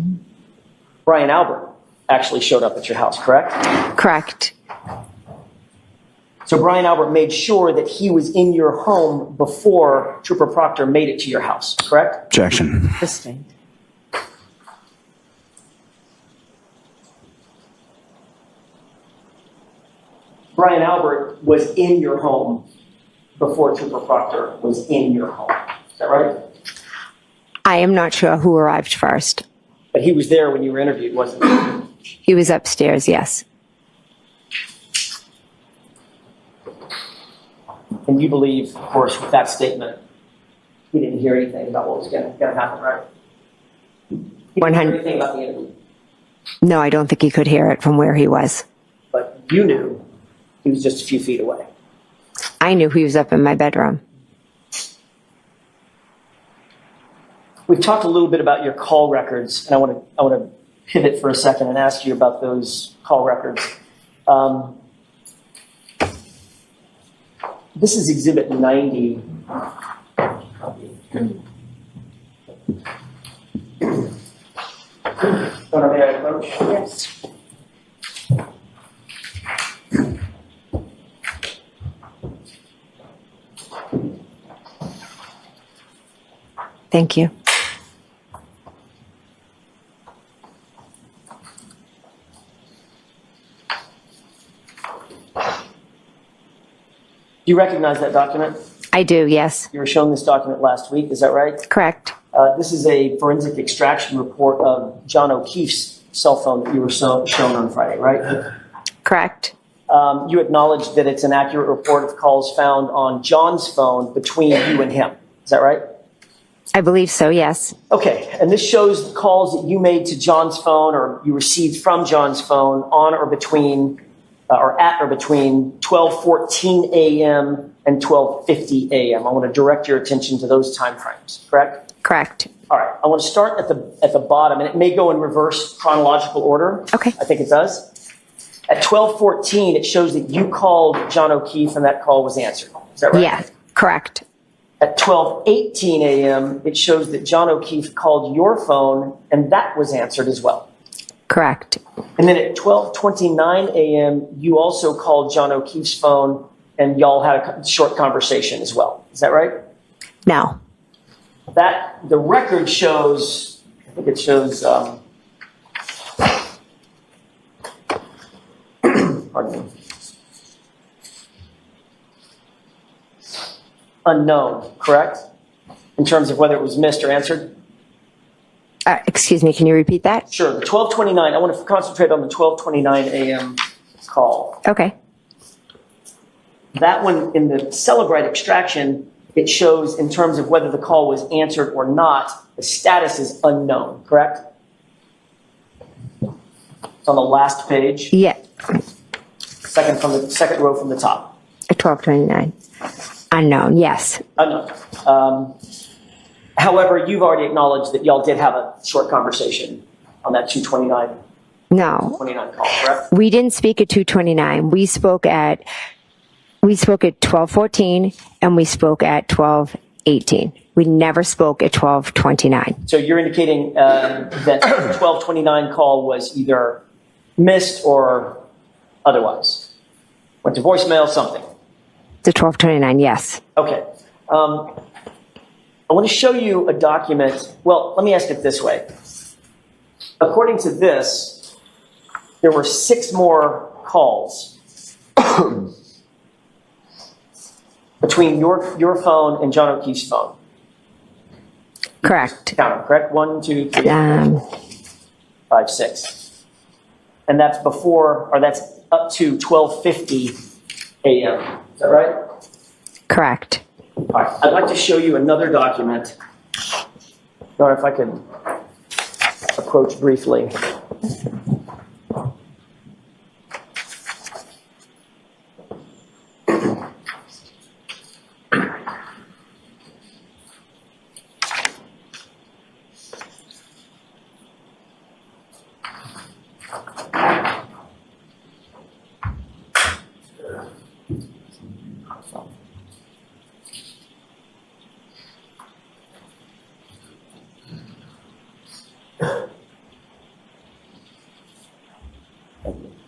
Brian Albert actually showed up at your house, correct? Correct. So Brian Albert made sure that he was in your home before Trooper Proctor made it to your house, correct? Objection. Sustained. Brian Albert was in your home before Trooper Proctor was in your home. Is that right? I am not sure who arrived first. But he was there when you were interviewed, wasn't he? He was upstairs, yes. And you believe, of course, with that statement, he didn't hear anything about what was going to happen, right? He didn't hear anything about the interview. No, I don't think he could hear it from where he was. But you knew he was just a few feet away. I knew he was up in my bedroom. We've talked a little bit about your call records, and I want to pivot for a second and ask you about those call records. This is Exhibit 90. Donna, may I approach? Yes. Thank you. Do you recognize that document? I do, yes. You were shown this document last week, is that right? Correct. This is a forensic extraction report of John O'Keefe's cell phone that you were shown on Friday, right? Correct. You acknowledge that it's an accurate report of calls found on John's phone between you and him. Is that right? I believe so, yes. Okay, and this shows the calls that you made to John's phone or you received from John's phone on or between or at or between 12:14 a.m. and 12:50 a.m. I want to direct your attention to those time frames, correct? Correct. All right, I want to start at the bottom, and it may go in reverse chronological order. Okay. I think it does. At 12:14, it shows that you called John O'Keefe and that call was answered. Is that right? Yeah, correct. At 12:18 a.m., it shows that John O'Keefe called your phone and that was answered as well. Correct. And then at 12:29 a.m., you also called John O'Keefe's phone and y'all had a short conversation as well. Is that right? No. The record shows, I think it shows, pardon me, unknown, correct? In terms of whether it was missed or answered? Excuse me, can you repeat that? Sure, the 12:29, I want to concentrate on the 12:29 a.m. call. Okay. That one, in the Celebrite extraction, it shows in terms of whether the call was answered or not, the status is unknown, correct? It's on the last page. Yeah. Second row from the top. At 12:29. Unknown, yes. Unknown. However, you've already acknowledged that y'all did have a short conversation on that 2:29 No. call, correct? We didn't speak at 2:29. We spoke at 12:14 and we spoke at 12:18. We never spoke at 12:29. So you're indicating that the 12:29 call was either missed or otherwise? Went to voicemail, something? The 12:29, yes. Okay. I want to show you a document. Well, let me ask it this way. According to this, there were 6 more calls between your phone and John O'Keefe's phone. Correct. Count them, correct? 1, 2, 3, 5, 6. And that's before, or that's up to 12:50 a.m. Is that right? Correct. All right. I'd like to show you another document. Or if I could approach briefly.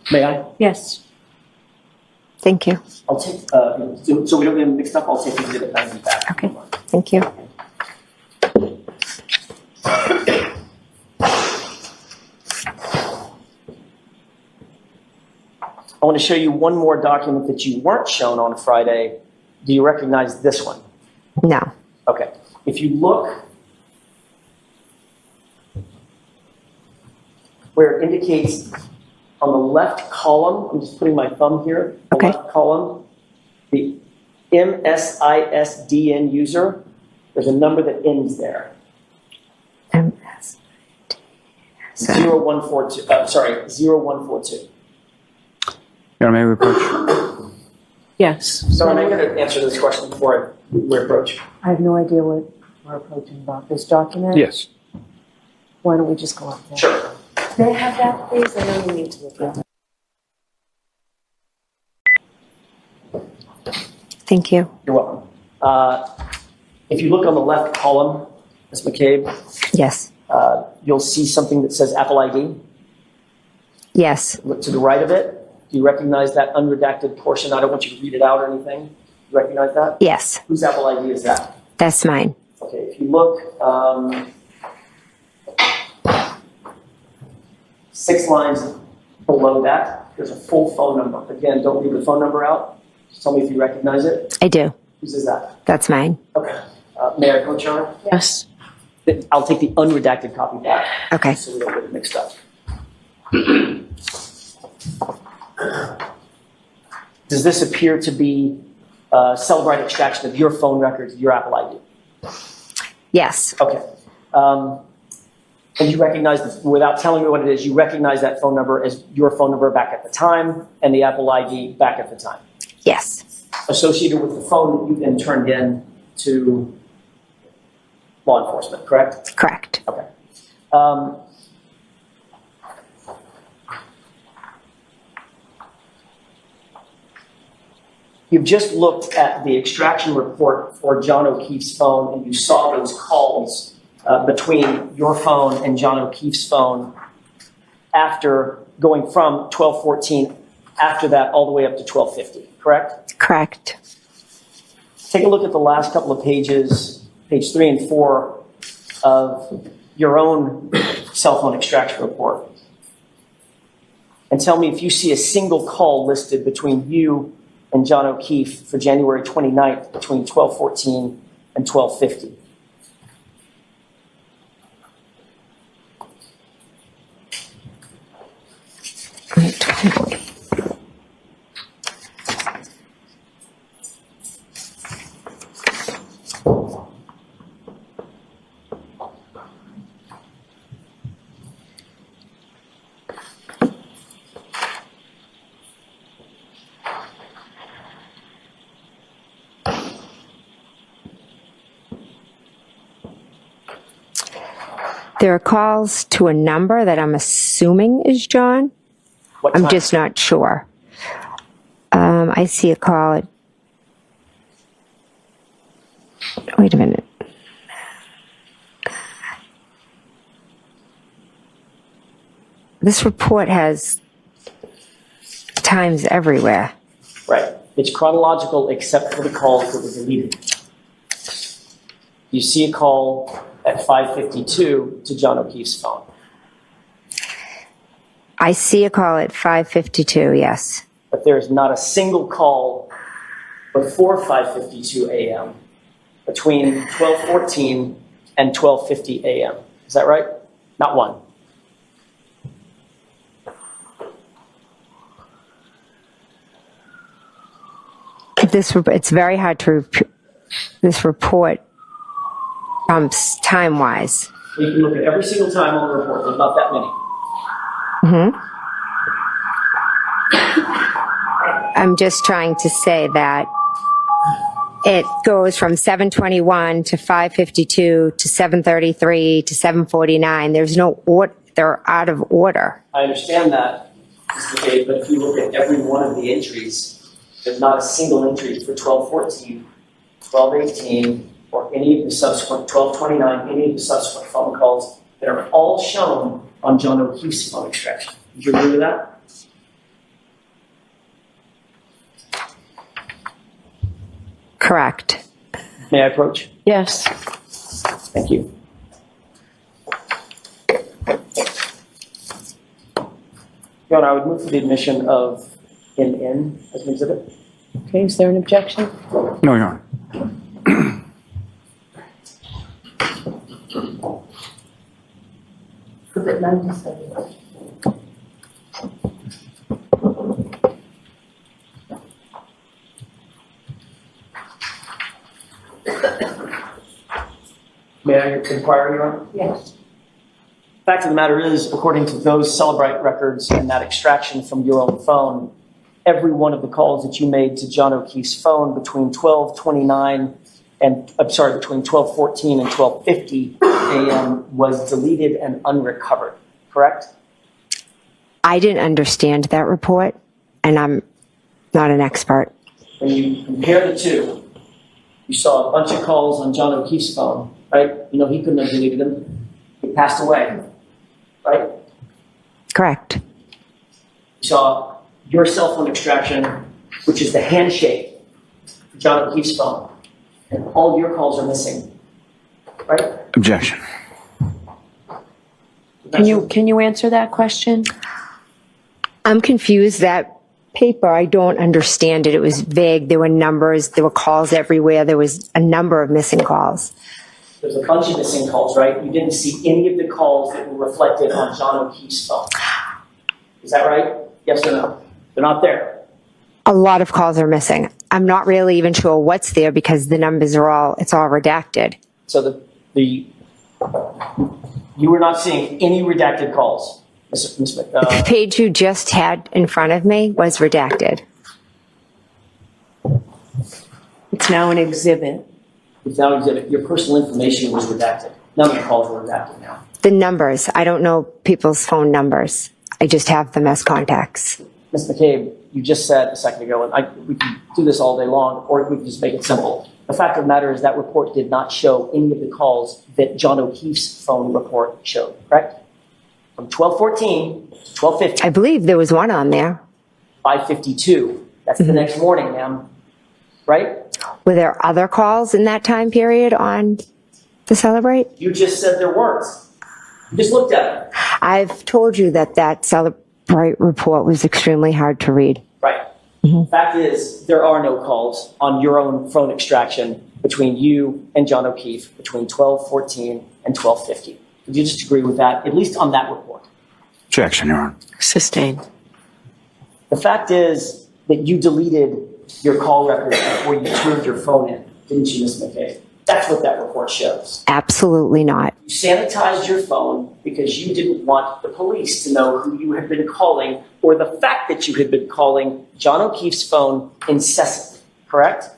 May I? Yes. Thank you. I'll take, so we don't get them mixed up, I'll take Exhibit 90 back. Okay, thank you. I want to show you one more document that you weren't shown on Friday. Do you recognize this one? No. Okay. If you look where it indicates on the left column, I'm just putting my thumb here, the Okay. left column, the MSISDN user, there's a number that ends there. MS. 0142, sorry, 0142. Your Honor, may we approach? Yes. So I'm going to answer this question before we approach. I have no idea what we're approaching about this document. Yes. Why don't we just go up there? Sure. May I have that, please? I know you need to look at it. Thank you. You're welcome. If you look on the left column, Ms. McCabe, Yes. you'll see something that says Apple ID. Yes. Look to the right of it. Do you recognize that unredacted portion? I don't want you to read it out or anything. You recognize that? Yes. Whose Apple ID is that? That's mine. Okay, if you look 6 lines below that, there's a full phone number. Again, don't read the phone number out. Just tell me if you recognize it. I do. Whose is that? That's mine. Okay. May I approach, Your Honor? Yes. I'll take the unredacted copy back. Okay. So we don't get it mixed up. Does this appear to be Cellbrite extraction of your phone records, your Apple ID? Yes. Okay. And you recognize, without telling me what it is, you recognize that phone number as your phone number back at the time and the Apple ID back at the time? Yes. Associated with the phone that you then turned in to law enforcement, correct? Correct. Okay. You've just looked at the extraction report for John O'Keefe's phone, and you saw those calls between your phone and John O'Keefe's phone after going from 1214 after that all the way up to 1250, correct? Correct. Take a look at the last couple of pages, page 3 and 4 of your own cell phone extraction report. And tell me if you see a single call listed between you and John O'Keefe for January 29th between 1214 and 1250. There are calls to a number that I'm assuming is John. What I'm time? just not sure. I see a call at, wait a minute. This report has times everywhere. Right. It's chronological except for the calls that were deleted. You see a call at 5:52 to John O'Keefe's phone. I see a call at 5:52, yes. But there's not a single call before 5:52 a.m. between 12:14 and 12:50 a.m. Is that right? Not one. It's very hard to, this report jumps time-wise. You can look at every single time on the report. There's not that many. I'm just trying to say that it goes from 7:21 to 5:52 to 7:33 to 7:49. There's no order. They're out of order. I understand that, Mr. McCabe, but if you look at every one of the entries, there's not a single entry for 12:14, 12:18, or any of the subsequent 12:29, any of the subsequent phone calls that are all shown on John O'Keefe's phone extraction. Did you agree with that? Correct. May I approach? Yes. Thank you. Your Honor, I would move for the admission of NN as an exhibit. Okay, is there an objection? No, Your Honor. Exhibit 97. May I inquire, Your Honor? Yes. Fact of the matter is, according to those Celebrite records and that extraction from your own phone, every one of the calls that you made to John O'Keefe's phone between 12:29 and, I'm sorry, between 12:14 and 12:50 a.m. was deleted and unrecovered, correct? I didn't understand that report, and I'm not an expert. When you compare the two, you saw a bunch of calls on John O'Keefe's phone, right? You know he couldn't have deleted them. He passed away, right? Correct. You saw your cell phone extraction, which is the handshake for John O'Keefe's phone, and all of your calls are missing, right? Objection. Can you answer that question? I'm confused. That paper, I don't understand it. It was vague. There were numbers. There were calls everywhere. There was a number of missing calls. There's a bunch of missing calls, right? You didn't see any of the calls that were reflected on John O'Keefe's phone. Is that right? Yes or no? They're not there. A lot of calls are missing. I'm not really even sure what's there because the numbers are it's all redacted. So you were not seeing any redacted calls, Ms. The page you just had in front of me was redacted. It's now an exhibit. It's now an exhibit. Your personal information was redacted. None of the calls were redacted now. The numbers, I don't know people's phone numbers. I just have them as contacts. Ms. McCabe, you just said a second ago, and we can do this all day long, or we can just make it simple. The fact of the matter is that report did not show any of the calls that John O'Keefe's phone report showed, correct? From 12:14 to 12:50. I believe there was one on there. 5:52. That's the next morning, ma'am. Right? Were there other calls in that time period on the Celebrate? You just said there weren't. You just looked at it. I've told you that Celebrate report was extremely hard to read. Right. Fact is, there are no calls on your own phone extraction between you and John O'Keefe between 12:14 and 12:50. Would you just agree with that, at least on that report? Objection, Your Honor. Sustained. The fact is that you deleted your call record before you turned your phone in, didn't you, Ms. McCabe? That's what that report shows. Absolutely not. You sanitized your phone because you didn't want the police to know who you had been calling or the fact that you had been calling John O'Keefe's phone incessantly, correct?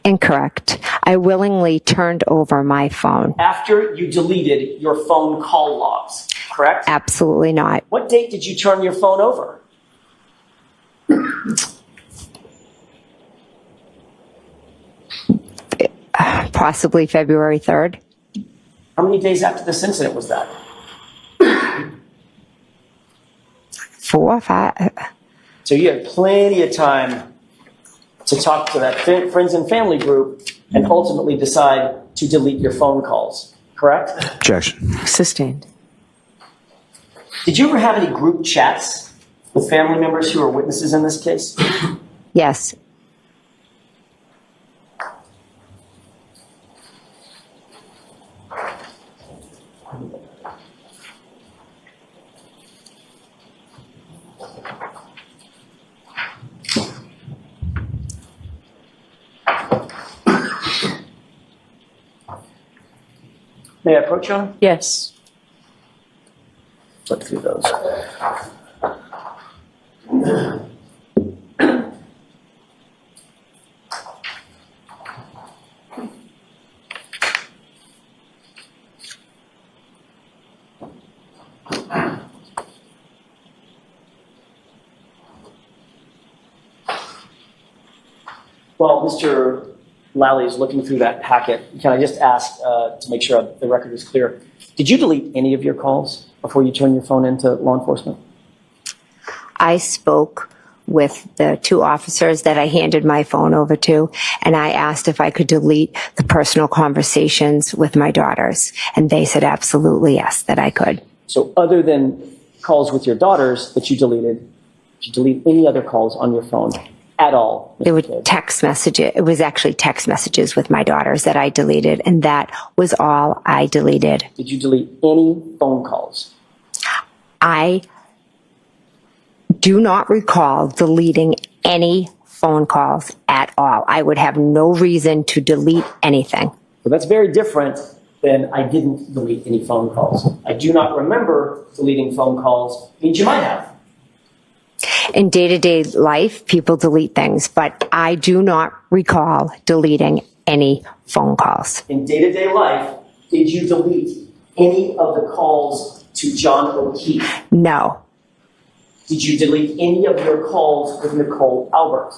Incorrect. I willingly turned over my phone. After you deleted your phone call logs, correct? Absolutely not. What date did you turn your phone over? Possibly February 3rd. How many days after this incident was that? 4 or 5. So you had plenty of time to talk to that friends and family group and ultimately decide to delete your phone calls, correct? Objection. Sustained. Did you ever have any group chats with family members who are witnesses in this case? Yes. May I approach you on? Yes. Flip through those. While Mr. Lally is looking through that packet, can I just ask to make sure the record is clear, did you delete any of your calls before you turned your phone into law enforcement? I spoke with the 2 officers that I handed my phone over to, and I asked if I could delete the personal conversations with my daughters. And they said absolutely yes, that I could. So other than calls with your daughters that you deleted, did you delete any other calls on your phone at all? It was text messages. It was actually text messages with my daughters that I deleted, and that was all I deleted. Did you delete any phone calls? I do not recall deleting any phone calls at all. I would have no reason to delete anything. So that's very different than I didn't delete any phone calls. I do not remember deleting phone calls. Means you might have. In day-to-day life, people delete things, but I do not recall deleting any phone calls. In day-to-day life, did you delete any of the calls to John O'Keefe? No. Did you delete any of your calls with Nicole Albert?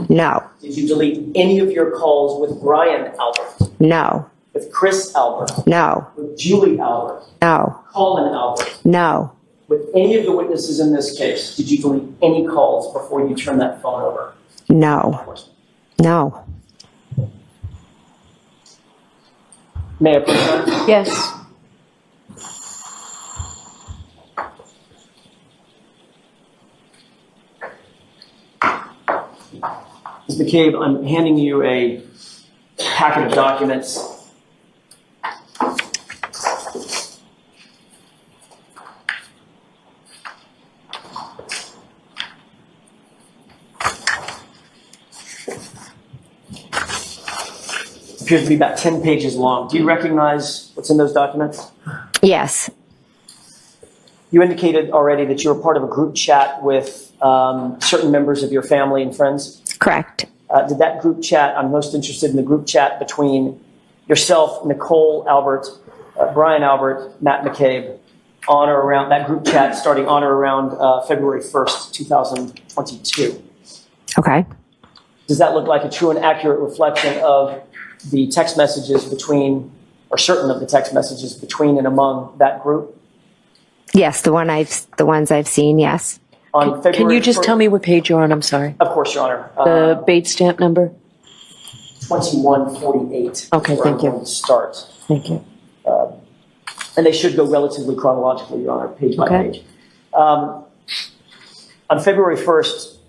No. Did you delete any of your calls with Brian Albert? No. With Chris Albert? No. With Julie Albert? No. Colin Albert? No. With any of the witnesses in this case, did you delete any calls before you turned that phone over? No. No. May I present? Yes. Ms. McCabe, I'm handing you a packet of documents. Appears to be about 10 pages long. Do you recognize what's in those documents? Yes. You indicated already that you were part of a group chat with certain members of your family and friends. Correct. Did that group chat, I'm most interested in the group chat between yourself, Nicole Albert, Brian Albert, Matt McCabe, on or around, that group chat starting on or around February 1st, 2022. Okay. Does that look like a true and accurate reflection of the text messages between, or certain of the text messages between and among that group? Yes, the ones I've seen, yes. On February Can you just 1st, tell me what page you're on? I'm sorry. Of course, Your Honor. The Bates stamp number? 2148. Okay, thank you. Start. Thank you. And they should go relatively chronologically, Your Honor, page by page. On February 1st,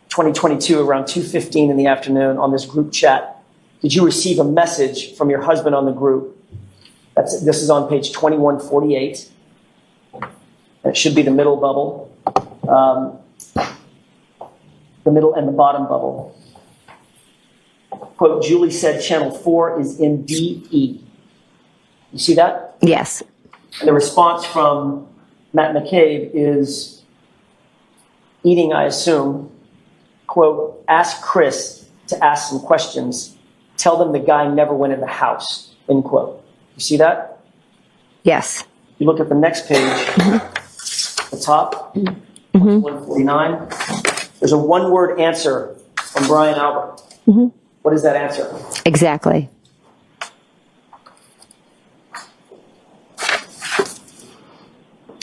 2022, around 2:15 in the afternoon on this group chat, did you receive a message from your husband on the group? This is on page 2148. It should be the middle bubble, the middle and the bottom bubble. Quote, Julie said channel 4 is in DE. You see that? Yes. And the response from Matt McCabe is eating, I assume, quote, ask Chris to ask some questions. Tell them the guy never went in the house, end quote. You see that? Yes. You look at the next page, the top, 149. There's a one-word answer from Brian Albert. What is that answer? Exactly.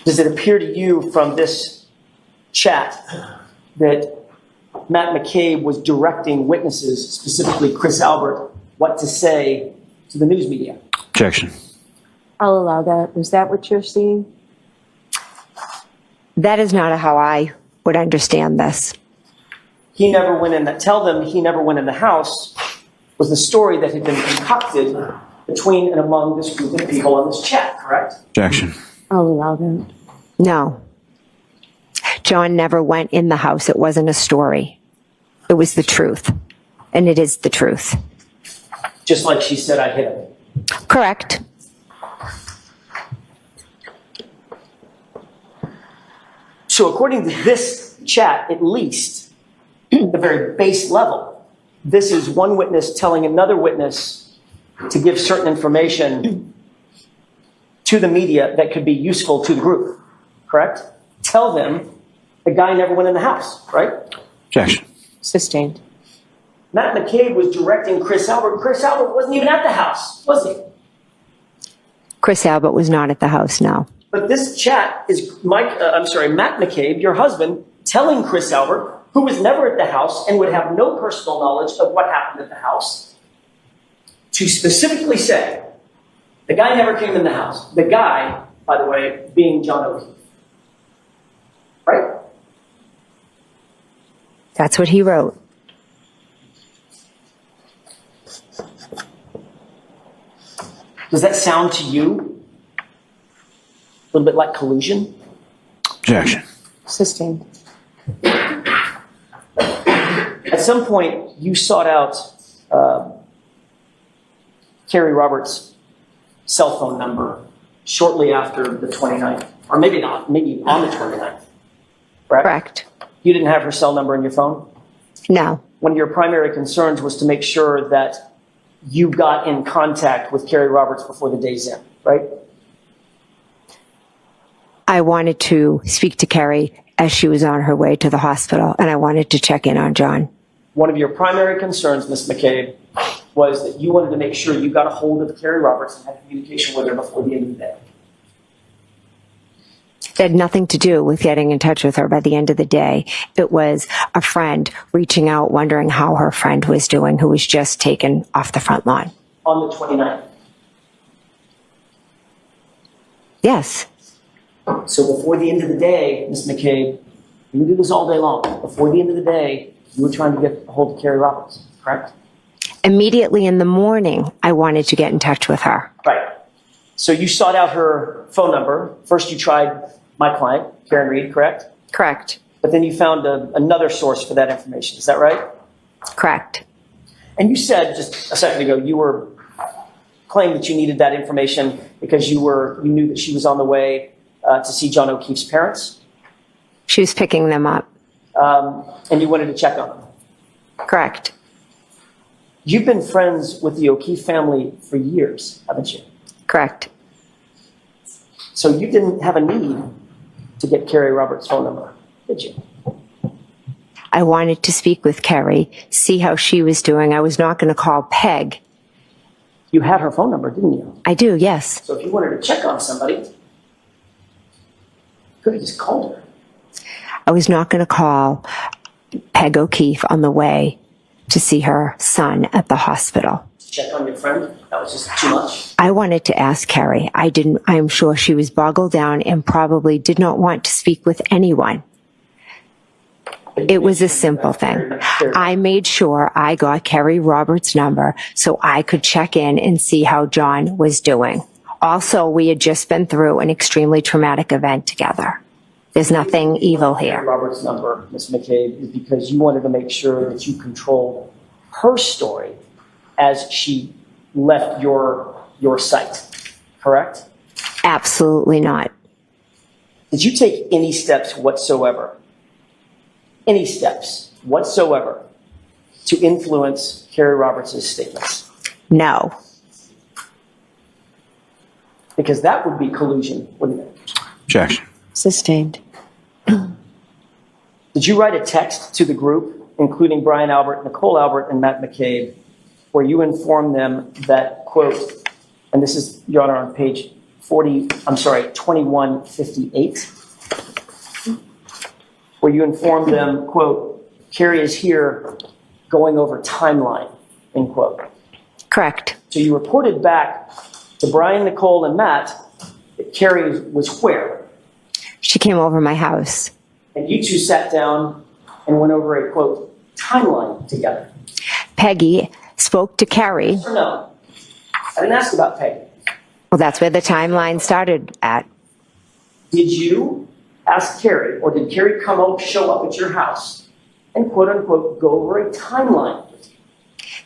Does it appear to you from this chat that Matt McCabe was directing witnesses, specifically Chris Albert, what to say to the news media? Objection. I'll allow that. Is that what you're seeing? That is not how I would understand this. He never went in that. Tell them he never went in the house was the story that had been concocted between and among this group of people on this chat, correct? Objection. I'll allow that. No. John never went in the house. It wasn't a story. It was the truth. And it is the truth. Just like she said, I hit him. Correct. So according to this chat, at least, at the very base level, this is one witness telling another witness to give certain information to the media that could be useful to the group, correct? Tell them the guy never went in the house, right? Objection. Sustained. Matt McCabe was directing Chris Albert. Chris Albert wasn't even at the house, was he? Chris Albert was not at the house, no. But this chat is Matt McCabe, your husband, telling Chris Albert, who was never at the house and would have no personal knowledge of what happened at the house, to specifically say, the guy never came in the house. The guy, by the way, being John O'Keefe. Right? That's what he wrote. Does that sound to you a little bit like collusion? Objection. Sustained. At some point, you sought out Carrie Roberts' cell phone number shortly after the 29th, or maybe not, maybe on the 29th. Correct? Correct. You didn't have her cell number in your phone? No. One of your primary concerns was to make sure that you got in contact with Carrie Roberts before the day's end, right? I wanted to speak to Carrie as she was on her way to the hospital, and I wanted to check in on John. One of your primary concerns, Ms. McCabe, was that you wanted to make sure you got a hold of Carrie Roberts and had communication with her before the end of the day. It had nothing to do with getting in touch with her by the end of the day. It was a friend reaching out, wondering how her friend was doing, who was just taken off the front lawn. On the 29th? Yes. So before the end of the day, Ms. McCabe, you can do this all day long. Before the end of the day, you were trying to get a hold of Carrie Roberts, correct? Immediately in the morning, I wanted to get in touch with her. Right. So you sought out her phone number. First you tried my client, Karen Reed, correct? Correct. But then you found another source for that information. Is that right? Correct. And you said just a second ago you were claimed that you needed that information because you knew that she was on the way to see John O'Keefe's parents. She was picking them up. And you wanted to check on them. Correct. You've been friends with the O'Keefe family for years, haven't you? Correct. So you didn't have a need to get Carrie Roberts' phone number, did you? I wanted to speak with Carrie, see how she was doing. I was not going to call Peg. You had her phone number, didn't you? I do, yes. So if you wanted to check on somebody, you could have just called her. I was not going to call Peg O'Keefe on the way to see her son at the hospital. Check on your friend? That was just too much? I wanted to ask Carrie. I am sure she was boggled down and probably did not want to speak with anyone. It was a simple thing. I made sure I got Carrie Roberts' number so I could check in and see how John was doing. Also, we had just been through an extremely traumatic event together. There's nothing evil here. Robert's number, Ms. McCabe, is because you wanted to make sure that you controlled her story as she left your site, correct? Absolutely not. Did you take any steps whatsoever, any steps whatsoever, to influence Carrie Roberts' statements? No. Because that would be collusion, wouldn't it? Objection. Sustained. Did you write a text to the group, including Brian Albert, Nicole Albert, and Matt McCabe, where you informed them that, quote, and this is, Your Honor, on page 2158, where you informed them, quote, Carrie is here going over timeline, end quote. Correct. So you reported back to Brian, Nicole, and Matt that Carrie was where? She came over my house. And you two sat down and went over a, quote, timeline together. Peggy spoke to Carrie. Yes or no? I didn't ask about Peggy. Well, that's where the timeline started at. Did you ask Carrie, or did Carrie show up at your house and, quote unquote, go over a timeline?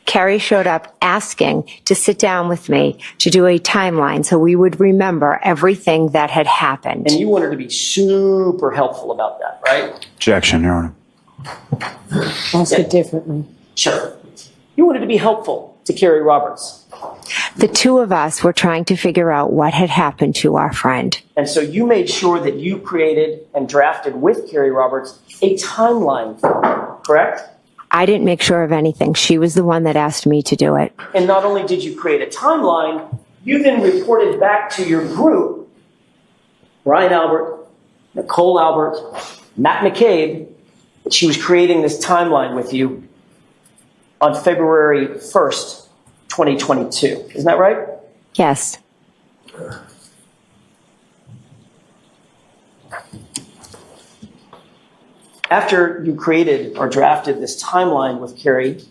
Carrie showed up asking to sit down with me to do a timeline so we would remember everything that had happened. And you wanted to be super helpful about that, right? Objection, Your Honor. Ask it differently. Sure. You wanted to be helpful to Carrie Roberts. The two of us were trying to figure out what had happened to our friend. And so you made sure that you created and drafted with Carrie Roberts a timeline for her, correct? I didn't make sure of anything. She was the one that asked me to do it. And not only did you create a timeline, you then reported back to your group, Brian Albert, Nicole Albert, Matt McCabe, that she was creating this timeline with you on February 1st, 2022. Isn't that right? Yes. After you created or drafted this timeline with Carrie,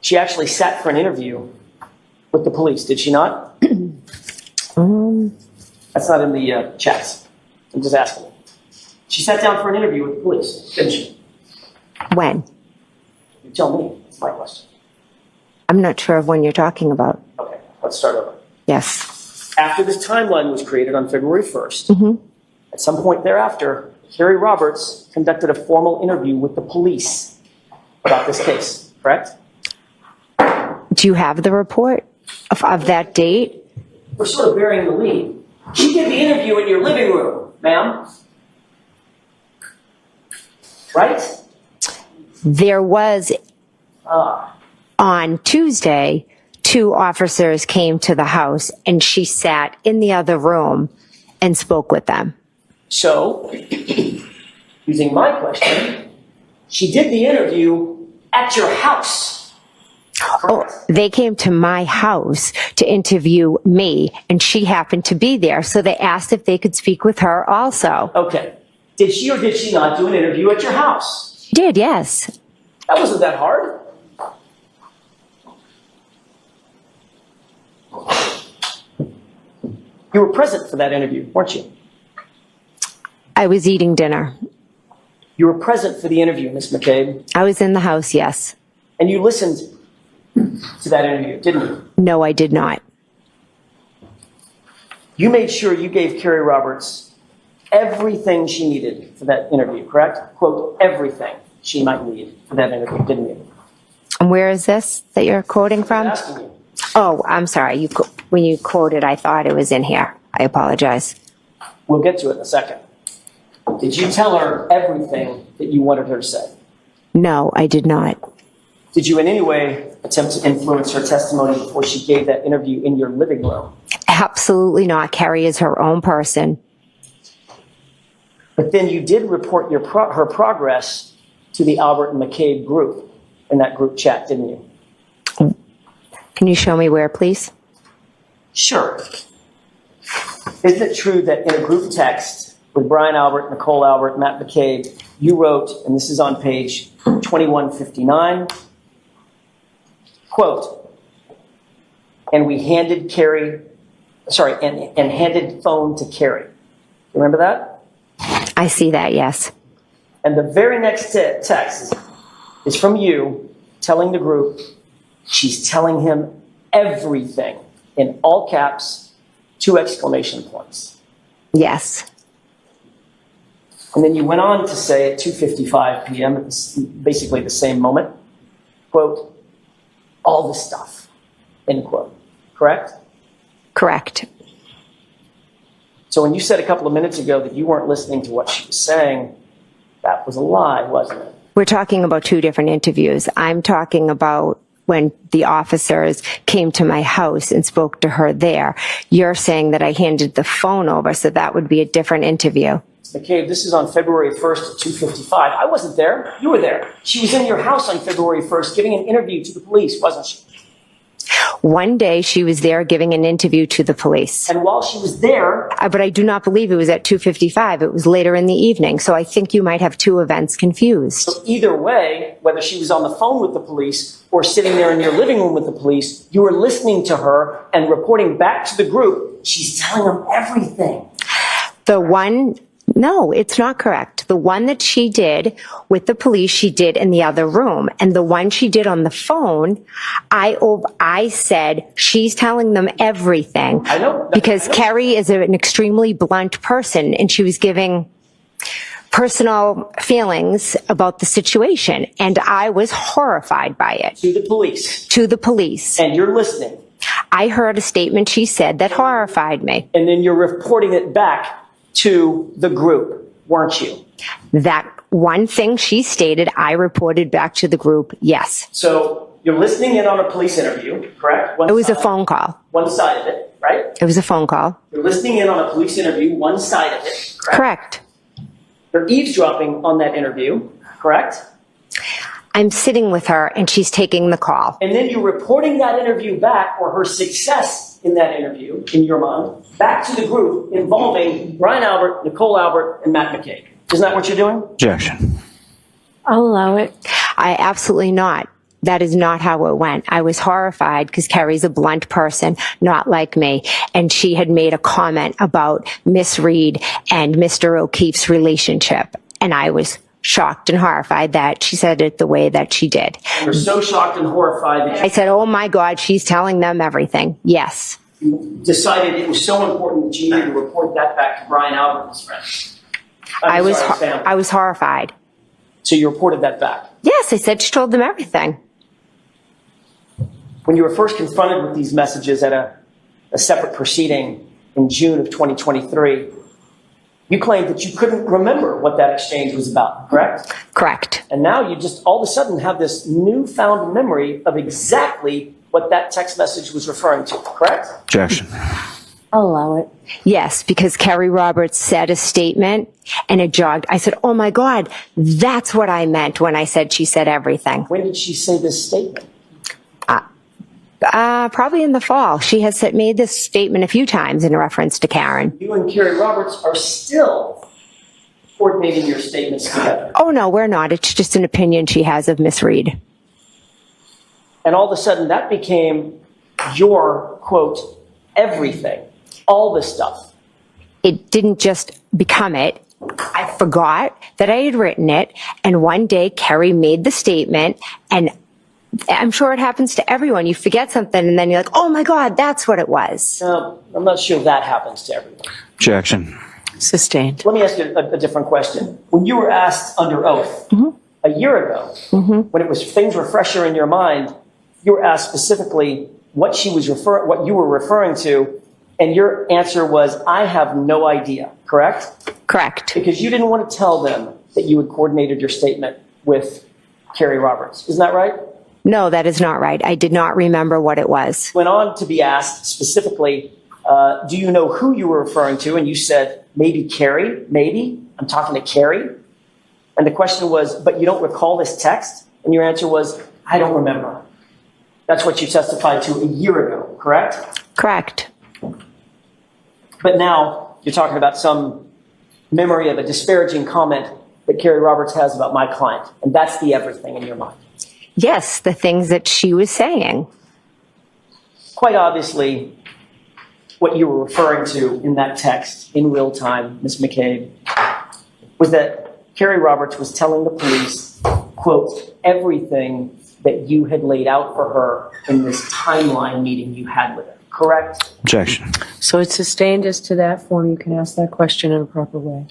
she actually sat for an interview with the police, did she not? That's not in the chats. I'm just asking. She sat down for an interview with the police, didn't she? When? You tell me. That's my question. I'm not sure of when you're talking about. Okay, let's start over. Yes. After this timeline was created on February 1st, at some point thereafter, Carrie Roberts conducted a formal interview with the police about this case, correct? Do you have the report of that date? We're sort of burying the lead. She did the interview in your living room, ma'am. Right? There was, on Tuesday, 2 officers came to the house and she sat in the other room and spoke with them. So, using my question, she did the interview at your house. Oh, they came to my house to interview me, and she happened to be there, so they asked if they could speak with her also. Okay. Did she or did she not do an interview at your house? She did, yes. That wasn't that hard. You were present for that interview, weren't you? I was eating dinner. You were present for the interview, Ms. McCabe. I was in the house, yes. And you listened to that interview, didn't you? No, I did not. You made sure you gave Carrie Roberts everything she needed for that interview, correct? Quote, everything she might need for that interview, didn't you? And where is this that you're quoting from? I'm asking you. Oh, I'm sorry. When you quoted, I thought it was in here. I apologize. We'll get to it in a second. Did you tell her everything that you wanted her to say? No, I did not. Did you in any way attempt to influence her testimony before she gave that interview in your living room? Absolutely not. Carrie is her own person. But then you did report her progress to the Albert and McCabe group in that group chat, didn't you? Can you show me where, please? Sure. Isn't it true that in a group text with Brian Albert, Nicole Albert, Matt McCabe, you wrote, and this is on page 2159, quote, and we handed Carrie, and handed phone to Carrie. Remember that? I see that, yes. And the very next text is from you telling the group she's telling him everything in all caps, 2 exclamation points. Yes. And then you went on to say at 2:55 p.m., at basically the same moment, quote, all this stuff, end quote. Correct? Correct. So when you said a couple of minutes ago that you weren't listening to what she was saying, that was a lie, wasn't it? We're talking about 2 different interviews. I'm talking about when the officers came to my house and spoke to her there. You're saying that I handed the phone over, so that would be a different interview. McCabe, this is on February 1st at 2:55. I wasn't there. You were there. She was in your house on February 1st giving an interview to the police, wasn't she? One day she was there giving an interview to the police. And while she was there... But I do not believe it was at 2:55. It was later in the evening. So I think you might have 2 events confused. So either way, whether she was on the phone with the police or sitting there in your living room with the police, you were listening to her and reporting back to the group. She's telling them everything. No, it's not correct. The one that she did with the police, she did in the other room. And the one she did on the phone, I said, she's telling them everything. I know. Because Carrie is an extremely blunt person, and she was giving personal feelings about the situation. And I was horrified by it. To the police. To the police. And you're listening. I heard a statement she said that horrified me. And then you're reporting it back to the group, weren't you? That one thing she stated, I reported back to the group, yes. So you're listening in on a police interview, correct? It was a phone call. One side of it, right? It was a phone call. You're listening in on a police interview, one side of it, correct? Correct. You're eavesdropping on that interview, correct? I'm sitting with her and she's taking the call. And then you're reporting that interview back, or her success in that interview, in your mind, back to the group involving Brian Albert, Nicole Albert, and Matt McCabe. Isn't that what you're doing? Objection. I'll allow it. I absolutely not. That is not how it went. I was horrified because Carrie's a blunt person, not like me. And she had made a comment about Miss Reed and Mr. O'Keefe's relationship. And I was shocked and horrified that she said it the way that she did. You're so shocked and horrified that I said, oh my God, she's telling them everything. Yes. you decided it was so important that you needed to report that back to Brian Albert and his friends. I was horrified. So you reported that back? Yes, I said she told them everything. When you were first confronted with these messages at a separate proceeding in June of 2023, you claimed that you couldn't remember what that exchange was about, correct? Correct. And now you just all of a sudden have this newfound memory of exactly what that text message was referring to, correct? Objection. I'll allow it. Yes, because Carrie Roberts said a statement and it jogged. I said, oh my God, that's what I meant when I said she said everything. When did she say this statement? Probably in the fall. She has made this statement a few times in reference to Karen. You and Carrie Roberts are still coordinating your statements together. Oh no, we're not. It's just an opinion she has of Miss Reed. And all of a sudden that became your, quote, everything. All this stuff. It didn't just become it. I forgot that I had written it, and one day Carrie made the statement, and I'm sure it happens to everyone. You forget something, and then you're like, oh my God, that's what it was. No, I'm not sure that happens to everyone. Objection. Sustained. Let me ask you a different question. When you were asked under oath a year ago, when it was things were fresher in your mind, you were asked specifically what you were referring to, and your answer was, I have no idea, correct? Correct. Because you didn't want to tell them that you had coordinated your statement with Carrie Roberts. Isn't that right? No, that is not right. I did not remember what it was. Went on to be asked specifically, do you know who you were referring to? And you said, maybe Carrie, maybe. I'm talking to Carrie. And the question was, but you don't recall this text? And your answer was, I don't remember. That's what you testified to a year ago, correct? Correct. But now you're talking about some memory of a disparaging comment that Carrie Roberts has about my client. And that's the everything in your mind. Yes, the things that she was saying. Quite obviously, what you were referring to in that text in real time, Ms. McCabe, was that Carrie Roberts was telling the police, quote, everything that you had laid out for her in this timeline meeting you had with her, correct? Objection. So it's sustained as to that form. You can ask that question in a proper way.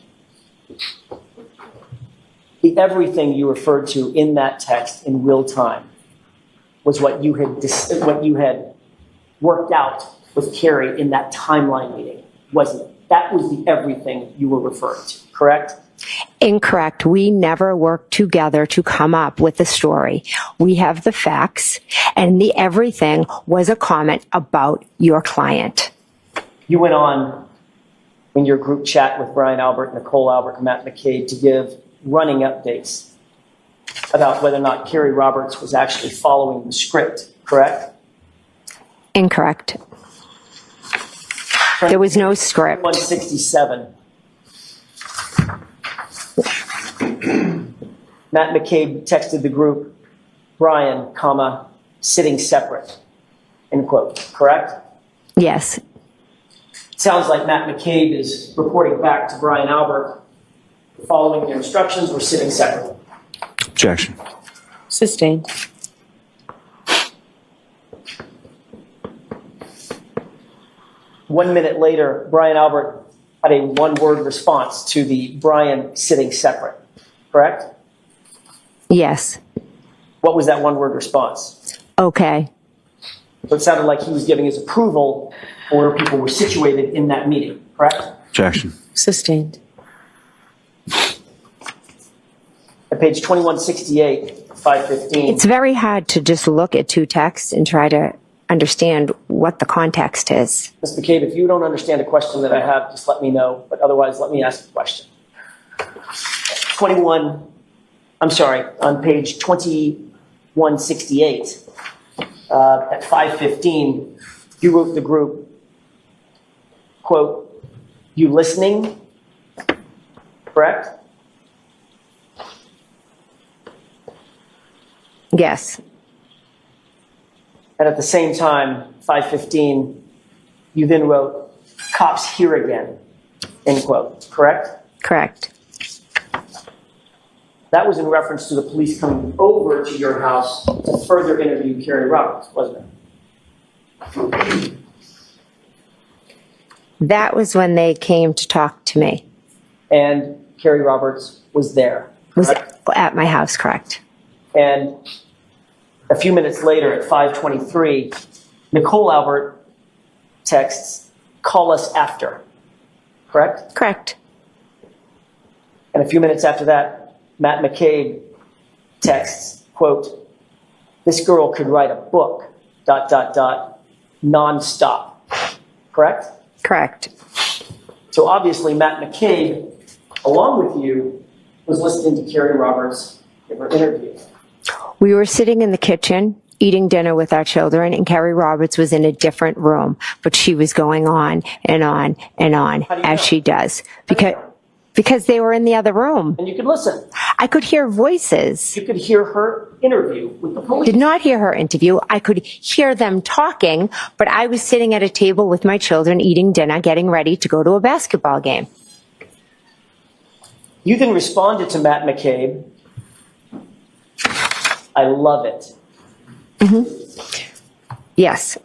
The everything you referred to in that text in real time was what you had worked out with Carrie in that timeline meeting, wasn't it? That was the everything you were referring to, correct? Incorrect. We never worked together to come up with a story. We have the facts, and the everything was a comment about your client. You went on in your group chat with Brian Albert, Nicole Albert, and Matt McCabe to give running updates about whether or not Carrie Roberts was actually following the script, correct? Incorrect. There was no script. 167. Matt McCabe texted the group, Brian, comma, sitting separate, end quote, correct? Yes. Sounds like Matt McCabe is reporting back to Brian Albert, following their instructions, we're sitting separately. Objection. Sustained. One minute later, Brian Albert had a one-word response to the Brian sitting separate, correct? Yes. What was that one-word response? Okay. So it sounded like he was giving his approval for where people were situated in that meeting, correct? Objection. Sustained. At page 2168, 515. It's very hard to just look at two texts and try to understand what the context is. Ms. McCabe, if you don't understand a question that I have, just let me know. But otherwise, let me ask the question. on page 2168, at 5:15, you wrote the group, quote, "You listening?" Correct? Yes. And at the same time, 5:15, you then wrote, "Cops here again," end quote. Correct? Correct. That was in reference to the police coming over to your house to further interview Carrie Roberts, wasn't it? That was when they came to talk to me. And Carrie Roberts was there. Was correct? at my house, correct. And a few minutes later at 5:23, Nicole Albert texts, "Call us after." Correct? Correct. And a few minutes after that, Matt McCabe texts, quote, "This girl could write a book, ... nonstop." Correct? Correct. So obviously Matt McCabe, along with you, was listening to Carrie Roberts in her interview. We were sitting in the kitchen eating dinner with our children, and Carrie Roberts was in a different room, but she was going on and on and on, as she does, because they were in the other room. And you could listen. I could hear voices. You could hear her interview with the police. Did not hear her interview. I could hear them talking, but I was sitting at a table with my children eating dinner, getting ready to go to a basketball game. You then responded to Matt McCabe, "I love it." Mm-hmm. Yes.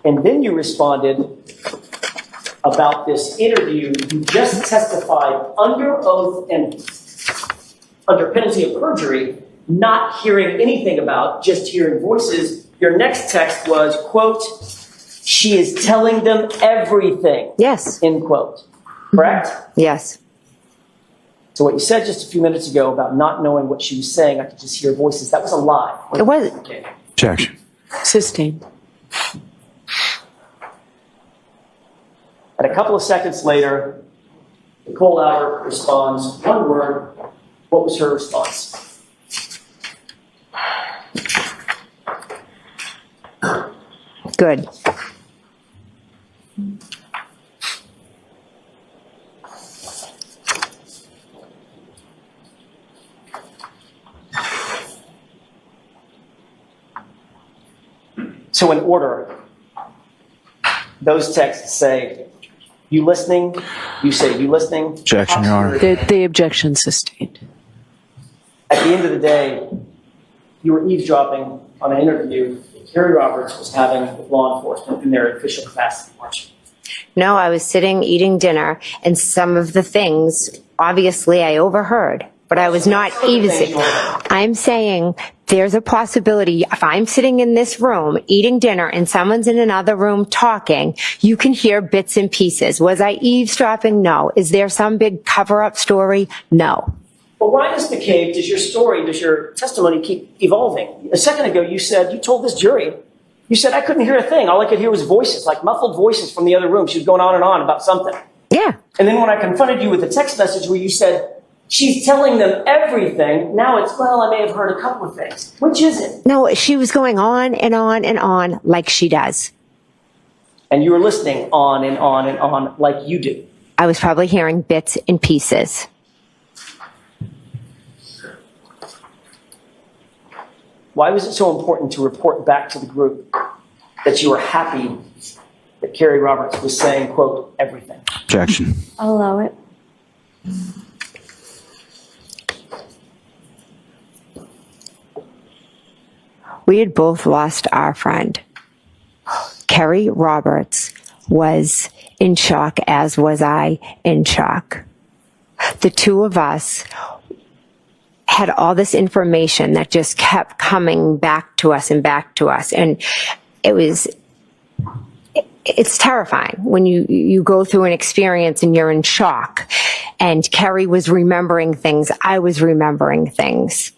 And then you responded about this interview you just testified under oath and under penalty of perjury, not hearing anything about, just hearing voices. Your next text was, quote, "She is telling them everything." Yes. End quote. Correct? Yes. So what you said just a few minutes ago about not knowing what she was saying, I could just hear voices, that was a lie. It was. Okay. Objection. Sustained. And a couple of seconds later, Nicole Albert responds, one word. What was her response? Good. So in order, those texts say, "You listening?" You say, "You listening?" Objection, Your Honor. The objection sustained. At the end of the day, you were eavesdropping on an interview that Carrie Roberts was having with law enforcement in their official capacity, weren't you? No, I was sitting eating dinner, and some of the things, obviously, I overheard, but I was not eavesdropping. I'm saying there's a possibility, if I'm sitting in this room eating dinner and someone's in another room talking, you can hear bits and pieces. Was I eavesdropping? No. Is there some big cover-up story? No. Well, why, Ms. McCabe, does your testimony keep evolving? A second ago, you told this jury, you said, "I couldn't hear a thing. All I could hear was voices, like muffled voices from the other room." She was going on and on about something. Yeah. And then when I confronted you with a text message where you said, "She's telling them everything," now it's, "Well, I may have heard a couple of things." Which is it? No, she was going on and on and on like she does. And you were listening on and on and on like you do. I was probably hearing bits and pieces. Why was it so important to report back to the group that you were happy that Carrie Roberts was saying, quote, everything? Objection. I'll allow it. We had both lost our friend. Carrie Roberts was in shock, as was I in shock. The two of us had all this information that just kept coming back to us and back to us. And it's terrifying when you go through an experience and you're in shock. And Carrie was remembering things. I was remembering things.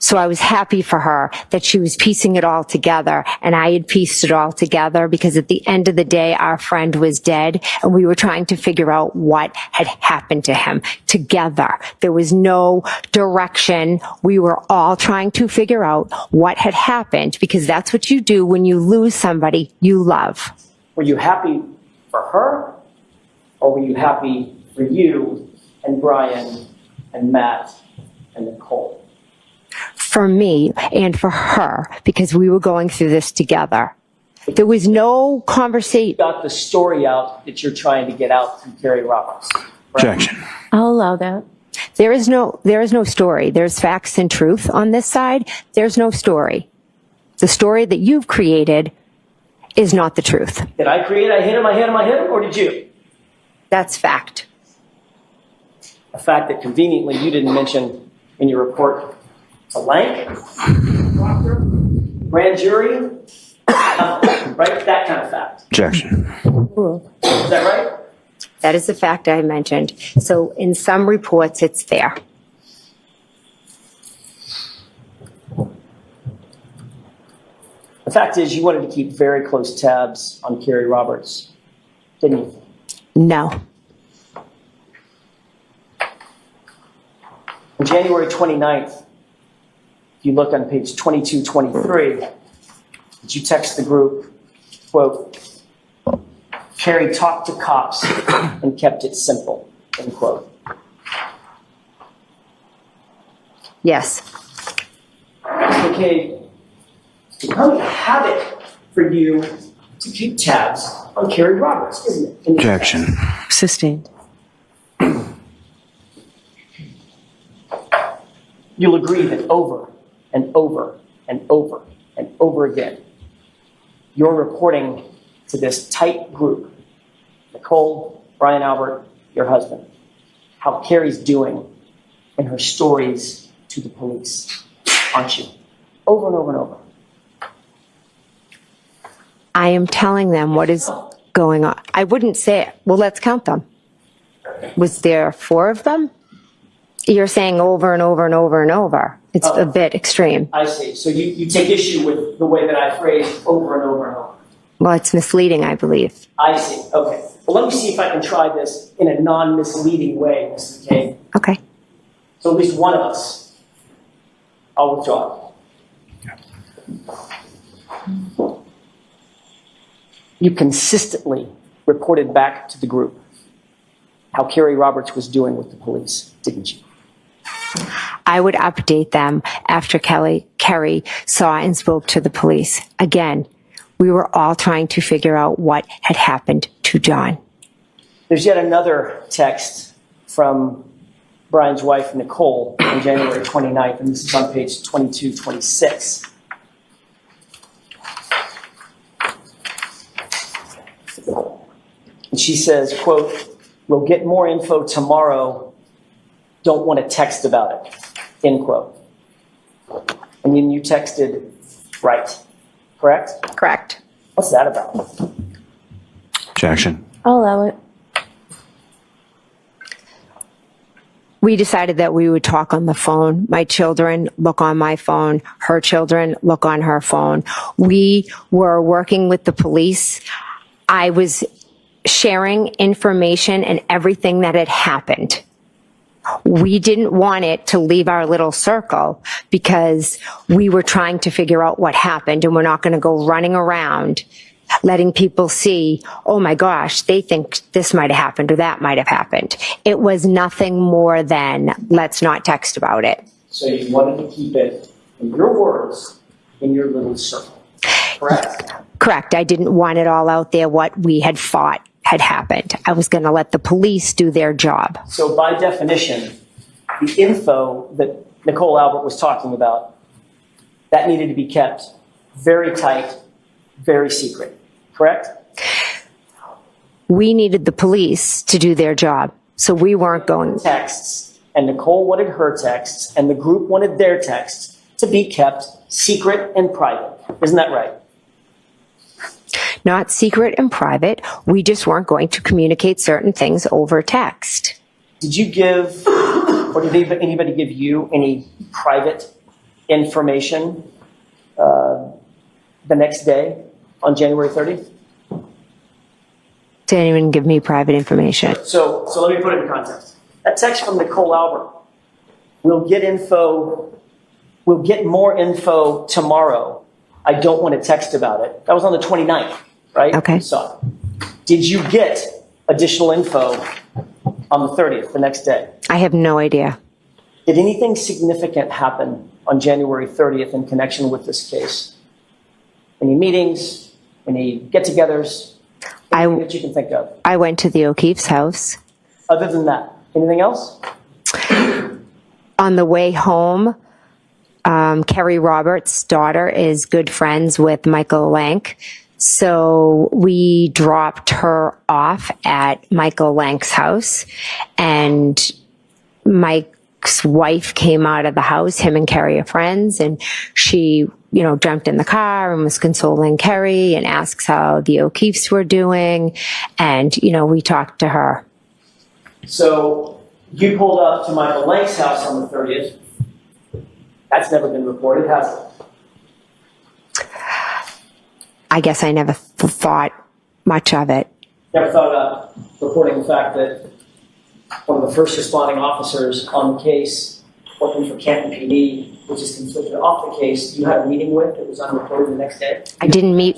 So I was happy for her that she was piecing it all together, and I had pieced it all together because at the end of the day, our friend was dead, and we were trying to figure out what had happened to him together. There was no direction. We were all trying to figure out what had happened, because that's what you do when you lose somebody you love. Were you happy for her, or were you happy for you and Brian and Matt and Nicole? For me and for her, because we were going through this together. There was no conversation. You got the story out that you're trying to get out through Carrie Roberts. Right? Objection. I'll allow that. There is no story. There's facts and truth on this side. There's no story. The story that you've created is not the truth. Did I create I hit him, or did you? That's fact. A fact that conveniently you didn't mention in your report. A Lank, grand jury, right? That kind of fact. Objection. Is that right? That is the fact I mentioned. So in some reports, it's there. The fact is, you wanted to keep very close tabs on Carrie Roberts, didn't you? No. On January 29th, if you look on page 2223, did you text the group, quote, Carrie talked to cops and kept it simple, end quote. Yes. Okay, it's becoming a habit for you to keep tabs on Carrie Roberts, isn't it? Objection. Sustained. You'll agree that over and over and over and over again, you're reporting to this tight group, Nicole, Brian Albert, your husband, how Carrie's doing in her stories to the police, aren't you? Over and over and over. I am telling them what is going on. I wouldn't say it. Well, let's count them. Was there 4 of them? You're saying over and over and over and over. It's a bit extreme. I see. So you take issue with the way that I phrased over and over and over. Well, it's misleading, I believe. I see. Okay. Well, let me see if I can try this in a non-misleading way, Mrs. McCabe. Okay. So at least one of us. I'll withdraw. You consistently reported back to the group how Carrie Roberts was doing with the police, didn't you? I would update them after Carrie saw and spoke to the police. Again, we were all trying to figure out what had happened to John. There's yet another text from Brian's wife, Nicole, on January 29th, and this is on page 2226. And she says, quote, we'll get more info tomorrow. Don't want to text about it, end quote. And then you texted, right, correct? Correct. What's that about? Objection. I'll allow it. We decided that we would talk on the phone. My children look on my phone. Her children look on her phone. We were working with the police. I was sharing information and everything that had happened. We didn't want it to leave our little circle because we were trying to figure out what happened, and we're not going to go running around letting people see, oh my gosh, they think this might have happened or that might have happened. It was nothing more than let's not text about it. So you wanted to keep it, in your words, in your little circle, correct? Correct. I didn't want it all out there what we had thought had happened. I was going to let the police do their job. So by definition, the info that Nicole Albert was talking about, that needed to be kept very tight, very secret, correct? We needed the police to do their job, so we weren't going. Texts, and Nicole wanted her texts, and the group wanted their texts to be kept secret and private. Isn't that right? Not secret and private. We just weren't going to communicate certain things over text. Did you give, or did anybody give you any private information the next day on January 30th? Didn't even give me private information. So let me put it in context. A text from Nicole Albert. We'll get more info tomorrow. I don't want to text about it. That was on the 29th, right? Okay. So, did you get additional info on the 30th, the next day? I have no idea. Did anything significant happen on January 30th in connection with this case? Any meetings? Any get-togethers? Anything that you can think of? I went to the O'Keefe's house. Other than that, anything else? On the way home, Kerry Roberts' daughter is good friends with Michael Lank. So we dropped her off at Michael Lank's house, and Mike's wife came out of the house. Him and Kerry are friends, and she, jumped in the car and was consoling Kerry and asks how the O'Keefes were doing. And, we talked to her. So you pulled up to Michael Lank's house on the 30th. That's never been reported, has it? I guess I never thought much of it. Never thought about reporting the fact that one of the first responding officers on the case, working for Canton PD, which is conflicted off the case, you had a meeting with that was unreported the next day? I didn't meet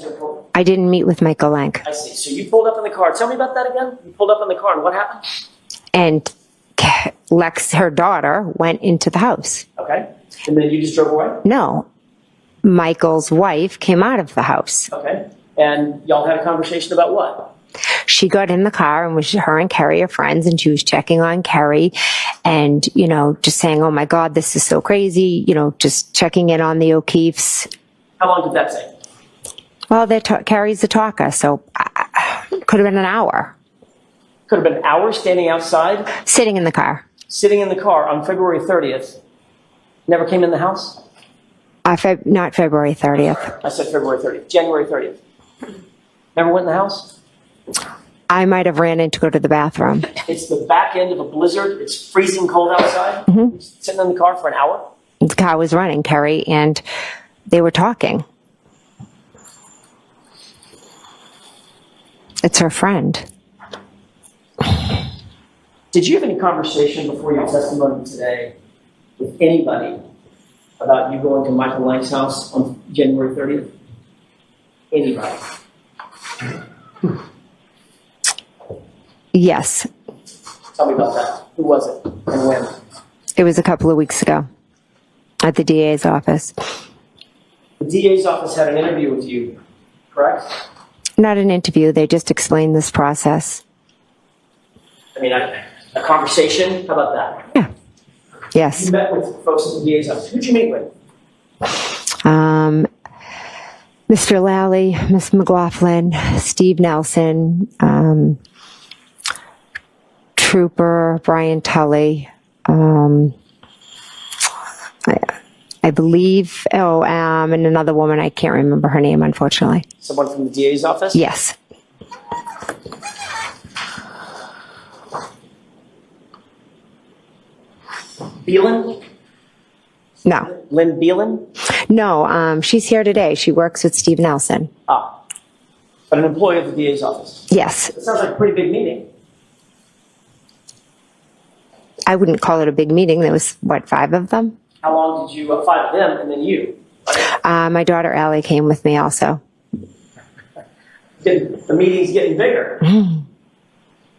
with Michael Lank. I see. So you pulled up in the car. Tell me about that again. You pulled up in the car, and what happened? And Lex, her daughter, went into the house. Okay. And then you just drove away? No. Michael's wife came out of the house. Okay. And y'all had a conversation about what? She got in the car, and her and Kerry are friends, and she was checking on Kerry and, just saying, oh my God, this is so crazy, just checking in on the O'Keefes. How long did that take? Well, Kerry's the talker, so could have been an hour. Could have been hours standing outside? Sitting in the car. Sitting in the car on February 30th. Never came in the house? Not February 30th. I said February 30th. January 30th. Never went in the house? I might have ran in to go to the bathroom. It's the back end of a blizzard. It's freezing cold outside. Mm-hmm. Sitting in the car for an hour? The car was running, Kerry, and they were talking. It's her friend. Did you have any conversation before your testimony today with anybody about you going to Michael Lank's house on January 30th? Anybody? Yes. Tell me about that. Who was it and when? It was a couple of weeks ago at the DA's office. The DA's office had an interview with you, correct? Not an interview. They just explained this process. I mean, a conversation? How about that? Yeah. Yes. You met with folks at the DA's office. Who'd you meet with? Mr. Lally, Ms. McLaughlin, Steve Nelson, Trooper Brian Tully, I believe, and another woman, I can't remember her name, unfortunately. Someone from the DA's office? Yes. Beelan? No. Lynn Beelan? No, she's here today. She works with Steve Nelson. Ah. But an employee of the DA's office? Yes. It sounds like a pretty big meeting. I wouldn't call it a big meeting. There was, 5 of them? How long did you, 5 of them and then you? My daughter Allie came with me also. The meeting's getting bigger.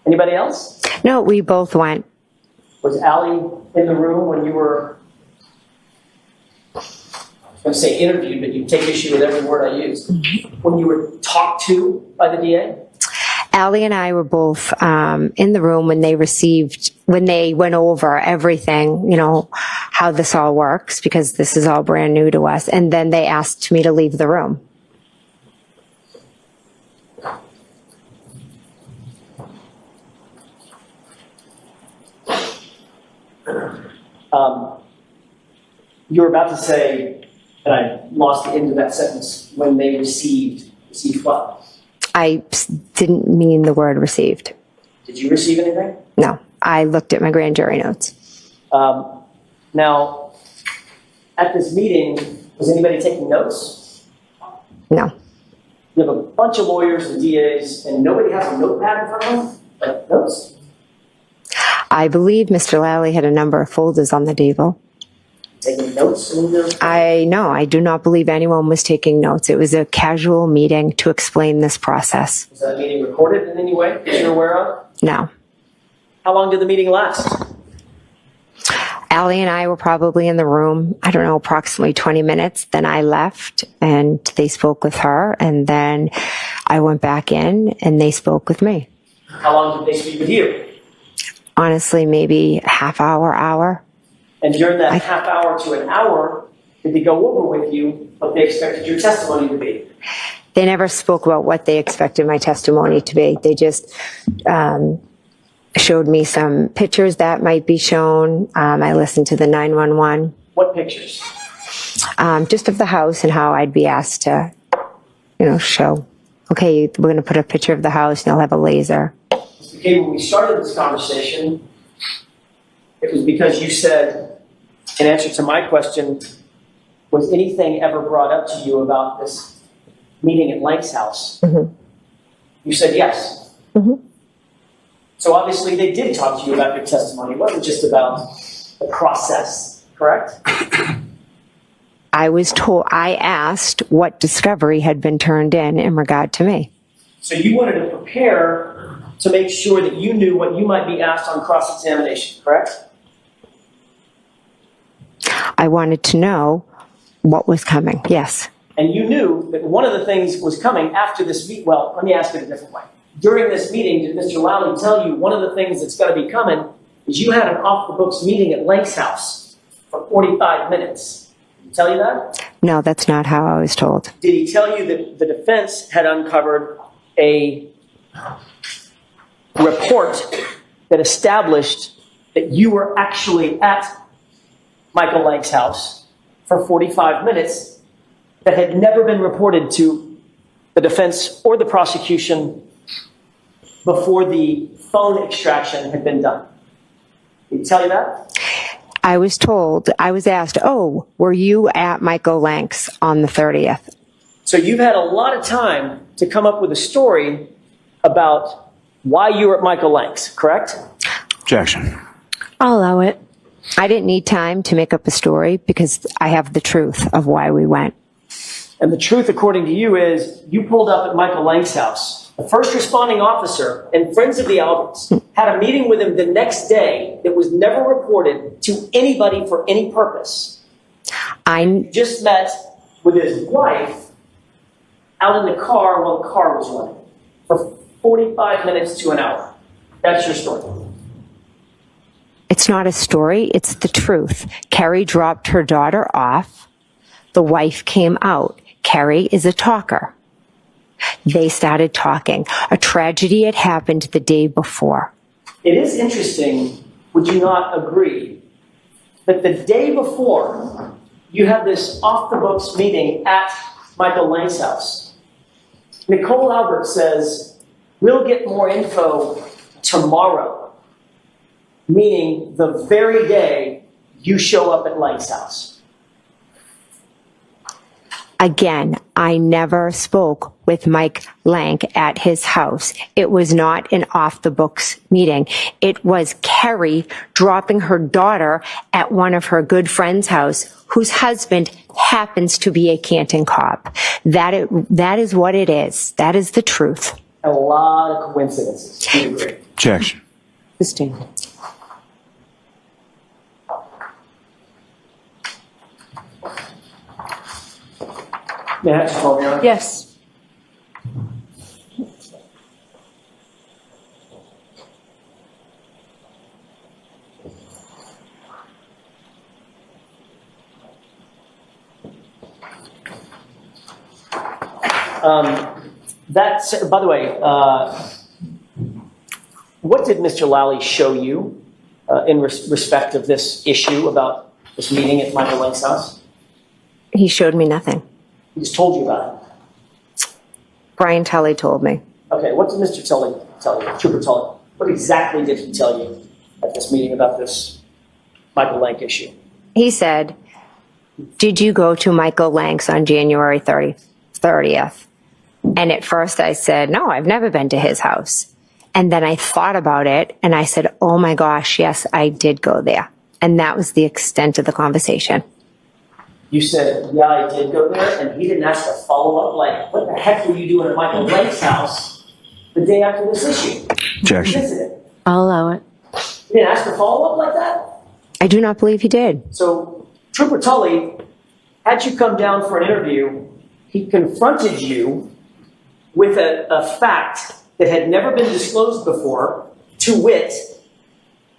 Anybody else? No, we both went. Was Allie in the room when you were, I was going to say interviewed, but you take issue with every word I used. When you were talked to by the DA? Allie and I were both in the room when they went over everything, how this all works, because this is all brand new to us. And then they asked me to leave the room. You were about to say, and I lost the end of that sentence, when they received what? I didn't mean the word received. Did you receive anything? No, I looked at my grand jury notes. Now, at this meeting, was anybody taking notes? No. You have a bunch of lawyers and DAs, and nobody has a notepad in front of them? Like notes? I believe Mr. Lally had a number of folders on the table. Taking notes? I do not believe anyone was taking notes. It was a casual meeting to explain this process. Was that meeting recorded in any way that you're aware of? No. How long did the meeting last? Allie and I were probably in the room, I don't know, approximately 20 minutes. Then I left and they spoke with her. And then I went back in and they spoke with me. How long did they speak with you? Honestly, maybe half hour. And during that half hour to an hour, did they go over with you what they expected your testimony to be? They never spoke about what they expected my testimony to be. They just showed me some pictures that might be shown. I listened to the 911. What pictures? Just of the house and how I'd be asked to, show. Okay, we're going to put a picture of the house and they'll have a laser. Okay, when we started this conversation, it was because you said, in answer to my question, was anything ever brought up to you about this meeting at Lank's house? Mm-hmm. You said yes. Mm-hmm. So obviously they did talk to you about your testimony. It wasn't just about the process, correct? I asked what discovery had been turned in regard to me. So you wanted to prepare to make sure that you knew what you might be asked on cross-examination, correct? I wanted to know what was coming, yes. And you knew that one of the things was coming after this meeting. Well, let me ask it a different way. During this meeting, did Mr. Lally tell you one of the things that's going to be coming is you had an off-the-books meeting at Lank's house for 45 minutes? Did he tell you that? No, that's not how I was told. Did he tell you that the defense had uncovered a report that established that you were actually at Michael Lank's house for 45 minutes that had never been reported to the defense or the prosecution before the phone extraction had been done? Did he tell you that? I was asked, were you at Michael Lank's on the 30th? So you've had a lot of time to come up with a story about why you were at Michael Lank's, correct? Objection. I'll allow it. I didn't need time to make up a story because I have the truth of why we went. And the truth, according to you, is you pulled up at Michael Lank's house. The first responding officer and friends of the Alberts had a meeting with him the next day that was never reported to anybody for any purpose. I just met with his wife out in the car while the car was running for 45 minutes to an hour. That's your story. It's not a story, it's the truth. Carrie dropped her daughter off. The wife came out. Carrie is a talker. They started talking. A tragedy had happened the day before. It is interesting, would you not agree, that the day before you had this off-the-books meeting at Michael Lank's house, Nicole Albert says, we'll get more info tomorrow, meaning the very day you show up at Lank's house. Again, I never spoke with Mike Lank at his house. It was not an off-the-books meeting. It was Carrie dropping her daughter at one of her good friends' house, whose husband happens to be a Canton cop. That is what it is. That is the truth. A lot of coincidences. Do you agree? Objection. Christine. Yes. That's, by the way, what did Mr. Lally show you in respect of this issue about this meeting at Michael Lank's house? He showed me nothing. He just told you about it? Brian Tully told me. Okay, what did Mr. Tully tell you, Trooper Tully? What exactly did he tell you at this meeting about this Michael Lank issue? He said, did you go to Michael Lang's on January 30th? And at first I said, no, I've never been to his house. And then I thought about it and I said, oh my gosh, yes, I did go there. And that was the extent of the conversation. You said, yeah, I did go there, and he didn't ask a follow-up, like, what the heck were you doing at Michael Lang's house the day after this issue? Objection. I'll allow it. He didn't ask a follow-up like that? I do not believe he did. So Trooper Tully, had you come down for an interview, he confronted you with a fact that had never been disclosed before, to wit,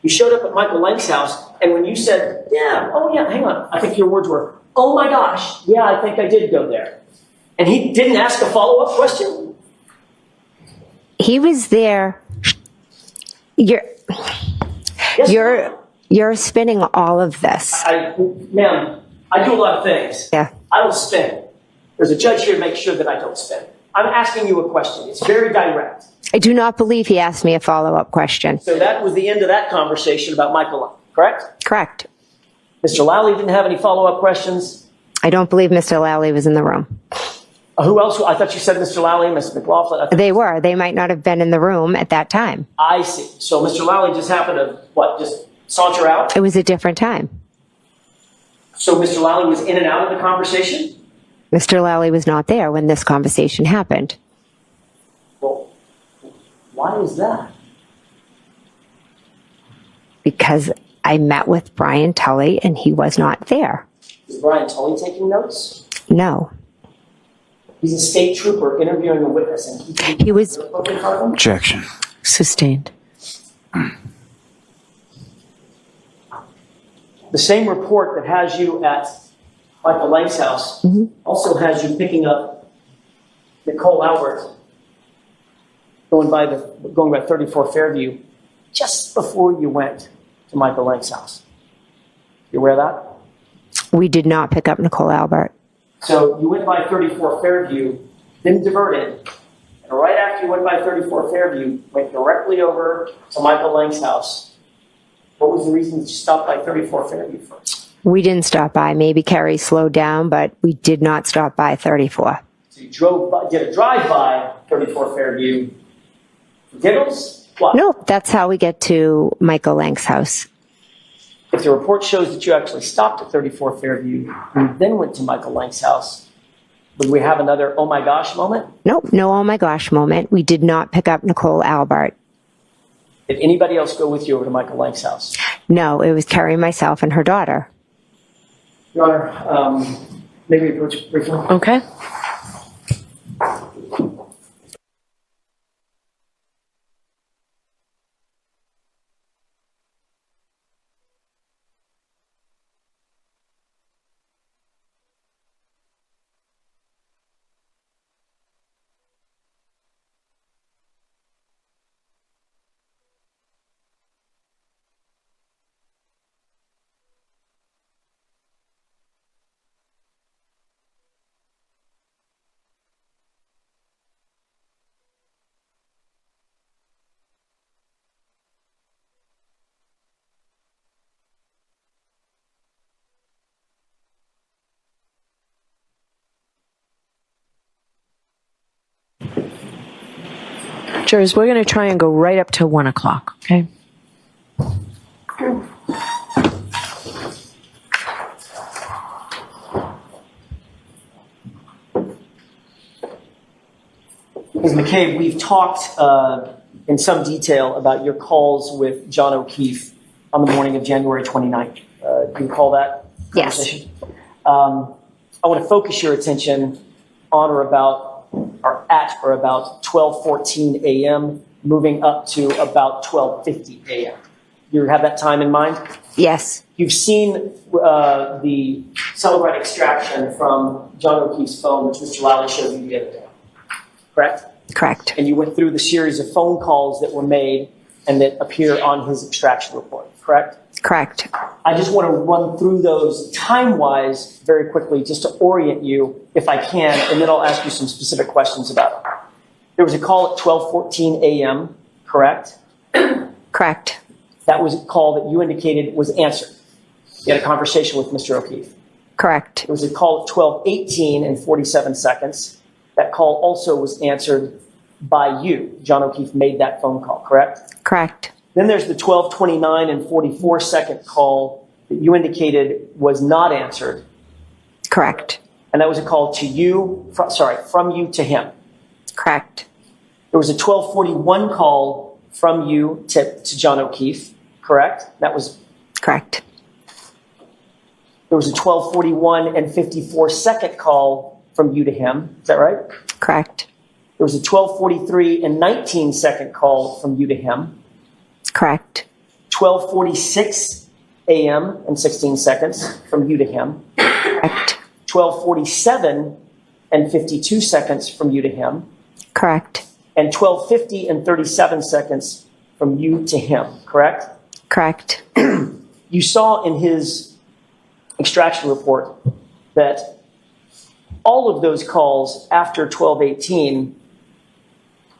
you showed up at Michael Lang's house, and when you said, yeah, oh yeah, hang on, I think your words were, oh my gosh, yeah, I think I did go there. And he didn't ask a follow-up question? He was there. You're spinning all of this. Ma'am, I do a lot of things. Yeah. I don't spin. There's a judge here to make sure that I don't spin. I'm asking you a question. It's very direct. I do not believe he asked me a follow-up question. So that was the end of that conversation about Michael Lang, correct? Correct. Mr. Lally didn't have any follow-up questions? I don't believe Mr. Lally was in the room. Who else? I thought you said Mr. Lally and Mr. McLaughlin. They were. They might not have been in the room at that time. I see. So Mr. Lally just happened to, just saunter out? It was a different time. So Mr. Lally was in and out of the conversation? Mr. Lally was not there when this conversation happened. Well, why is that? Because I met with Brian Tully and he was not there. Is Brian Tully taking notes? No. He's a state trooper interviewing a witness, and he was. Objection. Sustained. The same report that has you at Michael Lang's house also has you picking up Nicole Albert going by 34 Fairview just before you went to Michael Lang's house. You aware of that? We did not pick up Nicole Albert. So you went by 34 Fairview, then diverted, and right after you went by 34 Fairview, went directly over to Michael Lang's house. What was the reason that you stopped by 34 Fairview first? We didn't stop by. Maybe Carrie slowed down, but we did not stop by 34. So you did a drive-by 34 Fairview. Giggles? What? No, that's how we get to Michael Lang's house. If the report shows that you actually stopped at 34 Fairview and then went to Michael Lang's house, would we have another oh my gosh moment? Nope, no oh my gosh moment. We did not pick up Nicole Albert. Did anybody else go with you over to Michael Lang's house? No, it was Carrie, myself, and her daughter. Your Honor, maybe approach briefly. Okay. Jurors, we're going to try and go right up to 1 o'clock, okay? Ms. McCabe, we've talked in some detail about your calls with John O'Keefe on the morning of January 29th. Do you recall that conversation? Yes. I want to focus your attention on or at 12:14 a.m., moving up to about 12:50 a.m. You have that time in mind? Yes. You've seen the Celebrite extraction from John O'Keefe's phone, which Mr. Lally showed you the other day, correct? Correct. And you went through the series of phone calls that were made and that appear on his extraction report, correct? Correct. I just want to run through those time-wise very quickly just to orient you, if I can, and then I'll ask you some specific questions about it. There was a call at 12:14 a.m., correct? Correct. That was a call that you indicated was answered. You had a conversation with Mr. O'Keefe. Correct. There was a call at 12:18 and 47 seconds. That call also was answered by you. John O'Keefe made that phone call, correct? Correct. Then there's the 12:29 and 44 second call that you indicated was not answered. Correct. And that was a call to you, from you to him. Correct. There was a 12:41 call from you to John O'Keefe, correct? That was correct. There was a 12:41 and 54 second call from you to him. Is that right? Correct. There was a 12:43 and 19 second call from you to him. Correct. 12:46 a.m. and 16 seconds from you to him. Correct. 12:47 and 52 seconds from you to him. Correct. And 12:50 and 37 seconds from you to him, correct? Correct. You saw in his extraction report that all of those calls after 12:18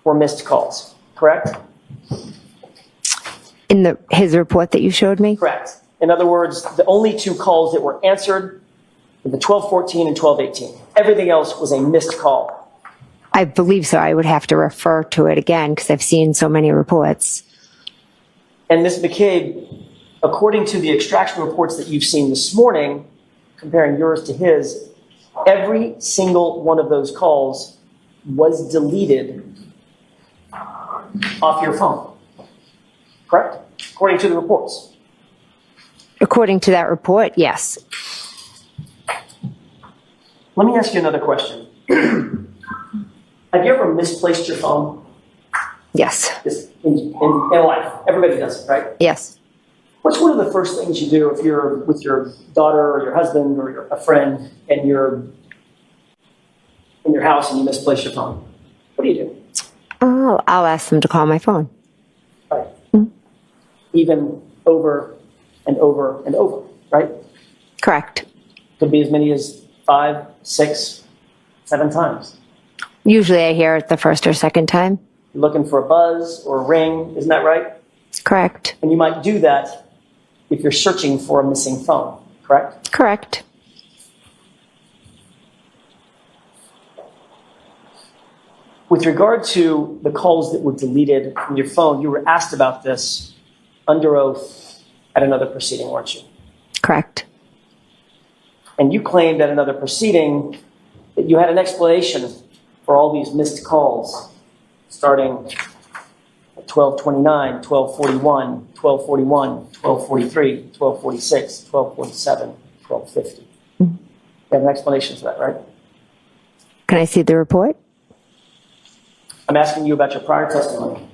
were missed calls, correct? In his report that you showed me? Correct. In other words, the only two calls that were answered were the 12:14 and 12:18. Everything else was a missed call. I believe so. I would have to refer to it again because I've seen so many reports. And Ms. McCabe, according to the extraction reports that you've seen this morning, comparing yours to his, every single one of those calls was deleted off your phone. Correct? According to the reports. According to that report, yes. Let me ask you another question. Have you ever misplaced your phone? Yes. Just in life. Everybody does it, right? Yes. What's one of the first things you do if you're with your daughter or your husband or a friend and you're in your house and you misplace your phone? What do you do? Oh, I'll ask them to call my phone. Right. Even over and over and over, right? Correct. Could be as many as 5, 6, 7 times. Usually I hear it the first or second time. You're looking for a buzz or a ring, isn't that right? Correct. And you might do that if you're searching for a missing phone, correct? Correct. With regard to the calls that were deleted from your phone, you were asked about this under oath at another proceeding, weren't you? Correct. And you claimed at another proceeding that you had an explanation for all these missed calls, starting at 12:29, 12:41, 12:41, 12:43, 12:46, 12:47, 12:50. You have an explanation for that, right? Can I see the report? I'm asking you about your prior testimony.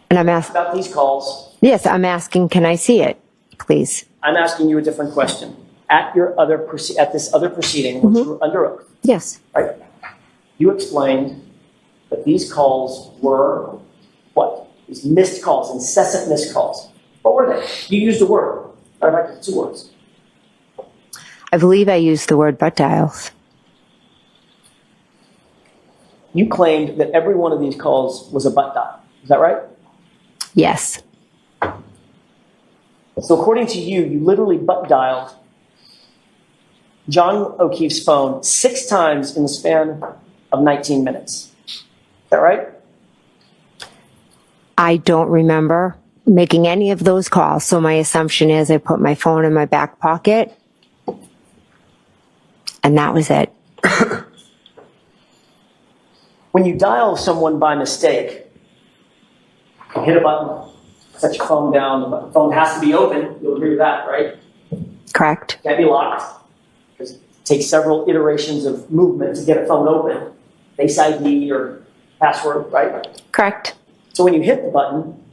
And I'm asking about these calls. Yes, I'm asking, can I see it, please? I'm asking you a different question. At this other proceeding, which you were under oath, Yes. right? You explained that these calls were what? These missed calls, incessant missed calls. What were they? You used a word. Matter of fact, it's 2 words. I believe I used the word butt dials. You claimed that every one of these calls was a butt dial. Is that right? Yes. So according to you, you literally butt dialed John O'Keefe's phone 6 times in the span of 19 minutes. Is that right? I don't remember making any of those calls, so my assumption is I put my phone in my back pocket, and that was it. When you dial someone by mistake, you hit a button, set your phone down, the phone has to be open, you'll agree with that, right? Correct. Can't be locked, because it takes several iterations of movement to get a phone open. Face ID or password, right? Correct. So when you hit the button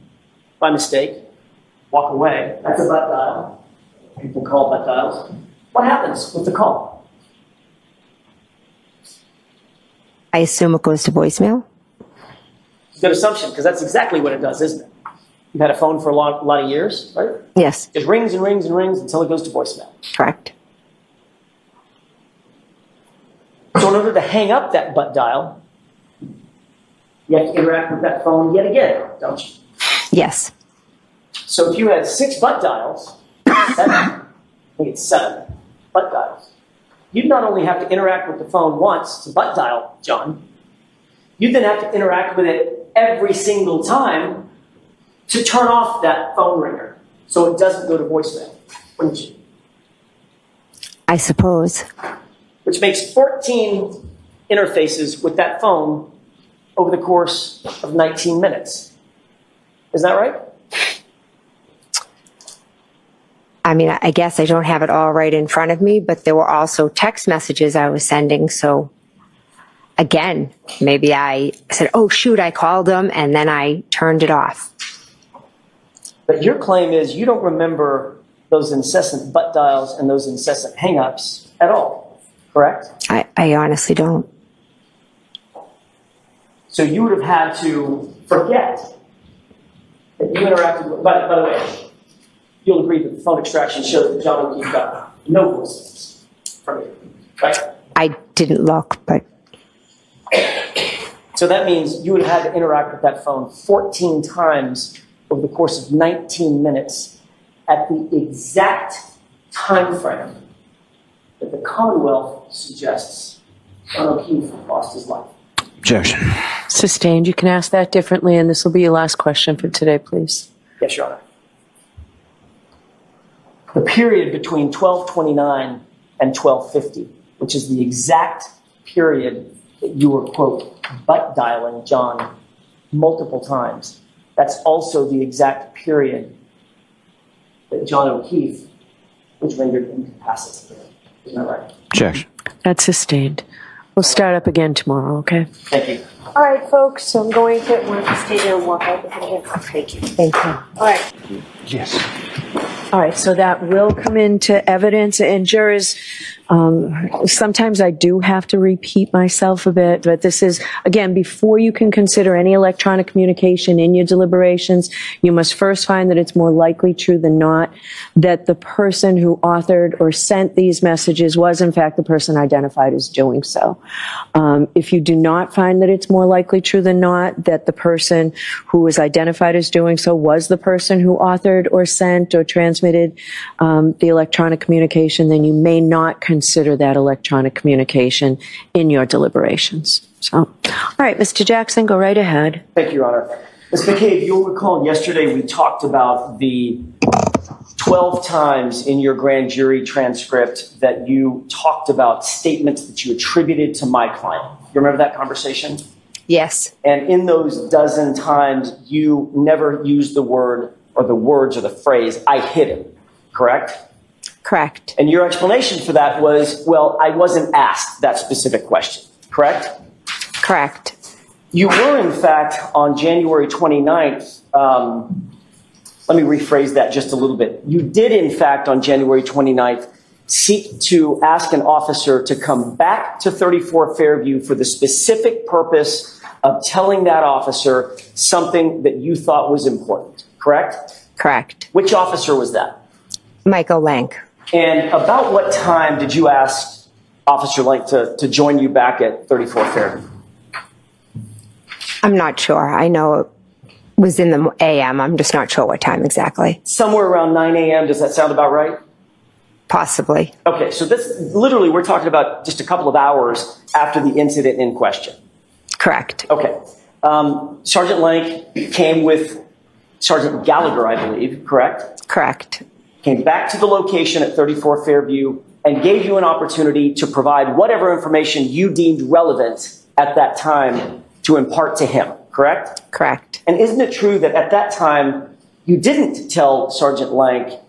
by mistake, walk away, that's a butt dial. People call butt dials. What happens with the call? I assume it goes to voicemail? It's a good assumption, because that's exactly what it does, isn't it? You've had a phone for a lot of years, right? Yes. It rings and rings and rings until it goes to voicemail. Correct. So in order to hang up that butt dial, you have to interact with that phone yet again, don't you? Yes. So if you had 6 butt dials, 7, I think it's 7, butt dials. You'd not only have to interact with the phone once to butt dial, John, you'd then have to interact with it every single time to turn off that phone ringer so it doesn't go to voicemail, wouldn't you? I suppose. Which makes 14 interfaces with that phone over the course of 19 minutes. Isn't that right? I mean, I guess I don't have it all right in front of me, but there were also text messages I was sending. So again, maybe I said, oh, shoot, I called them, and then I turned it off. But your claim is you don't remember those incessant butt dials and those incessant hang-ups at all, correct? I honestly don't. So you would have had to forget that you interacted with, by the way, you'll agree that the phone extraction showed that John O'Keefe got no voicemails from you, right? I didn't look, but... So that means you would have had to interact with that phone 14 times over the course of 19 minutes at the exact time frame that the Commonwealth suggests John O'Keefe lost his life. Objection. Sustained. You can ask that differently, and this will be your last question for today, please. Yes, Your Honor. The period between 1229 and 1250, which is the exact period that you were, quote, butt dialing John multiple times, that's also the exact period that John O'Keefe was rendered incapacitated. Isn't that right? Objection. That's sustained. We'll start up again tomorrow, okay? Thank you. All right, folks, so I'm going to want to stay there and walk out with it. Thank you. Thank you. All right. Yes. All right, so that will come into evidence, and jurors, sometimes I do have to repeat myself a bit, but this is, again, before you can consider any electronic communication in your deliberations, you must first find that it's more likely true than not that the person who authored or sent these messages was, in fact, the person identified as doing so. If you do not find that it's more likely true than not that the person who was identified as doing so was the person who authored or sent or transmitted the electronic communication, then you may not consider that electronic communication in your deliberations. So, all right, Mr. Jackson, go right ahead. Thank you, Your Honor. Ms. McCabe, you'll recall yesterday we talked about the 12 times in your grand jury transcript that you talked about statements that you attributed to my client. You remember that conversation? Yes. And in those dozen times, you never used the word or the words or the phrase, I hit him, correct? Correct. And your explanation for that was, well, I wasn't asked that specific question, correct? Correct. You were, in fact, on January 29th, let me rephrase that just a little bit. You did, in fact, on January 29th, seek to ask an officer to come back to 34 Fairview for the specific purpose of telling that officer something that you thought was important, correct? Correct. Which officer was that? Michael Lank. And about what time did you ask Officer Lank to join you back at 34 Fairview? I'm not sure. I know it was in the AM. I'm just not sure what time exactly. Somewhere around 9 a.m. Does that sound about right? Possibly. Okay, so this literally we're talking about just a couple of hours after the incident in question. Correct. Okay. Sergeant Lank came with Sergeant Gallagher, I believe, correct? Correct. Came back to the location at 34 Fairview and gave you an opportunity to provide whatever information you deemed relevant at that time to impart to him, correct? Correct. And isn't it true that at that time you didn't tell Sergeant Lank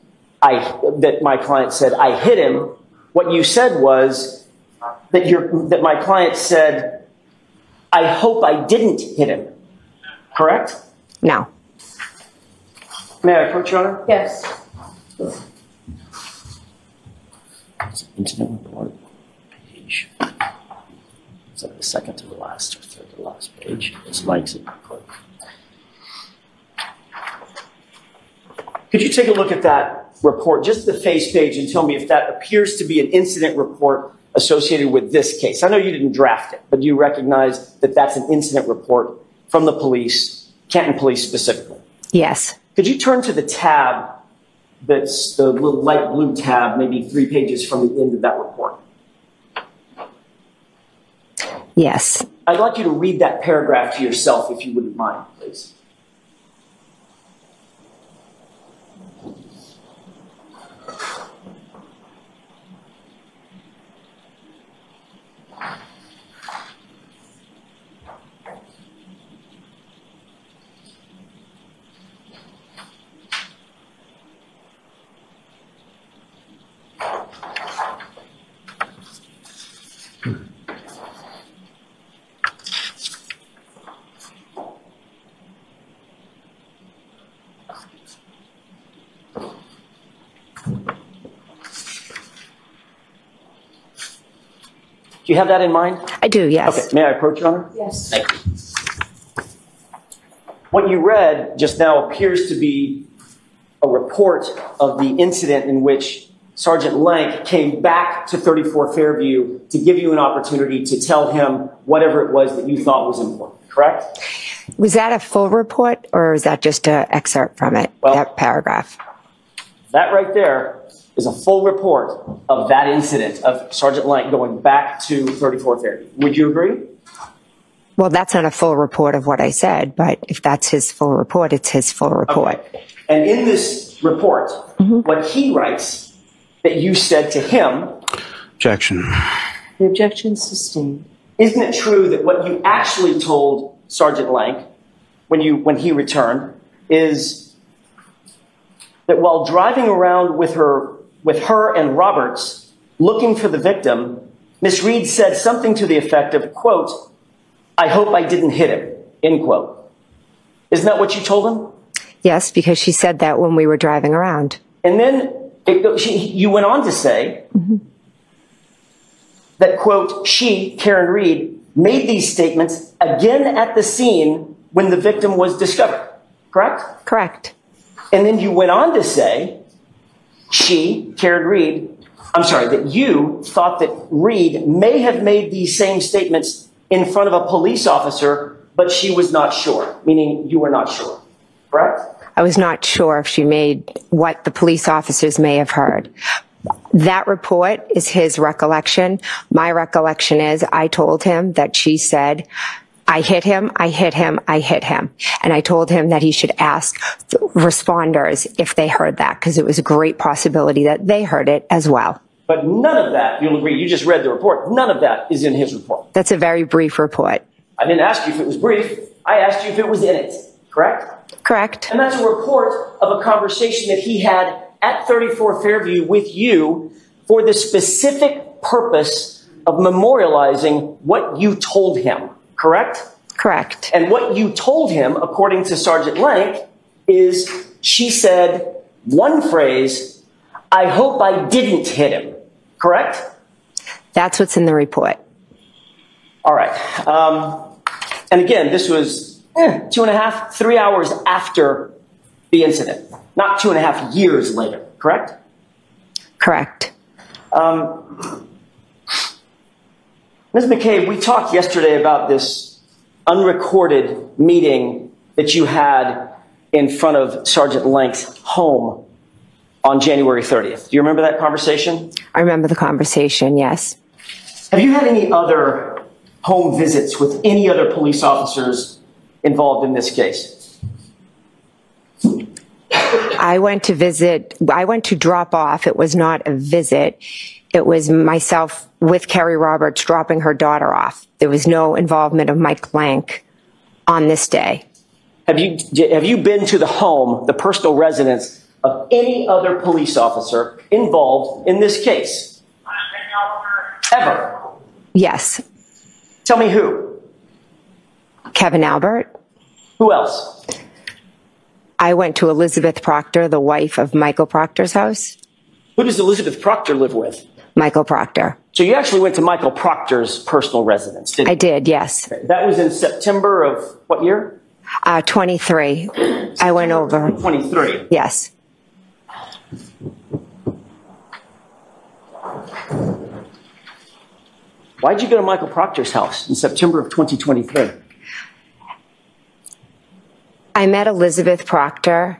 that my client said, I hit him? What you said was that my client said, I hope I didn't hit him, correct? No. May I approach, Your Honor? Yes. Incident report page. Is that the second to the last or third to the last page? It's Mike's report. Could you take a look at that report, just the face page, and tell me if that appears to be an incident report associated with this case? I know you didn't draft it, but you recognize that that's an incident report from the police, Canton Police specifically. Yes. Could you turn to the tab that's the little light blue tab, maybe 3 pages from the end of that report? Yes. I'd like you to read that paragraph to yourself, if you wouldn't mind, please. Do you have that in mind? I do, yes. Okay, may I approach, Your Honor? Yes. Thank you. What you read just now appears to be a report of the incident in which Sergeant Lank came back to 34 Fairview to give you an opportunity to tell him whatever it was that you thought was important, correct? Was that a full report, or is that just an excerpt from it, Well, that paragraph? That right there is a full report of that incident of Sergeant Lank going back to 34 Fairview. Would you agree? Well, that's not a full report of what I said, but if that's his full report, it's his full report. Okay. And in this report, what he writes that you said to him... Objection. The objection is sustained. Isn't it true that what you actually told Sergeant Lank when he returned is that while driving around with her and Roberts looking for the victim, Miss Reed said something to the effect of, quote, "I hope I didn't hit him," end quote. Isn't that what you told him? Yes, because she said that when we were driving around. And then you went on to say that, quote, she, Karen Reed, made these statements again at the scene when the victim was discovered, correct? Correct. And then you went on to say she, Karen Reed, that you thought that Reed may have made these same statements in front of a police officer, but she was not sure, meaning you were not sure, correct? I was not sure if she made what the police officers may have heard. That report is his recollection. My recollection is I told him that she said, "I hit him, I hit him, I hit him." And I told him that he should ask the responders if they heard that, because it was a great possibility that they heard it as well. But none of that, you'll agree, you just read the report, none of that is in his report. That's a very brief report. I didn't ask you if it was brief. I asked you if it was in it, correct? Correct. And that's a report of a conversation that he had at 34 Fairview with you for the specific purpose of memorializing what you told him, correct? Correct. And what you told him, according to Sergeant Lank, is she said one phrase, "I hope I didn't hit him," correct? That's what's in the report. All right. And again, this was 2.5, 3 hours after the incident, not 2.5 years later, correct? Correct. Ms. McCabe, we talked yesterday about this unrecorded meeting that you had in front of Sergeant Lank's home on January 30th. Do you remember that conversation? I remember the conversation, yes. Have you had any other home visits with any other police officers involved in this case? I went to drop off. It was not a visit. It was myself with Kerry Roberts dropping her daughter off. There was no involvement of Mike Lank on this day. Have you been to the home, the personal residence of any other police officer involved in this case? Ever? Yes. Tell me who? Kevin Albert. Who else? I went to Elizabeth Proctor, the wife of Michael Proctor's house. Who does Elizabeth Proctor live with? Michael Proctor. So you actually went to Michael Proctor's personal residence, didn't you? I did, yes. Okay. That was in September of what year? 23. I went over. 23. Yes. Why'd you go to Michael Proctor's house in September of 2023? I met Elizabeth Proctor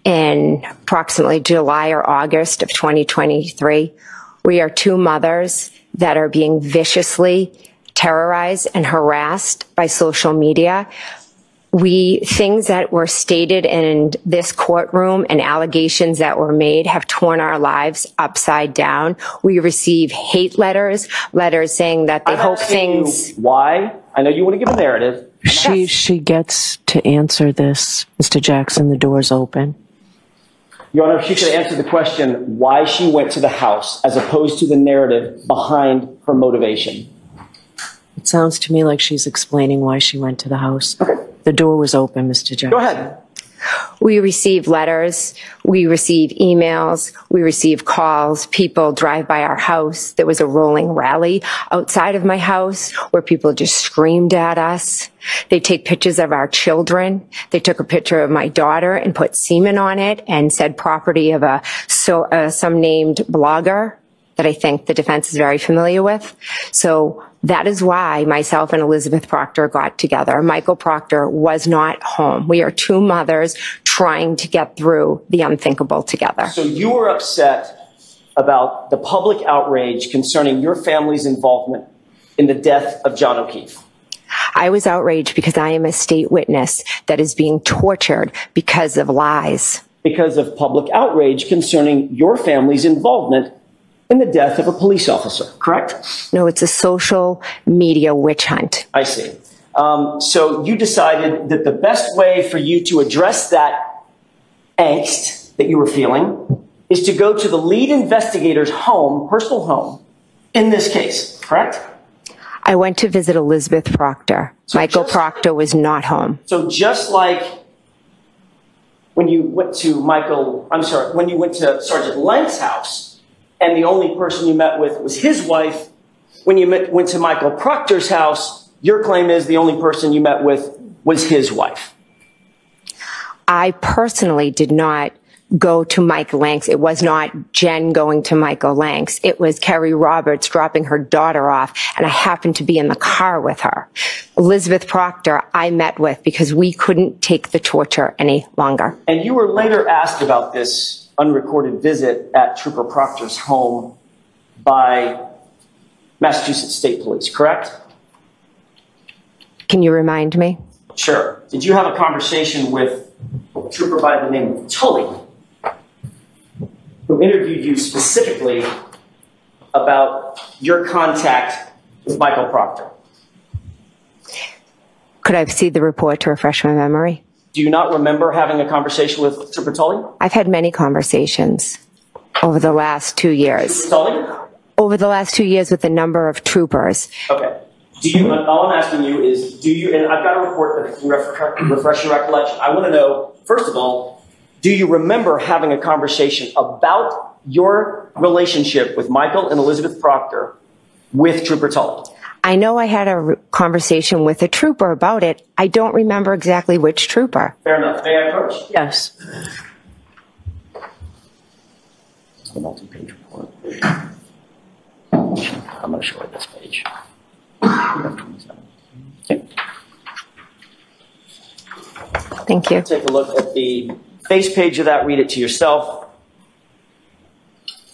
in approximately July or August of 2023. We are two mothers that are being viciously terrorized and harassed by social media. Things that were stated in this courtroom and allegations that were made have torn our lives upside down. We receive hate letters saying that they hope things. Why? I know you want to give a narrative. She gets to answer this. Mr. Jackson, the door's open. Your Honor, if she could answer the question why she went to the house as opposed to the narrative behind her motivation. It sounds to me like she's explaining why she went to the house. Okay. The door was open, Mr. Jackson. Go ahead. We receive letters, we receive emails, we receive calls. People drive by our house. There was a rolling rally outside of my house where people just screamed at us. They take pictures of our children. They took a picture of my daughter and put semen on it and said property of some named blogger that I think the defense is very familiar with. So that is why myself and Elizabeth Proctor got together. Michael Proctor was not home. We are two mothers trying to get through the unthinkable together. So you were upset about the public outrage concerning your family's involvement in the death of John O'Keefe. I was outraged because I am a state witness that is being tortured because of lies. Because of public outrage concerning your family's involvement in the death of a police officer, correct? No, it's a social media witch hunt. I see. So you decided that the best way for you to address that angst that you were feeling is to go to the lead investigator's home, personal home, in this case, correct? I went to visit Elizabeth Proctor. So Michael Proctor was not home. So just like when you went to when you went to Sergeant Lang's house, and the only person you met with was his wife, when you went to Michael Proctor's house, your claim is the only person you met with was his wife. I personally did not go to Mike Lang's. It was not Jen going to Michael Lang's. It was Kerry Roberts dropping her daughter off, and I happened to be in the car with her. Elizabeth Proctor I met with because we couldn't take the torture any longer. And you were later asked about this unrecorded visit at Trooper Proctor's home by Massachusetts State Police, correct? Can you remind me? Sure. Did you have a conversation with a trooper by the name of Tully, who interviewed you specifically about your contact with Michael Proctor? Could I see the report to refresh my memory? Do you not remember having a conversation with Trooper Tully? I've had many conversations over the last 2 years. Tully? Over the last 2 years with a number of troopers. Okay. All I'm asking you is, and I've got a report that can refresh your recollection. I want to know, first of all, do you remember having a conversation about your relationship with Michael and Elizabeth Proctor with Trooper Tully? I know I had a conversation with a trooper about it. I don't remember exactly which trooper. Fair enough. May I approach? Yes. It's the multi-page report. I'm going to show her this page. Okay. Thank you. Take a look at the face page of that. Read it to yourself.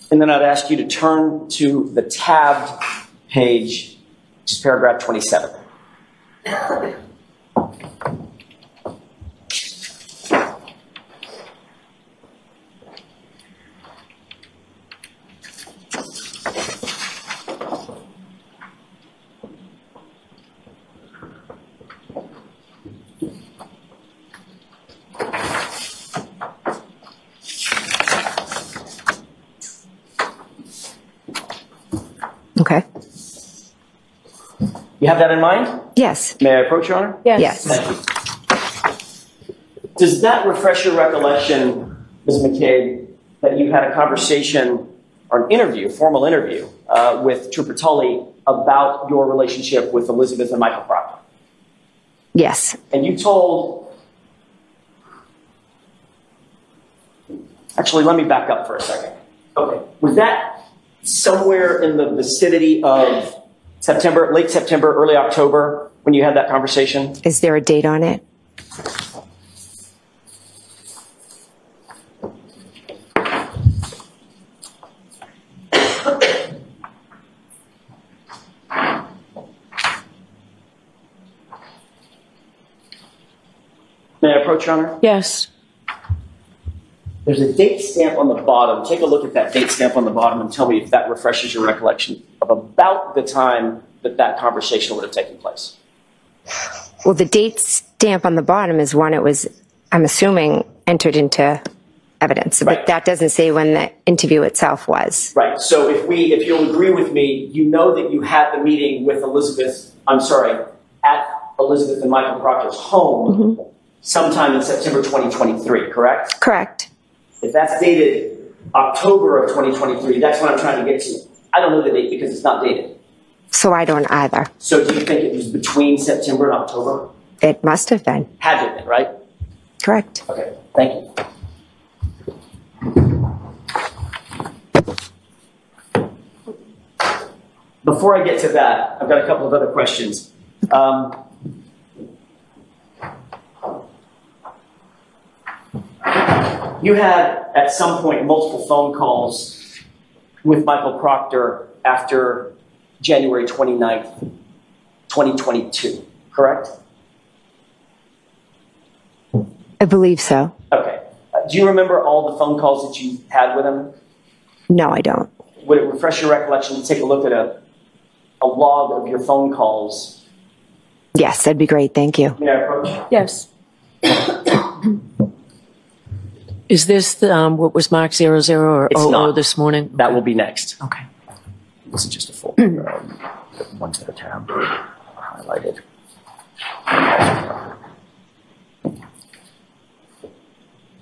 And then I'd ask you to turn to the tabbed page, which is paragraph 27. Okay. You have that in mind? Yes. May I approach, Your Honor? Yes. Thank you. Does that refresh your recollection, Ms. McCabe, that you had a conversation or an interview, formal interview, with Trooper Tully about your relationship with Elizabeth and Michael Proctor? Yes. And you told... Actually, let me back up for a second. Okay. Was that somewhere in the vicinity of September, late September, early October, when you had that conversation? Is there a date on it? May I approach, Your Honor? Yes. There's a date stamp on the bottom. Take a look at that date stamp on the bottom and tell me if that refreshes your recollection of about the time that that conversation would have taken place. Well, the date stamp on the bottom is when it was, I'm assuming, entered into evidence, Right. but that doesn't say when the interview itself was. Right. So if you'll agree with me, you know that you had the meeting with at Elizabeth and Michael Proctor's home sometime in September 2023, correct? Correct. If that's dated October of 2023, that's what I'm trying to get to. I don't know the date because it's not dated. So I don't either. So do you think it was between September and October? It must have been. Had to have been, right? Correct. Okay, thank you. Before I get to that, I've got a couple of other questions. You had, at some point, multiple phone calls with Michael Proctor after January 29th, 2022, correct? I believe so. Okay. Do you remember all the phone calls that you had with him? No, I don't. Would it refresh your recollection to take a look at a log of your phone calls? Yes, that'd be great. Thank you. May I approach? Yes. Is this what was marked 00 or It's 00 not. this morning? That will be next. Okay. This is just a full the ones that are tabbed, highlighted.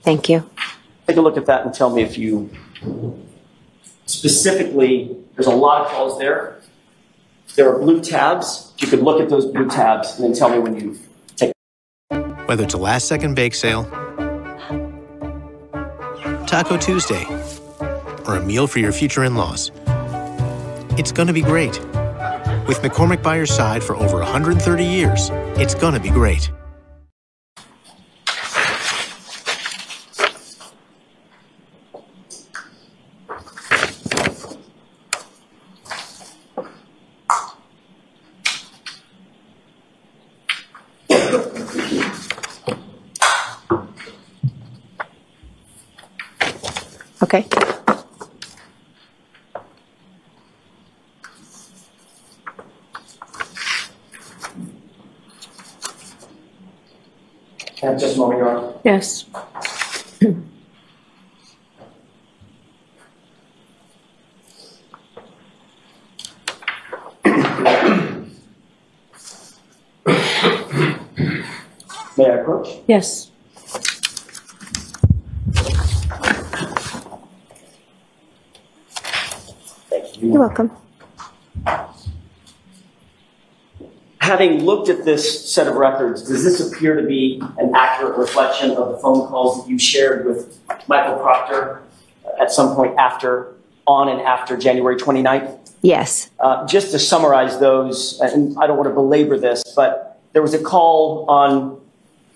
Thank you. Take a look at that and tell me if you specifically, there's a lot of calls there. There are blue tabs. You could look at those blue tabs and then tell me when you take. Whether it's a last-second bake sale, Taco Tuesday, or a meal for your future in-laws, it's gonna be great. With McCormick by your side for over 130 years, it's gonna be great. Okay. Can I have just a moment, Your Honor? Yes. May I approach? Yes. Thank you. You're welcome. Having looked at this set of records, does this appear to be an accurate reflection of the phone calls that you shared with Michael Proctor at some point on and after January 29th? Yes. Just to summarize those, and I don't want to belabor this, but there was a call on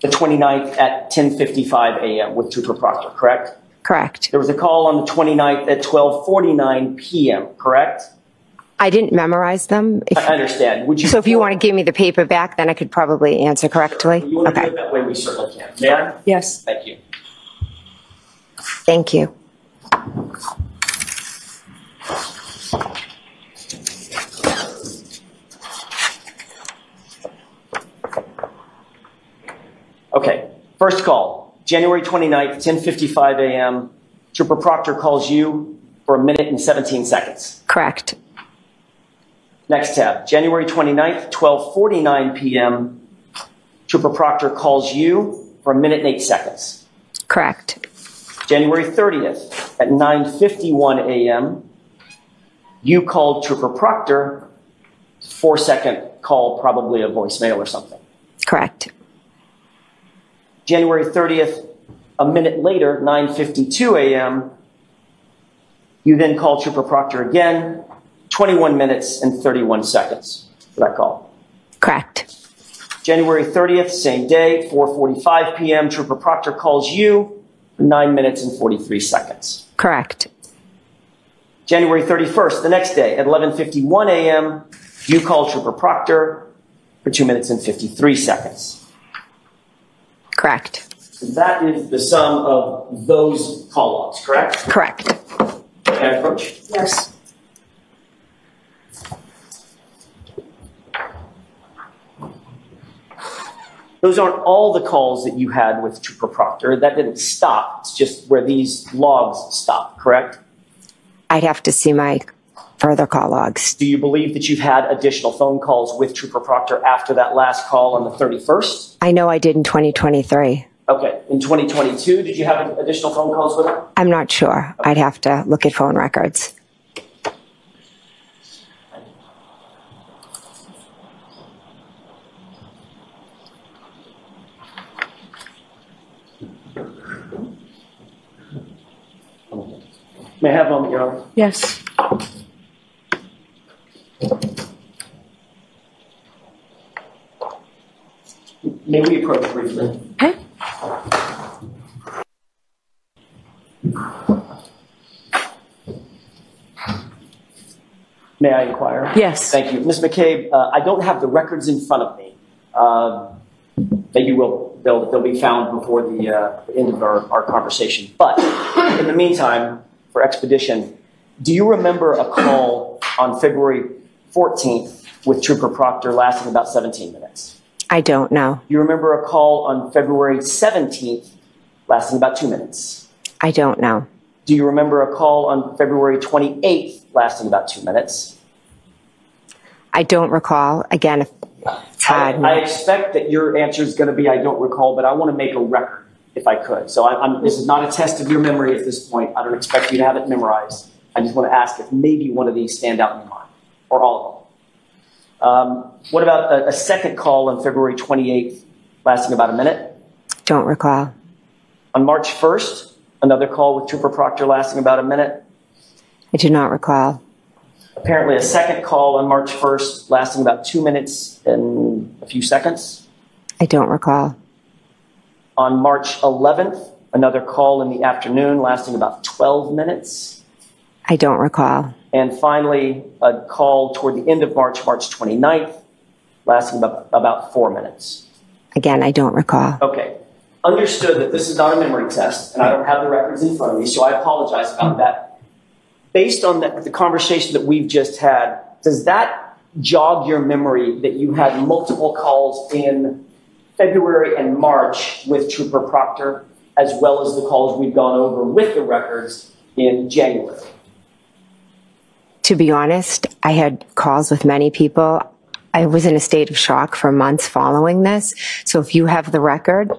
the 29th at 10:55 a.m. with Trooper Proctor, correct? Correct. There was a call on the 29th at 12:49 p.m., correct? I didn't memorize them. I understand. Would you? So if you want to give me the paper back, then I could probably answer correctly. You want to Okay. do it that way, we certainly can. May I? Yes. Thank you. Thank you. Okay, first call, January 29th, 10:55 a.m. Trooper Proctor calls you for 1 minute and 17 seconds. Correct. Next tab, January 29th, 12:49 p.m. Trooper Proctor calls you for 1 minute and 8 seconds. Correct. January 30th at 9:51 a.m. You called Trooper Proctor, 4-second call, probably a voicemail or something. Correct. January 30th, a minute later, 9:52 a.m., you then call Trooper Proctor again, 21 minutes and 31 seconds for that call. Correct. January 30th, same day, 4:45 p.m., Trooper Proctor calls you, 9 minutes and 43 seconds. Correct. January 31st, the next day, at 11:51 a.m., you call Trooper Proctor for 2 minutes and 53 seconds. Correct. That is the sum of those call logs, correct? Correct. Can I approach? Yes. Those aren't all the calls that you had with Trooper Proctor. That didn't stop. It's just where these logs stop, correct? I'd have to see my further call logs. Do you believe that you've had additional phone calls with Trooper Proctor after that last call on the 31st? I know I did in 2023. Okay. In 2022, did you have additional phone calls with him? I'm not sure. Okay. I'd have to look at phone records. May I have a moment, Your Honor? Yes. May we approach briefly? Okay. May I inquire? Yes. Thank you. Ms. McCabe, I don't have the records in front of me. Maybe they'll be found before the end of our conversation. But in the meantime, for expedition, do you remember a call on February 14th with Trooper Proctor lasting about 17 minutes? I don't know. Do you remember a call on February 17th lasting about 2 minutes? I don't know. Do you remember a call on February 28th lasting about 2 minutes? I don't recall. Again, it's hard. I expect that your answer is going to be I don't recall, but I want to make a record if I could. So this is not a test of your memory at this point. I don't expect you to have it memorized. I just want to ask if maybe one of these stand out in your mind, or all of them. What about a second call on February 28th lasting about a minute? Don't recall. On March 1st, another call with Trooper Proctor lasting about a minute? I do not recall. Apparently a second call on March 1st lasting about 2 minutes and a few seconds? I don't recall. On March 11th, another call in the afternoon lasting about 12 minutes? I don't recall. And finally, a call toward the end of March, March 29th, lasting about 4 minutes. Again, I don't recall. Okay. Understood that this is not a memory test, and I don't have the records in front of me, so I apologize about that. Based on the conversation that we've just had, does that jog your memory that you had multiple calls in February and March with Trooper Proctor, as well as the calls we've gone over with the records in January? To be honest, I had calls with many people. I was in a state of shock for months following this. So if you have the record,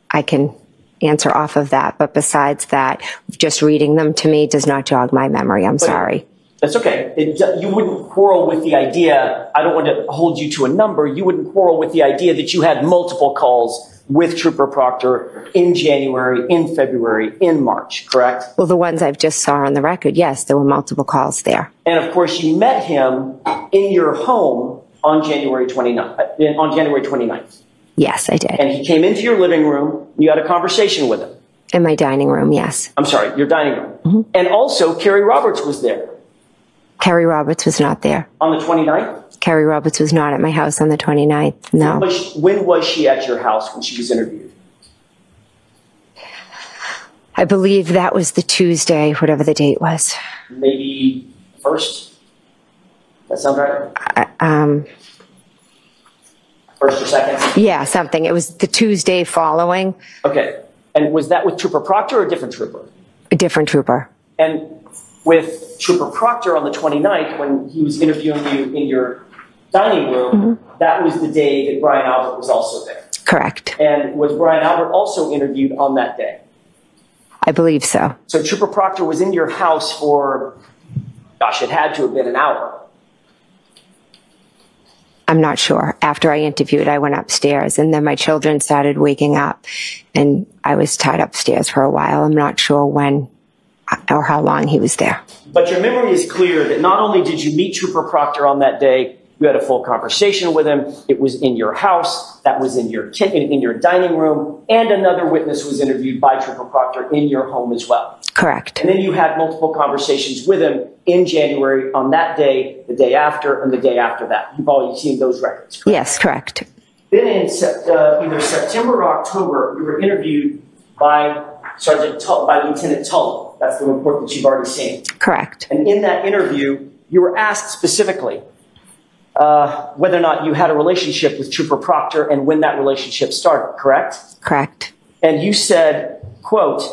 I can answer off of that. But besides that, just reading them to me does not jog my memory. I'm sorry. That's okay. You wouldn't quarrel with the idea. I don't want to hold you to a number. You wouldn't quarrel with the idea that you had multiple calls with Trooper Proctor in January, in February, in March, correct? Well, the ones I've just saw on the record, yes, there were multiple calls there. And of course, you met him in your home on January 29th. Yes, I did. And he came into your living room. You had a conversation with him. In my dining room, yes. I'm sorry, your dining room. Mm-hmm. And also, Carrie Roberts was there. Carrie Roberts was not there. On the 29th? Carrie Roberts was not at my house on the 29th, no. When was she at your house when she was interviewed? I believe that was the Tuesday, whatever the date was. Maybe 1st? That sound right? First or second? Yeah, something. It was the Tuesday following. Okay. And was that with Trooper Proctor or a different trooper? A different trooper. And with Trooper Proctor on the 29th, when he was interviewing you in your dining room, that was the day that Brian Albert was also there. Correct. And was Brian Albert also interviewed on that day? I believe so. So Trooper Proctor was in your house for, gosh, it had to have been an hour. I'm not sure. After I interviewed, I went upstairs, and then my children started waking up, and I was tied upstairs for a while. I'm not sure when or how long he was there. But your memory is clear that not only did you meet Trooper Proctor on that day, you had a full conversation with him. It was in your house. That was in your in your dining room. And another witness was interviewed by Trooper Proctor in your home as well. Correct. And then you had multiple conversations with him in January on that day, the day after, and the day after that. You've already seen those records, correct? Yes, correct. Then in either September or October, you were interviewed by Lieutenant Tully. That's the report that you've already seen. Correct. And in that interview, you were asked specifically whether or not you had a relationship with Trooper Proctor and when that relationship started, correct? Correct. And you said, quote,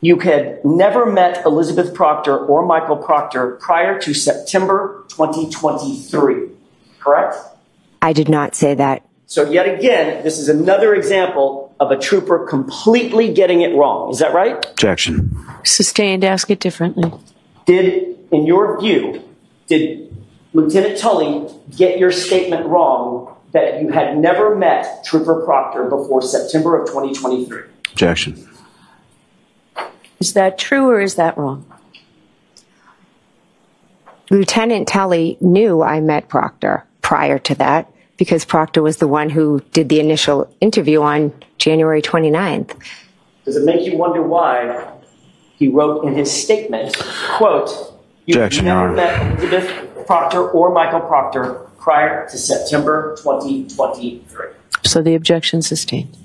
you had never met Elizabeth Proctor or Michael Proctor prior to September 2023, correct? I did not say that. So yet again, this is another example of a trooper completely getting it wrong. Is that right? Objection. Sustained, ask it differently. In your view, did Lieutenant Tully get your statement wrong that you had never met Trooper Proctor before September of 2023? Objection. Is that true or is that wrong? Lieutenant Tully knew I met Proctor prior to that because Proctor was the one who did the initial interview on January 29th. Does it make you wonder why he wrote in his statement, quote, you Objection, never Your Honor. met Elizabeth Proctor or Michael Proctor prior to September 2023? So the objection sustained.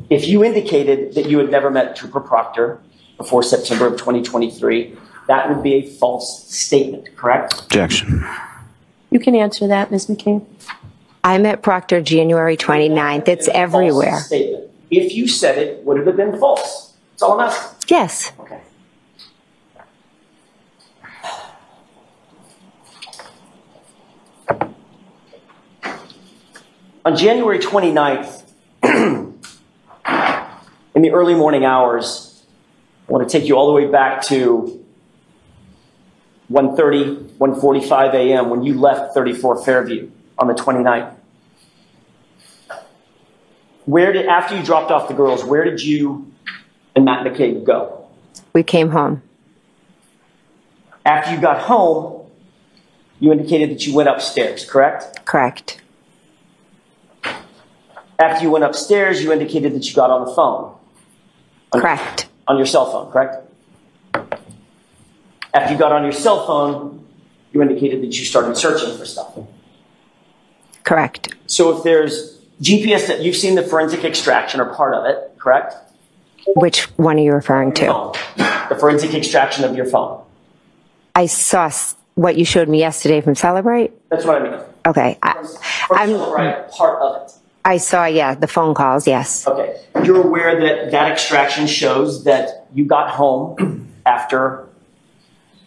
If you indicated that you had never met Trooper Proctor before September of 2023, that would be a false statement, correct? Objection. You can answer that, Ms. McCabe. I met Proctor January 29th. It's everywhere. False statement. If you said it, would it have been false? That's all I'm asking. Yes. Okay. On January 29th, in the early morning hours, I want to take you all the way back to 1:30, 1:45 a.m. when you left 34 Fairview on the 29th. After you dropped off the girls, where did you and Matt McCabe go? We came home. After you got home, you indicated that you went upstairs, correct? Correct. After you went upstairs, you indicated that you got on the phone. Correct. On your cell phone, correct? After you got on your cell phone, you indicated that you started searching for stuff. Correct. So if there's GPS, that you've seen the forensic extraction or part of it, correct? Which one are you referring to? The forensic extraction of your phone. I saw what you showed me yesterday from Celebrate. That's what I mean. Okay. From Celebrate, part of it. I saw, the phone calls, yes. Okay. You're aware that that extraction shows that you got home after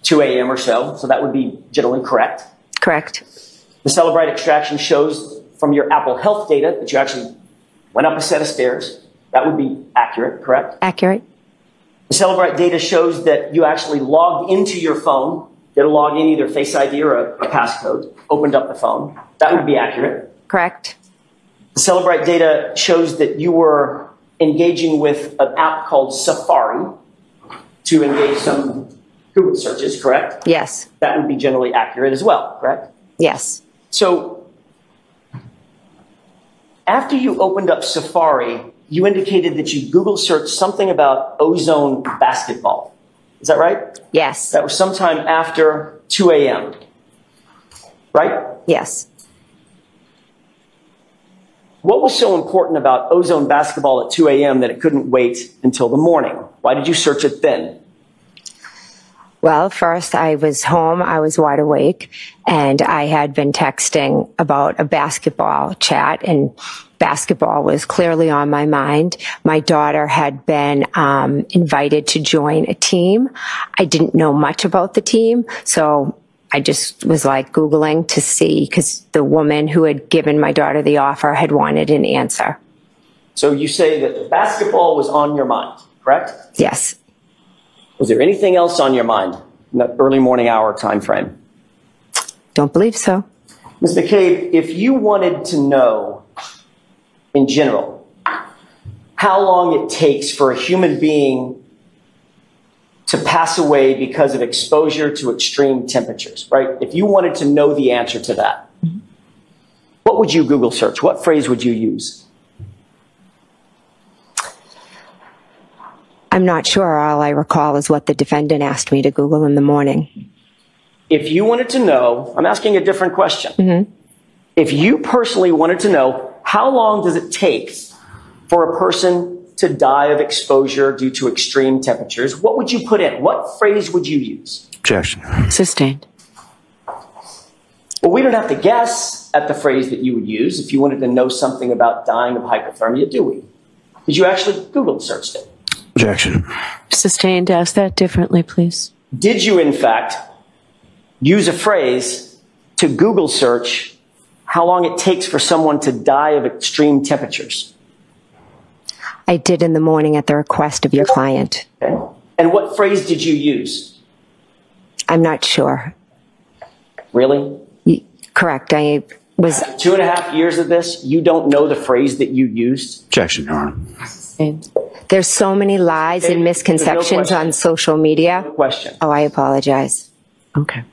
2 a.m. or so that would be generally correct. Correct. The Celebrite extraction shows from your Apple Health data that you actually went up a set of stairs. That would be accurate, correct? Accurate. The Celebrite data shows that you actually logged into your phone, did a login, either Face ID or a passcode, opened up the phone. That would be accurate. Correct. The Celebrite data shows that you were engaging with an app called Safari to engage some Google searches, correct? Yes. That would be generally accurate as well, correct? Yes. So after you opened up Safari, you indicated that you Google searched something about Ozone basketball. Is that right? Yes. That was sometime after 2 a.m., right? Yes. What was so important about Ozone basketball at 2 a.m. that it couldn't wait until the morning? Why did you search it then? Well, first I was home, I was wide awake, and I had been texting about a basketball chat, and basketball was clearly on my mind. My daughter had been invited to join a team. I didn't know much about the team, so I just was like Googling to see, because the woman who had given my daughter the offer had wanted an answer. So you say that basketball was on your mind, correct? Yes. Was there anything else on your mind in that early morning hour time frame? Don't believe so. Ms. McCabe, if you wanted to know, in general, how long it takes for a human being to pass away because of exposure to extreme temperatures, right? If you wanted to know the answer to that, what would you Google search? What phrase would you use? I'm not sure. All I recall is what the defendant asked me to Google in the morning. if you wanted to know, I'm asking a different question. Mm-hmm. If you personally wanted to know, how long does it take for a person to die of exposure due to extreme temperatures, what would you put in? What phrase would you use? Objection. Sustained. Well, we don't have to guess at the phrase that you would use if you wanted to know something about dying of hypothermia, do we? Did you actually Google searched it? Objection. Sustained. Ask that differently, please. Did you, in fact, use a phrase to Google search how long it takes for someone to die of extreme temperatures? I did in the morning at the request of your client. Okay. And what phrase did you use? I'm not sure. Really? Correct. I was... 2.5 years of this, you don't know the phrase that you used? Objection, Your Honor. There's so many lies and misconceptions on social media. No question. Oh, I apologize. Okay.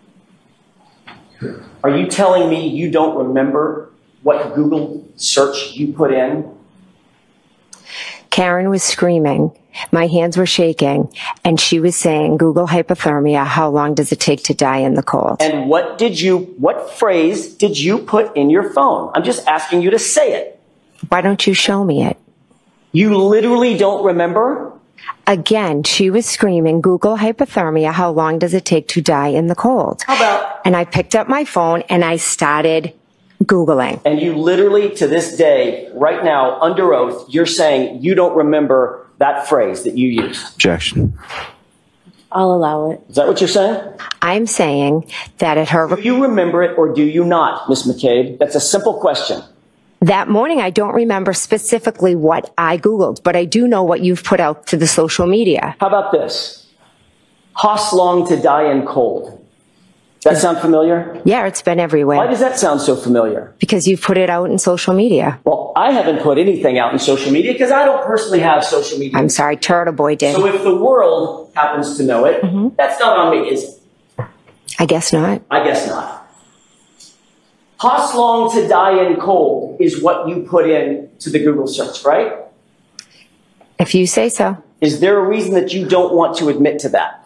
Are you telling me you don't remember what Google search you put in? Karen was screaming. My hands were shaking. And she was saying, Google hypothermia. How long does it take to die in the cold? And what phrase did you put in your phone? I'm just asking you to say it. Why don't you show me it? You literally don't remember? Again, she was screaming, Google hypothermia. How long does it take to die in the cold? How about? And I picked up my phone and I started Googling. And you literally, to this day, right now, under oath, you're saying you don't remember that phrase that you used. Objection. I'll allow it. Is that what you're saying? I'm saying that at her... Do you remember it or do you not, Ms. McCabe? That's a simple question. That morning, I don't remember specifically what I Googled, but I do know what you've put out to the social media. How about this? Hoss long to die in cold. That sound familiar? Yeah, it's been everywhere. Why does that sound so familiar? Because you've put it out in social media. Well, I haven't put anything out in social media because I don't personally have social media. I'm sorry, Turtle Boy did. So if the world happens to know it, that's not on me, is it? I guess not. I guess not. Hoss long to die in cold is what you put in to the Google search, right? If you say so. Is there a reason that you don't want to admit to that?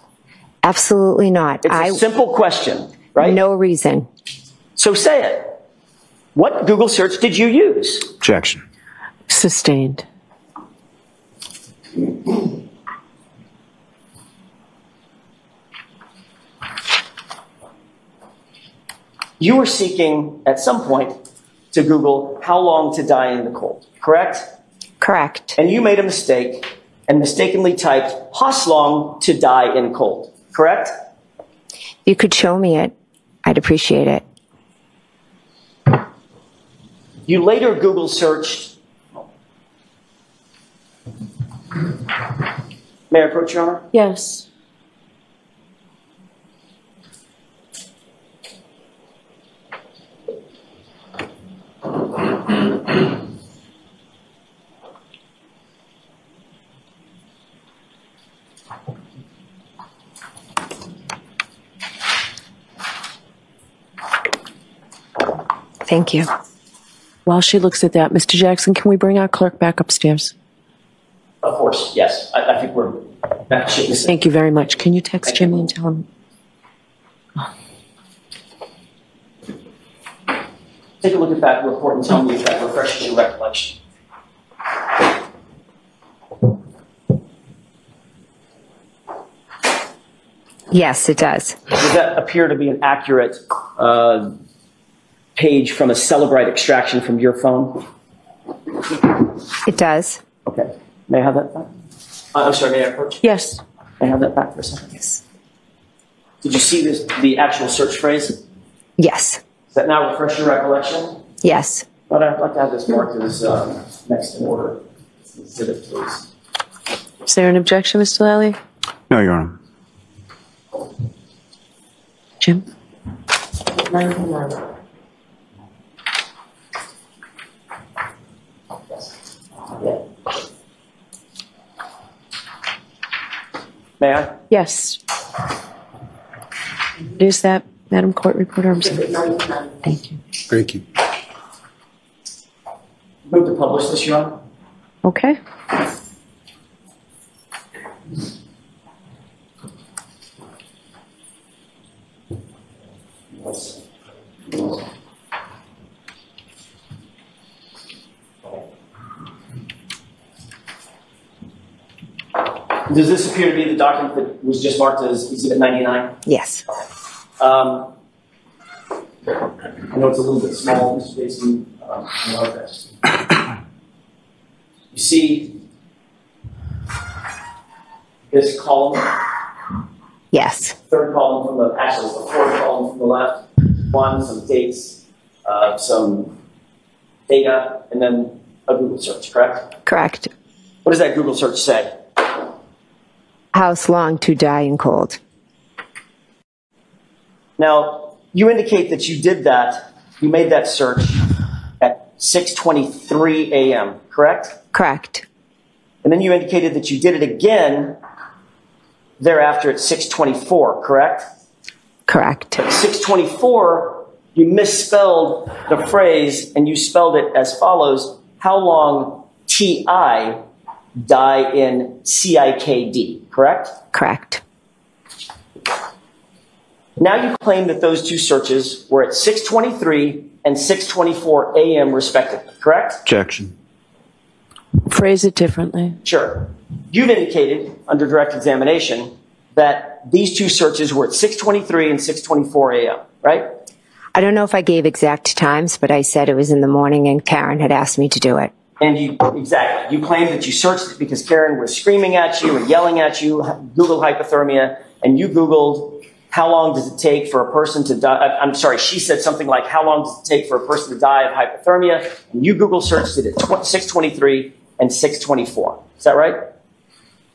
Absolutely not. It's a simple question, right? No reason. So say it. What Google search did you use? Objection. Sustained. You were seeking, at some point, to Google how long to die in the cold, correct? Correct. And you made a mistake and mistakenly typed Hoss long to die in cold, correct? You could show me it. I'd appreciate it. You later Google searched. May I approach, Your Honor? Yes. Thank you. While she looks at that, Mr. Jackson, can we bring our clerk back upstairs? Of course, yes. I think we're back to ship. Thank you very much. Can you text Jimmy and tell him? Take a look at that report and tell me if that refreshes your recollection. Yes, it does. Does that appear to be an accurate page from a Celebrite extraction from your phone? It does. Okay. May I have that back? I'm sorry, may I approach? Yes. May I have that back for a second? Yes. Did you see this, the actual search phrase? Yes. Does that now refresh your recollection? Yes. But I'd like to have this marked as next in order. Exhibit, please. Is there an objection, Mr. Lally? No, Your Honor. Jim? 99. Yeah. May I? Yes. Is that, Madam Court Reporter? I'm sorry. Thank you. Thank you. Move to publish this, Your Honor. Okay. Does this appear to be the document that was just marked as Exhibit 99? Yes. I know it's a little bit small, Mr. Basin. You see this column? Yes. Third column from the, actually it's the fourth column from the left. One, some dates, some data, and then a Google search, correct? Correct. What does that Google search say? House long to die in cold. Now, you indicate that you did that, you made that search at 6:23 a.m., correct? Correct. And then you indicated that you did it again thereafter at 6:24, correct? Correct. At 6:24, you misspelled the phrase and you spelled it as follows: how long T-I die in C-I-K-D, correct? Correct. Now you claim that those two searches were at 6:23 and 6:24 a.m. respectively, correct? Objection. Phrase it differently. Sure. You've indicated under direct examination that these two searches were at 6:23 and 6:24 a.m., right? I don't know if I gave exact times, but I said it was in the morning and Karen had asked me to do it. And exactly. You claimed that you searched it because Karen was screaming at you and yelling at you, Google hypothermia, and you Googled how long does it take for a person to die? I'm sorry, she said something like, how long does it take for a person to die of hypothermia? And you Google searched it at 6:23 and 6:24. Is that right?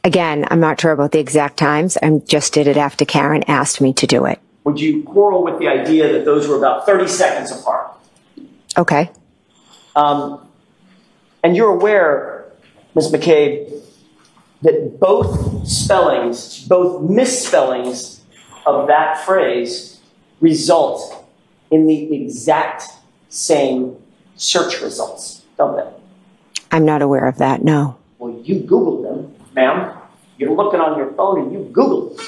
Again, I'm not sure about the exact times. I just did it after Karen asked me to do it. Would you quarrel with the idea that those were about 30 seconds apart? Okay. And you're aware, Ms. McCabe, that both spellings, both misspellings of that phrase result in the exact same search results, don't they? I'm not aware of that, no. Well, you Googled them, ma'am. You're looking on your phone and you Googled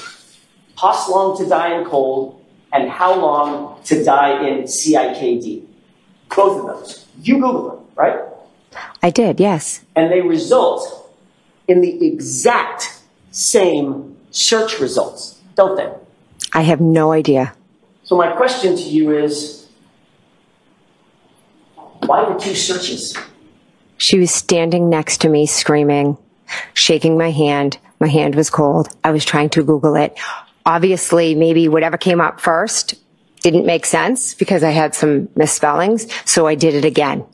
how long to die in cold and how long to die in CIKD. Both of those. You Googled them, right? I did, yes. And they result in the exact same search results, don't they? I have no idea. So my question to you is, why the two searches? She was standing next to me screaming, shaking my hand. My hand was cold. I was trying to Google it. Obviously, maybe whatever came up first didn't make sense because I had some misspellings, so I did it again.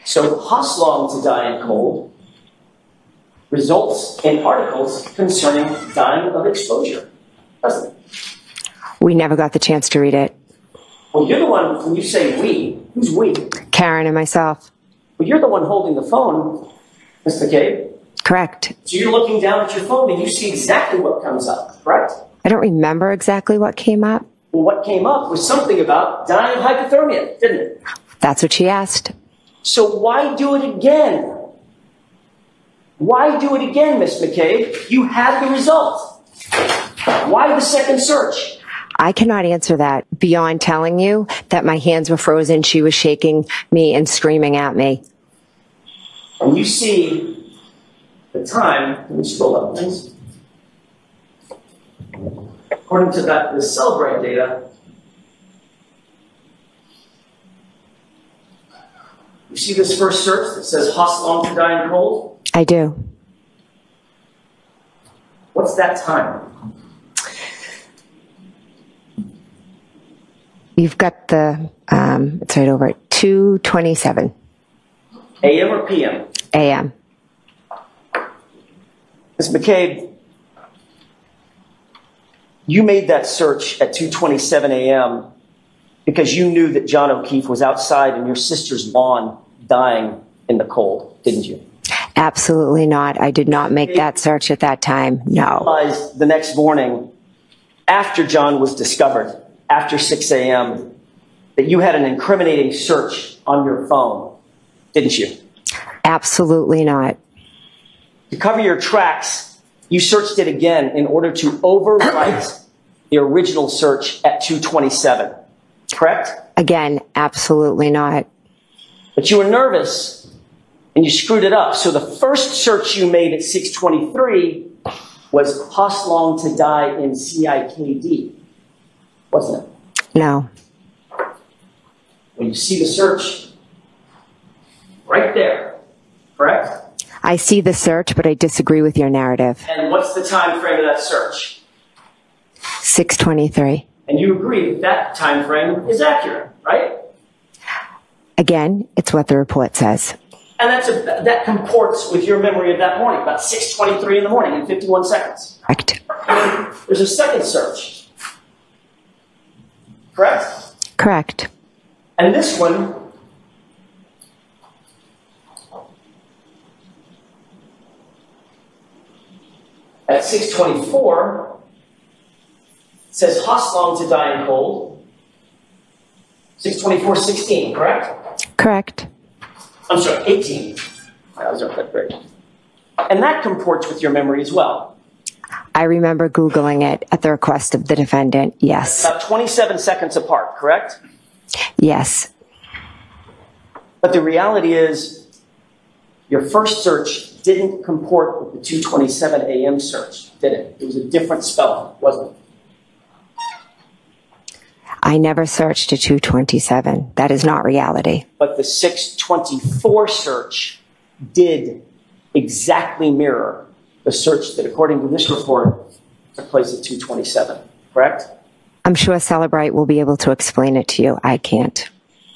So Hoslong to die in cold results in articles concerning dying of exposure, doesn't it? We never got the chance to read it. Well, you're the one, when you say we, who's we? Karen and myself. Well, you're the one holding the phone, Ms. McCabe. Correct. So you're looking down at your phone and you see exactly what comes up, correct? I don't remember exactly what came up. Well, what came up was something about dying of hypothermia, didn't it? That's what she asked. So why do it again? Why do it again, Ms. McCabe? You had the result. Why the second search? I cannot answer that beyond telling you that my hands were frozen. She was shaking me and screaming at me. And you see the time, let me scroll up, please. According to the Celebrate data, you see this first search that says Hoslong to die in cold? I do. What's that time? You've got the, it's right over at 2:27. AM or PM? AM. Ms. McCabe, you made that search at 2:27 a.m. because you knew that John O'Keefe was outside in your sister's lawn dying in the cold, didn't you? Absolutely not. I did not make that search at that time. No. Realized the next morning, after John was discovered, after 6 a.m., that you had an incriminating search on your phone, didn't you? Absolutely not. To cover your tracks, you searched it again in order to overwrite the original search at 2:27, correct? Again, absolutely not. But you were nervous and you screwed it up. So the first search you made at 6:23 was Hoslong to die in CIKD, wasn't it? No. When you see the search, right there, correct? I see the search, but I disagree with your narrative. And what's the time frame of that search? 6:23. And you agree that that time frame is accurate, right? Again, it's what the report says. And that comports with your memory of that morning, about 6:23 in the morning in 51 seconds. Correct. There's a second search, correct? Correct. And this one, at 6:24, says Hoslong to die in cold. 6:24:16, correct? Correct. I'm sorry, 18. I was up that great. And that comports with your memory as well. I remember Googling it at the request of the defendant, yes. About 27 seconds apart, correct? Yes. But the reality is, your first search didn't comport with the 2:27 a.m. search, did it? It was a different spelling, wasn't it? I never searched a 227. That is not reality. But the 6:24 search did exactly mirror the search that, according to this report, took place at 2:27, correct? I'm sure Celebrite will be able to explain it to you. I can't.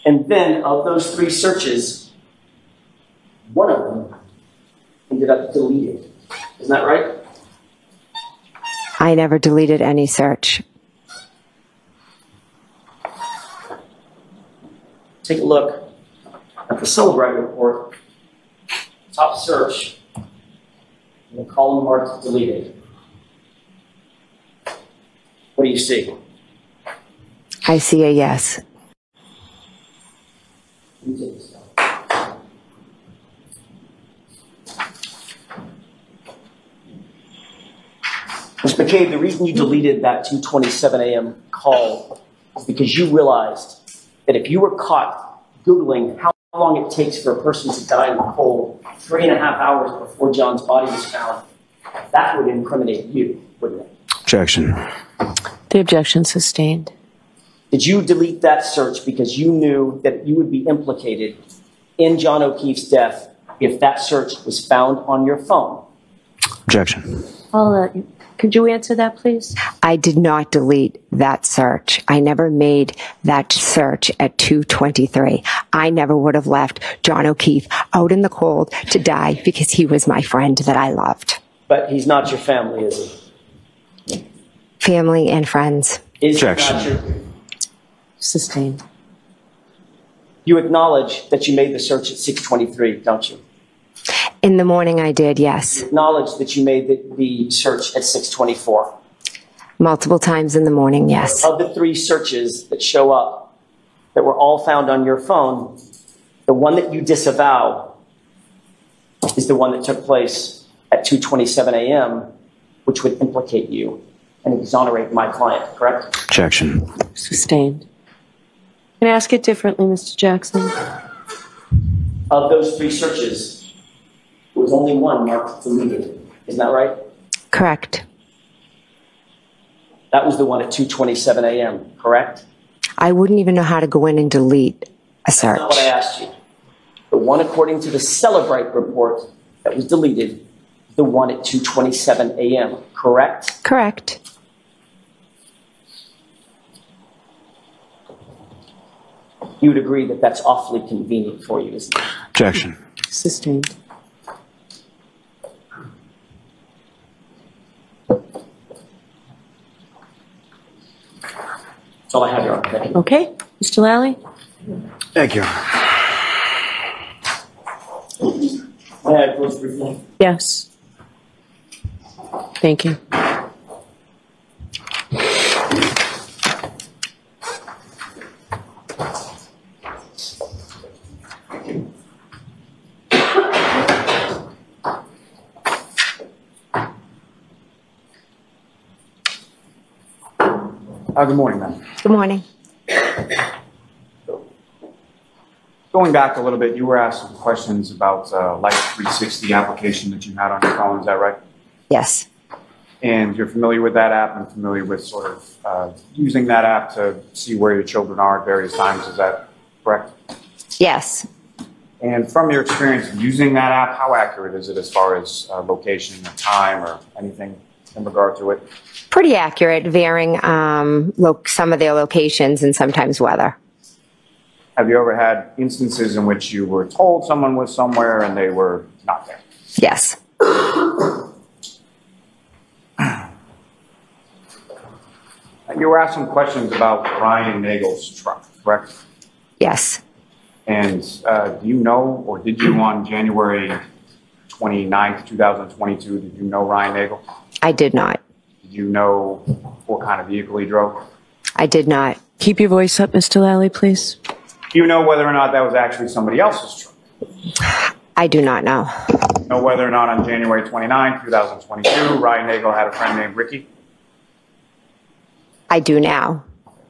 And then, of those three searches, one of them ended up deleted. Isn't that right? I never deleted any search. Take a look at the Celebrite report, top search, and the column marked deleted. What do you see? I see a yes. Ms. McCabe, the reason you deleted that 2:27 a.m. call is because you realized that if you were caught Googling how long it takes for a person to die in the cold 3.5 hours before John's body was found, that would incriminate you, wouldn't it? Objection. The objection sustained. Did you delete that search because you knew that you would be implicated in John O'Keefe's death if that search was found on your phone? Objection. Could you answer that, please? I did not delete that search. I never made that search at 2:23. I never would have left John O'Keefe out in the cold to die because he was my friend that I loved. But he's not your family, is he? Family and friends. Objection. Sustained. You acknowledge that you made the search at 6:23, don't you? In the morning I did, yes. Acknowledge that you made the search at 6:24. Multiple times in the morning, yes. Of the three searches that show up, that were all found on your phone, the one that you disavow is the one that took place at 2:27 a.m., which would implicate you and exonerate my client, correct? Objection. Sustained. Can I ask it differently, Mr. Jackson? Of those three searches, there was only one marked deleted. Isn't that right? Correct. That was the one at 2:27 a.m., correct? I wouldn't even know how to go in and delete a search. That's not what I asked you. The one according to the Celebrite report that was deleted, the one at 2:27 a.m., correct? Correct. You would agree that that's awfully convenient for you, isn't it? Objection. Sustained. That's all I have, Your Honor. Thank you. Okay. Mr. Lally? Thank you. May I close briefly? Yes. Thank you. Good morning, ma'am. Good morning. Going back a little bit, you were asked some questions about Life 360 application that you had on your phone. Is that right? Yes. And you're familiar with that app and familiar with sort of using that app to see where your children are at various times. Is that correct? Yes. And from your experience using that app, how accurate is it as far as location or time or anything in regard to it? Pretty accurate, varying some of their locations and sometimes weather. Have you ever had instances in which you were told someone was somewhere and they were not there? Yes. You were asked some questions about Ryan Nagel's truck, correct? Yes. And do you know, or did you on January 29th, 2022, did you know Ryan Nagel? I did not. Did you know what kind of vehicle he drove? I did not. Keep your voice up, Mr. Lally, please. Do you know whether or not that was actually somebody else's truck? I do not know. Do you know whether or not on January 29th, 2022, Ryan Nagel had a friend named Ricky? I do now.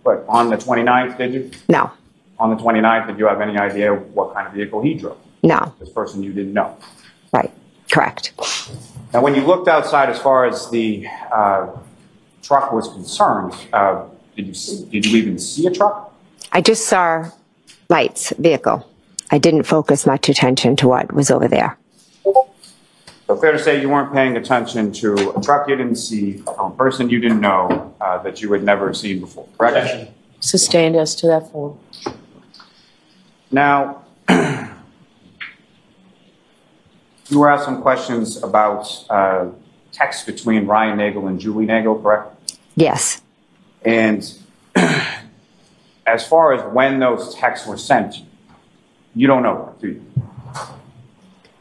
But on the 29th, did you? No. On the 29th, did you have any idea what kind of vehicle he drove? No. This person you didn't know? Right. Correct. Now, when you looked outside as far as the truck was concerned, did you even see a truck? I just saw lights, vehicle. I didn't focus much attention to what was over there. So fair to say you weren't paying attention to a truck you didn't see, a person you didn't know, that you had never seen before, correct? Sustained as to that form. Now, you were asked some questions about texts between Ryan Nagel and Julie Nagel, correct? Yes. And as far as when those texts were sent, you don't know, do you?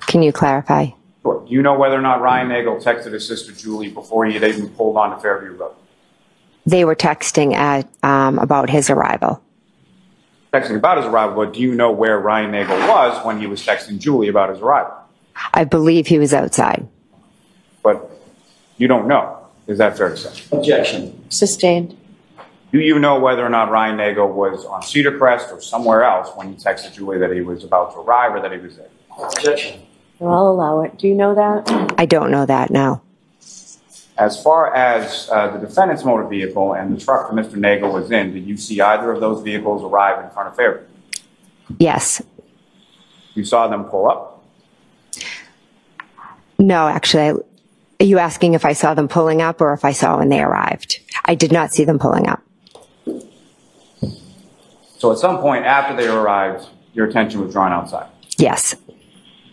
Can you clarify? Sure. Do you know whether or not Ryan Nagel texted his sister Julie before he had even pulled onto Fairview Road? They were texting at about his arrival. Texting about his arrival, but do you know where Ryan Nagel was when he was texting Julie about his arrival? I believe he was outside. But you don't know. Is that fair to say? Objection. Sustained. Do you know whether or not Ryan Nagel was on Cedar Crest or somewhere else when he texted Julie that he was about to arrive or that he was there? Objection. Well, I'll allow it. Do you know that? I don't know that now. As far as the defendant's motor vehicle and the truck that Mr. Nagel was in, did you see either of those vehicles arrive in front of Fairview? Yes. You saw them pull up? No, actually, are you asking if I saw them pulling up or if I saw when they arrived? I did not see them pulling up. So at some point after they arrived, your attention was drawn outside? Yes.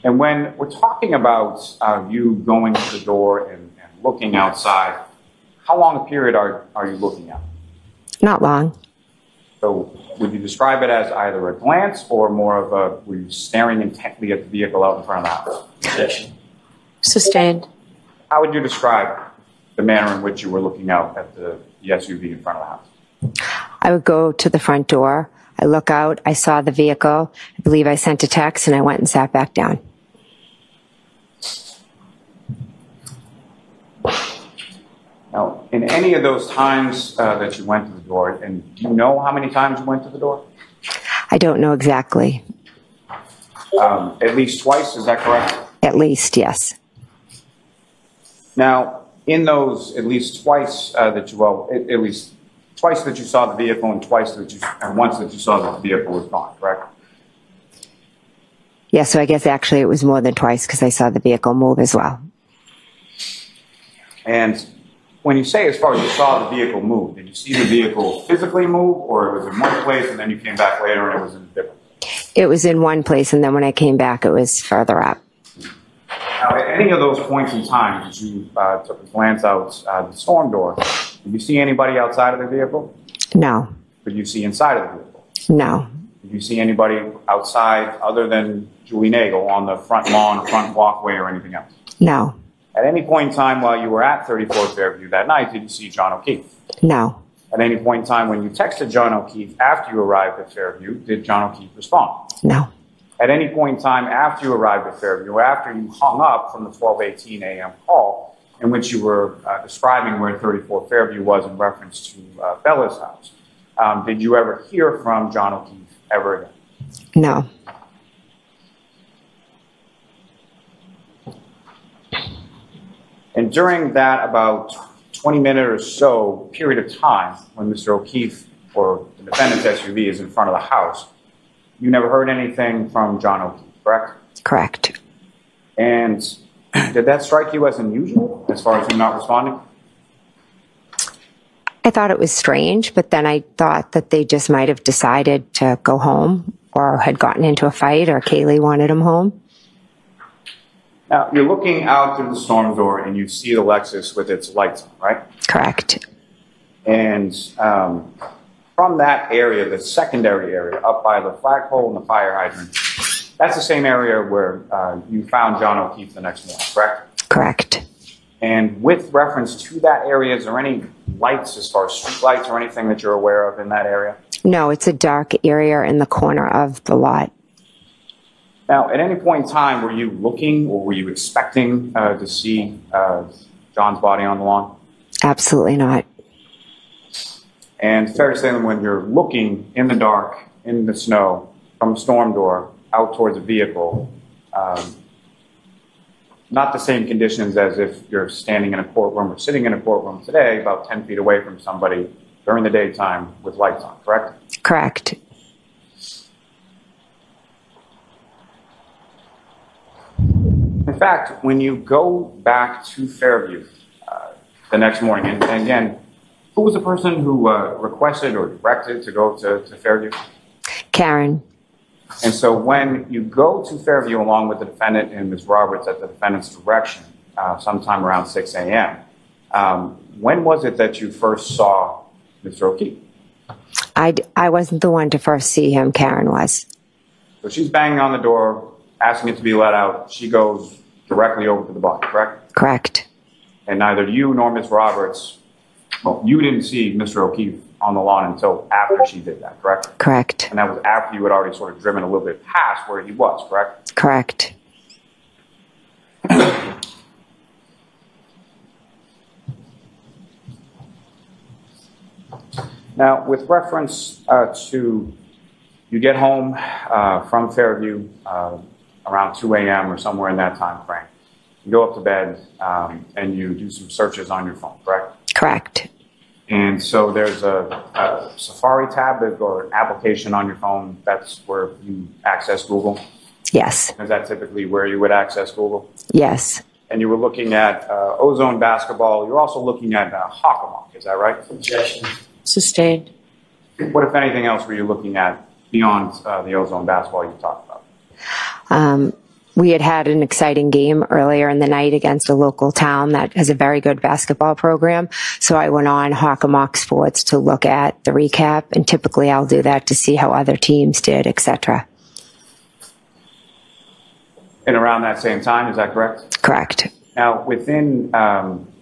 And when we're talking about you going to the door and looking outside, how long a period are you looking at? Not long. So would you describe it as either a glance or more of a, were you staring intently at the vehicle out in front of the house? Objection. Sustained. How would you describe the manner in which you were looking out at the SUV in front of the house? I would go to the front door. I look out. I saw the vehicle. I believe I sent a text and I went and sat back down. Now, in any of those times that you went to the door, and do you know how many times you went to the door? I don't know exactly. At least twice, is that correct? At least, yes. Now, in those at least twice that you, well, at least twice that you saw the vehicle and once that you saw that the vehicle was gone, correct? Yeah, so I guess actually it was more than twice because I saw the vehicle move as well. And when you say as far as you saw the vehicle move, did you see the vehicle physically move or it was in one place and then you came back later and it was in a different place? It was in one place and then when I came back it was further up. Now, at any of those points in time that you took a glance out the storm door, did you see anybody outside of the vehicle? No. Did you see inside of the vehicle? No. Did you see anybody outside other than Julie Nagel on the front lawn, front walkway, or anything else? No. At any point in time while you were at 34 Fairview that night, did you see John O'Keefe? No. At any point in time when you texted John O'Keefe after you arrived at Fairview, did John O'Keefe respond? No. At any point in time after you arrived at Fairview, or after you hung up from the 12:18 a.m. call in which you were describing where 34 Fairview was in reference to Bella's house, did you ever hear from John O'Keefe ever again? No. And during that about 20-minute or so period of time when Mr. O'Keefe or the defendant's SUV is in front of the house, you never heard anything from John O'Keefe, correct? Correct. And did that strike you as unusual as far as him not responding? I thought it was strange, but then I thought that they just might have decided to go home or had gotten into a fight or Kaylee wanted him home. Now, you're looking out through the storm door and you see the Lexus with its lights on, right? Correct. And from that area, the secondary area, up by the flagpole and the fire hydrant, that's the same area where you found John O'Keefe the next morning, correct? Correct. And with reference to that area, is there any lights as far as street lights or anything that you're aware of in that area? No, it's a dark area in the corner of the lot. Now, at any point in time, were you looking or were you expecting to see John's body on the lawn? Absolutely not. And fair to say that when you're looking in the dark, in the snow, from the storm door out towards a vehicle, not the same conditions as if you're standing in a courtroom or sitting in a courtroom today, about 10 feet away from somebody during the daytime with lights on, correct? Correct. In fact, when you go back to Fairview the next morning, and again, who was the person who requested or directed to go to Fairview? Karen. And so when you go to Fairview along with the defendant and Ms. Roberts at the defendant's direction, sometime around 6 a.m., when was it that you first saw Mr. O'Keefe? I wasn't the one to first see him. Karen was. So she's banging on the door, asking it to be let out. She goes directly over to the body, correct? Correct. And neither you nor Ms. Roberts, well, you didn't see Mr. O'Keefe on the lawn until after she did that, correct? Correct. And that was after you had already sort of driven a little bit past where he was, correct? Correct. Now, with reference to you get home from Fairview around 2 a.m. or somewhere in that time frame, you go up to bed and you do some searches on your phone, correct? Correct. And so there's a Safari tab or application on your phone. That's where you access Google. Yes. Is that typically where you would access Google? Yes. And you were looking at Ozone basketball. You're also looking at Hockomock. Is that right? Objection. Sustained. What, if anything else, were you looking at beyond the Ozone basketball you talked about? We had an exciting game earlier in the night against a local town that has a very good basketball program. So I went on Hockomock Sports to look at the recap, and typically I'll do that to see how other teams did, etc. And around that same time, is that correct? Correct. Now, within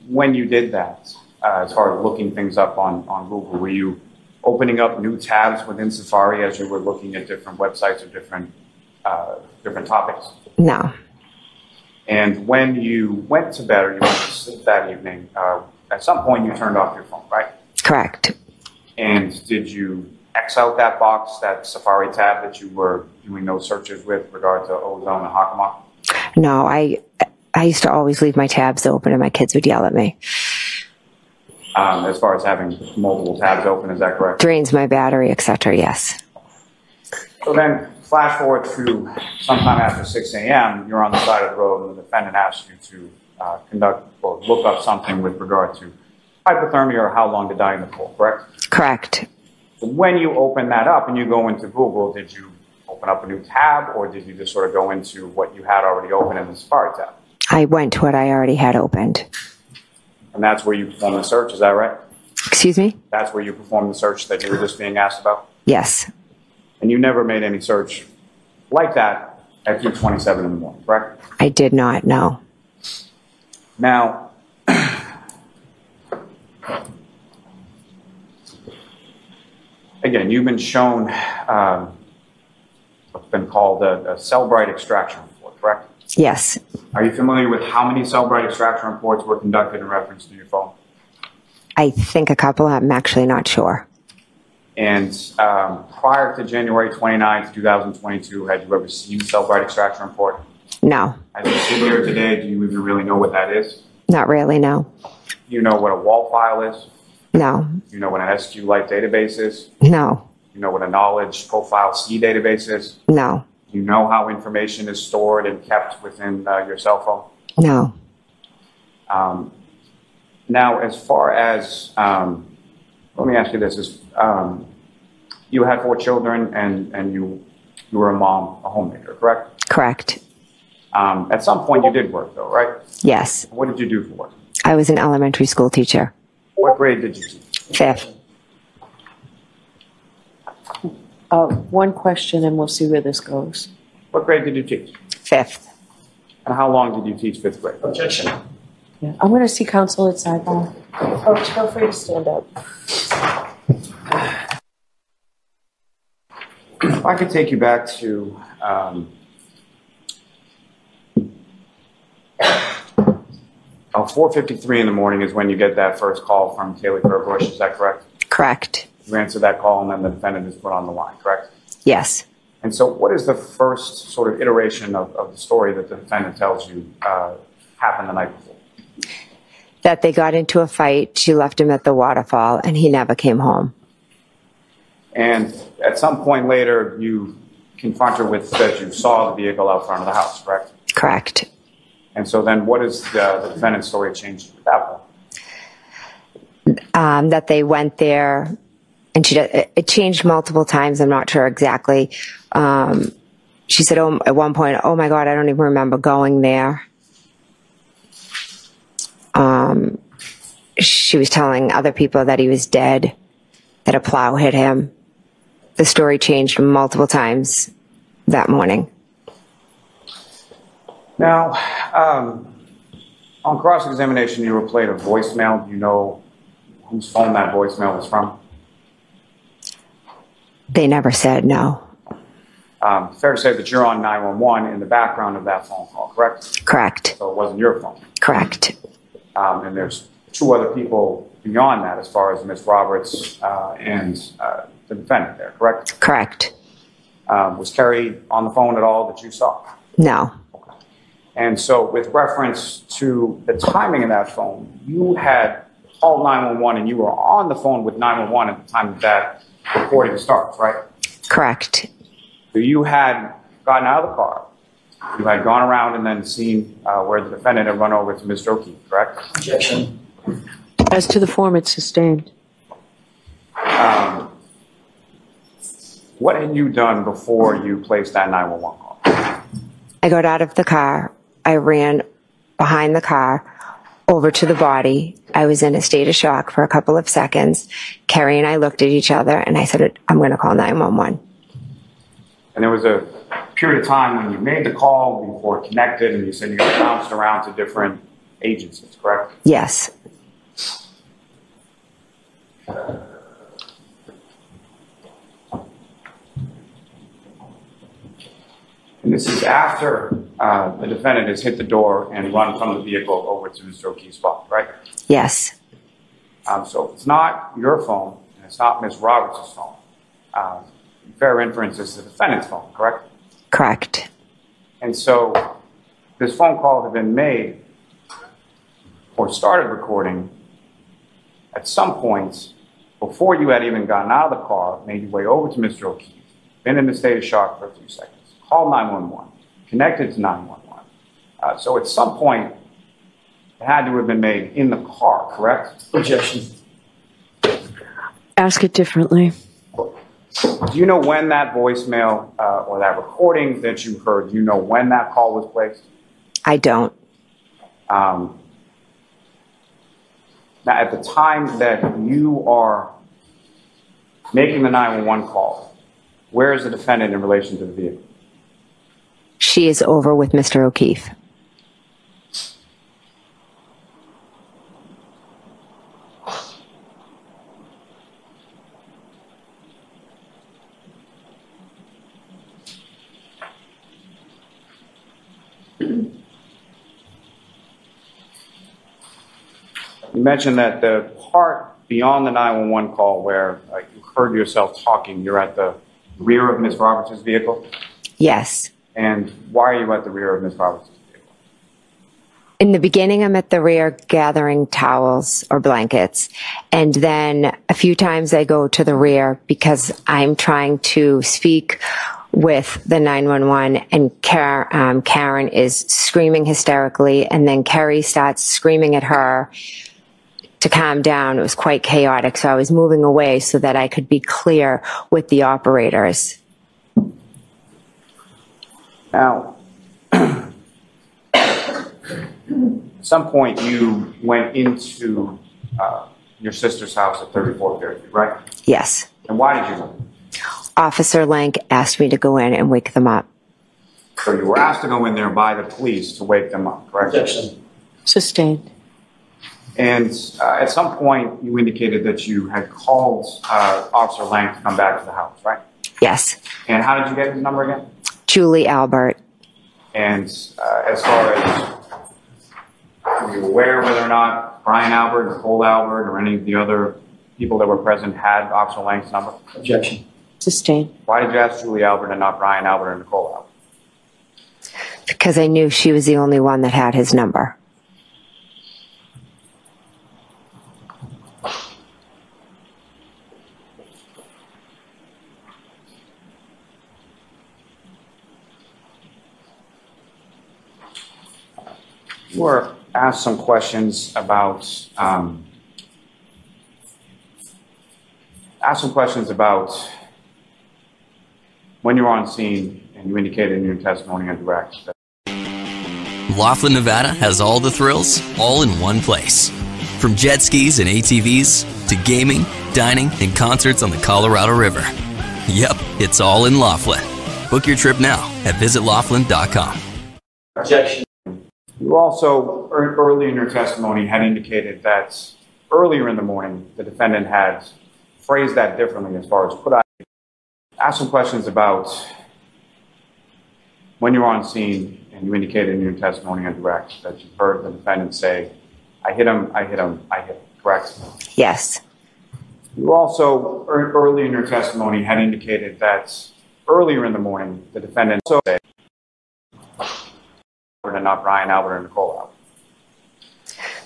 when you did that, as far as looking things up on Google, were you opening up new tabs within Safari as you were looking at different websites or different topics? No. And when you went to bed or you went to sleep that evening, at some point you turned off your phone, right? Correct. And did you X out that box, that Safari tab that you were doing those searches with regard to Ozone and Hockomock? No, I used to always leave my tabs open and my kids would yell at me. As far as having multiple tabs open, is that correct? Drains my battery, etc. Yes. So then, flash forward to sometime after 6 a.m., you're on the side of the road and the defendant asks you to conduct or look up something with regard to hypothermia or how long to die in the cold, correct? Correct. So when you open that up and you go into Google, did you open up a new tab or did you just sort of go into what you had already open in the Safari tab? I went to what I already had opened. And that's where you perform the search, is that right? Excuse me? That's where you perform the search that you were just being asked about? Yes. And you never made any search like that at 2:27 in the morning, correct? I did not, no. Now, again, you've been shown what's been called a Cellbrite extraction report, correct? Yes. Are you familiar with how many Cellbrite extraction reports were conducted in reference to your phone? I think a couple. I'm actually not sure. And prior to January 29th, 2022, had you ever seen a Cellbrite extraction report? No. As you sit here today, do you even really know what that is? Not really, no. Do you know what a wall file is? No. Do you know what an SQLite database is? No. Do you know what a knowledge profile C database is? No. Do you know how information is stored and kept within your cell phone? No. Now, as far as, let me ask you this, you had 4 children and you were a mom, a homemaker, correct? Correct. At some point you did work though, right? Yes. What did you do for work? I was an elementary school teacher. What grade did you teach? 5th. One question and we'll see where this goes. What grade did you teach? 5th. And how long did you teach 5th grade? Objection. Yeah. I'm going to see counsel at sidebar. Folks, feel free to stand up. If I could take you back to 4:53 in the morning is when you get that first call from Kaylee Kerbush, is that correct? Correct. You answer that call and then the defendant is put on the line, correct? Yes. And so what is the first sort of iteration of the story that the defendant tells you happened the night before? That they got into a fight, she left him at the waterfall, and he never came home. And at some point later, you confront her with that you saw the vehicle out front of the house, correct? Correct. And so then what is the defendant's story changed at that point? That they went there, and it changed multiple times. I'm not sure exactly. She said, at one point, "Oh my God, I don't even remember going there." She was telling other people that he was dead, that a plow hit him. The story changed multiple times that morning. Now, on cross-examination, you were played a voicemail. Do you know whose phone that voicemail was from? They never said no. Fair to say that you're on 911 in the background of that phone call, correct? Correct. So it wasn't your phone. Correct. And there's 2 other people beyond that as far as Ms. Roberts and the defendant there, correct? Correct. Was Kerry on the phone at all that you saw? No. Okay. And so with reference to the timing of that phone, you had called 911 and you were on the phone with 911 at the time that recording starts, right? Correct. So you had gotten out of the car, you had gone around and then seen where the defendant had run over to Mr. O'Keefe, correct? Objection. As to the form, it's sustained. What had you done before you placed that 911 call? I got out of the car. I ran behind the car over to the body. I was in a state of shock for a couple of seconds. Kerry and I looked at each other and I said, "I'm going to call 911. And there was a period of time when you made the call before it connected and you said you got bounced around to different agencies, correct? Yes. And this is after the defendant has hit the door and run from the vehicle over to Mr. O'Keefe's spot, right? Yes. So it's not your phone and it's not Ms. Roberts' phone. Fair inference is the defendant's phone, correct? Correct. And so this phone call had been made or started recording at some point before you had even gotten out of the car, made your way over to Mr. O'Keefe, been in a state of shock for a few seconds, called 911, connected to 911. So at some point, it had to have been made in the car, correct? Objection. Ask it differently. Do you know when that voicemail or that recording that you heard, do you know when that call was placed? I don't. Now, at the time that you are making the 911 call, where is the defendant in relation to the vehicle? She is over with Mr. O'Keefe. You mentioned that the part beyond the 911 call where you heard yourself talking, you're at the rear of Ms. Roberts' vehicle? Yes. And why are you at the rear of Ms. Roberts' vehicle? In the beginning, I'm at the rear gathering towels or blankets. And then a few times I go to the rear because I'm trying to speak with the 911 and Karen is screaming hysterically. And then Kerry starts screaming at her to calm down. It was quite chaotic. So I was moving away so that I could be clear with the operators. Now, at some point, you went into your sister's house at 34 Fairview, right? Yes. And why did you go? Officer Lank asked me to go in and wake them up. So you were asked to go in there by the police to wake them up, correct? Objection. Sustained. And at some point, you indicated that you had called Officer Lank to come back to the house, right? Yes. And how did you get his number again? Julie Albert. And as far as, were you aware whether or not Brian Albert, Nicole Albert, or any of the other people that were present had Officer Lank's number? Objection. Sustained. Why did you ask Julie Albert and not Brian Albert or Nicole Albert? Because I knew she was the only one that had his number. You were asked some questions about when you were on scene, and you indicated in your testimony on direct that Laughlin, Nevada has all the thrills, all in one place. From jet skis and ATVs to gaming, dining, and concerts on the Colorado River. Yep, it's all in Laughlin. Book your trip now at visitlaughlin.com. Objection. you also, early in your testimony, had indicated that earlier in the morning, the defendant had phrased that differently as far as asked some questions about when you were on scene, and you indicated in your testimony on direct that you heard the defendant say, I hit him, correct? Yes. You also, early in your testimony, had indicated that earlier in the morning, the defendant said, and not Brian Albert or Nicole Albert.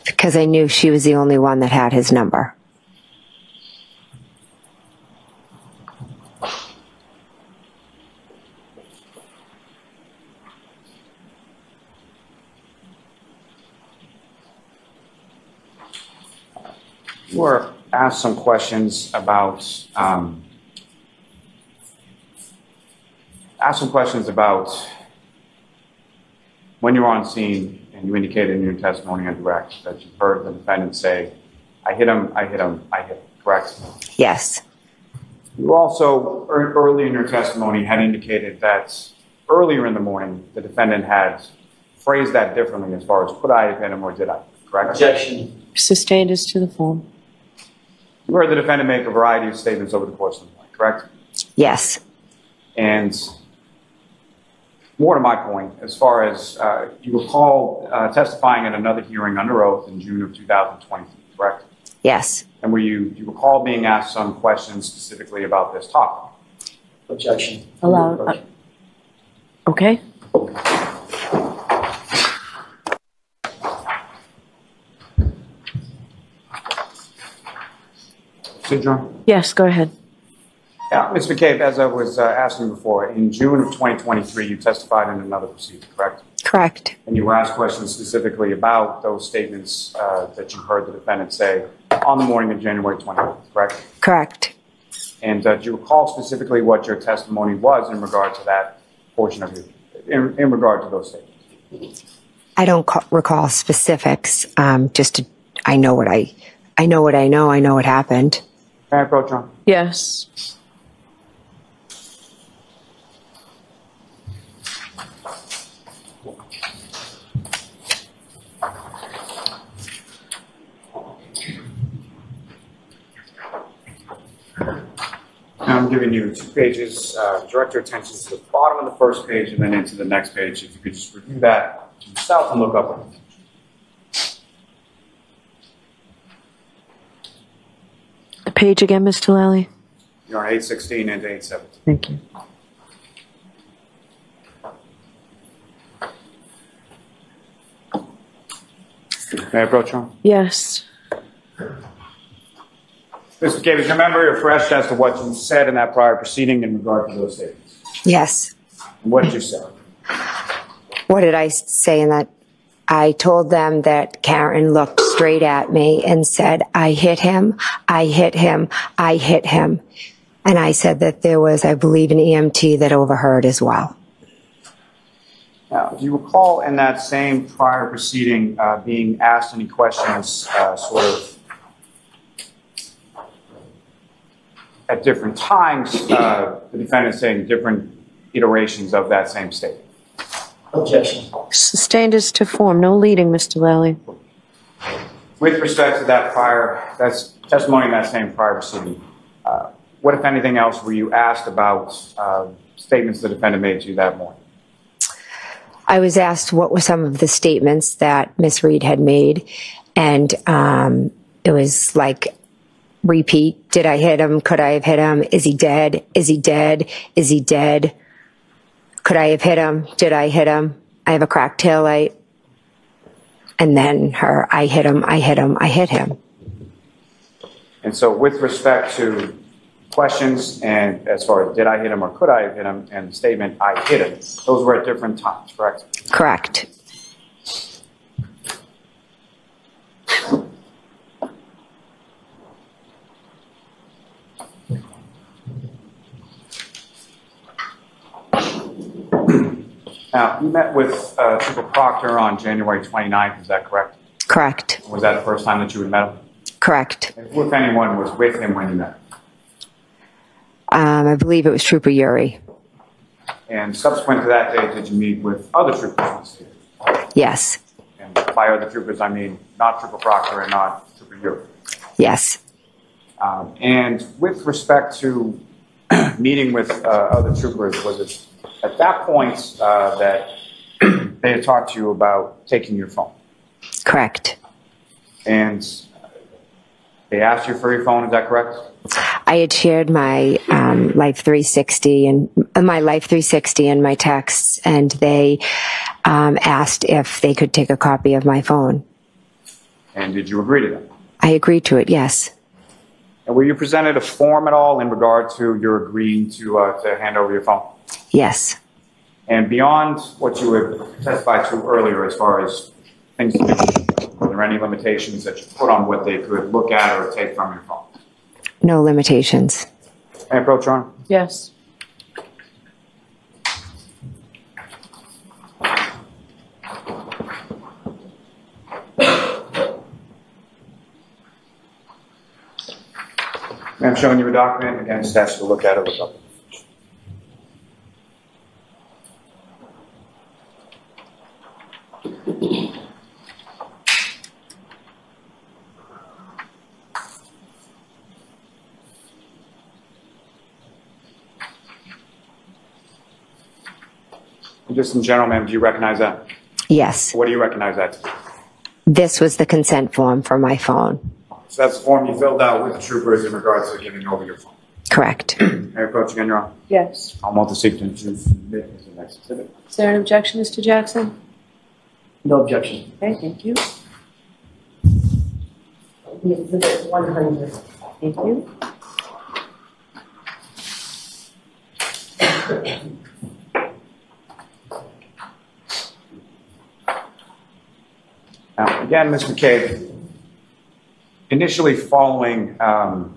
Because I knew she was the only one that had his number. You were asked some questions about when you were on scene, and you indicated in your testimony on direct that you heard the defendant say, I hit him, correct? Yes. You also, early in your testimony, had indicated that earlier in the morning, the defendant had phrased that differently as far as could I have hit him or did I, correct? Objection. Sustained as to the form. You heard the defendant make a variety of statements over the course of the night, correct? Yes. And more to my point, as far as you recall testifying at another hearing under oath in June of 2023, correct? Yes. And do you recall being asked some questions specifically about this topic? Objection. Allowed. Okay. Sidron? Yes, go ahead. Yeah, Ms. McCabe, as I was asking before, in June of 2023, you testified in another proceeding, correct? Correct. And you were asked questions specifically about those statements that you heard the defendant say on the morning of January 28th, correct? Correct. And do you recall specifically what your testimony was in regard to that portion of your, in regard to those statements? I don't recall specifics. I know what I know. I know what happened. Can I approach on? Yes. Now I'm giving you 2 pages. Direct your attention to the bottom of the first page and then into the next page. If you could just review that to yourself and look up what you think. The page again, Mr. Lally? You're on 816 and 817. Thank you. May I approach you? Yes. Mr. McCabe, is your memory refreshed as to what you said in that prior proceeding in regard to those statements? Yes. What did you say? What did I say in that? I told them that Karen looked straight at me and said, I hit him, I hit him, I hit him. And I said that there was, I believe, an EMT that overheard as well. Now, do you recall in that same prior proceeding being asked any questions sort of at different times, the defendant saying different iterations of that same statement? Objection. Sustained as to form. No leading, Mr. Lally. With respect to that that's testimony in that same prior proceeding, what, if anything else, were you asked about statements the defendant made to you that morning? I was asked what were some of the statements that Miss Reed had made, and it was like, repeat, did I hit him? Could I have hit him? Is he dead? Is he dead? Is he dead? Could I have hit him? Did I hit him? I have a cracked taillight. And then her, I hit him, I hit him, I hit him. And so with respect to questions and as far as did I hit him or could I have hit him, and the statement I hit him, those were at different times, correct? Correct. Now, you met with Trooper Proctor on January 29th, is that correct? Correct. Was that the first time that you had met him? Correct. And who, if anyone, was with him when you met him? I believe it was Trooper Yuri. And subsequent to that date, did you meet with other troopers? Yes. And by other troopers, I mean not Trooper Proctor and not Trooper Yuri. Yes. And with respect to meeting with other troopers, was it at that point that they had talked to you about taking your phone? Correct. And they asked you for your phone, is that correct? I had shared my Life 360 and my texts, and they asked if they could take a copy of my phone. And did you agree to that? I agreed to it, yes. And were you presented a form at all in regard to your agreeing to hand over your phone? Yes. And beyond what you had testified to earlier as far as things to do, were there any limitations that you put on what they could look at or take from your phone? No limitations. May I approach, Your Honor? Yes. I'm showing you a document. Again, just ask you to look at it. Look up. Just in general, ma'am, do you recognize that? Yes. What do you recognize that to be? This was the consent form for my phone. So that's the form you filled out with the troopers in regards to giving over your phone. Correct. May I approach again, Your Honor? Yes. I'll move to seek to submit as the next exhibit. Is there an objection, Mr. Jackson? No objection. Okay, thank you. Exhibit 100. Thank you. Now, again, Ms. McCabe, initially following the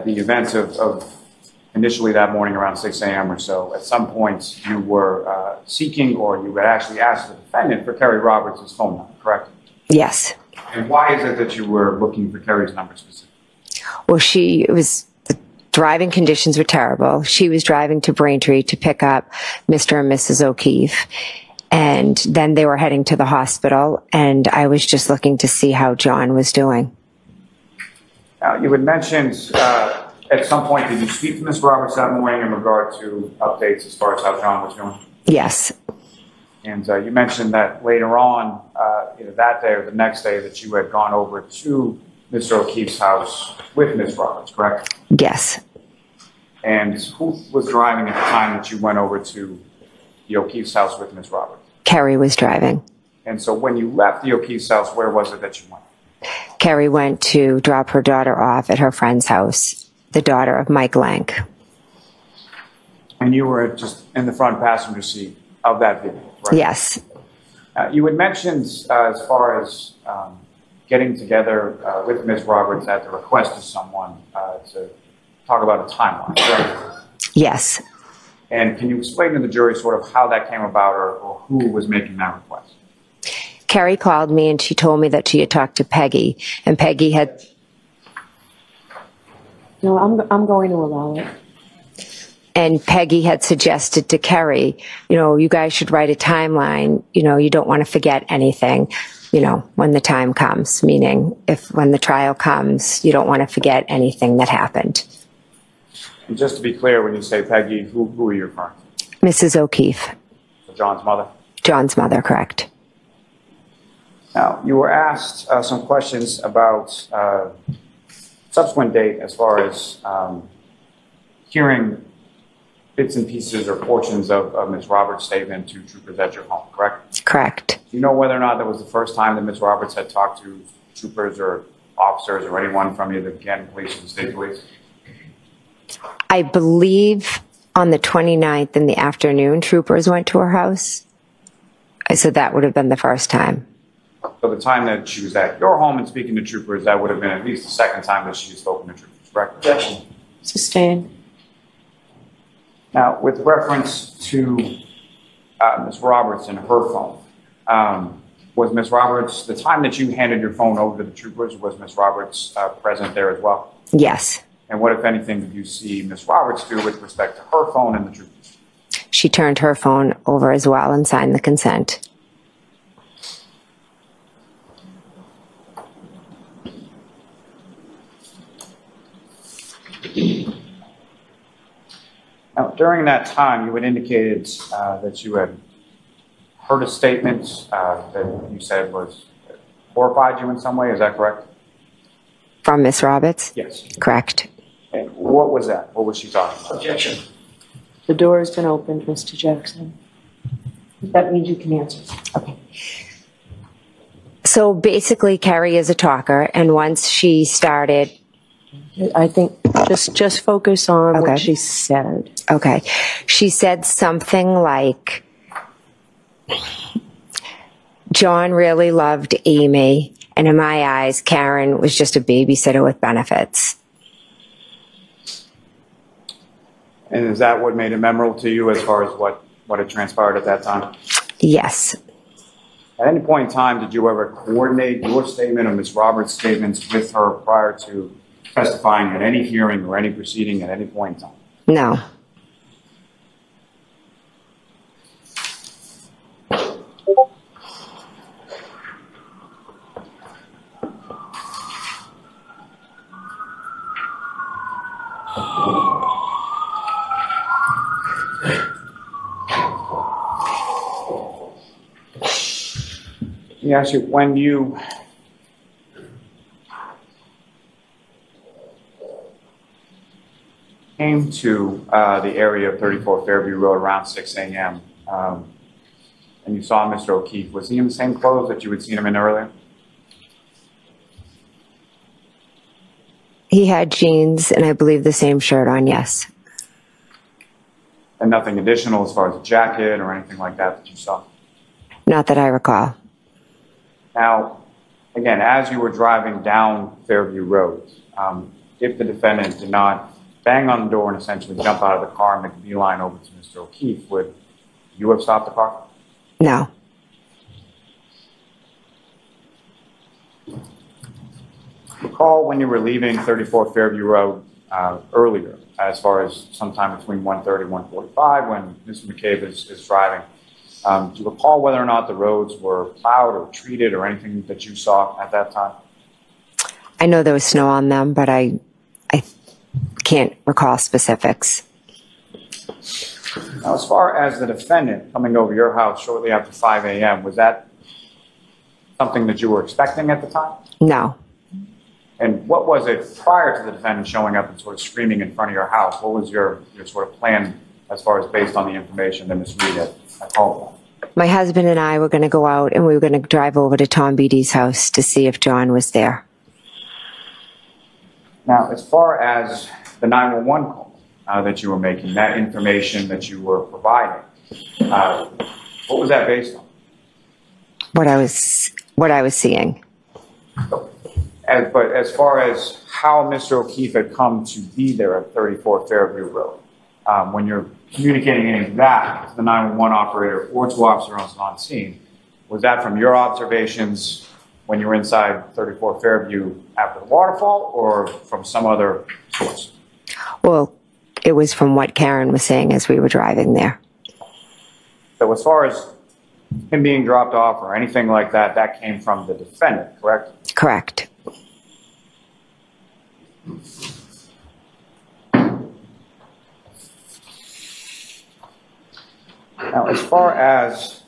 events of initially that morning around 6 a.m. or so, at some point you were seeking or you had actually asked the defendant for Kerry Roberts' phone number, correct? Yes. And why is it that you were looking for Kerry's number specifically? Well, the driving conditions were terrible. She was driving to Braintree to pick up Mr. and Mrs. O'Keefe. And then they were heading to the hospital, and I was just looking to see how John was doing. Now, you had mentioned at some point, did you speak to Ms. Roberts that morning in regard to updates as far as how John was doing? Yes. And you mentioned that later on, either that day or the next day, that you had gone over to Mr. O'Keefe's house with Ms. Roberts, correct? Yes. And who was driving at the time that you went over to the O'Keefe's house with Ms. Roberts? Kerry was driving. And so when you left the O'Keefe's house, where was it that you went? Carrie went to drop her daughter off at her friend's house, the daughter of Mike Lank. And you were just in the front passenger seat of that vehicle, right? Yes. You had mentioned as far as getting together with Ms. Roberts at the request of someone to talk about a timeline, right? Yes. And can you explain to the jury sort of how that came about or who was making that request? Carrie called me and she told me that she had talked to Peggy, and Peggy had... No, I'm going to allow it. And Peggy had suggested to Carrie, you know, you guys should write a timeline. You know, you don't want to forget anything, you know, when the time comes, meaning when the trial comes, you don't want to forget anything that happened. And just to be clear, when you say Peggy, who are you referring to? Mrs. O'Keefe. John's mother? John's mother, correct. Now, you were asked some questions about subsequent date as far as hearing bits and pieces or portions of Ms. Roberts' statement to troopers at your home, correct? Correct. Do you know whether or not that was the first time that Ms. Roberts had talked to troopers or officers or anyone from either the Canton Police or the State Police? I believe on the 29th in the afternoon, troopers went to her house. I said that would have been the first time. So the time that she was at your home and speaking to troopers, that would have been at least the second time that she had spoken to troopers, correct? Objection. Sustained. Now, with reference to Ms. Roberts and her phone, was Ms. Roberts, the time that you handed your phone over to the troopers, was Ms. Roberts present there as well? Yes. And what, if anything, did you see Ms. Roberts do with respect to her phone and the troopers? She turned her phone over as well and signed the consent. Now, during that time, you had indicated that you had heard a statement that you said was horrified you in some way. Is that correct? From Miss Roberts? Yes. Correct. And what was that? What was she talking about? Objection. The door has been opened, Mr. Jackson. That means you can answer. Okay. So basically, Carrie is a talker, and once she started... I think just focus on Okay. what she said. Okay. She said something like, John really loved Amy, and in my eyes, Karen was just a babysitter with benefits. And is that what made it memorable to you as far as what had transpired at that time? Yes. At any point in time, did you ever coordinate your statement or Ms. Roberts' statements with her prior to testifying at any hearing or any proceeding at any point in time? No. Let me ask you, when you came to the area of 34 Fairview Road around 6 a.m. And you saw Mr. O'Keefe, was he in the same clothes that you had seen him in earlier? He had jeans and I believe the same shirt on, yes. And nothing additional as far as a jacket or anything like that that you saw? Not that I recall. Now, again, as you were driving down Fairview Road, if the defendant did not bang on the door and essentially jump out of the car and make a beeline over to Mr. O'Keefe, would you have stopped the car? No. Recall when you were leaving 34 Fairview Road earlier, as far as sometime between 1:30 and 1:45 when Mr. McCabe is driving. Do you recall whether or not the roads were plowed or treated or anything that you saw at that time? I know there was snow on them, but I can't recall specifics. Now, as far as the defendant coming over your house shortly after 5 a.m., was that something that you were expecting at the time? No. And what was it prior to the defendant showing up and sort of screaming in front of your house? What was your sort of plan as far as based on the information that Ms. Reed had called for? My husband and I were going to go out and we were going to drive over to Tom Beatty's house to see if John was there. Now, as far as the 911 call that you were making, that information that you were providing, what was that based on? What I was seeing. But as far as how Mr. O'Keefe had come to be there at 34 Fairview Road, when you're communicating any of that to the 911 operator or to officers on scene, was that from your observations when you were inside 34 Fairview after the waterfall, or from some other source? Well, it was from what Karen was saying as we were driving there. So as far as him being dropped off or anything like that, that came from the defendant, correct? Correct. Now, as far as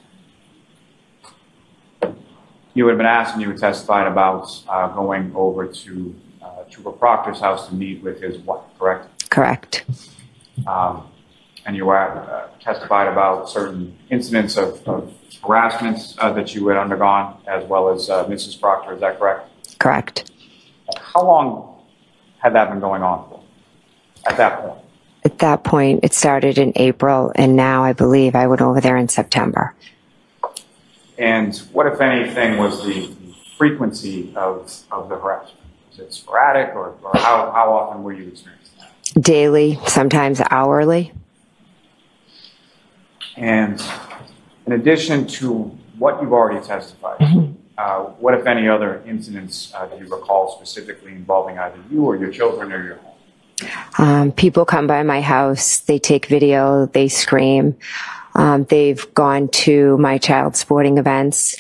you had been asked and you had testified about going over to Trooper Proctor's house to meet with his wife, correct? Correct. And you testified about certain incidents of harassment that you had undergone, as well as Mrs. Proctor, is that correct? Correct. How long had that been going on for at that point? At that point, it started in April, and now I believe I went over there in September. And what, if anything, was the frequency of the harassment? Was it sporadic, or how often were you experiencing that? Daily, sometimes hourly. And in addition to what you've already testified, what, if any, other incidents do you recall specifically involving either you or your children or your home? People come by my house, they take video, they scream. They've gone to my child's sporting events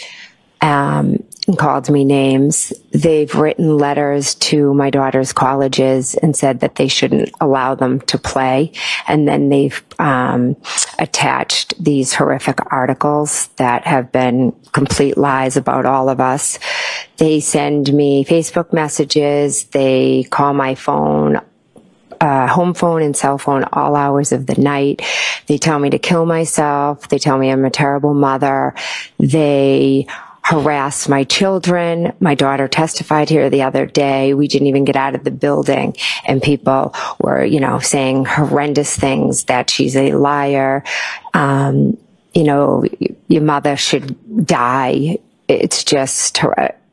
and called me names. They've written letters to my daughter's colleges and said that they shouldn't allow them to play. And then they've attached these horrific articles that have been complete lies about all of us. They send me Facebook messages. They call my phone, home phone and cell phone, all hours of the night. They tell me to kill myself. They tell me I'm a terrible mother. They harass my children. My daughter testified here the other day. We didn't even get out of the building, and people were, saying horrendous things, that she's a liar. Your mother should die. It's just,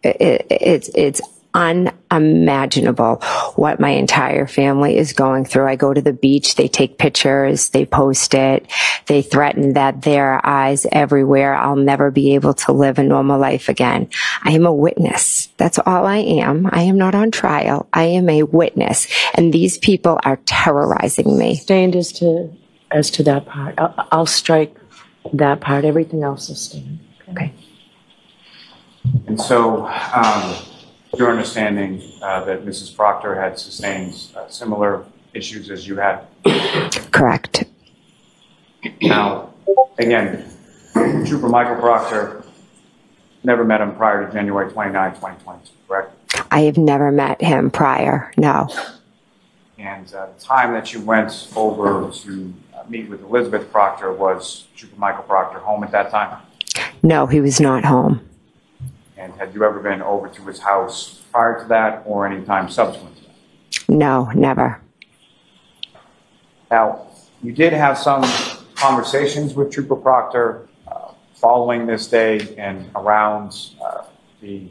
it's unimaginable what my entire family is going through. I go to the beach, they take pictures, they post it, they threaten that there are eyes everywhere. I'll never be able to live a normal life again. I am a witness. That's all I am. I am not on trial. I am a witness. And these people are terrorizing me. Stand as to that part. I'll strike that part. Everything else will stand. Okay. And so, your understanding that Mrs. Proctor had sustained similar issues as you had? Correct. Now, again, Trooper Michael Proctor never met him prior to January 29, 2022, correct? I have never met him prior, no. And the time that you went over to meet with Elizabeth Proctor, was Trooper Michael Proctor home at that time? No, he was not home. And had you ever been over to his house prior to that, or any time subsequent to that? No, never. Now, you did have some conversations with Trooper Proctor following this day and around let me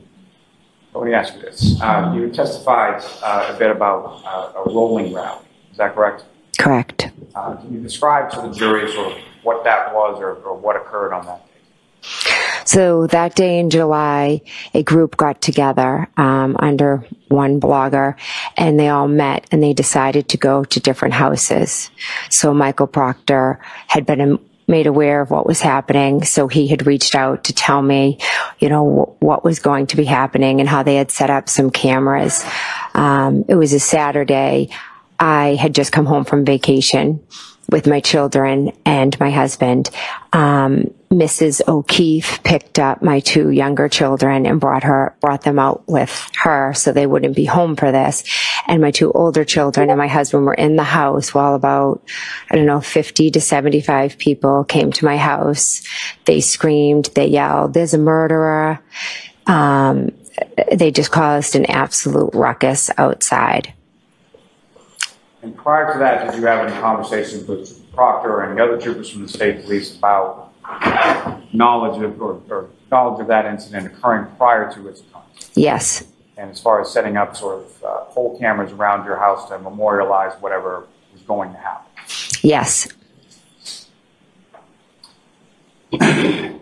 ask you this. You testified a bit about a rolling rally. Is that correct? Correct. Can you describe to the jury sort of what that was, or what occurred on that day? So that day in July, a group got together under one blogger, and they all met and they decided to go to different houses. So Michael Proctor had been made aware of what was happening, so he had reached out to tell me, what was going to be happening and how they had set up some cameras. It was a Saturday. I had just come home from vacation, with my children and my husband. Mrs. O'Keefe picked up my 2 younger children and brought them out with her so they wouldn't be home for this. And my 2 older children and my husband were in the house while about, 50 to 75 people came to my house. They screamed, they yelled, "There's a murderer." They just caused an absolute ruckus outside. And prior to that, did you have any conversations with Proctor or any other troopers from the state police about knowledge of that incident occurring prior to its occurrence? Yes. And as far as setting up sort of whole cameras around your house to memorialize whatever was going to happen? Yes.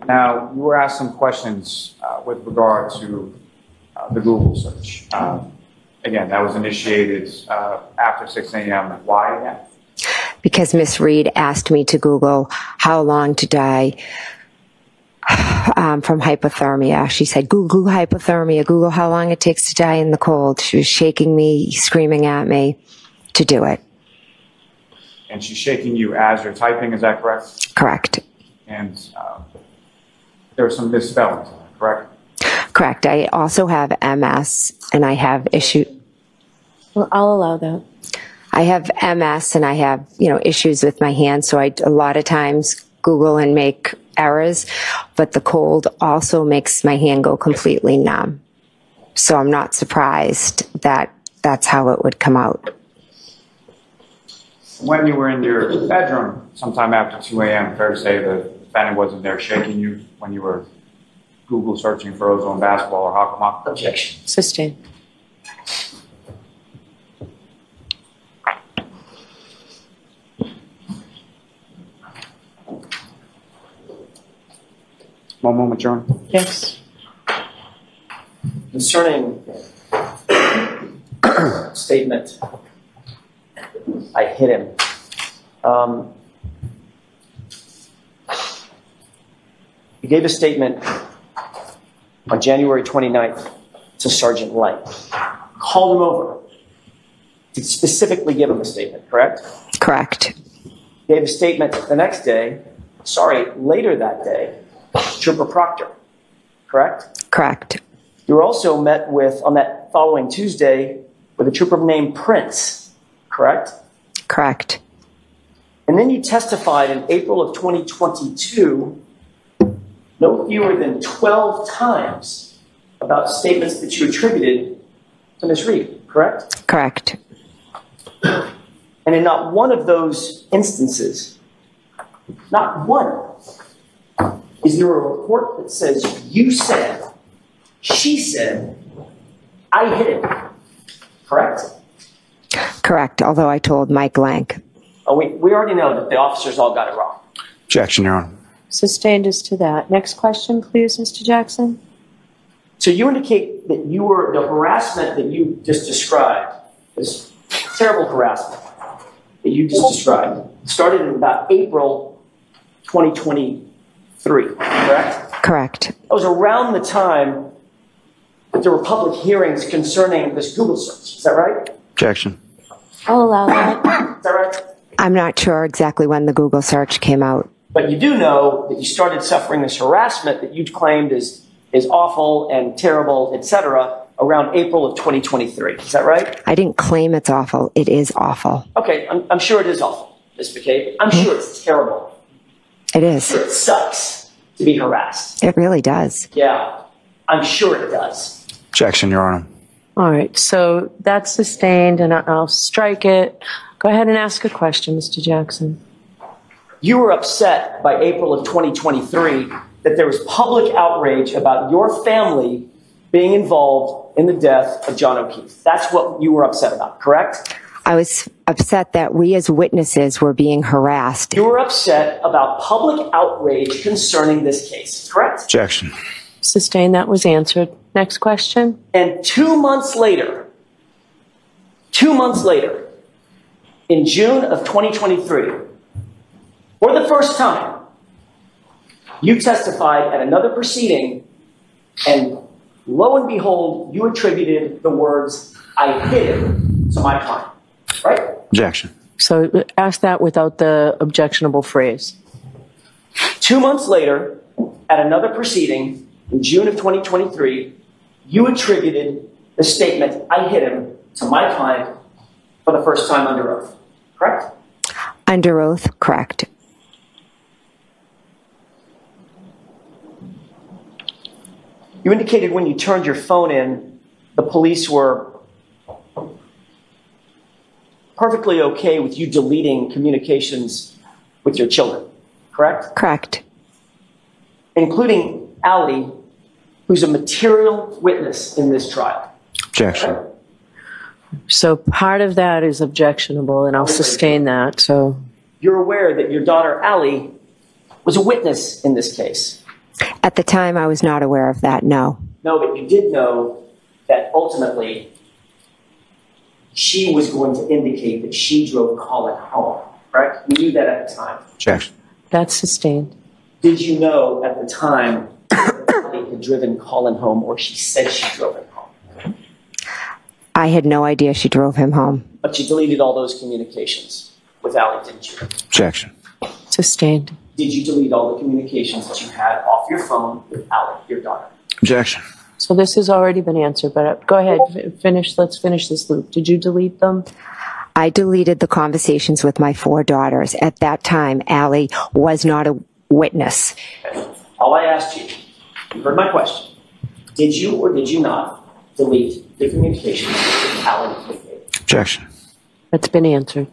Now, you were asked some questions with regard to the Google search. Again, that was initiated after 6 a.m. Why again? Because Miss Reed asked me to Google how long to die from hypothermia. She said, Google hypothermia, Google how long it takes to die in the cold. She was shaking me, screaming at me to do it. And she's shaking you as you're typing, is that correct? Correct. And there were some misspellings, correct? Correct. I also have MS and I have issue. Well, I'll allow that. I have MS and I have, issues with my hands. So I, a lot of times Google and make errors, but the cold also makes my hand go completely numb. So I'm not surprised that that's how it would come out. When you were in your bedroom sometime after 2 a.m., fair to say the defendant wasn't there shaking you when you were Google searching for ozone basketball or Hakamak? Objection. Sustained. One moment, John. Yes. Concerning statement, I hit him. He gave a statement on January 29th to Sergeant Light. Called him over to specifically give him a statement, correct? Correct. Gave a statement the next day, later that day, Trooper Proctor, correct? Correct. You were also met with, on that following Tuesday, with a trooper named Prince, correct? Correct. And then you testified in April of 2022, no fewer than 12 times about statements that you attributed to Ms. Reed, correct? Correct. And in not one of those instances, not one, is there a report that says you said, she said, I hit it, correct? Correct, although I told Mike Lank. Oh, we already know that the officers all got it wrong. Objection, Your Honor. Sustained as to that. Next question, please, Mr. Jackson. So you indicate that you were, the harassment that you just described, this terrible harassment that you just described, started in about April 2023, correct? Correct. That was around the time that there were public hearings concerning this Google search. Is that right? Objection. I'll allow that. Is that right? I'm not sure exactly when the Google search came out. But you do know that you started suffering this harassment that you claimed is awful and terrible, etc., around April of 2023. Is that right? I didn't claim it's awful. It is awful. Okay, I'm sure it is awful, Ms. McCabe. I'm sure it's terrible. It is. I'm sure it sucks to be harassed. It really does. Yeah, I'm sure it does. Objection, Your Honor. All right, so that's sustained, and I'll strike it. Go ahead and ask a question, Mr. Jackson. You were upset by April of 2023 that there was public outrage about your family being involved in the death of John O'Keefe. That's what you were upset about, correct? I was upset that we as witnesses were being harassed. You were upset about public outrage concerning this case, correct? Objection. Sustained, that was answered. Next question. And 2 months later, in June of 2023, for the first time, you testified at another proceeding, and lo and behold, you attributed the words, I hit him, to my client, right? Objection. So ask that without the objectionable phrase. 2 months later, at another proceeding, in June of 2023, you attributed the statement, "I hit him," to my client for the first time under oath, correct? Under oath, correct. You indicated when you turned your phone in, the police were perfectly okay with you deleting communications with your children, correct? Correct. Including Allie, who's a material witness in this trial. Objection. So part of that is objectionable, and I'll sustain that. So You're aware that your daughter Allie was a witness in this case. At the time, I was not aware of that, no. No, but you did know that ultimately she was going to indicate that she drove Colin home, correct? You knew that at the time. Objection. that's sustained. Did you know at the time that Allie had driven Colin home, or she said she drove him home? I had no idea she drove him home. But you deleted all those communications with Allie, didn't you? Objection. Sustained. Did you delete all the communications that you had off your phone with Allie, your daughter? Objection. So this has already been answered, but go ahead, finish. Let's finish this loop. Did you delete them? I deleted the conversations with my 4 daughters. At that time, Allie was not a witness. Okay. All I asked you, you heard my question. Did you or did you not delete the communications with Allie McCabe? Objection. That's been answered.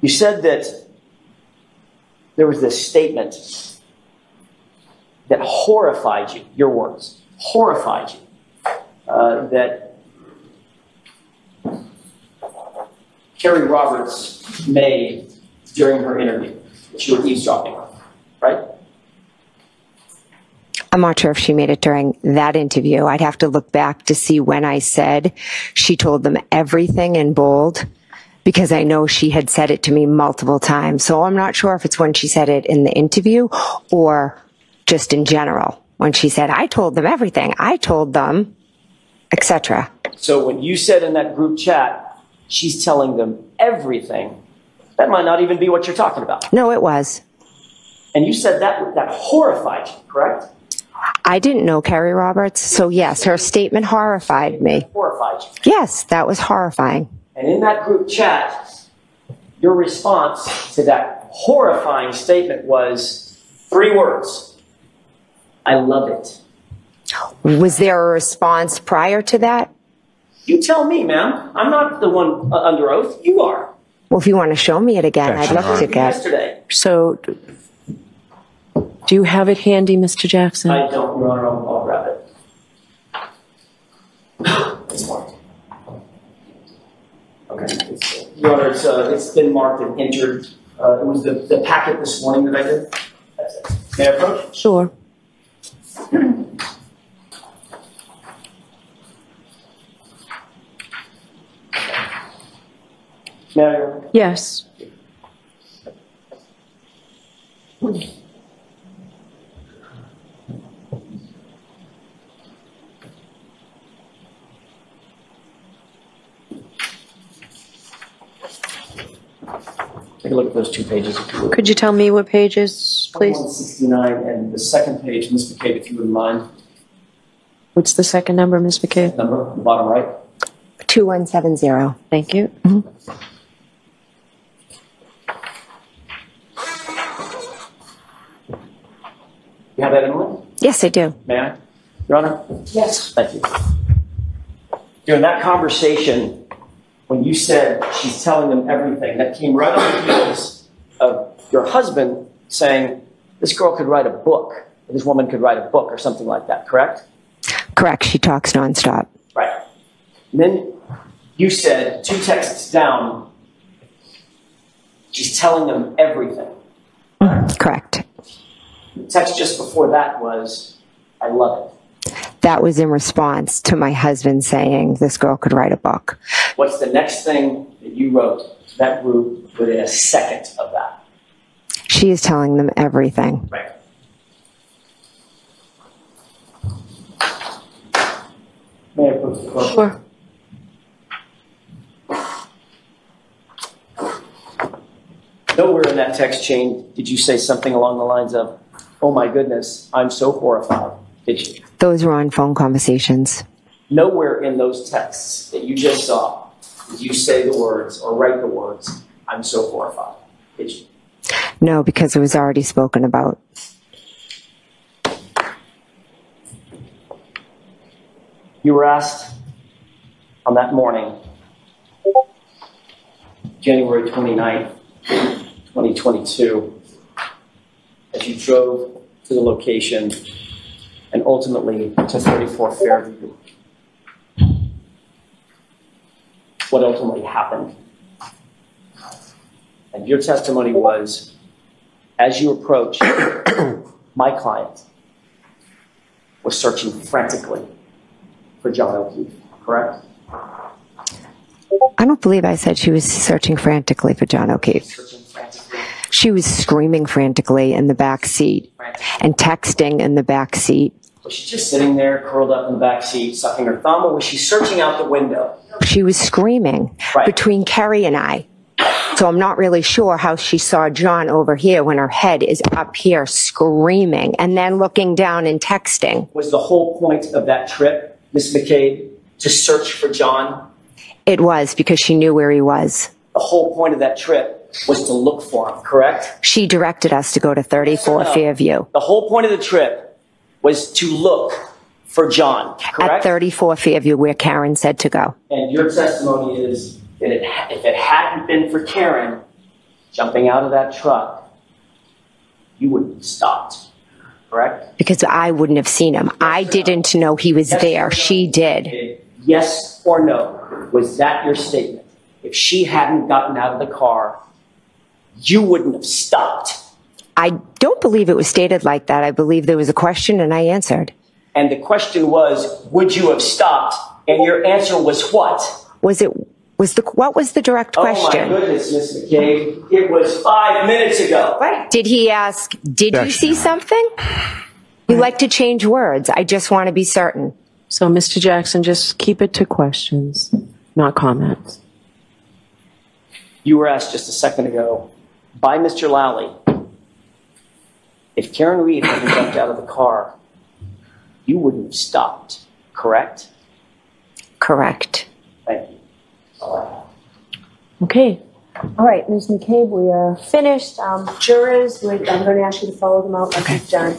You said that there was this statement that horrified you, your words, horrified you, that Carrie Roberts made during her interview that you were eavesdropping on, right? I'm not sure if she made it during that interview. I'd have to look back to see when I said she told them everything in bold, because I know she had said it to me multiple times. So I'm not sure if it's when she said it in the interview or just in general. When she said, I told them everything. I told them, etc. So when you said in that group chat, she's telling them everything, that might not even be what you're talking about. No, it was. And you said that horrified you, correct? I didn't know Carrie Roberts, so yes, her statement horrified me. Horrified you. Yes, that was horrifying. And in that group chat, your response to that horrifying statement was 3 words. I love it. Was there a response prior to that? You tell me, ma'am. I'm not the one under oath. You are. Well, if you want to show me it again, I'd love to get. Yesterday. So, do you have it handy, Mr. Jackson? I don't, Your Honor. I'll grab it. It's marked. Okay. Your Honor, it's been marked and entered. It was the packet this morning that I did. That's it. May I approach? Sure. May I, Your Honor? Yes. Take a look at those 2 pages, if you would. Could you tell me what pages, please? 169 and the second page, Ms. McCabe, if you wouldn't mind. What's the second number, Ms. McCabe? Number, on the bottom right. 2170. Thank you. You have that in mind? Yes, I do. May I? Your Honor? Yes. Thank you. During that conversation, when you said she's telling them everything, that came right on the heels of your husband saying, this girl could write a book, or this woman could write a book, or something like that, correct? Correct. She talks nonstop. Right. And then you said, 2 texts down, she's telling them everything. Correct. The text just before that was, I love it. That was in response to my husband saying this girl could write a book. What's the next thing that you wrote to that group within a second of that? She is telling them everything. Right. May I approach the court? Sure. that text chain, did you say something along the lines of, "Oh my goodness, I'm so horrified"? Did you? Those were on phone conversations. Nowhere in those texts that you just saw did you say the words or write the words, "I'm so horrified." Did you? No, because it was already spoken about. You were asked on that morning, January 29th, 2022, as you drove to the location and ultimately to 34 Fairview, what ultimately happened. And your testimony was, as you approached, my client was searching frantically for John O'Keefe, correct? I don't believe I said she was searching frantically for John O'Keefe. She was screaming frantically in the back seat and texting in the back seat. Was she just sitting there, curled up in the back seat, sucking her thumb, or was she searching out the window? She was screaming between Kerry and I. So I'm not really sure how she saw John over here when her head is up here screaming and then looking down and texting. Was the whole point of that trip, Ms. McCabe, to search for John? It was, because she knew where he was. The whole point of that trip was to look for him, correct? She directed us to go to 34 Fairview. The whole point of the trip was to look for John, correct? At 34 Fairview, where Karen said to go. And your testimony is that if it hadn't been for Karen jumping out of that truck, you wouldn't have stopped, correct? Because I wouldn't have seen him. I didn't know he was there. She did. Yes or no? Was that your statement? If she hadn't gotten out of the car, you wouldn't have stopped. I don't believe it was stated like that. I believe there was a question and I answered. And the question was, would you have stopped? And your answer was what? What was the direct question? Oh my goodness, Miss McCabe. It was 5 minutes ago. Right. Did he ask, did you see something? You like to change words. I just want to be certain. So, Mr. Jackson, just keep it to questions, not comments. You were asked just a second ago by Mr. Lally if Karen Reed hadn't jumped out of the car, you wouldn't have stopped, correct? Correct. Thank you. Okay. All right, Ms. McCabe, we are finished. Jurors, I'm going to ask you to follow them out like you've done.